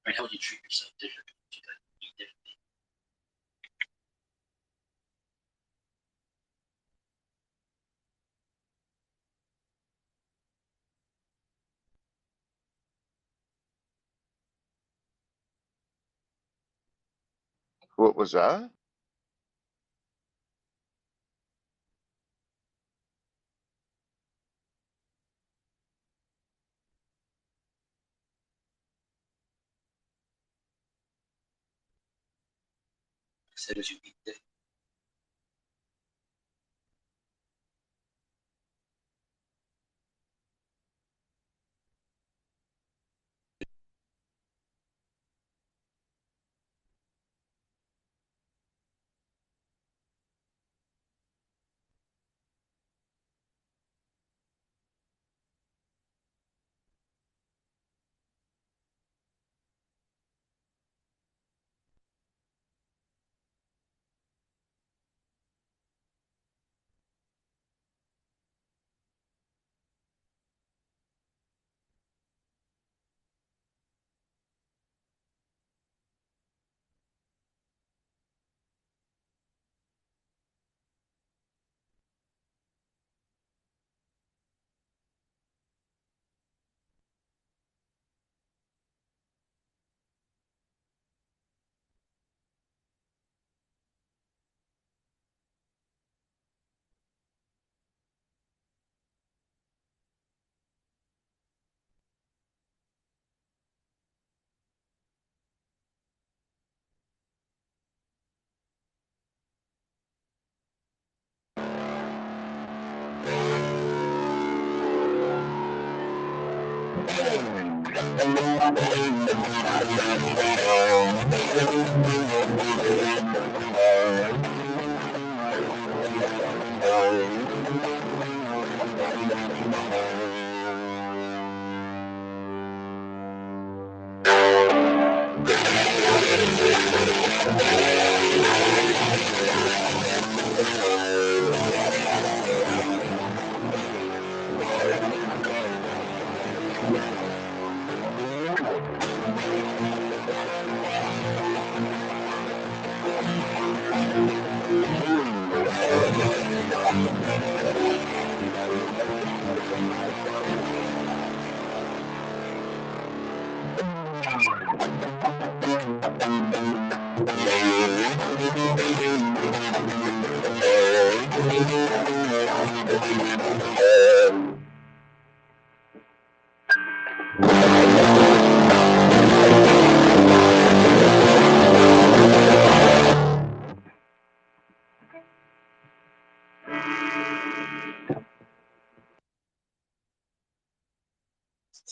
Right? How would you treat yourself differently? Would you like eat differently? What was that? I said, would you eat differently?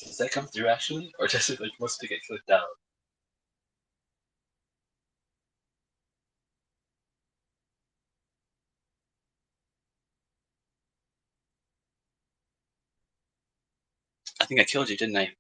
Does that come through actually, or does it like mostly get clicked out? I think I killed you, didn't I?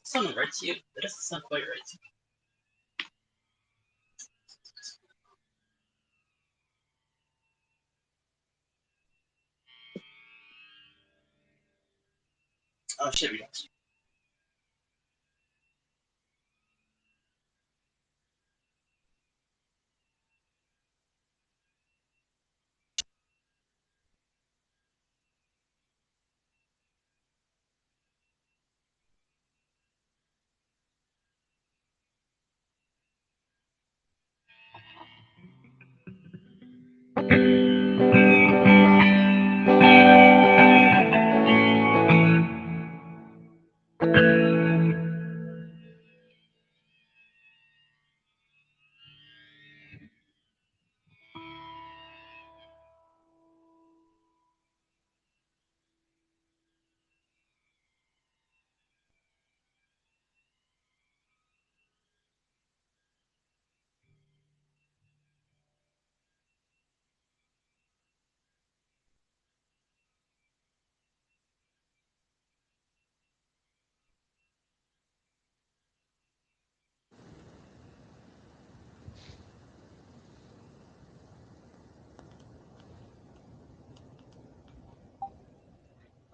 Someone right to you. That doesn't sound quite right to me. Oh shit, we don't.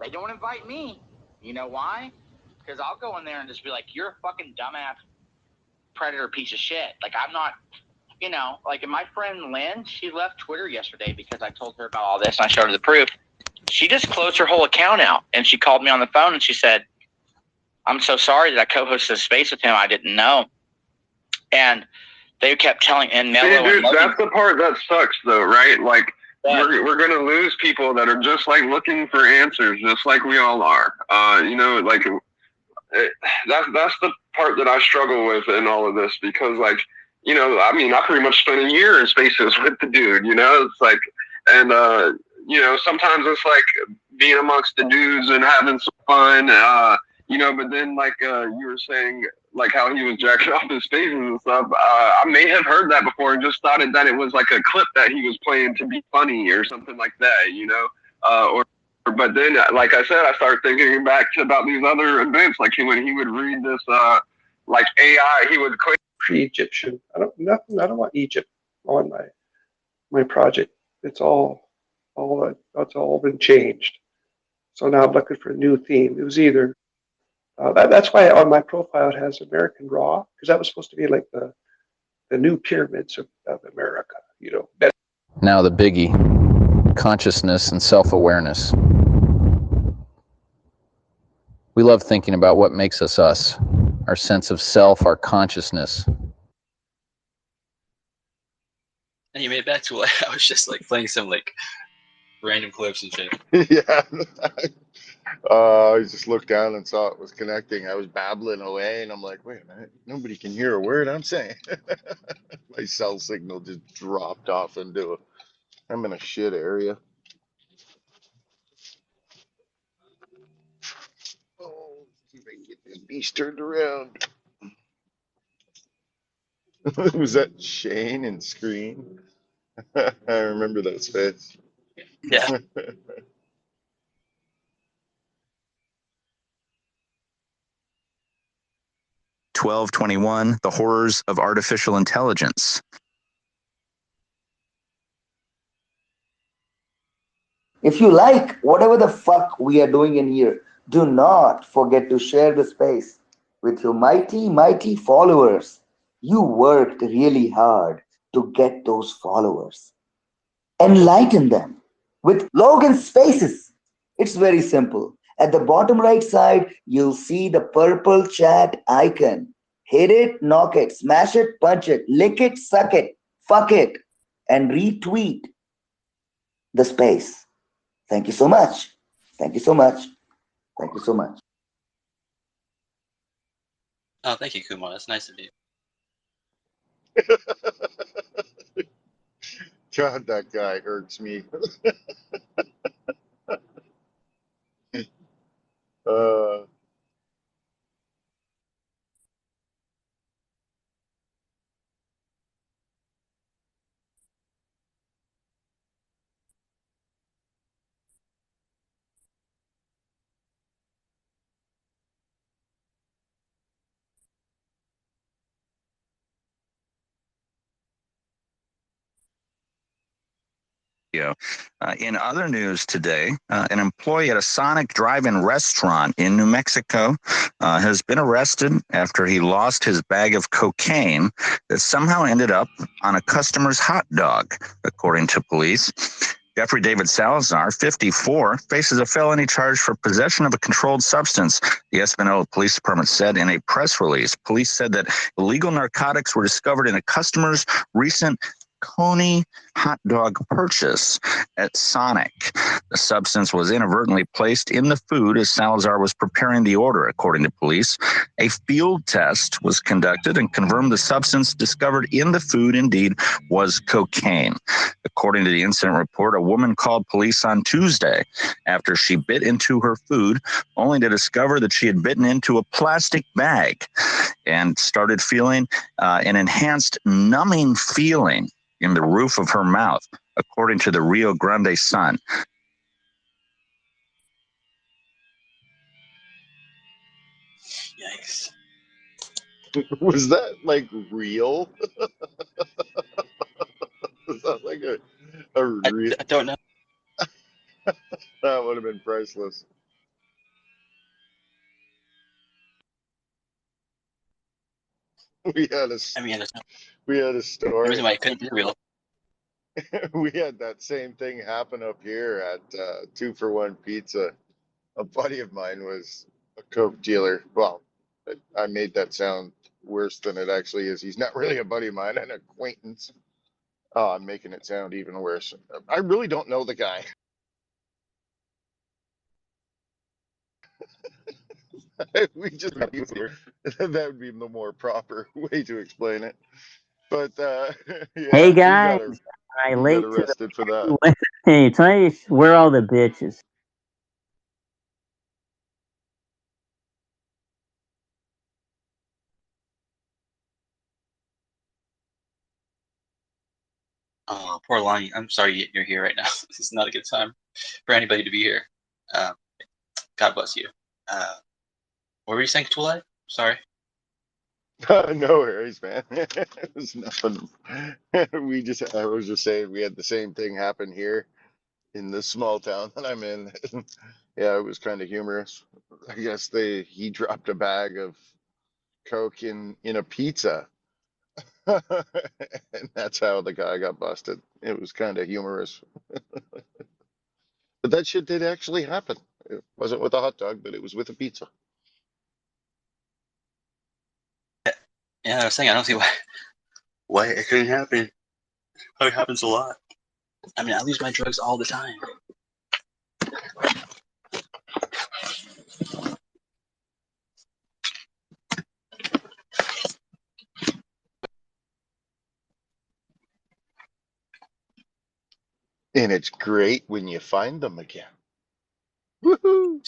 They don't invite me. You know why? Because I'll go in there and just be like, you're a fucking dumbass predator piece of shit. Like, I'm not, you know, like my friend Lynn, she left Twitter yesterday because I told her about all this and I showed her the proof. She just closed her whole account out and she called me on the phone and she said, I'm so sorry that I co-hosted a space with him. I didn't know. And they kept telling, and Mello, dude, that's the part that sucks though, right? Like, we're going to lose people that are just like looking for answers, just like we all are. You know, like that's the part that I struggle with in all of this because, like, you know, I mean, I pretty much spent a year in spaces with the dude. You know, it's like, and you know, sometimes it's like being amongst the dudes and having some fun. You know, but then like you were saying, like how he was jacking off his spaces and stuff. I may have heard that before and just thought that it was like a clip that he was playing to be funny or something like that, you know? But then, like I said, I started thinking back about these other events, like when he would read this, like AI, he would click pre-Egyptian. I don't want Egypt on my project. It's all been changed. So now I'm looking for a new theme. It was either that's why on my profile it has American Raw, because that was supposed to be like the new pyramids of America, you know. Now the biggie, consciousness and self-awareness. We love thinking about what makes us us, our sense of self, our consciousness. And you made it back to I was just like playing some like random clips and shit. Yeah. I just looked down and saw it was connecting. I was babbling away, and I'm like, wait a minute, nobody can hear a word I'm saying. My cell signal just dropped off into I'm in a shit area. Oh, see if I can get this beast turned around. Was that Shane and Screen? I remember that space. Yeah. 1221, The Horrors of Artificial Intelligence. If you like whatever the fuck we are doing in here, do not forget to share the space. with your mighty, mighty followers. You worked really hard to get those followers. Enlighten them with Logan's Spaces. It's very simple. At the bottom right side, you'll see the purple chat icon. Hit it, knock it, smash it, punch it, lick it, suck it, fuck it, and retweet the space. Thank you so much. Thank you so much. Thank you so much. Oh, thank you, Kumar. That's nice of you. God, that guy hurts me. uh, In other news today, an employee at a Sonic drive-in restaurant in New Mexico has been arrested after he lost his bag of cocaine that somehow ended up on a customer's hot dog, according to police. Jeffrey David Salazar, 54, faces a felony charge for possession of a controlled substance, the Espanola Police Department said in a press release. Police said that illegal narcotics were discovered in a customer's recent Coney hot dog purchase at Sonic. The substance was inadvertently placed in the food as Salazar was preparing the order, according to police. A field test was conducted and confirmed the substance discovered in the food indeed was cocaine. According to the incident report, a woman called police on Tuesday after she bit into her food, only to discover that she had bitten into a plastic bag and started feeling an enhanced numbing feeling in the roof of her mouth, according to the Rio Grande Sun. Yikes. was that like real? Was that like a real? I don't know. That would have been priceless. We had a I mean, there's we had a no story. reason why it couldn't be real. We had that same thing happen up here at 2 for 1 Pizza. A buddy of mine was a coke dealer. Well, I made that sound worse than it actually is. He's not really a buddy of mine, an acquaintance. Oh, I'm making it sound even worse. I really don't know the guy. We just that would be the more proper way to explain it. But Hey yeah, guys, I he got late to arrested for that. the. Can you tell me where are all the bitches? Oh, poor Lonnie. I'm sorry you're here right now. This is not a good time for anybody to be here. God bless you. What were you saying, Tulay? Sorry. No worries, man. It was nothing. I was just saying we had the same thing happen here in this small town that I'm in. Yeah, it was kind of humorous. I guess he dropped a bag of coke in a pizza, and that's how the guy got busted. It was kind of humorous, but that shit did actually happen. It wasn't with a hot dog, but it was with a pizza. Yeah, I was saying I don't see why it couldn't happen. Oh, it happens a lot. I mean, I lose my drugs all the time. And it's great when you find them again. Woohoo!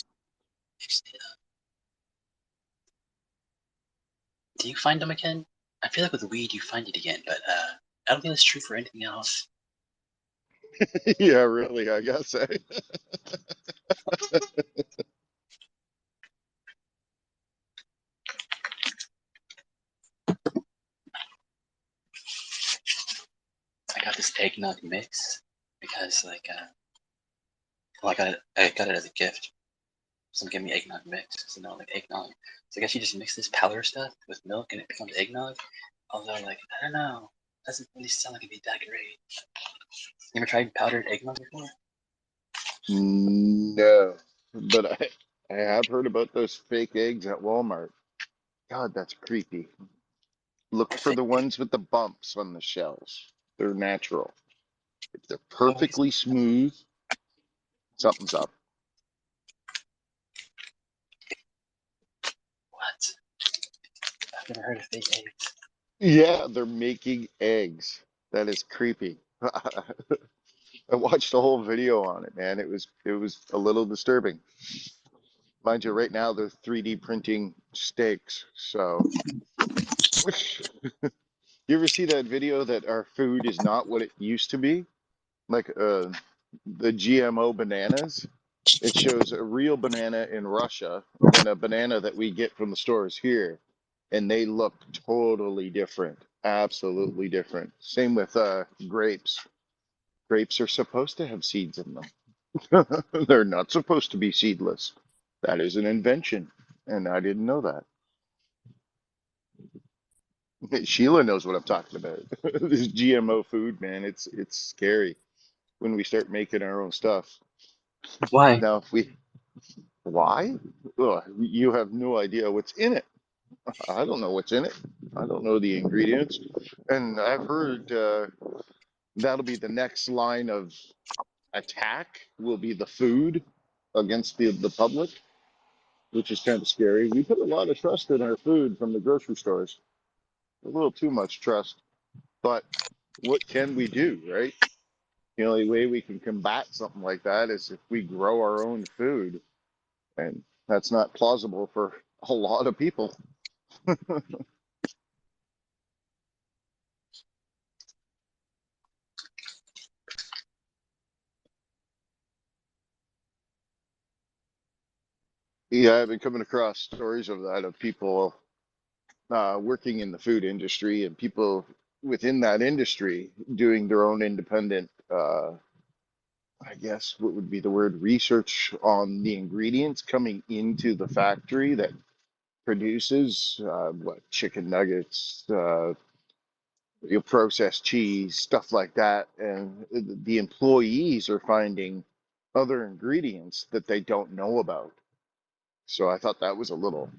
Do you find them again? I feel like with weed you find it again, but I don't think that's true for anything else. Yeah, really, I guess. Eh? I got this eggnog mix because I got it as a gift. Some give me eggnog mix. So no, like eggnog. So I guess you just mix this powder stuff with milk and it becomes eggnog. Although, like, I don't know. Doesn't really sound like it'd be that great. You ever tried powdered eggnog before? No, but I have heard about those fake eggs at Walmart. God, that's creepy. Look for the ones with the bumps on the shells. They're natural. If they're perfectly smooth, something's up. What? I've never heard of fake eggs. Yeah, they're making eggs. That is creepy. I watched the whole video on it, man. It was a little disturbing. Mind you, right now they're 3D printing steaks. So, you ever see that video that our food is not what it used to be? Like the GMO bananas. It shows a real banana in Russia, then a banana that we get from the stores here, and they look totally different. Absolutely different. Same with grapes. Grapes are supposed to have seeds in them. They're not supposed to be seedless. That is an invention, and I didn't know that. Sheila knows what I'm talking about. This GMO food, man, it's scary when we start making our own stuff. Why? Now, if we, why? Ugh, you have no idea what's in it. I don't know what's in it. I don't know the ingredients. And I've heard that'll be the next line of attack will be the food against the public, which is kind of scary. We put a lot of trust in our food from the grocery stores, a little too much trust. But what can we do, right? The only way we can combat something like that is if we grow our own food. And that's not plausible for a lot of people. Yeah, I've been coming across stories of that, of people working in the food industry and people within that industry doing their own independent, I guess what would be the word, research on the ingredients coming into the factory that produces what, chicken nuggets, your processed cheese, stuff like that. And the employees are finding other ingredients that they don't know about. So I thought that was a little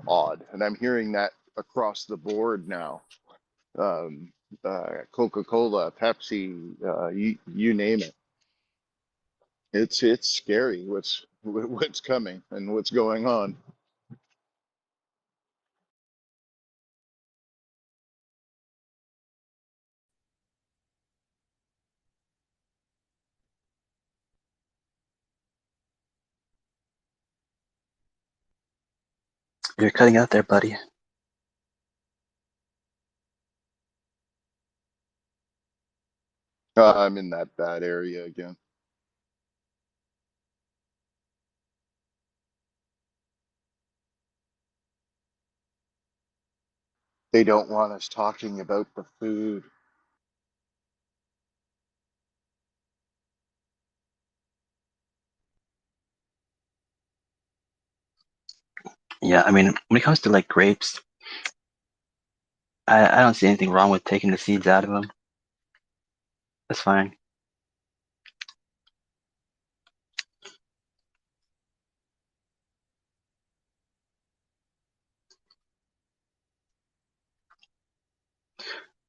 odd, and I'm hearing that across the board now. Coca-Cola, Pepsi, you name it. It's scary what's coming and what's going on. You're cutting out there, buddy. I'm in that bad area again. They don't want us talking about the food. Yeah, I mean, when it comes to like grapes, I don't see anything wrong with taking the seeds out of them. That's fine.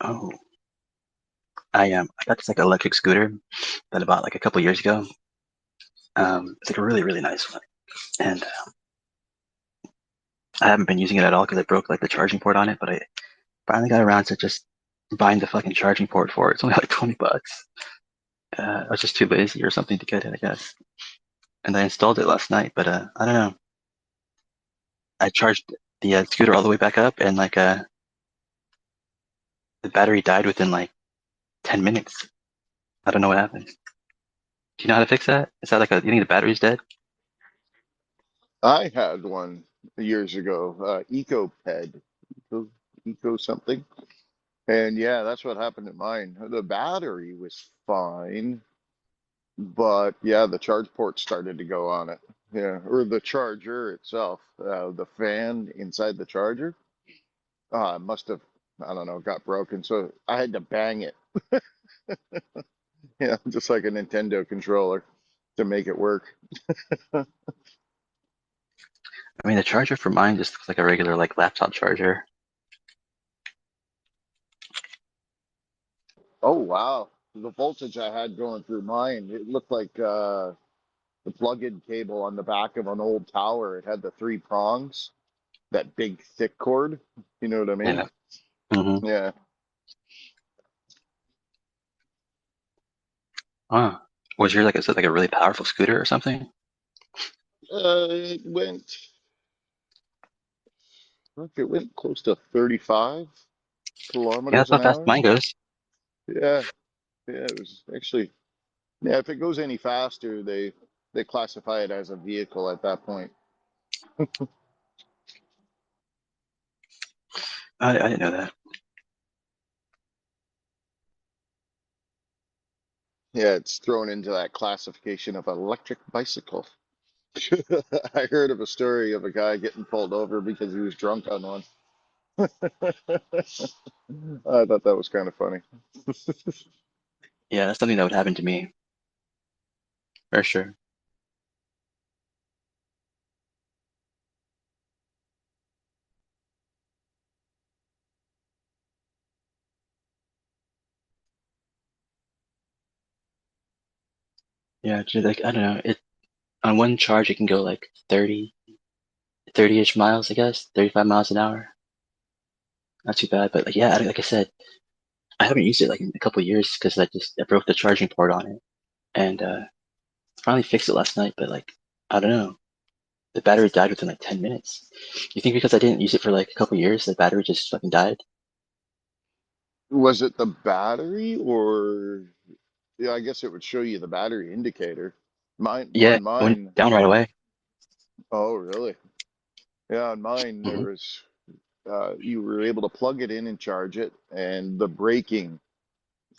Oh, I got this like electric scooter that I bought like a couple years ago. It's like a really really nice one, and I haven't been using it at all because I broke like the charging port on it. But I finally got around to just buying the fucking charging port for it. It's only like $20. I was just too lazy or something to get it, I guess. And I installed it last night, but I don't know. I charged the scooter all the way back up, and like the battery died within like 10 minutes. I don't know what happened. Do you know how to fix that? Is that like you think the battery's dead? I had one years ago, Eco, Eco something. And yeah, that's what happened to mine. The battery was fine, but yeah, the charge port started to go on it. Yeah, or the charger itself, the fan inside the charger, must have, I don't know, got broken. So I had to bang it, just like a Nintendo controller to make it work. I mean, the charger for mine just looks like a regular like laptop charger. Oh, wow. The voltage I had going through mine, it looked like the plug-in cable on the back of an old tower. It had the three prongs, that big thick cord. You know what I mean? Yeah. Mm-hmm. Yeah. Huh. Was your like is it like a really powerful scooter or something? It went, look, it went close to 35 Yeah, that's kilometers how an fast hour. mine goes. Yeah. Yeah, it was actually, yeah, if it goes any faster, they classify it as a vehicle at that point. I didn't know that. Yeah, it's thrown into that classification of electric bicycle. I heard of a story of a guy getting pulled over because he was drunk on one. I thought that was kind of funny. Yeah, that's something that would happen to me for sure. Yeah, just like I don't know. It on one charge it can go like 30-ish miles, I guess, 35 miles an hour. Not too bad, but like yeah, like I said, I haven't used it like in a couple of years because I broke the charging port on it and finally fixed it last night. But like I don't know, the battery died within like 10 minutes. You think because I didn't use it for like a couple of years, the battery just fucking died? Was it the battery or yeah, I guess it would show you the battery indicator. Mine Yeah, on it went mine. down right away. Oh, really? Yeah, on mine there Hmm. was you were able to plug it in and charge it, and the braking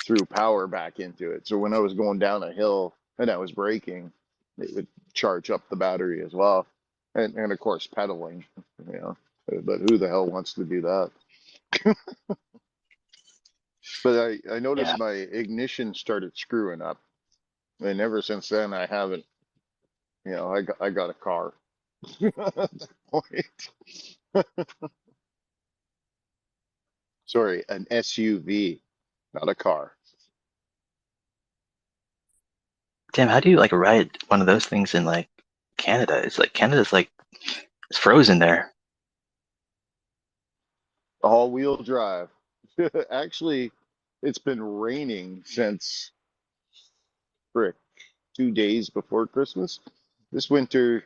threw power back into it. So when I was going down a hill and I was braking, it would charge up the battery as well. And of course pedaling, you know. But who the hell wants to do that? But I noticed Yeah, my ignition started screwing up. And ever since then I haven't, I got a car at that point. Sorry, an SUV, not a car. damn. How do you like ride one of those things in like Canada? It's like Canada's like it's frozen there. All-wheel drive. Actually, it's been raining since frick 2 days before Christmas. This winter,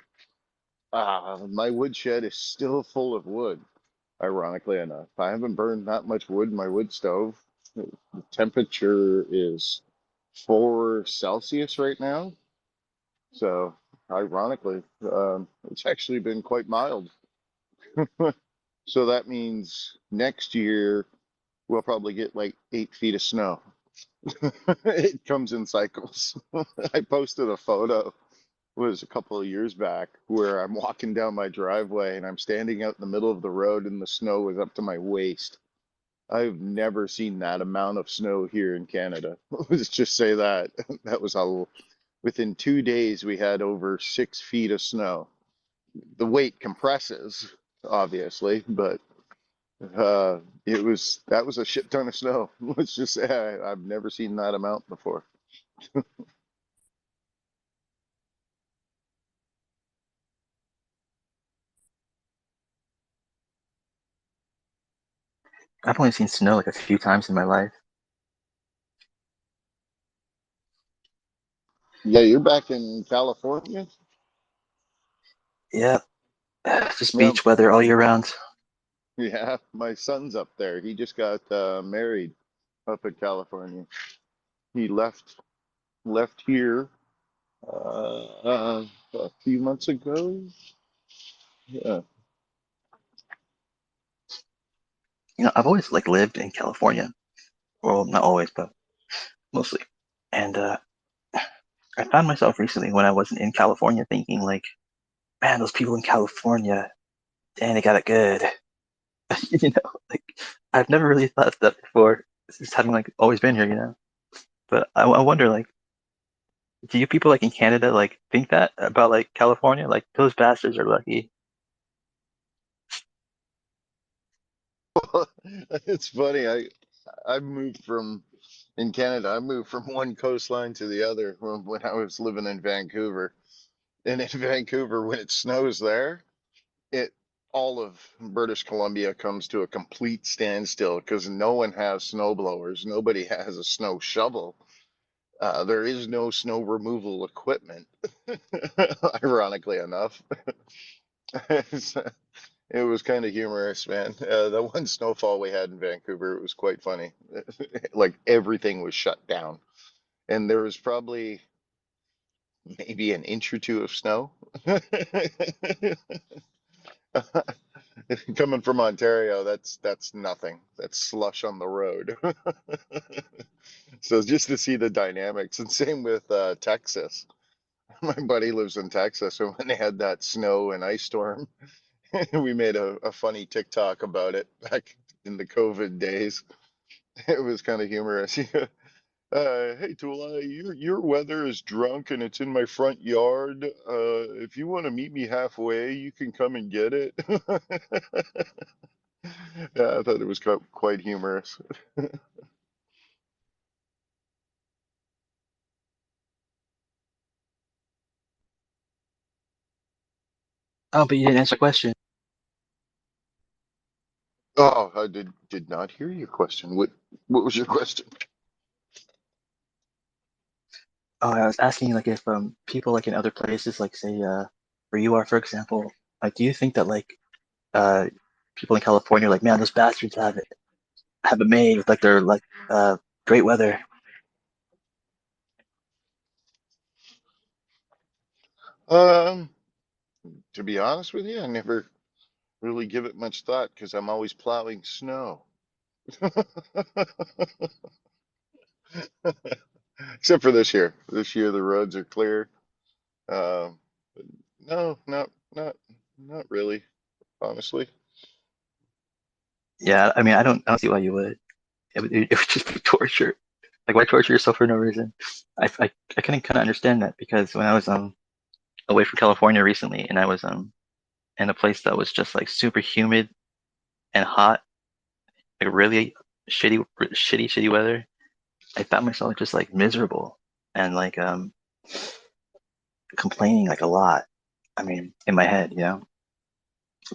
my woodshed is still full of wood. Ironically enough, I haven't burned that much wood in my wood stove. The temperature is 4 Celsius right now, so ironically, it's actually been quite mild. So that means next year we'll probably get like 8 feet of snow. It comes in cycles. I posted a photo, was a couple of years back, where I'm walking down my driveway and I'm standing out in the middle of the road and the snow is up to my waist. I've never seen that amount of snow here in Canada. Let's just say that. That was how within 2 days we had over 6 feet of snow. The weight compresses, obviously, but that was a shit ton of snow. Let's just say I've never seen that amount before. I've only seen snow like a few times in my life. Yeah, you're back in California? Yeah, just Yeah, beach weather all year round. yeah. My son's up there. He just got married up in California. He left here a few months ago. Yeah. I've always like lived in California. Well, not always, but mostly. And I found myself recently when I wasn't in California thinking like, man, those people in California, dang, they got it good. Like I've never really thought of that before. Just having like always been here. But I wonder, like, do you people like in Canada like think that about like California? Like those bastards are lucky. It's funny. I moved from in Canada. I moved from one coastline to the other when I was living in Vancouver. And in Vancouver, when it snows there, it all of British Columbia comes to a complete standstill because no one has snow blowers. Nobody has a snow shovel. There is no snow removal equipment, ironically enough. It was kind of humorous, man. The one snowfall we had in Vancouver, it was quite funny. Like everything was shut down, and there was probably maybe an inch or two of snow. Coming from Ontario, that's nothing. That's slush on the road. So just to see the dynamics, and same with Texas. My buddy lives in Texas, and when they had that snow and ice storm, we made a funny TikTok about it back in the COVID days. It was kind of humorous. Hey Tula, your weather is drunk and it's in my front yard. If you want to meet me halfway, you can come and get it. Yeah, I thought it was quite humorous. Oh, but you didn't answer the question. Oh, I did not hear your question. What was your question? Oh, I was asking like if people like in other places, like say where you are, for example, like do you think that like uh people in California are like, man, those bastards have it made with like their like great weather. Um, to be honest with you, I never really give it much thought because I'm always plowing snow. Except for this year. This year the roads are clear. Um, no, not really, honestly. Yeah, I mean, I don't see why you would. It would just be torture. Like, why torture yourself for no reason? I can kind of understand that because when I was away from California recently, and I was in a place that was just like super humid and hot, like really shitty weather, I found myself just like miserable and like complaining like a lot. I mean, in my head.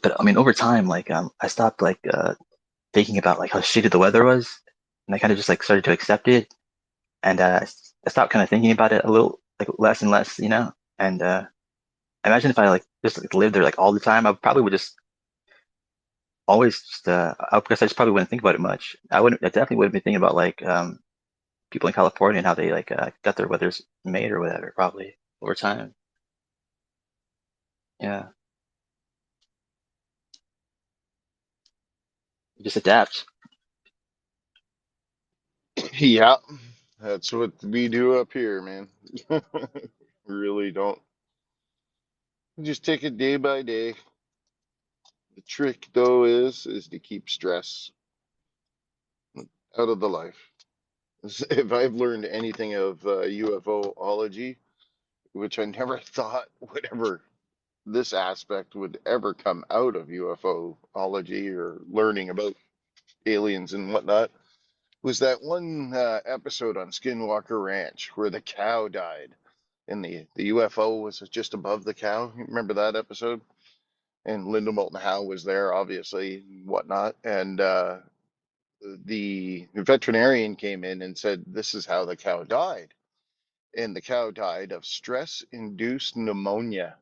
But I mean, over time, like I stopped like thinking about like how shitty the weather was, and I kind of just like started to accept it, and I stopped kind of thinking about it a little like less and less. And I imagine if I like just like, lived there like all the time, I probably would just always just I guess I just probably wouldn't think about it much. I definitely wouldn't be thinking about like people in California and how they like got their weathers made or whatever. Probably over time. Yeah, you just adapt. Yeah, that's what we do up here, man. Really don't. We just take it day by day. The trick though is to keep stress out of the life. If I've learned anything of UFOlogy, which I never thought would ever, this aspect would ever come out of UFOlogy or learning about aliens and whatnot, was that one episode on Skinwalker Ranch where the cow died and the UFO was just above the cow. You remember that episode? And Linda Moulton Howe was there, obviously, and whatnot. And the veterinarian came in and said, "This is how the cow died." And the cow died of stress induced pneumonia.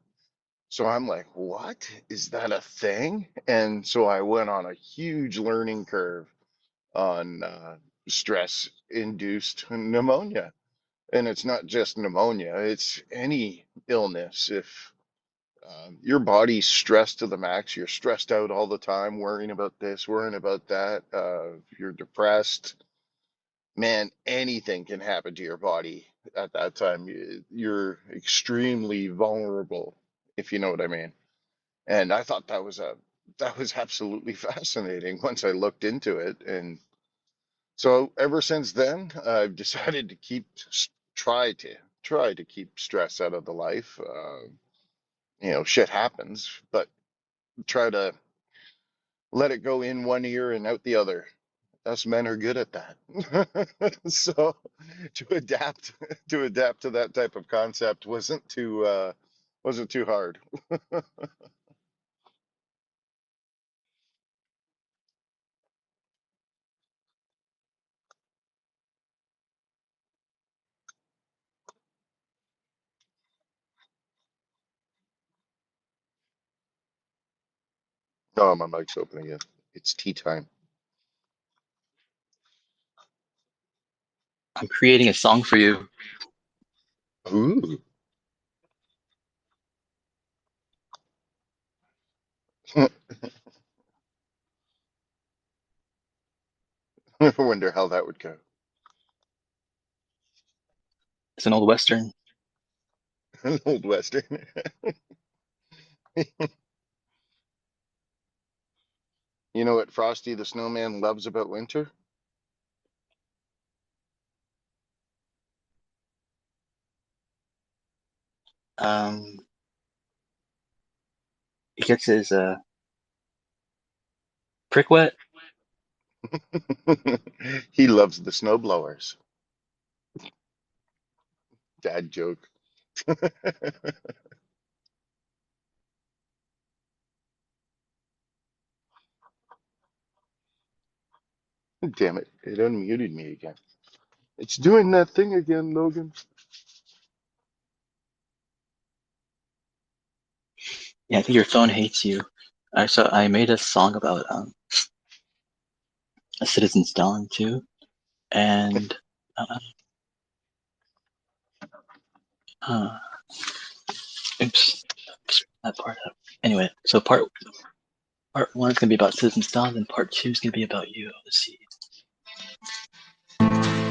So I'm like, what? Is that a thing? And so I went on a huge learning curve on stress induced pneumonia. And it's not just pneumonia, it's any illness. If your body's stressed to the max, you're stressed out all the time, worrying about this, worrying about that, if you're depressed, man, anything can happen to your body at that time. You're extremely vulnerable if you know what I mean. And I thought that was absolutely fascinating once I looked into it. And so ever since then, I've decided to try to keep stress out of the life. You know, shit happens, but try to let it go in one ear and out the other. Us men are good at that. So to adapt to that type of concept wasn't too hard. Oh, my mic's open again. It's tea time. I'm creating a song for you. Ooh. I wonder how that would go. It's an old western. An old western. You know what Frosty the Snowman loves about winter? Um, he gets his prick wet. He loves the snowblowers. Dad joke. Damn it. It unmuted me again. It's doing that thing again, Logan. Yeah, I think your phone hates you. I made a song about a Citizen's Dawn too, and uh, uh, oops, that part up. Anyway, so part one is gonna be about Citizen's Dawn, and part two is gonna be about you. Let's see.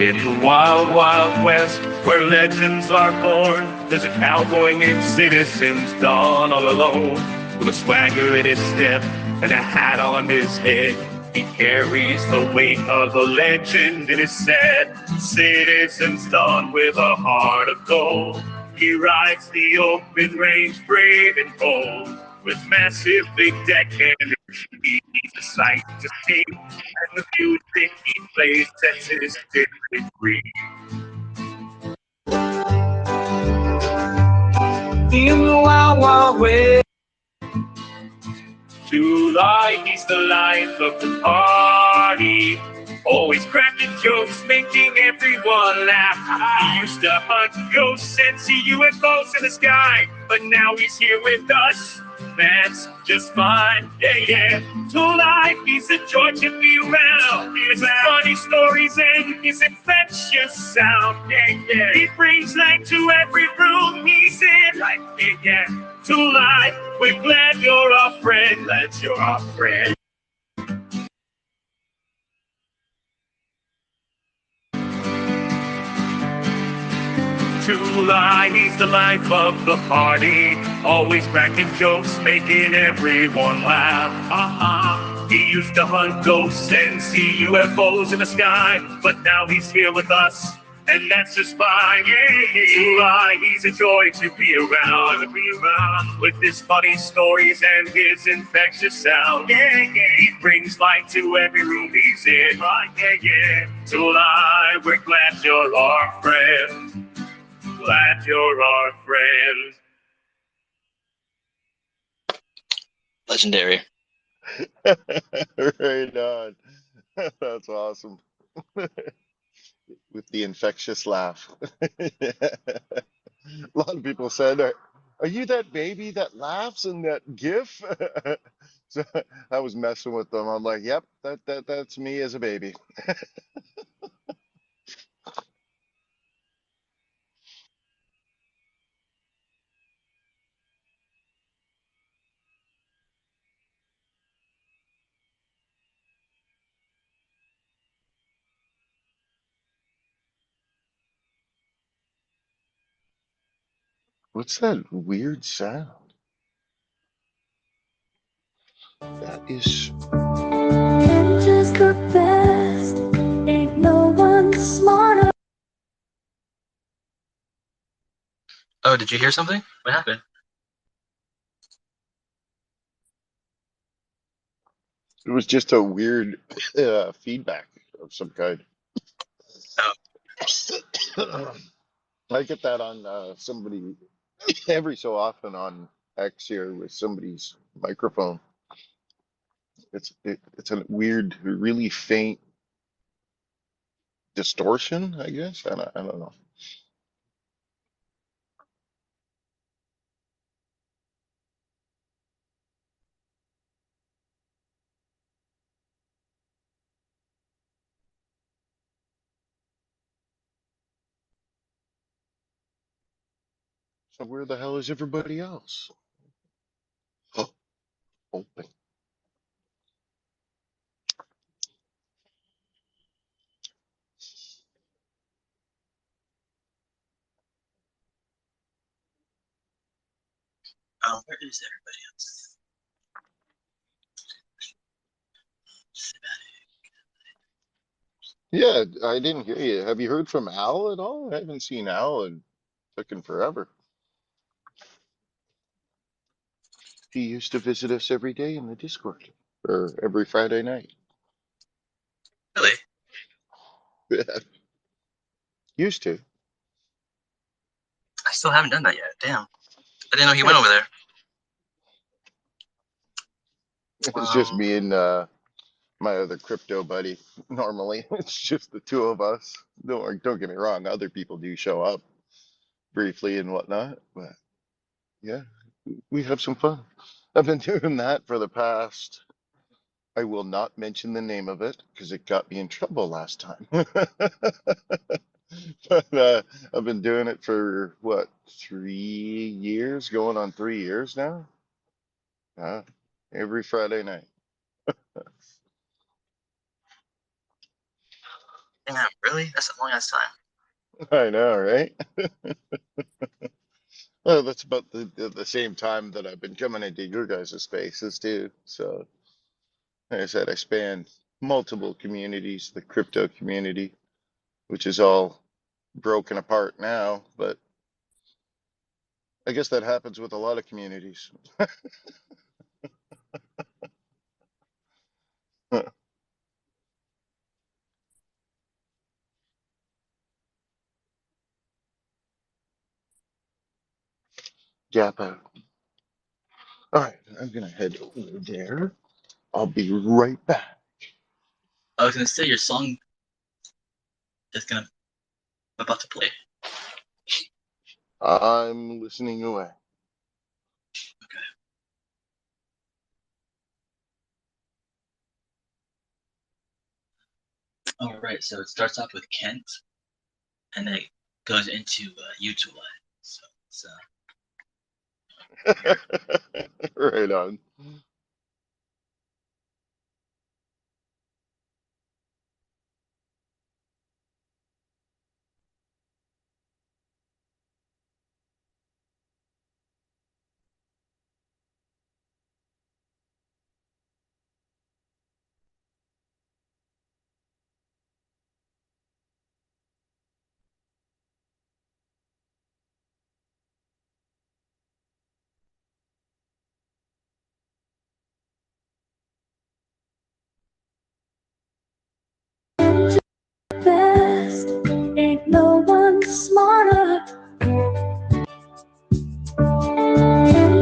In the wild, wild west, where legends are born, there's a cowboy named Citizen's Dawn all alone. With a swagger in his step and a hat on his head, he carries the weight of a legend in his set. Citizen's Dawn with a heart of gold. He rides the open range, brave and bold. With massive big deck energy, he's a sight to see. And the music he plays sets his spirit free. In the wild, wild west, July, he's the life of the party. Always cracking jokes, making everyone laugh. He used to hunt ghosts and see UFOs in the sky, but now he's here with us. That's just fine, yeah, yeah. To life, he's a joy to be around. His funny stories and his infectious sound, yeah, yeah. He brings light to every room he's in, like, yeah, yeah. To life, we're glad you're our friend. Glad you're our friend. To lie, he's the life of the party. Always cracking jokes, making everyone laugh. He used to hunt ghosts and see UFOs in the sky, but now he's here with us, and that's just fine. Yeah, to lie, he's a joy to be around. With his funny stories and his infectious sound. Yeah, yeah. He brings light to every room he's in. Right, yeah, yeah. To lie, we're glad you're our friend. Glad you're our friend. Legendary. Right on. That's awesome. With the infectious laugh. A lot of people said, are you that baby that laughs in that GIF? So I was messing with them. I'm like, yep, that's me as a baby. What's that weird sound? That is. Just the best. Ain't no one smarter. Oh, did you hear something? What happened? It was just a weird feedback of some kind. Oh. I get that on somebody every so often on X here with somebody's microphone. It's a weird, really faint distortion, I guess. I don't know. So where the hell is everybody else? Oh, open. Where is everybody else? Yeah, I didn't hear you. Have you heard from Al at all? I haven't seen Al in fucking forever. He used to visit us every day in the Discord, or every Friday night. Really? Used to. I still haven't done that yet. Damn. I didn't know he went over there. It's just me and my other crypto buddy. Normally, it's just the two of us. Don't get me wrong. Other people do show up briefly and whatnot, but yeah, we have some fun. I've been doing that for the past. I will not mention the name of it because it got me in trouble last time. But I've been doing it for what, 3 years, going on 3 years now. Every Friday night. Damn, really? That's a long ass time. I know, right? Well, that's about the same time that I've been coming into your guys' spaces too. So, like I said, I span multiple communities, the crypto community, which is all broken apart now, but I guess that happens with a lot of communities. Japo. All right, I'm gonna head over there. I'll be right back. I was gonna say your song is about to play. I'm listening away. All right, so it starts off with Kent, and then it goes into U2. So it's Right on. Best. Ain't no one smarter.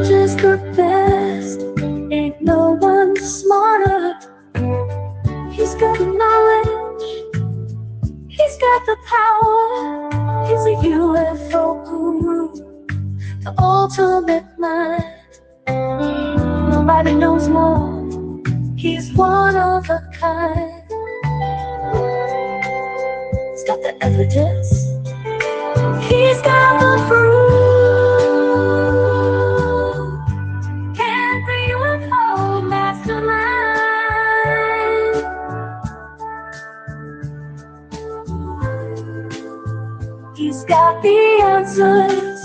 Just the best. Ain't no one smarter. He's got the knowledge. He's got the power. He's a UFO guru. The ultimate mind. Nobody knows more. He's one of a kind. He's got the evidence. He's got the proof. Can't be with whole mastermind. He's got the answers.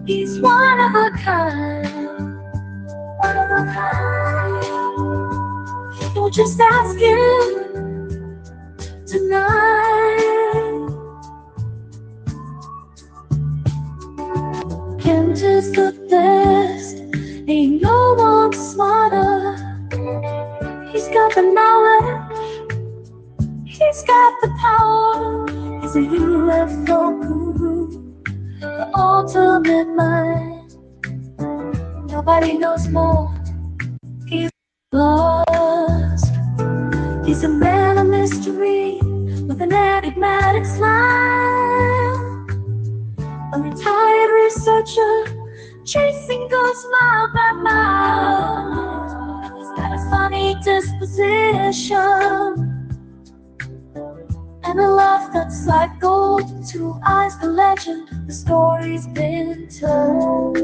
He's one of a kind. One of a kind. just ask you tonight. Kent is the best, ain't no one smarter. He's got the knowledge, he's got the power. He's a UFO guru, the ultimate mind. Nobody knows more. He's lost. He's a man of mystery with an enigmatic smile. A retired researcher chasing ghosts mile by mile. He's got a funny disposition and a laugh that's like gold. 2 eyes, the legend, the story's been told.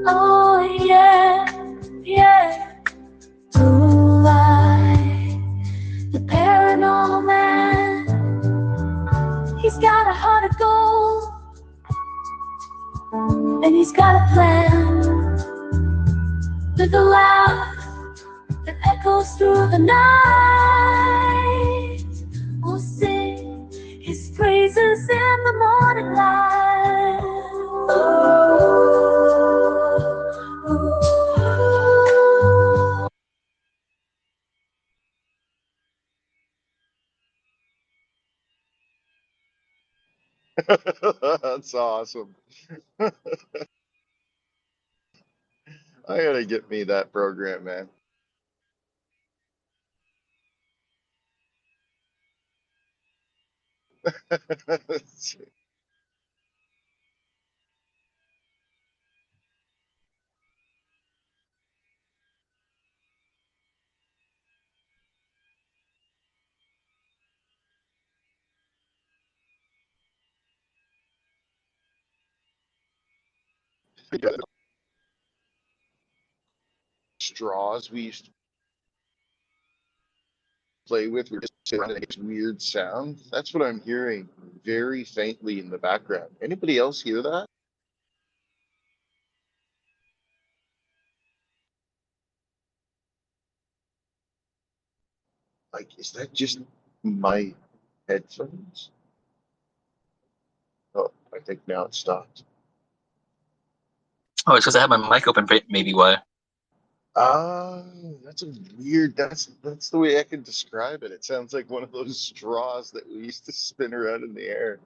Oh yeah, yeah. Do I, the paranormal man? He's got a heart of gold, and he's got a plan. With a laugh that echoes through the night, we'll sing his praises in the morning light. That's awesome. I gotta get me that program, man. Straws we used to play with were just around and makes weird sound. That's what I'm hearing very faintly in the background. Anybody else hear that? Like, is that just my headphones? Oh, I think now it stopped. Oh, it's because I have my mic open. Maybe why? Ah, that's a weird. That's the way I can describe it. It sounds like one of those straws that we used to spin around in the air.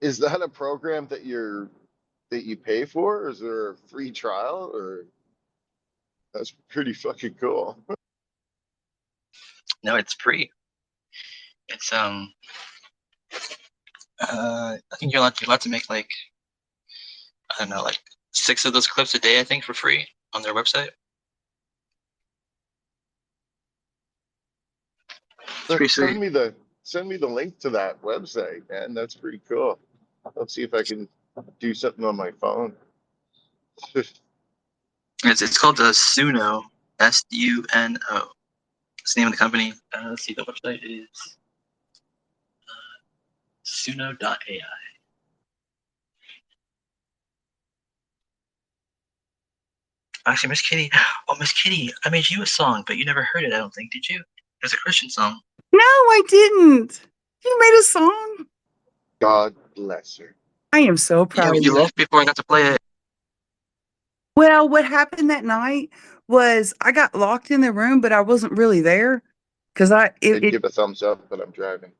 Is that a program that you pay for? Or is there a free trial? Or that's pretty fucking cool. No, it's free. It's I think you're allowed to make like, I don't know, like 6 of those clips a day, I think, for free on their website. It's pretty sweet. Send me the link to that website, man. That's pretty cool. Let's see if I can do something on my phone. It's called Suno, Suno. It's the name of the company. Let's see, the website is Suno.ai. Actually, Miss Kitty, I made you a song, but you never heard it, I don't think, did you? It's a Christian song. No, I didn't. You made a song. God bless her. I am so proud of You you. left before I got to play it. Well, what happened that night was I got locked in the room, but I wasn't really there because Give a thumbs up, but I'm driving.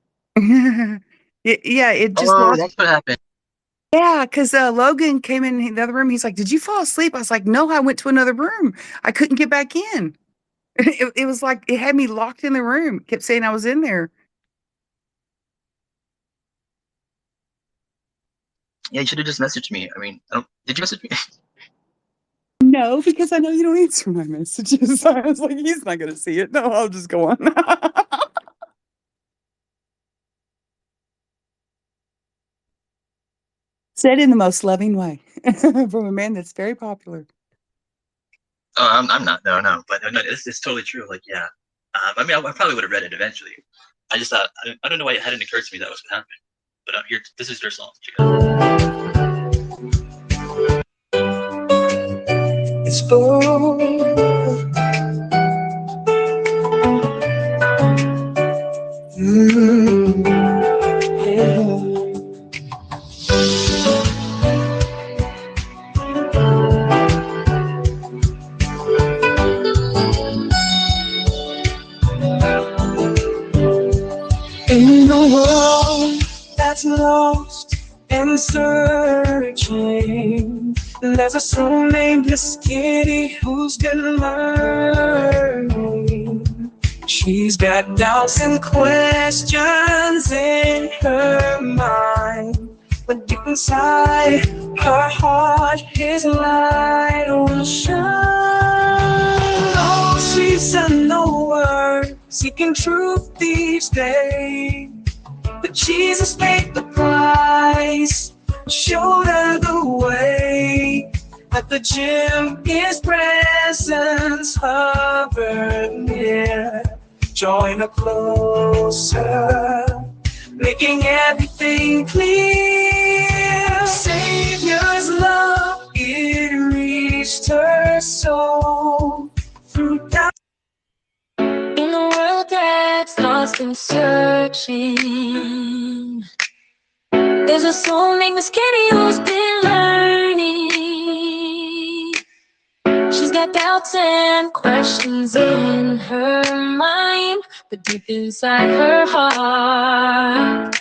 it just Oh, locked. that's what happened. Yeah, because Logan came in the other room. He's like, "Did you fall asleep?" I was like, "No, I went to another room. I couldn't get back in." It was like it had me locked in the room. Kept saying I was in there. Yeah, you should have just messaged me. I mean, did you message me? No, because I know you don't answer my messages. I was like, he's not going to see it. No, I'll just go on. Said in the most loving way from a man that's very popular. Oh, I'm not. No. But no, it's totally true. Like, yeah. I mean, I probably would have read it eventually. I just thought, I don't know why it hadn't occurred to me that was what happened. But here, this is your song. Check it out. It's full. Yeah. In a world that's lost and searching, there's a soul named Miss Kitty who's been learning. She's got doubts and questions in her mind, but deep inside her heart, His light will shine. Oh, she's a knower, seeking truth each day. But Jesus paid the price, showed her the way. At the gym, His presence hovered near, drawing her closer, making everything clear. Savior's love, it reached her soul through doubt. In a world that's lost and searching, there's a soul named Miss Kitty who's been learning. She's got doubts and questions in her mind, but deep inside her heart,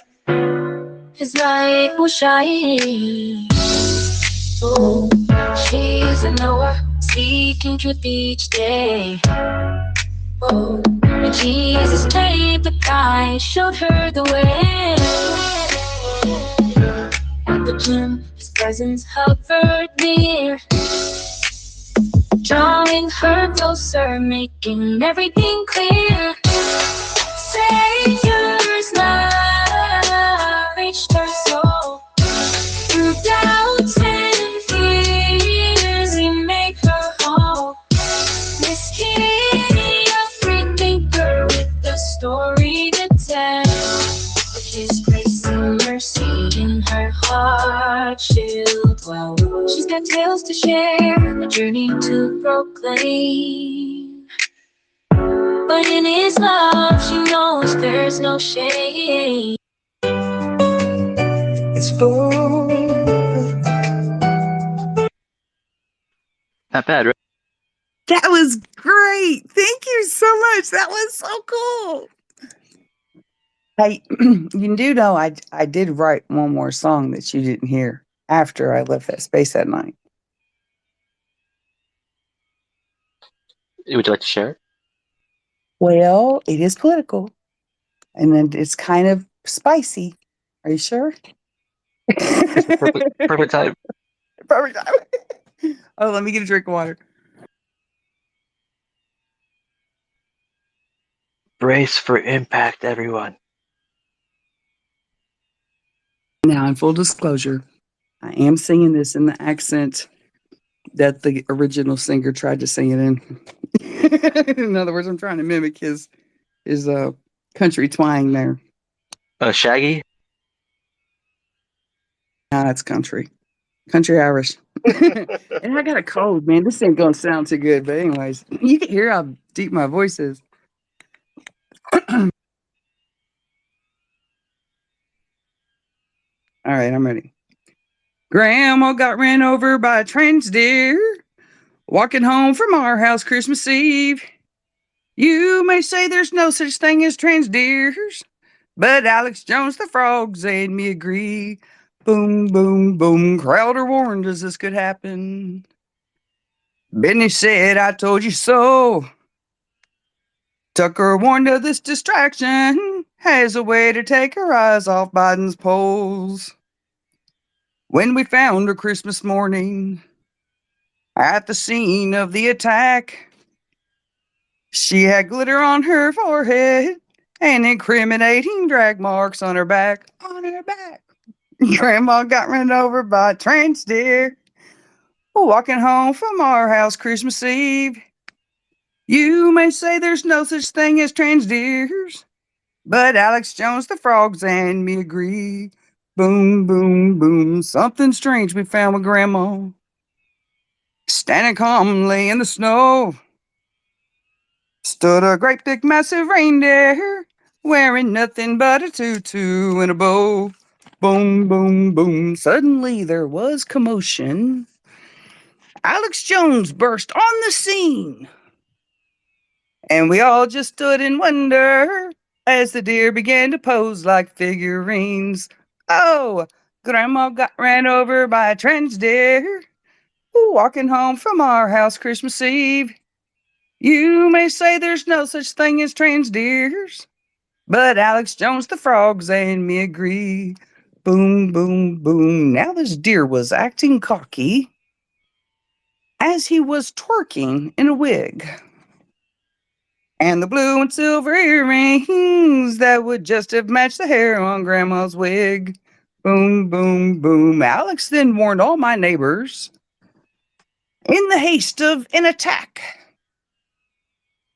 His light will shine. Oh, she's a knower, seeking truth each day. Oh, and Jesus paid the price, showed her the way. At the gym, His presence hovered near, drawing her closer, making everything clear. Savior's love reached her soul through doubts and fears. He made her whole. Miss Kitty, a free thinker with a story to tell. With His grace and mercy in her heart, she'll dwell. She's got tales to share, a journey to proclaim. But in His love, she knows there's no shame. It's full. Not bad, right? That was great. Thank you so much. That was so cool. Hey, you do know I did write one more song that you didn't hear after I left that space that night. Would you like to share it? Well, it is political, and then it's kind of spicy. Are you sure? Perfect time. Perfect time. Oh, let me get a drink of water. Brace for impact, everyone. Now, in full disclosure, I am singing this in the accent that the original singer tried to sing it in. In other words, I'm trying to mimic his country twang there. Shaggy? Nah, that's country. Country Irish. And I got a cold, man. This ain't gonna sound too good. But anyways, you can hear how deep my voice is. All right, I'm ready. Grandma got ran over by a train deer, walking home from our house Christmas Eve. You may say there's no such thing as trans deers, but Alex Jones the frogs and me agree. Boom, boom, boom. Crowder warned us this could happen. Benny said, I told you so. Tucker warned of this distraction as a way to take her eyes off Biden's polls. When we found her Christmas morning at the scene of the attack, she had glitter on her forehead and incriminating drag marks on her back. On her back. Grandma got run over by a trans deer walking home from our house Christmas Eve. You may say there's no such thing as trans deers, but Alex Jones, the frogs, and me agree. Boom, boom, boom. Something strange we found with Grandma. standing calmly in the snow, stood a great big massive reindeer, wearing nothing but a tutu and a bow. Boom, boom, boom. Suddenly there was commotion. Alex Jones burst on the scene, and we all just stood in wonder as the deer began to pose like figurines. Oh, Grandma got ran over by a trans deer walking home from our house Christmas Eve. You may say there's no such thing as trans deers, but Alex Jones, the frogs, and me agree. Boom, boom, boom. Now this deer was acting cocky as he was twerking in a wig. And the blue and silver earrings that would just have matched the hair on Grandma's wig. Boom, boom, boom. Alex then warned all my neighbors in the haste of an attack.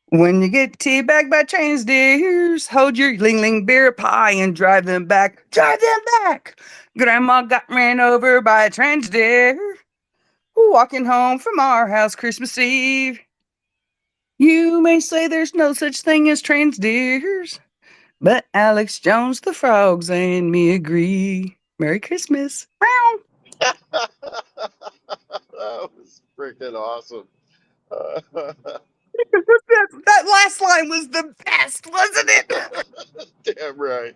When you get teabagged by trans deers, hold your ling ling beer up high and drive them back. Drive them back! Grandma got ran over by a trans deer walking home from our house Christmas Eve. You may say there's no such thing as trans deers, but Alex Jones, the frogs, and me agree. Merry Christmas. Meow. That was freaking awesome. That last line was the best, wasn't it? Damn right.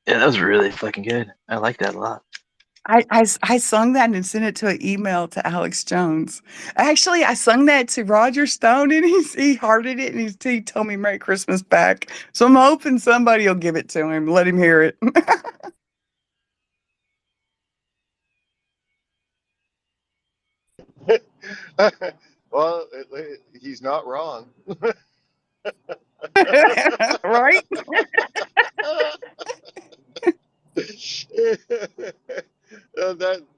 Yeah, that was really fucking good. I like that a lot. I sung that and sent it to an email to Alex Jones. Actually, I sung that to Roger Stone and he hearted it and he told me Merry Christmas back. So I'm hoping somebody will give it to him. Let him hear it. Well, he's not wrong. Right?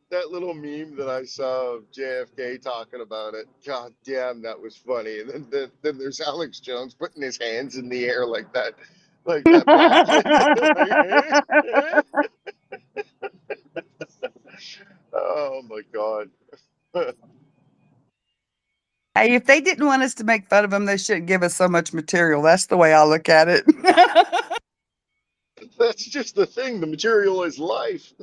That little meme that I saw of JFK talking about it, god damn, that was funny. And then there's Alex Jones putting his hands in the air like that bat. Oh my god. Hey, if they didn't want us to make fun of them, they shouldn't give us so much material. That's the way I look at it. That's just the thing. The material is life.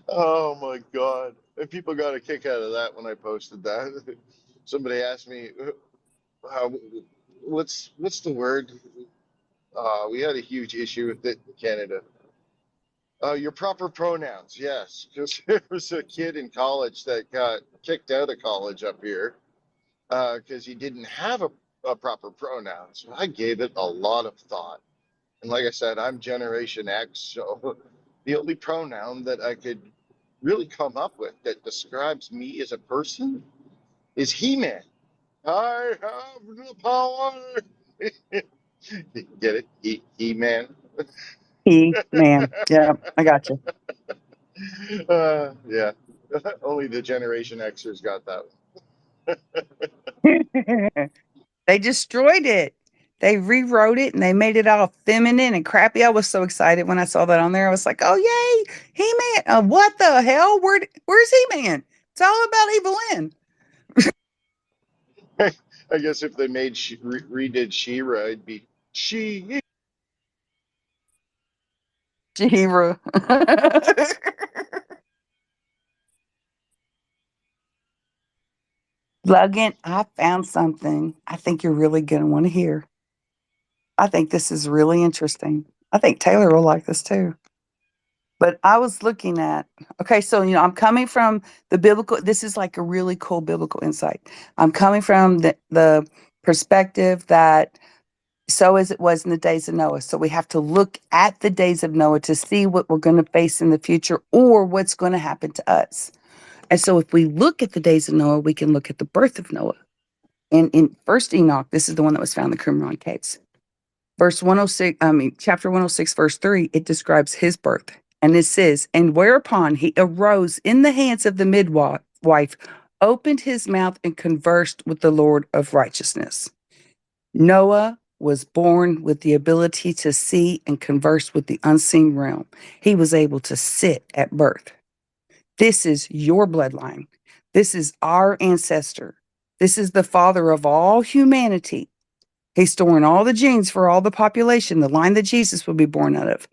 Oh my god. And people got a kick out of that when I posted that. Somebody asked me, uh, what's the word? We had a huge issue with it in Canada. Your proper pronouns, yes. Because there was a kid in college that got kicked out of college up here because he didn't have a proper pronoun. So I gave it a lot of thought. And like I said, I'm Generation X, so the only pronoun that I could really come up with that describes me as a person is He-Man. I have the power. Get it? He-Man. Man. Yeah, I got you. Yeah. Only the Generation Xers got that one. They destroyed it. They rewrote it and they made it all feminine and crappy. I was so excited when I saw that on there. I was like, "Oh yay, He-Man! What the hell? Where's He-Man? It's all about Evil Lynn." I guess if they made redid She-Ra, it'd be She. She-Ra. Logan, I found something I think you're really going to want to hear. I think this is really interesting. I think Taylor will like this too. But I was looking at, okay, so, I'm coming from the biblical, this is like a really cool biblical insight. I'm coming from the perspective that so as it was in the days of Noah. So we have to look at the days of Noah to see what we're going to face in the future or what's going to happen to us. And so if we look at the days of Noah, we can look at the birth of Noah. And in First Enoch, this is the one that was found in the Qumran caves. Chapter 106, verse 3, it describes his birth. And it says, and whereupon he arose in the hands of the midwife, opened his mouth and conversed with the Lord of righteousness. Noah was born with the ability to see and converse with the unseen realm. He was able to sit at birth. This is your bloodline. This is our ancestor. This is the father of all humanity. He's storing all the genes for all the population, the line that Jesus will be born out of.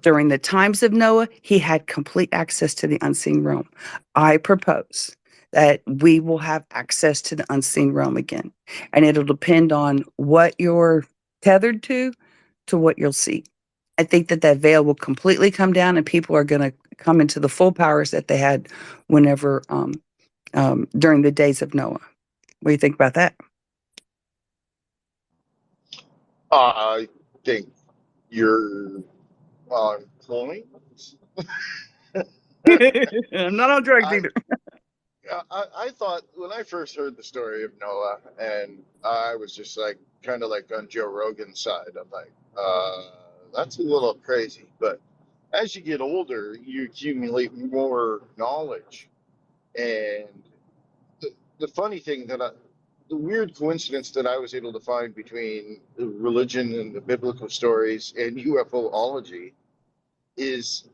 During the times of Noah, he had complete access to the unseen realm. I propose that we will have access to the unseen realm again. And it'll depend on what you're tethered to what you'll see. I think that that veil will completely come down and people are going to come into the full powers that they had whenever during the days of Noah. What do you think about that? I think you're on point. I'm not on drugs I, either. I thought when I first heard the story of Noah, and I was just like, kind of like on Joe Rogan's side. I'm like, that's a little crazy. But as you get older, you accumulate more knowledge. And the funny thing the weird coincidence that I was able to find between the religion and the biblical stories and UFOlogy is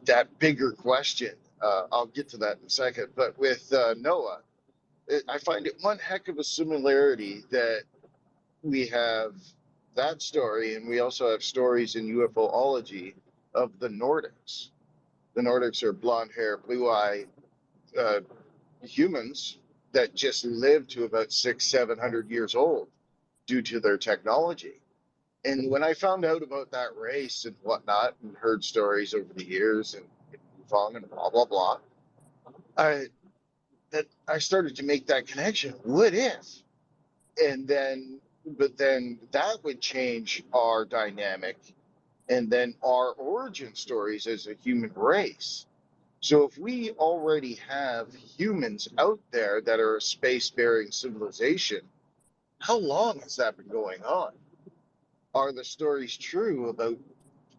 that bigger question. I'll get to that in a second. But with Noah, I find it one heck of a similarity that we have that story, and we also have stories in UFOlogy of the Nordics. The Nordics are blonde hair, blue eye uh, humans that just lived to about 600-700 years old due to their technology. And when I found out about that race and whatnot, and heard stories over the years and Fong and blah blah blah, I I started to make that connection. What if? And then, but then that would change our dynamic, and then our origin stories as a human race. So if we already have humans out there that are a space-faring civilization, how long has that been going on? Are the stories true about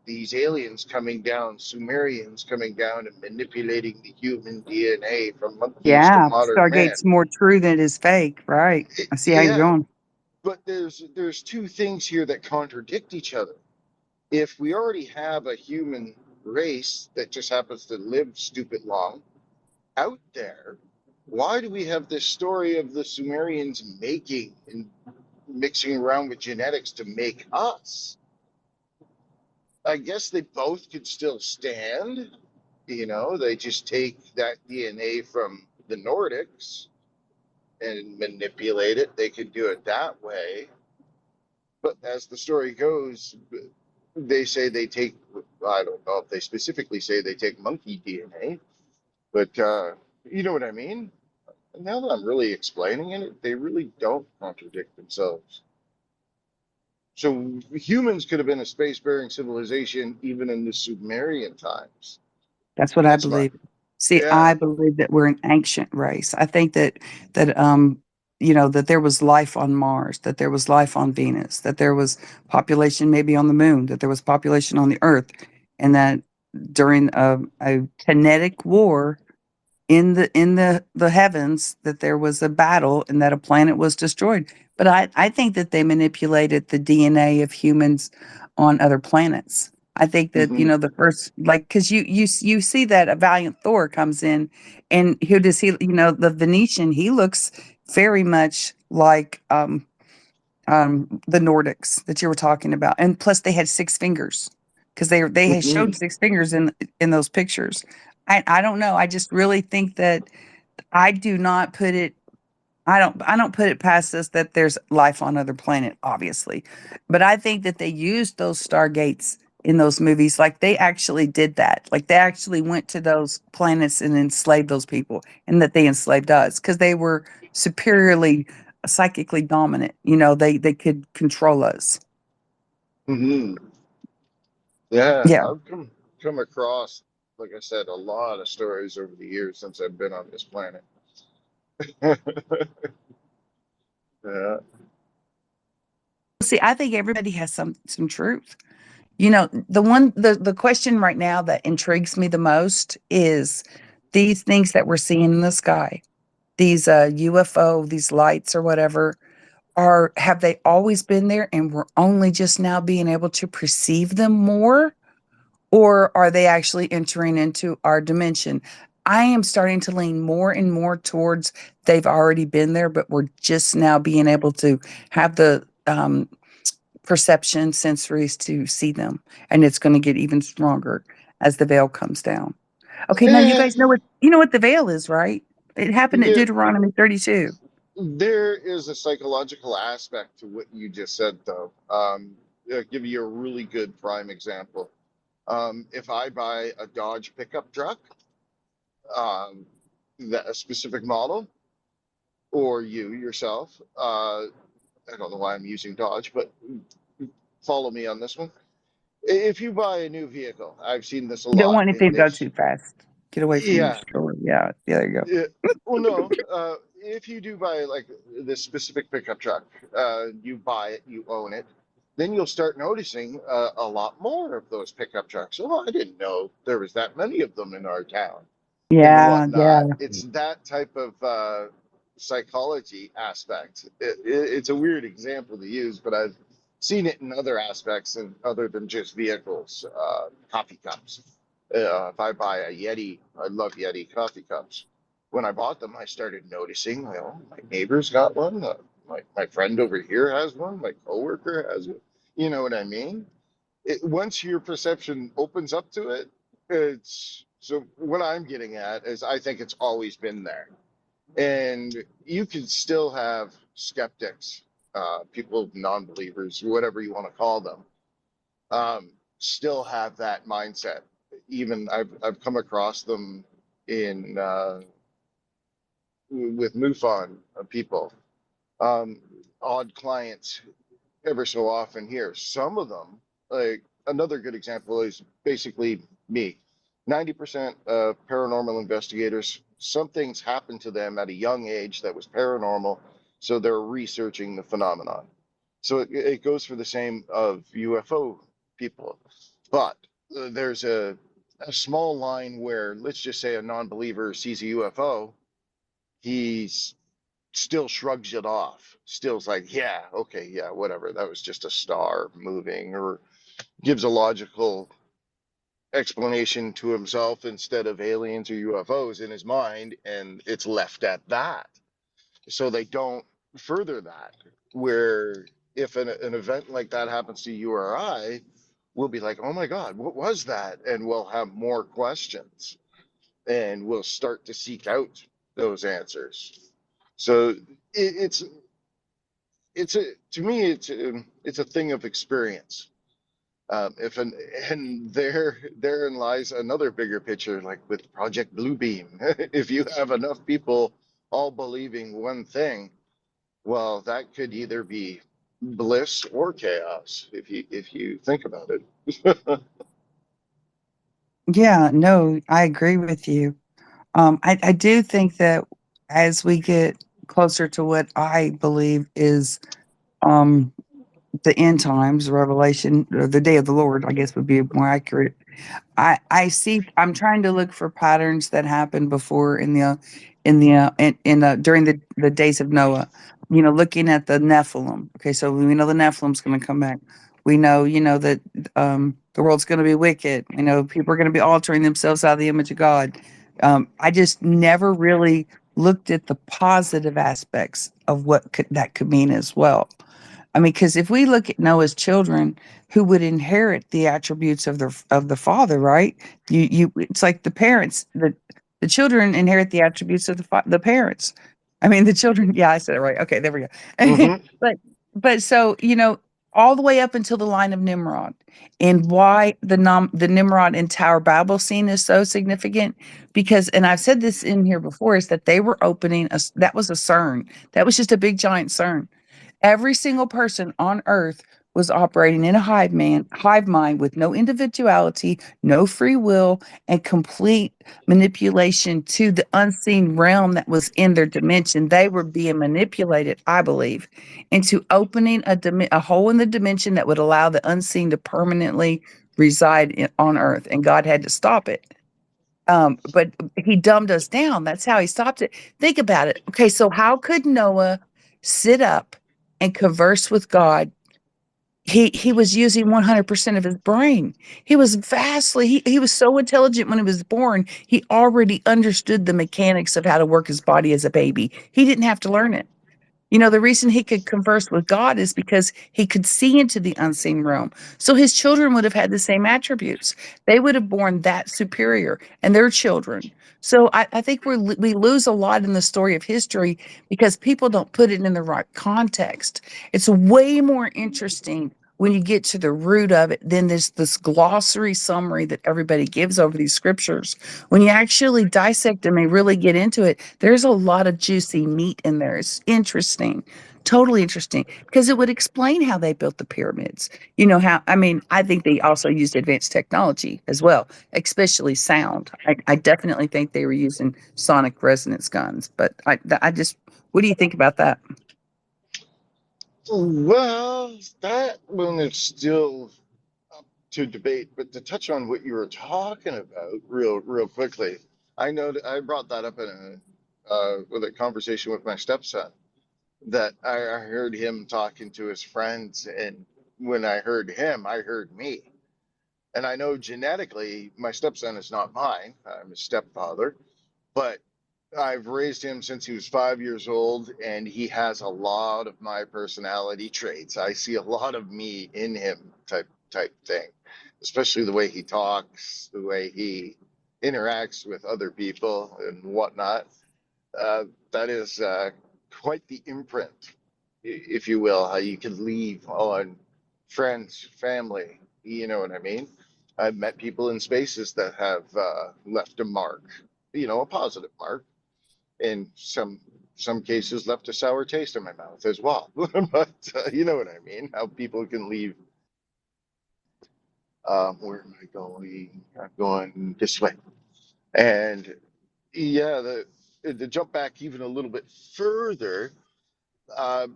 these aliens coming down, Sumerians coming down and manipulating the human DNA from monkeys to Yeah, modern Stargate's men? more true than it is fake, right? I see how you're Yeah, going. but there's two things here that contradict each other. If we already have a human race that just happens to live stupid long out there, why do we have this story of the Sumerians making and mixing around with genetics to make us? I guess they both could still stand. They just take that DNA from the Nordics and manipulate it. They could do it that way. But as the story goes, they say they take, I don't know if they specifically say they take monkey DNA, but you know what I mean? Now that I'm really explaining it, they really don't contradict themselves. So humans could have been a space-faring civilization even in the Sumerian times. That's what I That's my, believe. See, yeah. I believe that we're an ancient race. I think that that there was life on Mars, that there was life on Venus, that there was population maybe on the moon, that there was population on the Earth, and that during a kinetic war in the heavens that there was a battle and that a planet was destroyed. But I think that they manipulated the DNA of humans on other planets. I think that Hmm. the first, like, because you see that a valiant Thor comes in, and who does he? The Venetian. He looks very much like the Nordics that you were talking about, and plus they had six fingers because they had Hmm. showed six fingers in those pictures. I don't know. I just really think that I do not put it. I don't put it past us that there's life on other planet, obviously, but I think that they used those stargates in those movies. Like they actually did that. Like they actually went to those planets and enslaved those people, and that they enslaved us because they were superiorly psychically dominant. They could control us. Hmm. Yeah, Yeah. I've come across, like I said, a lot of stories over the years since I've been on this planet. Yeah. See, I think everybody has some truth. The question right now that intrigues me the most is these things that we're seeing in the sky, these UFO, these lights or whatever. have they always been there and we're only just now being able to perceive them more? Or are they actually entering into our dimension? I am starting to lean more and more towards they've already been there, but we're just now being able to have the perception sensories to see them. And it's going to get even stronger as the veil comes down. Okay, now you guys know what the veil is, right? It happened at There, Deuteronomy 32. there is a psychological aspect to what you just said, though. I'll give you a really good prime example. If I buy a Dodge pickup truck, a specific model, or you yourself, I don't know why I'm using Dodge, but follow me on this one. If you buy a new vehicle, I've seen this a You don't lot. want anything to go too fast. Get away from your Yeah, stroller. Yeah, there you go. well, no. If you do buy like this specific pickup truck, you buy it, you own it, then you'll start noticing a lot more of those pickup trucks. Oh, I didn't know there was that many of them in our town and Yeah, yeah. whatnot. It's that type of psychology aspect. It's a weird example to use, but I've seen it in other aspects and other than just vehicles. Coffee cups. If I buy a Yeti, I love Yeti coffee cups. When I bought them, I started noticing, my neighbor's got one. My friend over here has one. My coworker has one. You know what I mean? Once your perception opens up to it, it's so what I'm getting at is I think it's always been there. And you can still have skeptics, people, non-believers, whatever you want to call them, still have that mindset. Even I've come across them in with MUFON people, odd clients ever so often here. Some of them, like another good example is basically me. 90% of paranormal investigators, something's happened to them at a young age that was paranormal, so they're researching the phenomenon. So it goes for the same of UFO people. But there's a small line where, let's just say, a non believer sees a UFO, he's still shrugs it off. Still's like, yeah, okay, yeah, whatever. That was just a star moving, or gives a logical explanation to himself instead of aliens or UFOs in his mind, and it's left at that. So they don't further that. Where if an event like that happens to you or I, we'll be like, oh my God, what was that? And we'll have more questions and we'll start to seek out those answers. So it's to me it's a thing of experience. If an and therein lies another bigger picture, like with Project Bluebeam. If you have enough people all believing one thing, well, that could either be bliss or chaos if you think about it. Yeah, no, I agree with you. I do think that as we get closer to what I believe is um, the end times, Revelation, or the day of the Lord, I guess would be more accurate. I see. I'm trying to look for patterns that happened before in during the days of Noah. You know, looking at the Nephilim. Okay, so we know the Nephilim's going to come back. We know, that the world's going to be wicked. You know, people are going to be altering themselves out of the image of God. I just never really looked at the positive aspects of what that could mean as well. I mean, because if we look at Noah's children, who would inherit the attributes of the father, right? It's like the parents, the children inherit the attributes of the parents. I mean, the children. Yeah, I said it right. Okay, there we go. Hmm. but so all the way up until the line of Nimrod, and why the Nimrod and Tower Babel scene is so significant, because, and I've said this in here before, is that they were opening that was a CERN, that was just a big giant CERN. Every single person on earth was operating in a hive mind with no individuality, no free will, and complete manipulation to the unseen realm that was in their dimension. They were being manipulated, I believe, into opening a hole in the dimension that would allow the unseen to permanently reside on earth. And God had to stop it. But he dumbed us down. That's how he stopped it. Think about it. Okay, so how could Noah sit up and converse with God, he was using 100% of his brain. He was he was so intelligent when he was born. He already understood the mechanics of how to work his body as a baby. He didn't have to learn it. You know, the reason he could converse with God is because he could see into the unseen realm. So his children would have had the same attributes. They would have born that superior and their children. So I think we lose a lot in the story of history because people don't put it in the right context. It's way more interesting when you get to the root of it than this glossary summary that everybody gives over these scriptures. When you actually dissect them and really get into it, there's a lot of juicy meat in there. It's interesting, totally interesting, because it would explain how they built the pyramids. You know, how, I mean, I think they also used advanced technology as well, especially sound. I definitely think they were using sonic resonance guns, but I just, what do you think about that? Well, that one is still up to debate, but to touch on what you were talking about real quickly, I know that I brought that up in with a conversation with my stepson, that I heard him talking to his friends, and when I heard him, I heard me. And I know genetically, my stepson is not mine. I'm his stepfather, but I've raised him since he was 5 years old, and he has a lot of my personality traits. I see a lot of me in him, type thing, especially the way he talks, the way he interacts with other people and whatnot. That is quite the imprint, if you will, how you can leave on friends, family. You know what I mean? I've met people in spaces that have left a mark, a positive mark, in some cases left a sour taste in my mouth as well. But you know what I mean? How people can leave. Where am I going? I'm going this way. And yeah, the jump back even a little bit further.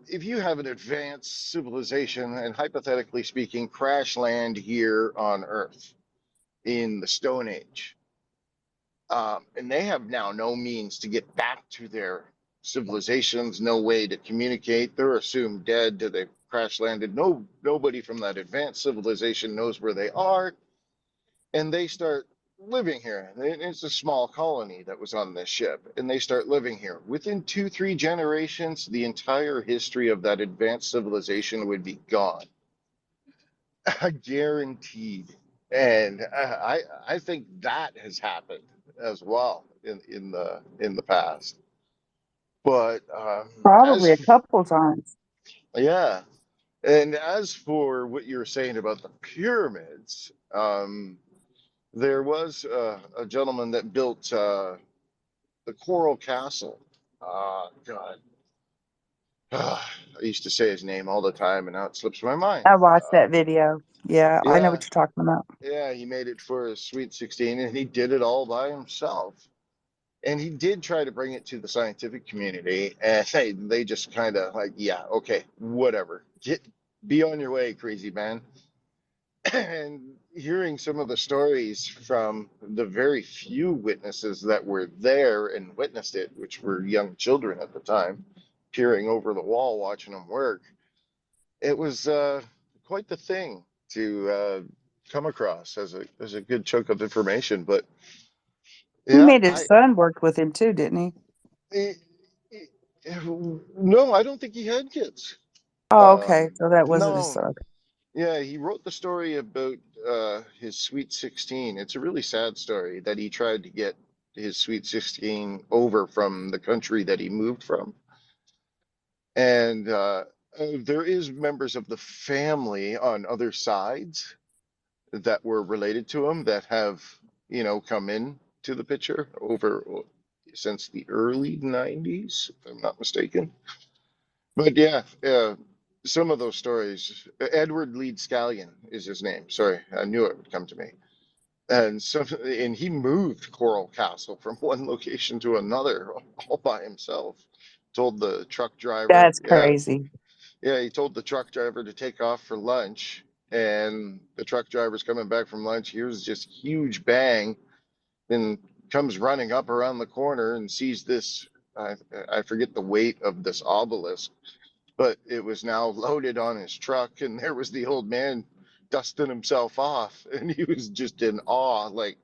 If you have an advanced civilization and hypothetically speaking, crash land here on Earth in the Stone Age, and they have now no means to get back to their civilizations, no way to communicate. They're assumed dead. They've crash landed. Nobody from that advanced civilization knows where they are, and they start living here. It's a small colony that was on this ship, and they start living here. Within 2-3 generations, the entire history of that advanced civilization would be gone, guaranteed. And I think that has happened as well in the past. But Probably as a couple times. yeah, and as for what you were saying about the pyramids, there was a gentleman that built the Coral Castle. God, I used to say his name all the time, and now it slips my mind. I watched that video. Yeah, I know Yeah, what you're talking about. yeah, he made it for his Sweet 16, and he did it all by himself. And he did try to bring it to the scientific community, and they just kind of like, yeah, okay, whatever, be on your way, crazy man. And hearing some of the stories from the very few witnesses that were there and witnessed it, which were young children at the time, peering over the wall watching him work, it was quite the thing to come across as a good chunk of information. But He yeah, made his son work with him too, didn't he? Eh, eh, no, I don't think he had kids. Oh, okay. So that wasn't his No, son. yeah, he wrote the story about his Sweet 16. It's a really sad story that he tried to get his Sweet 16 over from the country that he moved from. And there is members of the family on other sides that were related to him that have, come in to the picture over since the early 90s, if I'm not mistaken. But yeah, some of those stories. Edward Lead Scallion is his name. Sorry, I knew it would come to me. And he moved Coral Castle from one location to another all by himself. Told the truck driver, That's yeah, crazy. yeah, he told the truck driver to take off for lunch, and the truck driver's coming back from lunch. Here's this huge bang, then comes running up around the corner and sees this. I forget the weight of this obelisk, but it was now loaded on his truck, and there was the old man dusting himself off, and he was just in awe, like,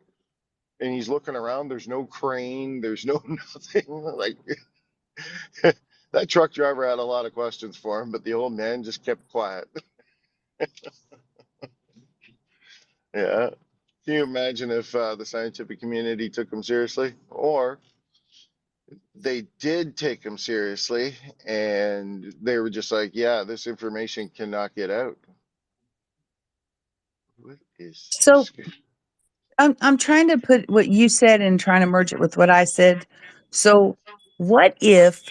and he's looking around. There's no crane, there's no nothing. Like, that truck driver had a lot of questions for him, but the old man just kept quiet. Yeah. Can you imagine if the scientific community took him seriously? Or they did take him seriously and they were just like, yeah, this information cannot get out. What is So I'm trying to put what you said and trying to merge it with what I said. So what if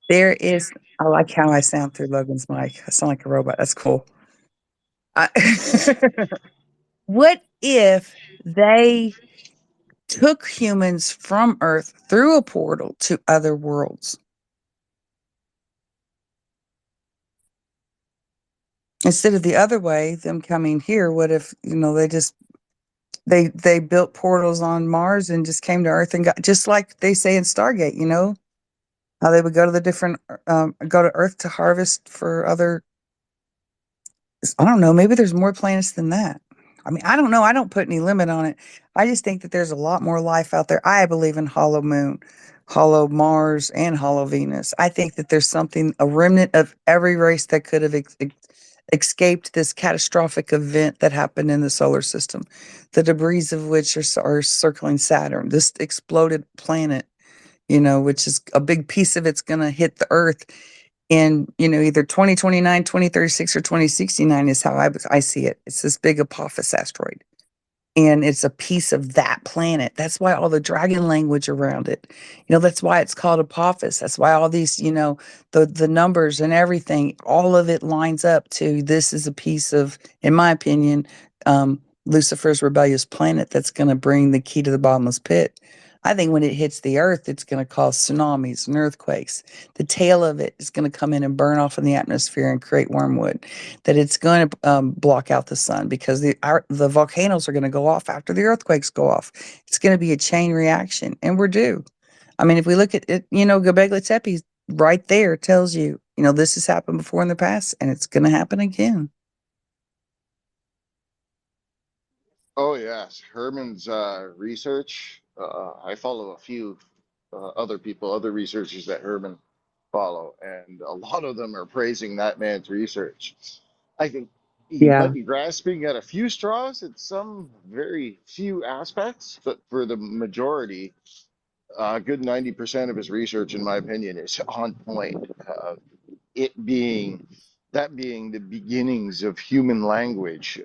there is, I like how I sound through Logan's mic. I sound like a robot. That's cool. I, what if they took humans from Earth through a portal to other worlds? Instead of the other way, them coming here, what if, they built portals on Mars and just came to Earth and got, just like they say in Stargate, how they would go to the different, go to Earth to harvest for other, I don't know, maybe there's more planets than that. I mean, I don't know. I don't put any limit on it. I just think that there's a lot more life out there. I believe in hollow moon, hollow Mars, and hollow Venus. I think that there's something, a remnant of every race that could have escaped this catastrophic event that happened in the solar system, the debris of which are circling Saturn, this exploded planet, which is a big piece of it's going to hit the Earth in, either 2029, 2036, or 2069 is how I see it. It's this big Apophis asteroid. And it's a piece of that planet. That's why all the dragon language around it. That's why it's called Apophis. That's why all these, the numbers and everything, all of it lines up to this is a piece of, in my opinion, Lucifer's rebellious planet that's going to bring the key to the bottomless pit. I think when it hits the earth, it's going to cause tsunamis and earthquakes. The tail of it is going to come in and burn off in the atmosphere and create wormwood. That it's going to block out the sun because the volcanoes are going to go off after the earthquakes go off. It's going to be a chain reaction, and we're due. I mean, if we look at it, Göbekli Tepe right there tells you, this has happened before in the past, and it's going to happen again. Oh yes, Herman's research. I follow a few other people, other researchers that Herman follow, and a lot of them are praising that man's research. I think he Yeah. might be grasping at a few straws at some very few aspects, but for the majority, a good 90% of his research, in my opinion, is on point. It being that being the beginnings of human language,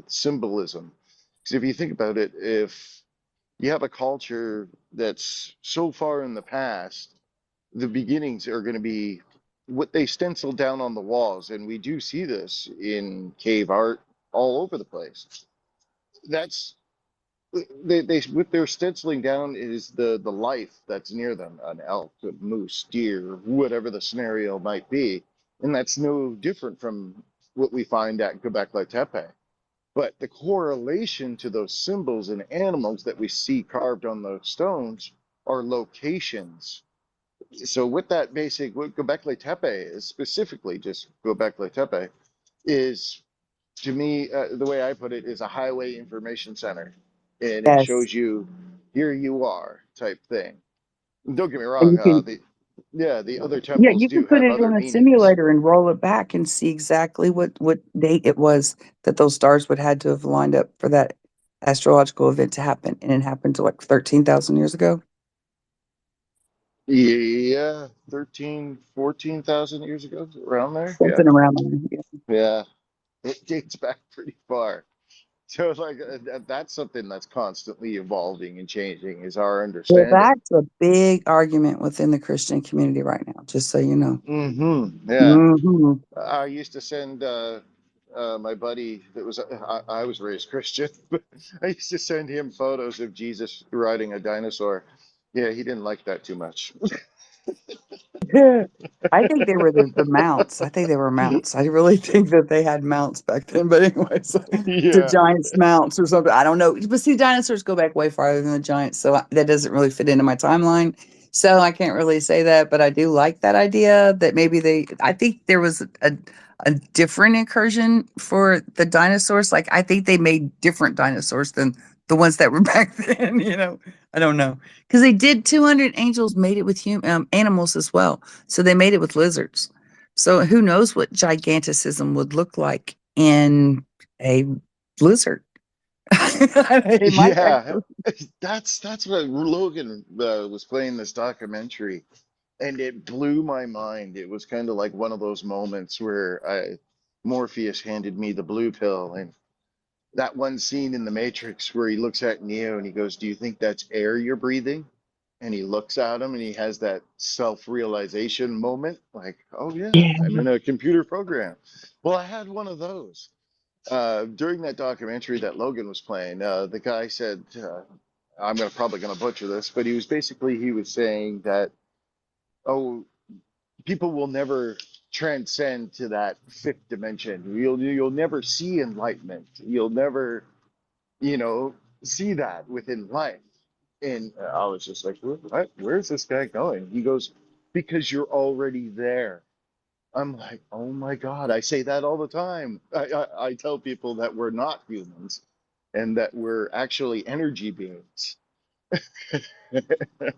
symbolism. Because if you think about it, if you have a culture that's so far in the past, the beginnings are going to be what they stencil down on the walls, and we do see this in cave art all over the place. That's they what they're stenciling down is the life that's near them, an elk, a moose, deer, whatever the scenario might be, and that's no different from what we find at Göbekli Tepe. But the correlation to those symbols and animals that we see carved on those stones are locations. So with that basic, what Göbekli Tepe is specifically, just Göbekli Tepe, is to me, the way I put it, is a highway information center, and it Yes. shows you here you are type thing. Don't get me And wrong, you can, the other yeah, temples you can do put have it other in a meanings. simulator and roll it back and see exactly what date it was that those stars would had to have lined up for that astrological event to happen. And it happened to like 13,000 years ago. Yeah, 13, 14,000 years ago, around there. Yeah, Something around there. yeah, it dates back pretty far. So like that's something that's constantly evolving and changing is our Well, understanding. that's a big argument within the Christian community right now, just so you know. Yeah. Hmm. I used to send my buddy that was I was raised Christian, but I used to send him photos of Jesus riding a dinosaur. Yeah, he didn't like that too much. I think they were the mounts. I think they were mounts. I really think that they had mounts back then. But anyways, the Yeah. giants mounts or something. I don't know. But see, dinosaurs go back way farther than the giants, so that doesn't really fit into my timeline. So I can't really say that, but I do like that idea that maybe I think there was a different incursion for the dinosaurs. Like, I think they made different dinosaurs than the ones that were back then, I don't know. Because they did 200 angels made it with animals as well. So they made it with lizards. So who knows what giganticism would look like in a lizard? It might Yeah, actually. that's what Logan was playing this documentary, and it blew my mind. It was kind of like one of those moments where Morpheus handed me the blue pill, and that one scene in The Matrix where he looks at Neo and he goes, "Do you think that's air you're breathing?" And he looks at him and he has that self-realization moment, like, "Oh yeah, I'm in a computer program." Well, I had one of those during that documentary that Logan was playing. The guy said, "I'm probably gonna butcher this," but he was saying that, oh, people will never transcend to that fifth dimension. You'll never see enlightenment. You'll never, you know, see that within life. And I was just like, what? Where's this guy going? He goes, because you're already there. I'm like, oh my God, I say that all the time. I tell people that we're not humans and that we're actually energy beings.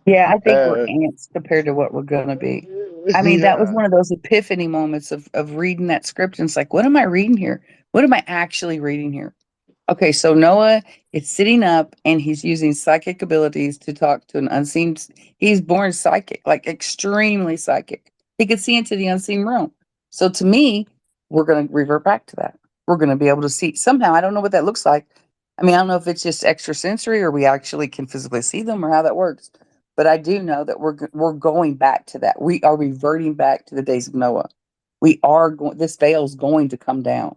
Yeah, I think we're uh, ants compared to what we're gonna be. I mean, that was yeah. one of those epiphany moments of reading that script, and it's like, what am I reading here? What am I actually reading here? Okay, so Noah is sitting up and he's using psychic abilities to talk to an unseen. He's born psychic, like extremely psychic. He could see into the unseen realm. So to me, we're going to revert back to that. We're going to be able to see somehow. I don't know what that looks like. I mean, I don't know if it's just extrasensory or we actually can physically see them or how that works. But I do know that we're going back to that. We are reverting back to the days of Noah. We are going. This veil is going to come down.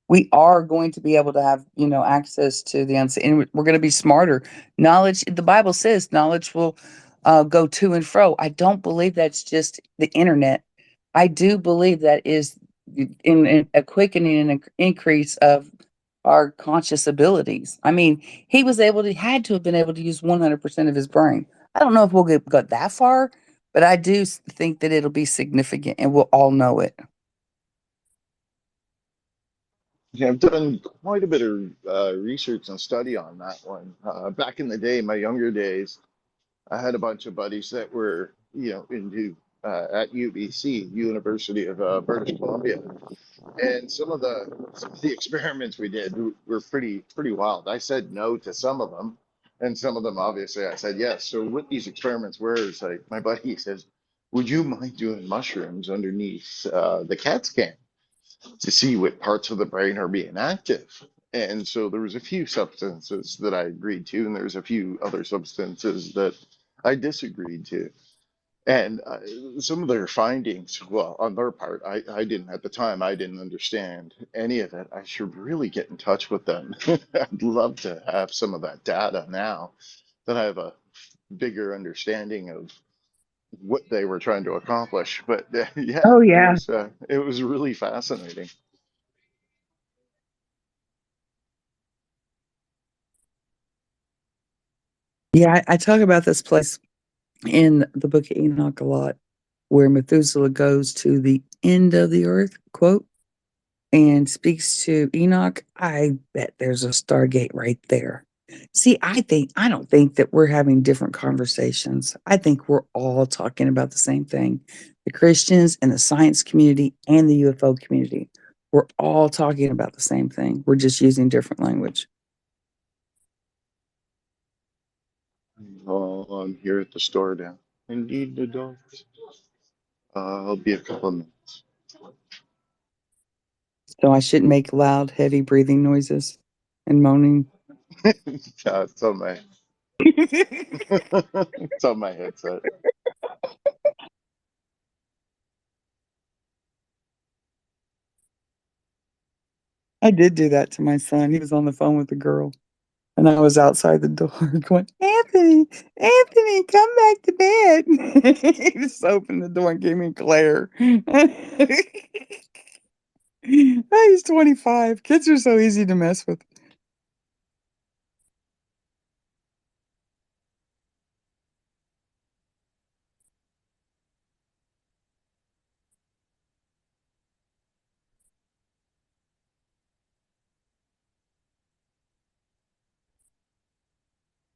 We are going to be able to have access to the unseen, and we're going to be smarter. Knowledge, the Bible says knowledge will go to and fro. I don't believe that's just the internet. I do believe that is in a quickening and an increase of our conscious abilities. I mean, had to have been able to use 100% of his brain. I don't know if we'll got that far, but I do think that it'll be significant and we'll all know it. Yeah, I've done quite a bit of research and study on that one. Back in the day, my younger days, I had a bunch of buddies that were, into at UBC, University of British Columbia, and some of the experiments we did were pretty wild. I said no to some of them, and some of them obviously I said yes. So what these experiments were is like my buddy says, "Would you mind doing mushrooms underneath the CAT scan to see what parts of the brain are being active?" And so there was a few substances that I agreed to, and there was a few other substances that I disagreed to. And some of their findings, well, on their part, I didn't at the time, I didn't understand any of it. I should really get in touch with them. I'd love to have some of that data now that I have a bigger understanding of what they were trying to accomplish. But yeah, Oh yeah. it was really fascinating. Yeah, I talk about this place in the book of Enoch a lot, where Methuselah goes to the end of the earth, quote, and speaks to Enoch. I bet there's a Stargate right there. See, I don't think that we're having different conversations. I think we're all talking about the same thing. The Christians and the science community and the UFO community. We're all talking about the same thing. We're just using different language. Oh, I'm here at the store now. Indeed, the dogs. I'll be a couple of minutes. So I shouldn't make loud, heavy breathing noises and moaning. It's on my it's on my headset. I did do that to my son. He was on the phone with the girl, and I was outside the door going, Anthony, Anthony, come back to bed. He just opened the door and gave me a glare. He's 25. Kids are so easy to mess with.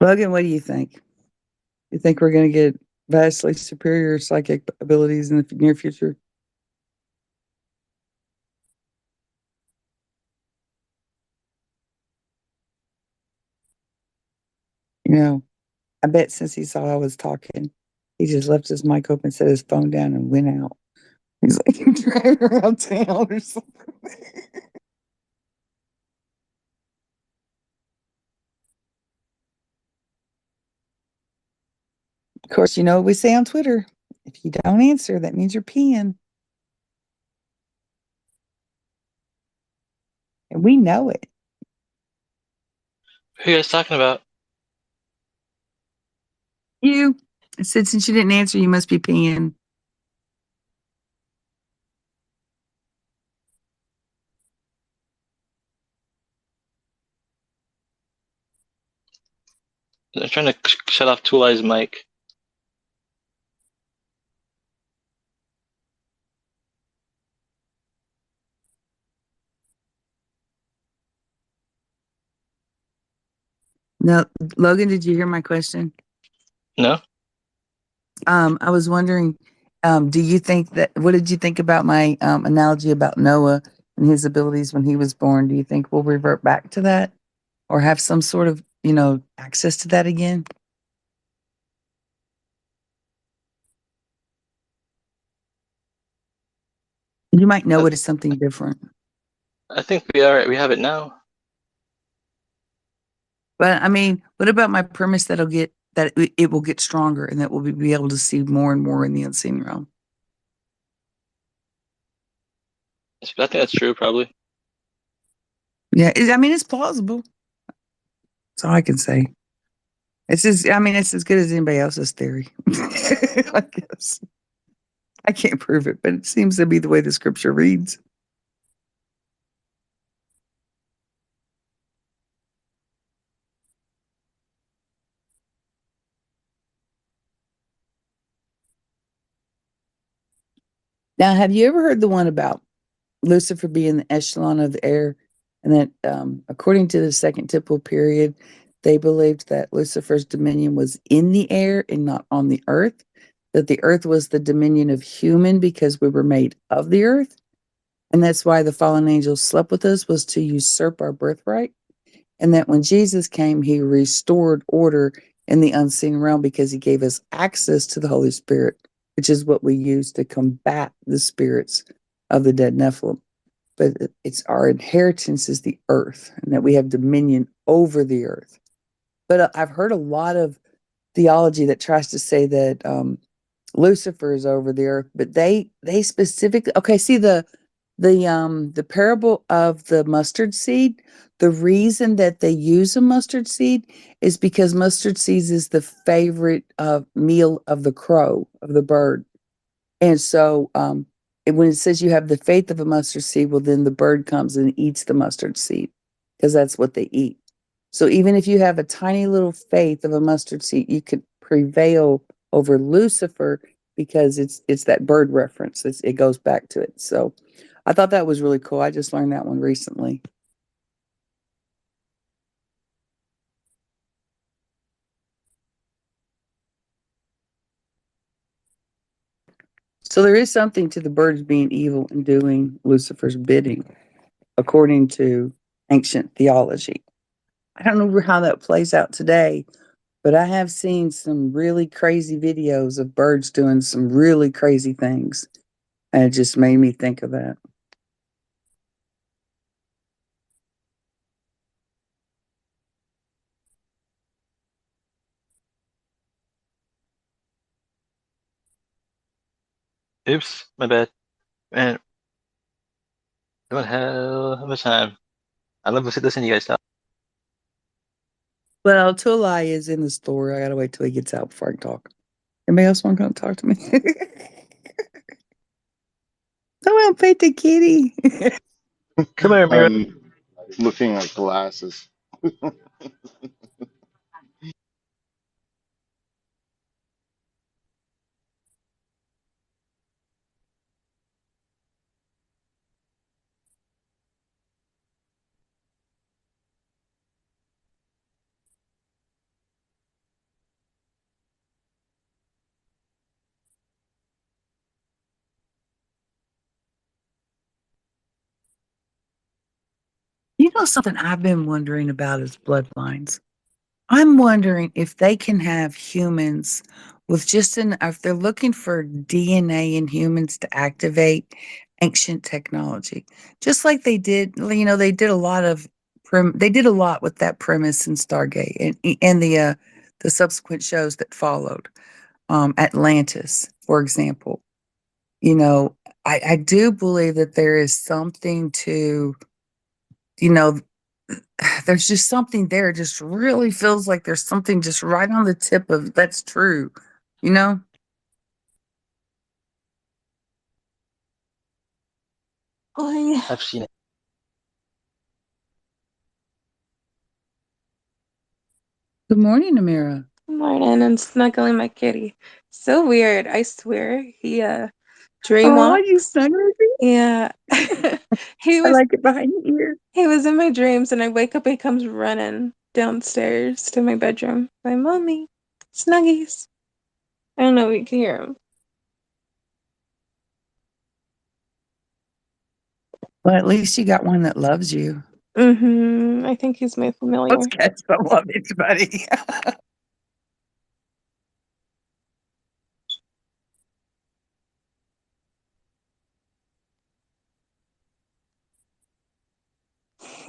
Logan, what do you think? You think we're going to get vastly superior psychic abilities in the near future? You know, I bet since he saw I was talking, he just left his mic open, set his phone down, and went out. He's like driving around town or something. Of course, you know what we say on Twitter. If you don't answer, that means you're peeing. And we know it. Who are you guys talking about? You. I said, since you didn't answer, you must be peeing. I'm trying to shut off Tool Eye's mic. No, Logan, did you hear my question? No? I was wondering, do you think what did you think about my analogy about Noah and his abilities when he was born? Do you think we'll revert back to that or have some sort of, access to that again? You might know it as something different. I think we have it now. But I mean, what about my premise that it will get stronger and that we'll be able to see more and more in the unseen realm? I think that's true, probably. Yeah, it's plausible. That's all I can say. It's as good as anybody else's theory. I guess. I can't prove it, but it seems to be the way the scripture reads. Now, have you ever heard the one about Lucifer being the echelon of the air? And that, according to the Second Temple period, they believed that Lucifer's dominion was in the air and not on the earth, that the earth was the dominion of human because we were made of the earth. And that's why the fallen angels slept with us, was to usurp our birthright. And that when Jesus came, he restored order in the unseen realm because he gave us access to the Holy Spirit, which is what we use to combat the spirits of the dead Nephilim. But it's our inheritance is the earth, and that we have dominion over the earth. But I've heard a lot of theology that tries to say that Lucifer is over the earth, but they specifically, okay, see the parable of the mustard seed. The reason that they use a mustard seed is because mustard seeds is the favorite meal of the crow, of the bird. And so when it says you have the faith of a mustard seed, well, then the bird comes and eats the mustard seed because that's what they eat. So even if you have a tiny little faith of a mustard seed, you could prevail over Lucifer because it's that bird reference. It goes back to it. So I thought that was really cool. I just learned that one recently. So there is something to the birds being evil and doing Lucifer's bidding, according to ancient theology. I don't know how that plays out today, but I have seen some really crazy videos of birds doing some really crazy things. And it just made me think of that. Oops, my bad. Man, don't have much time. I love to listen to you guys talk. Well, Tulai is in the store. I gotta wait till he gets out before I can talk. Anybody else want to come talk to me? I want to pet the kitty. Come here, Mira. I'm looking at glasses. You know something I've been wondering about is bloodlines. I'm wondering if they can have humans with just if they're looking for DNA in humans to activate ancient technology, just like they did. They did a lot of they did a lot with that premise in Stargate and the subsequent shows that followed. Atlantis, for example. You know, I do believe that there is something to, you know, there's just something there. It just really feels like there's something just right on the tip of that's true, you know? I've seen it. Good morning, Amira. Good morning. I'm snuggling my kitty. So weird. I swear. He dream Oh, walked. you snuggled me? Yeah. he I was like it behind your ear. he was in my dreams and I wake up and he comes running downstairs to my bedroom. My mommy. Snuggies. I don't know if you can hear him. Well, at least you got one that loves you. I think he's my familiar. Those cats don't love anybody.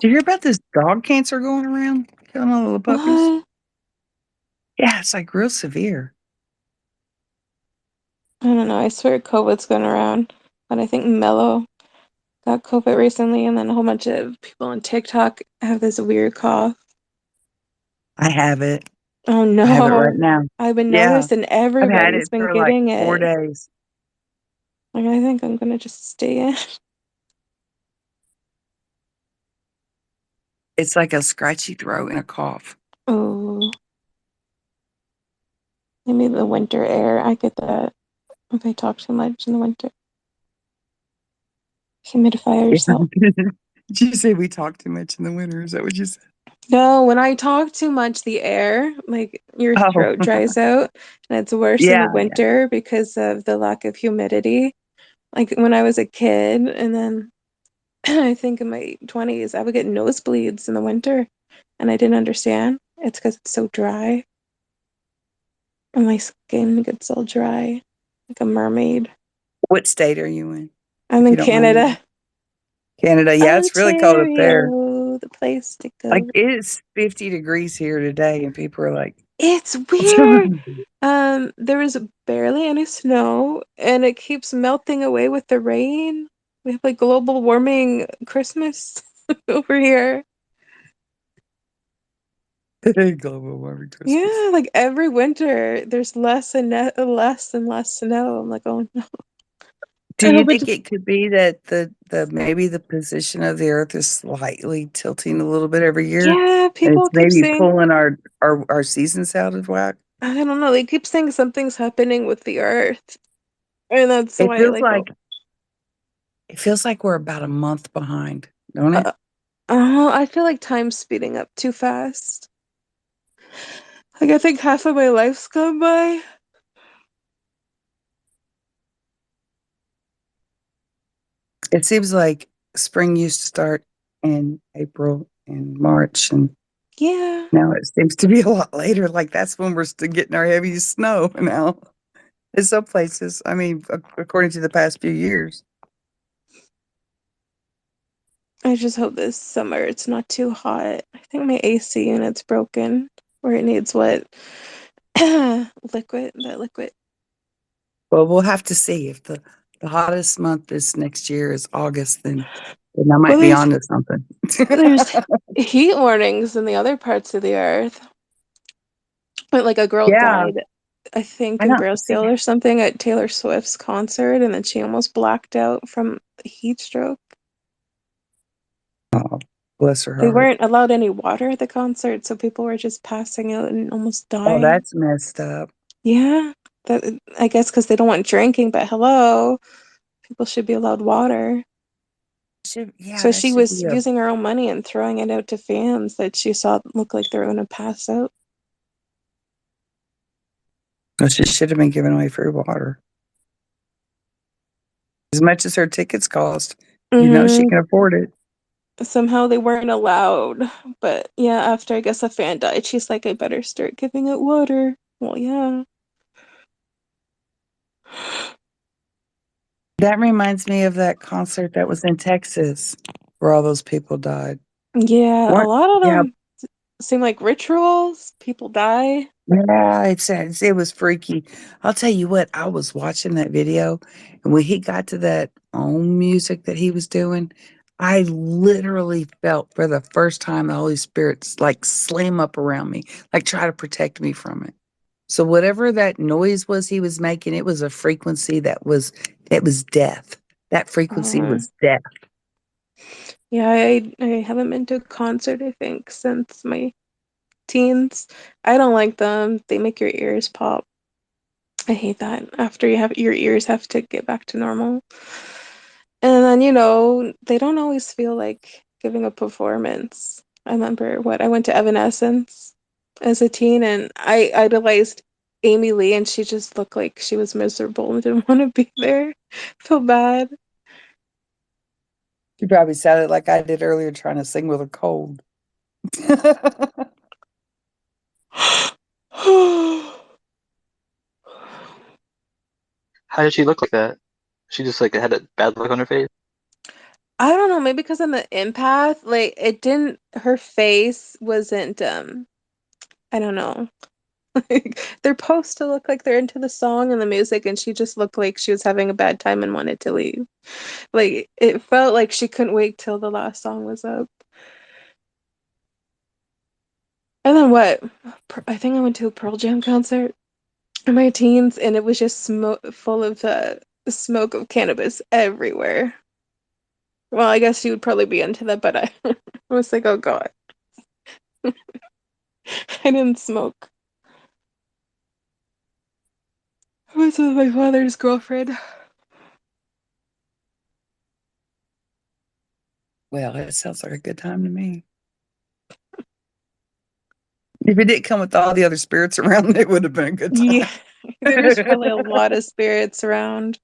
Did you hear about this dog cancer going around? Killing all the puppies? What? Yeah, it's like real severe. I don't know. I swear COVID's going around. But I think Mello got COVID recently and then a whole bunch of people on TikTok have this weird cough. I have it. Oh no. I have it right now. I've been Yeah. noticing I've had everybody's it been for like getting 4 it. days. Like, I think I'm gonna just stay in. It's like a scratchy throat and a cough. Oh. Maybe the winter air. I get that if I talk too much in the winter. Humidifiers help. Did you say we talk too much in the winter? Is that what you said? No, when I talk too much, the air, like your Oh. throat dries out, and it's worse in the Yeah. winter because of the lack of humidity. Like when I was a kid, and then I think in my 20s, I would get nosebleeds in the winter, and I didn't understand. It's because it's so dry, and my skin gets all dry, like a mermaid. What state are you in? I'm If in you don't mind me. Canada. Canada. Yeah, it's really cold up there. Ontario, the place to go. Like it's 50 degrees here today, and people are like, It's "What's weird. wrong?" There was barely any snow, and it keeps melting away with the rain. We have like global warming Christmas over here. Global warming Christmas. Yeah, like every winter, there's less and less and less snow. I'm like, oh no. Do And a you bunch think of it could be that the maybe the position of the Earth is slightly tilting a little bit every year, yeah, and people it's keep maybe saying, pulling our seasons out of whack? I don't know, they keep saying something's happening with the Earth, and that's It why, feels like, like we're about a month behind, don't it? I feel like time's speeding up too fast. Like I think half of my life's gone by. It seems like spring used to start in April and March, and Yeah. now it seems to be a lot later. Like that's when we're still getting our heaviest snow now. In some places, I mean, according to the past few years. I just hope this summer it's not too hot. I think my AC unit's broken, or it needs what? Liquid. Well, we'll have to see if the hottest month this next year is August, then I might Well, be onto something. there's heat warnings in the other parts of the earth. But like a girl Yeah, died, I think I in know. See, Brazil or something at Taylor Swift's concert, and then she almost blacked out from heat stroke. oh, bless her They heart. weren't allowed any water at the concert, so people were just passing out and almost Oh, dying. that's messed up. Yeah, that I guess because they don't want drinking, but hello, people should be allowed water. Yeah, So that she should was be a. using her own money and throwing it out to fans that she saw look like they were going to pass out. She should have been giving away free water. As much as her tickets cost, she Mm-hmm. can afford it. somehow they weren't allowed. But yeah, after I guess a fan died, she's like, I better start giving it water. Well, yeah. That reminds me of that concert that was in Texas where all those people died. Yeah, a Weren't lot of yeah, them seem like rituals. People die. yeah, it was freaky. I'll tell you what, I was watching that video, and when he got to that own music that he was doing, I literally felt for the first time the Holy Spirit's like slam up around me, like try to protect me from it. So whatever that noise was he was making, it was a frequency it was death. That frequency Uh, was death. yeah, I haven't been to a concert, I think, since my teens. I don't like them. They make your ears pop. I hate that. After you have your ears have to get back to normal. And then, they don't always feel like giving a performance. I remember I went to Evanescence as a teen and I idolized Amy Lee and she just looked like she was miserable and didn't want to be there. Felt bad. You probably sounded like I did earlier trying to sing with a cold. How did she look like that? She just like had a bad look on her face. I don't know, maybe because I'm an empath, like her face wasn't I don't know. Like they're supposed to look like they're into the song and the music, and she just looked like she was having a bad time and wanted to leave. Like it felt like she couldn't wait till the last song was up. And then what? I think I went to a Pearl Jam concert in my teens, and it was just smoke full of smoke of cannabis everywhere. Well, I guess you would probably be into that, but I, I was like, oh God, I didn't smoke. I was with my father's girlfriend. Well, it sounds like a good time to me. If it didn't come with all the other spirits around, it would have been a good Yeah, time. there was probably a lot of spirits around.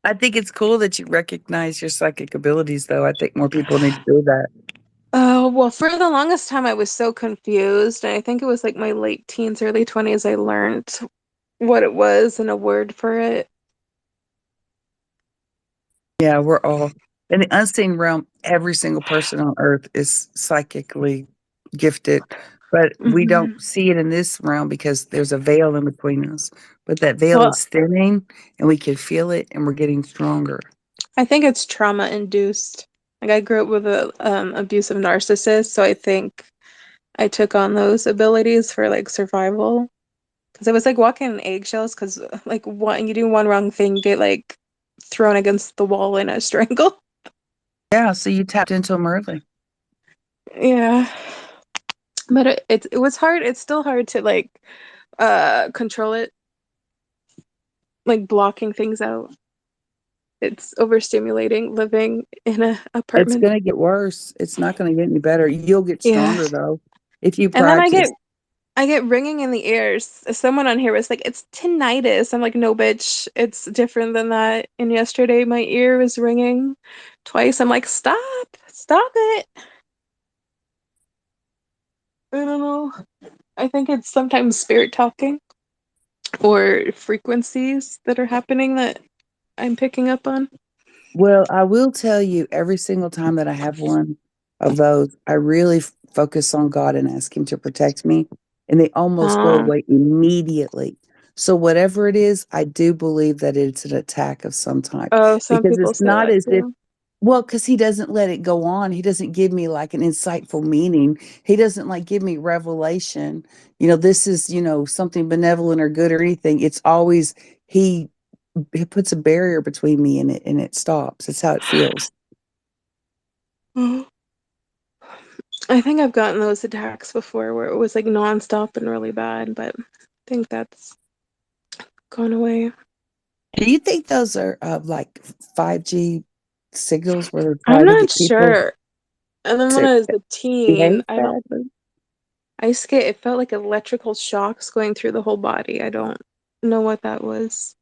I think it's cool that you recognize your psychic abilities, though. I think more people need to do that. Oh, well, for the longest time, I was so confused. And I think it was like my late teens, early 20s, I learned what it was and a word for it. Yeah, we're all in the unseen realm. Every single person on earth is psychically gifted, but we don't Hmm. see it in this realm because there's a veil in between us. But that veil Well, is thinning, and we can feel it, and we're getting stronger. I think it's trauma induced. Like I grew up with a abusive narcissist, so I think I took on those abilities for like survival. Because I was like walking on eggshells. Because like you do one wrong thing, you get like thrown against the wall in a strangle. Yeah, so you tapped into them early. Yeah, but it was hard. It's still hard to like control it, like blocking things out. It's overstimulating living in a It's apartment. going to get worse. It's not going to get any better. You'll get Yeah, stronger though if you and then I get practice. I get ringing in the ears. Someone on here was like, "It's tinnitus." I'm like, "No, bitch, it's different than that." And yesterday, my ear was ringing twice. I'm like, stop it." I don't know. I think it's sometimes spirit talking or frequencies that are happening that I'm picking up on. Well, I will tell you every single time that I have one of those, I really focus on God and ask Him to protect me, and they almost go Uh, away immediately. So, whatever it is, I do believe that it's an attack of some type oh, some because people it's say not that as if, too. well, because He doesn't let it go on. He doesn't give me like an insightful meaning. He doesn't like give me revelation. This is, something benevolent or good or anything. It's always, He it puts a barrier between me and it stops. It's how it feels. I think I've gotten those attacks before where it was like nonstop and really bad, but I think that's gone away. Do you think those are like 5G signals where they're I'm trying to not get people sure. And then when to I was a teen, behave badly? I used to get, it felt like electrical shocks going through the whole body. I don't know what that was.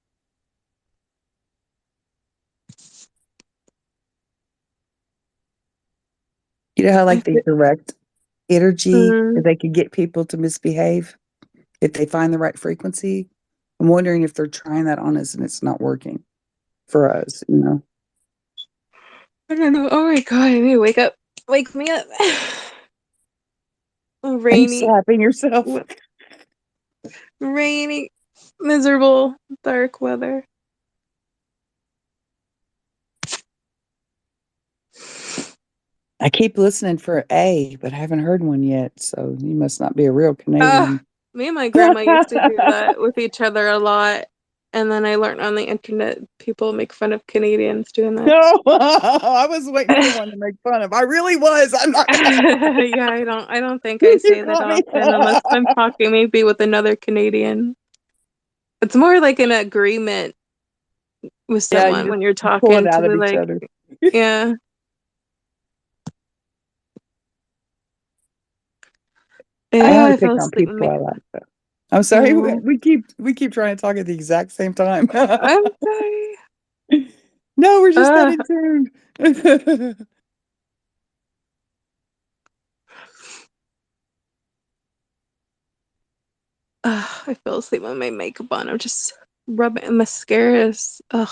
You know how like they direct energy, Mm. they could get people to misbehave if they find the right frequency. I'm wondering if they're trying that on us and it's not working for us, you know. I don't know. Oh my god, I need to wake up. Wake me up. Are you Rainy, slapping yourself? rainy, miserable, dark weather. I keep listening for A, but I haven't heard one yet. So you must not be a real Canadian. Me and my grandma used to do that with each other a lot. And then I learned on the internet people make fun of Canadians doing that. No, I was waiting for one to make fun of. I really was. I'm not. Yeah, I don't think I say that often unless I'm talking maybe with another Canadian. It's more like an agreement with Yeah, you someone just when you're pull it talking to out be of each like, other. yeah. I Yeah, only I pick fell on asleep. people I like. Though. I'm sorry. We keep trying to talk at the exact same time. I'm sorry. No, we're just not in tune. I fell asleep with my makeup on. I'm just rubbing mascaras. Ugh.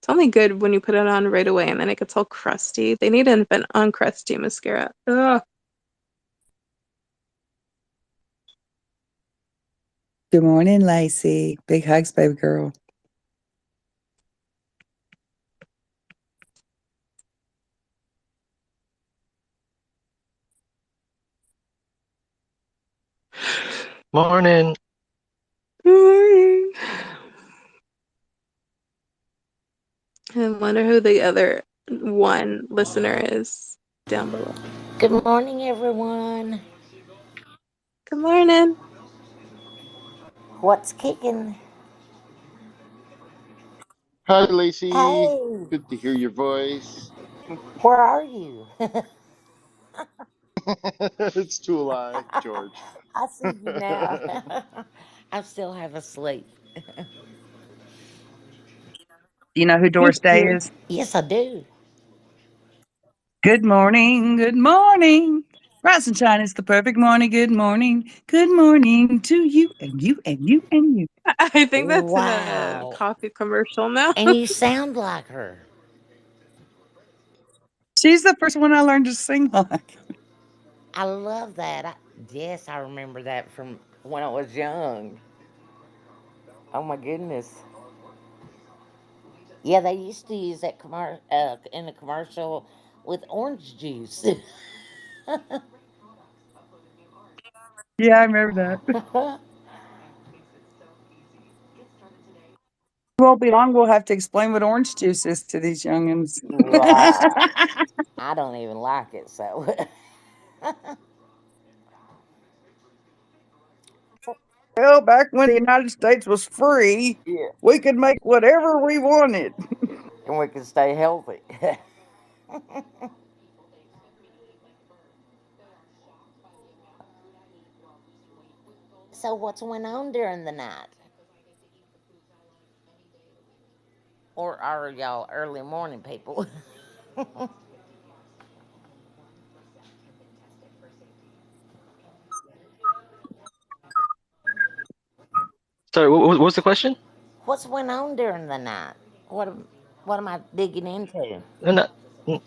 It's only good when you put it on right away and then it gets all crusty. They need to invent uncrusty mascara. Ugh. Good morning, Lacey. Big hugs, baby girl. Morning. Good morning. I wonder who the other one listener is down below. Good morning, everyone. Good morning. What's kicking? Hi, Lacey. Hey, Good to hear your voice. where are you? It's Tuli, George. I see you now. I'm still half asleep. Do you know who Doris Day is? Yes, I do. Good morning. Good morning. Rise and shine. It's the perfect morning. Good morning. Good morning to you and you and you and you. I think that's in a Wow. coffee commercial now. And you sound like her. She's the first one I learned to sing like. I love that. Yes, I remember that from when I was young. Oh my goodness. Yeah, they used to use that in the commercial with orange juice. Yeah, I remember that. Won't be long. We'll have to explain what orange juice is to these youngins. Right. I don't even like it, so. Well, back when the United States was free, Yeah. we could make whatever we wanted. And we can stay healthy. So, what's went on during the night? Or are y'all early morning people? Sorry, what was the question? What's went on during the night? What am I digging into? Not, n-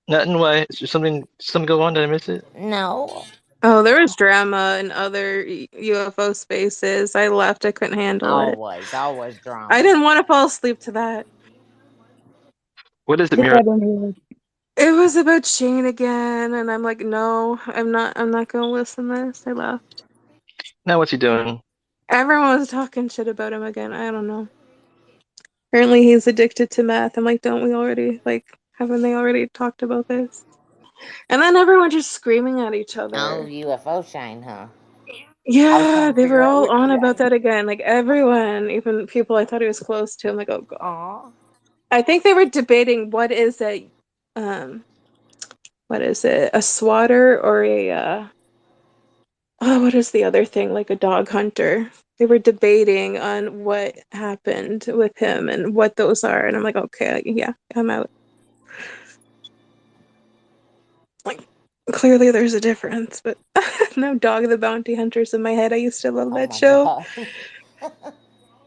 nothing. Why? Is there something go on? Did I miss it? No. Oh, there was drama in other UFO spaces. I left. I couldn't handle it. Always I drama. didn't want to fall asleep to that. What is it, Put Mira? that in here. It was about Shane again, and I'm like, no, I'm not gonna listen to this. I left. Now what's he doing? Everyone was talking shit about him again. I don't know. Apparently he's addicted to meth. I'm like, don't we already haven't they already talked about this? And then everyone just screaming at each Oh, other. UFO Shane, huh? I was Yeah, trying to they were figure out all which on about Shane. that again. Like everyone, even people I thought he was close to. I'm like, oh god. Aw. I think they were debating um what is it? A swatter or a oh, what is the other thing? Like a dog hunter. They were debating on what happened with him and what those are. And I'm like, okay, yeah, I'm out. Like, Clearly there's a difference, but no Dog the Bounty Hunter's in my head. I used to love Oh that my show. gosh.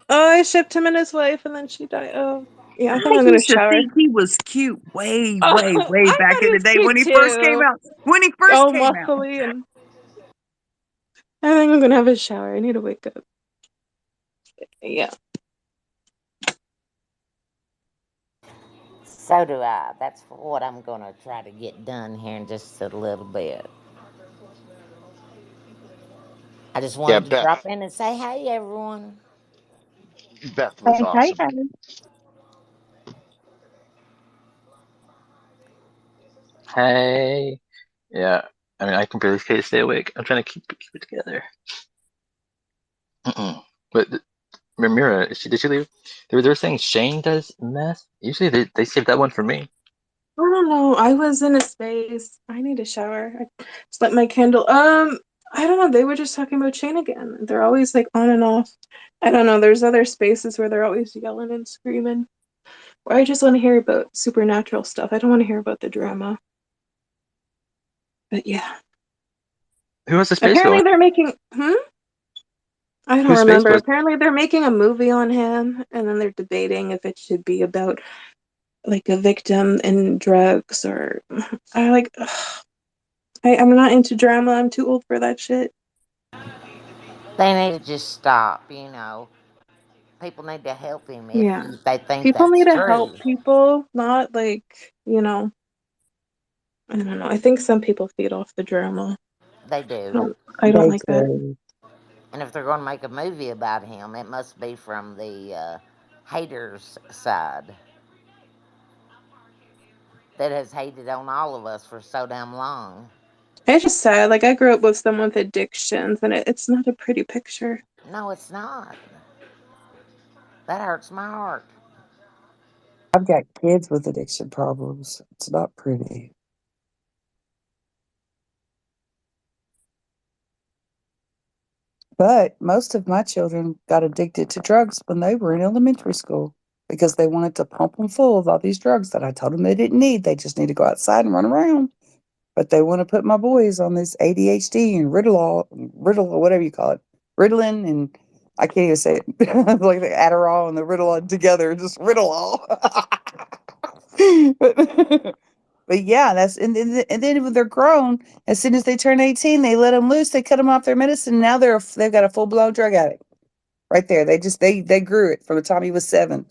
Oh, I shipped him and his wife, and then she died. Oh, yeah, I think I I'm gonna used to shower. think he was cute way, Oh, way, way I back thought in he the was day cute when he first came too. out. When he first All came out. muscly, and I think I'm gonna have a shower. I need to wake up. Yeah. So do I. That's what I'm going to try to get done here in just a little bit. I just Yeah, wanted to drop Beth. in and say, hey, everyone. Beth was Hey, awesome. hey. Hey. Yeah. I mean, I can barely stay awake. I'm trying to keep it together. But Ramira, did she leave? They were saying Shane does meth. Usually they save that one for me. I don't know. I was in a space. I need a shower. I just lit my candle. I don't know. They were just talking about Shane again. They're always like on and off. I don't know. There's other spaces where they're always yelling and screaming. Or I just want to hear about supernatural stuff. I don't want to hear about the drama. But yeah. Who has the space Apparently going? they're making I don't Whose space remember. goes? Apparently they're making a movie on him, and then they're debating if it should be about like a victim in drugs or I like I'm not into drama. I'm too old for that shit. They need to just stop, you know. People need to help him if Yeah. they think People that's need to true. help people, not like, I don't know. I think some people feed off the drama. They I do. don't, I don't They like that. do. And if they're going to make a movie about him, it must be from the haters' side that has hated on all of us for so damn long. It's just sad. Like I grew up with someone with addictions, and it's not a pretty picture. No, it's not. That hurts my heart. I've got kids with addiction problems. It's not pretty. But most of my children got addicted to drugs when they were in elementary school because they wanted to pump them full of all these drugs that I told them they didn't need. They just need to go outside and run around. But they want to put my boys on this ADHD and Riddle, or whatever you call it, Ritalin, and I can't even say it, like the Adderall and the Ritalin together, just Ritalol. but, but yeah, and then when they're grown, as soon as they turn 18, they let them loose. They cut them off their medicine. Now they've got a full blown drug addict right there. They grew it from the time he was 7.